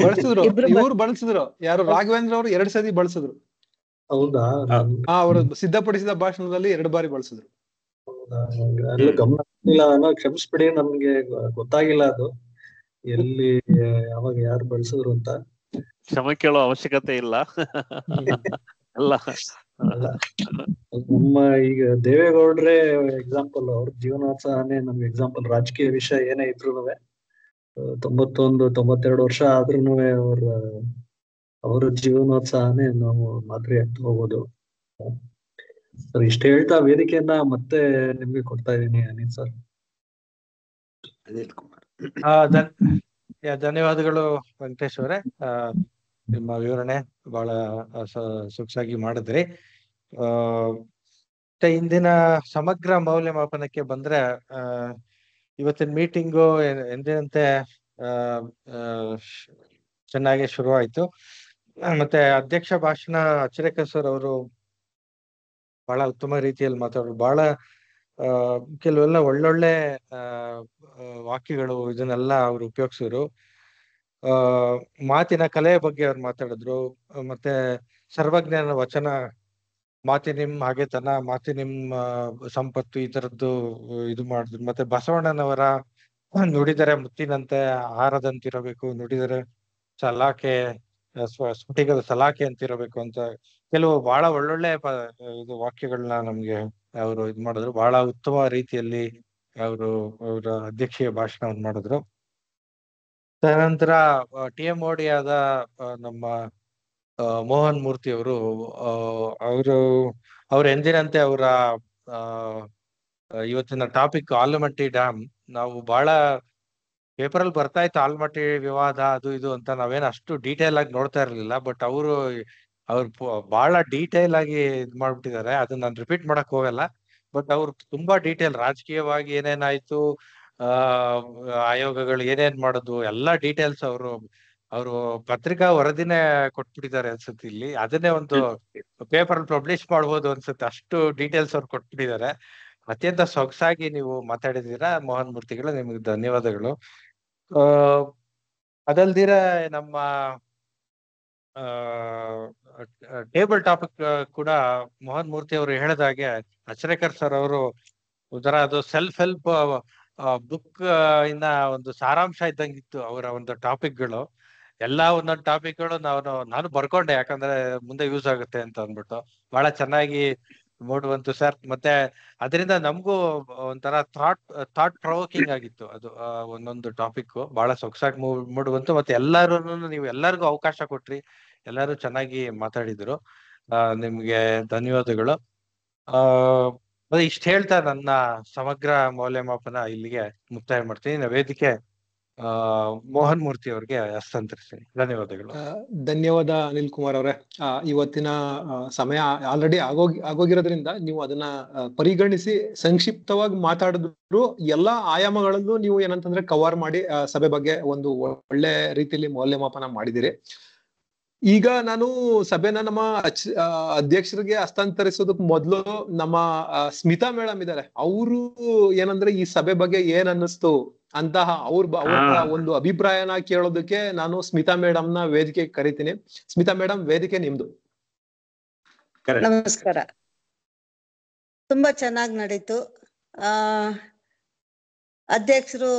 ಬಳಸಿದ್ರು, ಇವ್ರು ಬಳಸಿದ್ರು. ಯಾರು ರಾಘವೇಂದ್ರ ಅವರು 2 ಸತಿ ಬಳಸಿದ್ರು. ಹೌದಾ? ಅವರು ಸಿದ್ಧಪಡಿಸಿದ ಭಾಷಣದಲ್ಲಿ 2 ಬಾರಿ ಬಳಸಿದ್ರು. ಹೌದಾ? ಎಲ್ಲ ಗಮನ ಇಲ್ಲ ಅನ್ನೋ ಕ್ಷಮಿಸ್ಬಿಡಿ, ನಮ್ಗೆ ಗೊತ್ತಾಗಿಲ್ಲ ಅದು ಎಲ್ಲಿ ಯಾವಾಗ ಯಾರು ಬಳಸಿದ್ರು ಅಂತ. ಕ್ಷಮೆ ಕೇಳೋ ಅವಶ್ಯಕತೆ ಇಲ್ಲ. ಅಲ್ಲ, ನಮ್ಮ ಈಗ ದೇವೇಗೌಡ್ರೆ ಎಕ್ಸಾಂಪಲ್, ಅವ್ರ ಜೀವನೋತ್ಸವನೇ ನಮ್ಗೆ ಎಕ್ಸಾಂಪಲ್. ರಾಜಕೀಯ ವಿಷಯ ಏನೇ ಇದ್ರು 91-92 ವರ್ಷ ಆದ್ರೂ ಅವ್ರ ಜೀವನೋತ್ಸವನೇ ನಾವು ಮಾದರಿ ಆಗ್ತಾ ಹೋಗೋದು. ಸರ್ ಇಷ್ಟ ಹೇಳ್ತಾ ವೇದಿಕೆಯನ್ನ ಮತ್ತೆ ನಿಮ್ಗೆ ಕೊಡ್ತಾ ಇದ್ದೀನಿ ಅನಿಲ್ ಸರ್. ಅನಿಲ್ ಕುಮಾರ್. ಧನ್ಯವಾದಗಳು ವೆಂಕಟೇಶ್ ಅವರೇ. ನಿಮ್ಮ ವಿವರಣೆ ಬಹಳ ಸೊಗಸಾಗಿ ಮಾಡಿದ್ರಿ. ಮತ್ತೆ ಇಂದಿನ ಸಮಗ್ರ ಮೌಲ್ಯಮಾಪನಕ್ಕೆ ಬಂದ್ರೆ ಇವತ್ತಿನ ಮೀಟಿಂಗು ಎಂದಿನಂತೆ ಚೆನ್ನಾಗಿ ಶುರುವಾಯಿತು. ಮತ್ತೆ ಅಧ್ಯಕ್ಷ ಭಾಷಣ ಅಚ್ಚರೇಕರ್ ಸರ್ ಅವರು ಬಹಳ ಉತ್ತಮ ರೀತಿಯಲ್ಲಿ ಮಾತಾಡೋರು. ಬಹಳ ಕೆಲವೆಲ್ಲ ಒಳ್ಳೊಳ್ಳೆ ವಾಕ್ಯಗಳು ಇದನ್ನೆಲ್ಲ ಅವ್ರು ಉಪಯೋಗಿಸಿದ್ರು. ಮಾತಿನ ಕಲೆಯ ಬಗ್ಗೆ ಅವ್ರು ಮಾತಾಡಿದ್ರು. ಮತ್ತೆ ಸರ್ವಜ್ಞನ ವಚನ, ಮಾತಿನಿಮ್ ಹಾಗೆತನ, ಮಾತಿನಿಮ್ ಸಂಪತ್ತು, ಈ ತರದ್ದು ಇದು ಮಾಡಿದ್ರು. ಮತ್ತೆ ಬಸವಣ್ಣನವರ ನುಡಿದರೆ ಮುತ್ತಿನಂತೆ ಆಹಾರದಂತಿರಬೇಕು, ನುಡಿದರೆ ಸಲಾಕೆ ಸ್ಫಟಿಕದ ಸಲಾಕೆ ಅಂತಿರಬೇಕು ಅಂತ ಕೆಲವು ಬಹಳ ಒಳ್ಳೊಳ್ಳೆ ಇದು ವಾಕ್ಯಗಳನ್ನ ನಮ್ಗೆ ಅವರು ಇದು ಮಾಡಿದ್ರು. ಬಹಳ ಉತ್ತಮ ರೀತಿಯಲ್ಲಿ ಅವರ ಅಧ್ಯಕ್ಷೀಯ ಭಾಷಣವನ್ನು ಮಾಡಿದ್ರು. ತದನಂತರ TM OD ಆದ ನಮ್ಮ ಮೋಹನ್ ಮೂರ್ತಿ ಅವರು ಅವ್ರ ಎಂದಿನಂತೆ ಅವರ ಇವತ್ತಿನ ಟಾಪಿಕ್ ಆಲಮಟ್ಟಿ ಡ್ಯಾಮ್. ನಾವು ಬಹಳ ಪೇಪರ್ ಅಲ್ಲಿ ಬರ್ತಾ ಇತ್ತು ಆಲಮಟ್ಟಿ ವಿವಾದ ಅದು ಇದು ಅಂತ, ನಾವೇನು ಅಷ್ಟು ಡೀಟೇಲ್ ಆಗಿ ನೋಡ್ತಾ ಇರ್ಲಿಲ್ಲ. ಬಟ್ ಅವ್ರು ಬಹಳ ಡೀಟೇಲ್ ಆಗಿ ಇದ್ ಮಾಡ್ಬಿಟ್ಟಿದ್ದಾರೆ. ಅದನ್ನ ನಾನು ರಿಪೀಟ್ ಮಾಡಕ್ ಹೋಗಲ್ಲ. ಬಟ್ ಅವ್ರು ತುಂಬಾ ಡೀಟೇಲ್, ರಾಜಕೀಯವಾಗಿ ಏನೇನಾಯ್ತು, ಆಯೋಗಗಳು ಏನೇನ್ ಮಾಡುದು, ಎಲ್ಲಾ ಡೀಟೇಲ್ಸ್ ಅವರು ಪತ್ರಿಕಾ ವರದಿನೇ ಕೊಟ್ಬಿಟ್ಟಿದ್ದಾರೆ ಅನ್ಸುತ್ತೆ ಇಲ್ಲಿ. ಅದನ್ನೇ ಒಂದು ಪೇಪರ್ ಪಬ್ಲಿಷ್ ಮಾಡ್ಬೋದು ಅನ್ಸುತ್ತೆ, ಅಷ್ಟು ಡೀಟೇಲ್ಸ್ ಅವ್ರು ಕೊಟ್ಬಿಟ್ಟಿದ್ದಾರೆ. ಅತ್ಯಂತ ಸೊಗಸಾಗಿ ನೀವು ಮಾತಾಡಿದ್ದೀರಾ ಮೋಹನ್ ಮೂರ್ತಿಗಳು, ನಿಮ್ಗೆ ಧನ್ಯವಾದಗಳು. ಅದಲ್ದಿರ ನಮ್ಮ ಟೇಬಲ್ ಟಾಪಿಕ್ ಕೂಡ ಮೋಹನ್ ಮೂರ್ತಿ ಅವರು ಹೇಳಿದಾಗೆ ಅಚ್ಚರೇಕರ್ ಸರ್ ಅವರು ಒಂಥರ ಅದು ಸೆಲ್ಫ್ ಹೆಲ್ಪ್ ಬುಕ್ ಇಂದ ಒಂದು ಸಾರಾಂಶ ಇದ್ದಂಗಿತ್ತು ಅವರ ಒಂದು ಟಾಪಿಕ್ಗಳು. ಎಲ್ಲಾ ಒಂದೊಂದು ಟಾಪಿಕ್ಗಳು ನಾನು ಬರ್ಕೊಂಡೆ, ಯಾಕಂದ್ರೆ ಮುಂದೆ ಯೂಸ್ ಆಗುತ್ತೆ ಅಂತ ಅಂದ್ಬಿಟ್ಟು. ಬಹಳ ಚೆನ್ನಾಗಿ ಮೂಡುವಂತು ಸರ್. ಮತ್ತೆ ಅದರಿಂದ ನಮಗೂ ಒಂಥರ ಥಾಟ್ ಪ್ರೊವೋಕಿಂಗ್ ಆಗಿತ್ತು ಅದು ಒಂದೊಂದು ಟಾಪಿಕ್. ಬಹಳ ಸೊಗಸಾಗಿ ಮೂಡುವಂತು. ಮತ್ತೆ ನೀವು ಎಲ್ಲರಿಗೂ ಅವಕಾಶ ಕೊಟ್ರಿ, ಎಲ್ಲರೂ ಚೆನ್ನಾಗಿ ಮಾತಾಡಿದ್ರು. ನಿಮ್ಗೆ ಧನ್ಯವಾದಗಳು. ಇಷ್ಟ ಹೇಳ್ತಾ ನನ್ನ ಸಮಗ್ರ ಮೌಲ್ಯಮಾಪನ ಇಲ್ಲಿಗೆ ಮುಕ್ತಾಯ ಮಾಡ್ತೀನಿ. ವೇದಿಕೆ ಮೋಹನ್ ಮೂರ್ತಿ ಅವ್ರಿಗೆ ಹಸ್ತಾಂತರಿಸ್ತೀನಿ. ಧನ್ಯವಾದಗಳು. ಧನ್ಯವಾದ ಅನಿಲ್ ಕುಮಾರ್ ಅವರೇ. ಇವತ್ತಿನ ಸಮಯ ಆಲ್ರೆಡಿ ಆಗೋಗಿರೋದ್ರಿಂದ ನೀವು ಅದನ್ನ ಪರಿಗಣಿಸಿ ಸಂಕ್ಷಿಪ್ತವಾಗಿ ಮಾತಾಡಿದ್ರು ಎಲ್ಲಾ ಆಯಾಮಗಳಲ್ಲೂ ನೀವು ಏನಂತಂದ್ರೆ ಕವರ್ ಮಾಡಿ ಸಭೆ ಬಗ್ಗೆ ಒಂದು ಒಳ್ಳೆ ರೀತಿಯಲ್ಲಿ ಮೌಲ್ಯಮಾಪನ ಮಾಡಿದಿರಿ. ಈಗ ನಾನು ಸಭೆನ ನಮ್ಮ ಅಧ್ಯಕ್ಷರಿಗೆ ಹಸ್ತಾಂತರಿಸೋದಕ್ ಮೊದಲು ನಮ್ಮ ಸ್ಮಿತಾ ಮೇಡಮ್ ಇದ್ದಾರೆ, ಅವರು ಏನಂದ್ರೆ ಈ ಸಭೆ ಬಗ್ಗೆ ಏನ್ ಅನ್ನಿಸ್ತು ಅಂತಹ ಅವ್ರ ಒಂದು ಅಭಿಪ್ರಾಯನ ಕೇಳೋದಕ್ಕೆ ನಾನು ಸ್ಮಿತಾ ಮೇಡಮ್ ನ ವೇದಿಕೆ ಕರಿತೀನಿ. ಸ್ಮಿತಾ ಮೇಡಮ್, ವೇದಿಕೆ ನಿಮ್ದು. ನಮಸ್ಕಾರ. ತುಂಬಾ ಚೆನ್ನಾಗಿ ನಡೀತು. ಅಧ್ಯಕ್ಷರು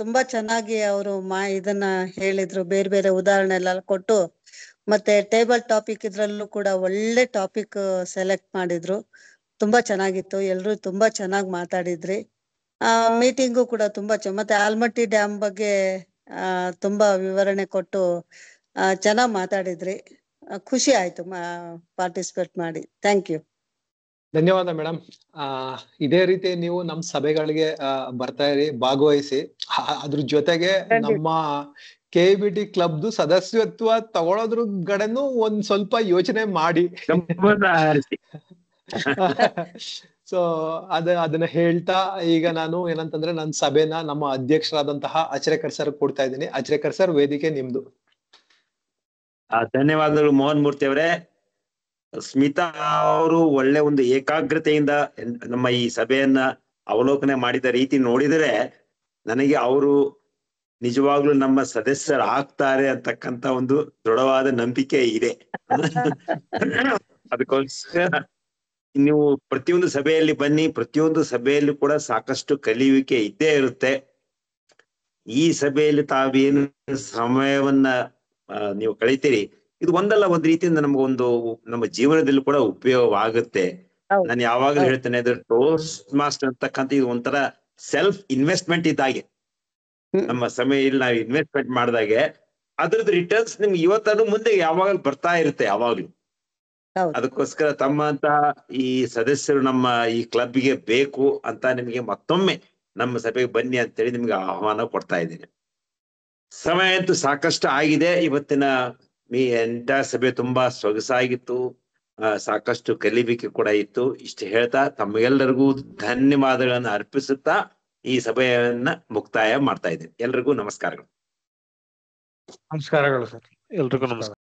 ತುಂಬಾ ಚೆನ್ನಾಗಿ ಅವರು ಇದನ್ನ ಹೇಳಿದ್ರು, ಬೇರೆ ಬೇರೆ ಉದಾಹರಣೆ ಎಲ್ಲ ಕೊಟ್ಟು. ಮತ್ತೆ ಟೇಬಲ್ ಟಾಪಿಕ್ ಇದ್ರಲ್ಲೂ ಕೂಡ ಒಳ್ಳೆ ಟಾಪಿಕ್ ಸೆಲೆಕ್ಟ್ ಮಾಡಿದ್ರು. ತುಂಬಾ ಚೆನ್ನಾಗಿತ್ತು. ಎಲ್ರು ತುಂಬಾ ಚೆನ್ನಾಗಿ ಮಾತಾಡಿದ್ರಿ. ಮೀಟಿಂಗು ಕೂಡ ತುಂಬಾ ಮತ್ತೆ ಆಲಮಟ್ಟಿ ಡ್ಯಾಮ್ ಬಗ್ಗೆ ತುಂಬಾ ವಿವರಣೆ ಕೊಟ್ಟು ಚೆನ್ನಾಗಿ ಮಾತಾಡಿದ್ರಿ. ಖುಷಿ ಆಯ್ತು ಪಾರ್ಟಿಸಿಪೇಟ್ ಮಾಡಿ. Thank you. ಧನ್ಯವಾದ ಮೇಡಮ್. ಇದೇ ರೀತಿ ನೀವು ನಮ್ಮ ಸಭೆಗಳಿಗೆ ಬರ್ತಾ ಇರಿ, ಭಾಗವಹಿಸಿ. ಅದ್ರ ಜೊತೆಗೆ ನಮ್ಮ KBT ಕ್ಲಬ್ದು ಸದಸ್ಯತ್ವ ತಗೊಳೋದ್ರ ಕಡೆನೂ ಒಂದ್ ಸ್ವಲ್ಪ ಯೋಚನೆ ಮಾಡಿ. ಸೊ ಅದನ್ನ ಹೇಳ್ತಾ ಈಗ ನಾನು ಏನಂತಂದ್ರೆ ನನ್ನ ಸಭೆನ ನಮ್ಮ ಅಧ್ಯಕ್ಷರಾದಂತಹ ಅಚ್ಚರೇಕರ್ ಸರ್ ಕೊಡ್ತಾ ಇದ್ದೀನಿ. ಅಚ್ಚರೇಕರ್ ಸರ್, ವೇದಿಕೆ ನಿಮ್ದು. ಧನ್ಯವಾದಗಳು ಮೋಹನ್ ಮೂರ್ತಿ ಅವರೇ. ಸ್ಮಿತಾ ಅವರು ಒಳ್ಳೆ ಒಂದು ಏಕಾಗ್ರತೆಯಿಂದ ನಮ್ಮ ಈ ಸಭೆಯನ್ನ ಅವಲೋಕನೆ ಮಾಡಿದ ರೀತಿ ನೋಡಿದರೆ ನನಗೆ ಅವರು ನಿಜವಾಗ್ಲೂ ನಮ್ಮ ಸದಸ್ಯರಾಗ್ತಾರೆ ಅಂತಕ್ಕಂತ ಒಂದು ದೃಢವಾದ ನಂಬಿಕೆ ಇದೆ. ಅದಕ್ಕೋಸ್ಕರ ನೀವು ಪ್ರತಿಯೊಂದು ಸಭೆಯಲ್ಲಿ ಬನ್ನಿ, ಪ್ರತಿಯೊಂದು ಸಭೆಯಲ್ಲಿ ಕೂಡ ಸಾಕಷ್ಟು ಕಲಿಯುವಿಕೆ ಇದ್ದೇ ಇರುತ್ತೆ. ಈ ಸಭೆಯಲ್ಲಿ ತಾವೇನು ಸಮಯವನ್ನ ನೀವು ಕಳೀತೀರಿ, ಇದು ಒಂದಲ್ಲ ಒಂದ್ ರೀತಿಯಿಂದ ನಮಗೊಂದು ನಮ್ಮ ಜೀವನದಲ್ಲಿ ಕೂಡ ಉಪಯೋಗವಾಗುತ್ತೆ. ನಾನು ಯಾವಾಗಲೂ ಹೇಳ್ತೇನೆ, ಅದು ಟೋಸ್ಟ್ ಮಾಸ್ಟರ್ ಅಂತಕ್ಕಂಥ ಇದು ಒಂಥರ ಸೆಲ್ಫ್ ಇನ್ವೆಸ್ಟ್ಮೆಂಟ್ ಇದ್ದಾಗೆ. ನಮ್ಮ ಸಮಯದಲ್ಲಿ ನಾವು ಇನ್ವೆಸ್ಟ್ಮೆಂಟ್ ಮಾಡಿದಾಗೆ ಅದ್ರದ್ದು ರಿಟರ್ನ್ಸ್ ನಿಮ್ಗೆ ಇವತ್ತನ್ನು ಮುಂದೆ ಯಾವಾಗಲೂ ಬರ್ತಾ ಇರುತ್ತೆ. ಯಾವಾಗ್ಲೂ ಹೌದು. ಅದಕ್ಕೋಸ್ಕರ ತಮ್ಮಂತಹ ಈ ಸದಸ್ಯರು ನಮ್ಮ ಈ ಕ್ಲಬ್ಗೆ ಬೇಕು ಅಂತ ನಿಮಗೆ ಮತ್ತೊಮ್ಮೆ ನಮ್ಮ ಸಭೆಗೆ ಬನ್ನಿ ಅಂತೇಳಿ ನಿಮ್ಗೆ ಆಹ್ವಾನ ಕೊಡ್ತಾ ಇದ್ದೀನಿ. ಸಮಯ ಅಂತೂ ಸಾಕಷ್ಟು ಆಗಿದೆ. ಇವತ್ತಿನ ಈ ಎಂಟರ್ ಸಭೆ ತುಂಬಾ ಸೊಗಸಾಗಿತ್ತು, ಸಾಕಷ್ಟು ಕಲಿಬೇಕೆ ಕೂಡ ಇತ್ತು. ಇಷ್ಟು ಹೇಳ್ತಾ ತಮ್ಮೆಲ್ಲರಿಗೂ ಧನ್ಯವಾದಗಳನ್ನು ಅರ್ಪಿಸುತ್ತಾ ಈ ಸಭೆಯನ್ನ ಮುಕ್ತಾಯ ಮಾಡ್ತಾ ಇದ್ದೀನಿ. ಎಲ್ರಿಗೂ ನಮಸ್ಕಾರಗಳು. ನಮಸ್ಕಾರಗಳು ಸರ್. ಎಲ್ರಿಗೂ ನಮಸ್ಕಾರ.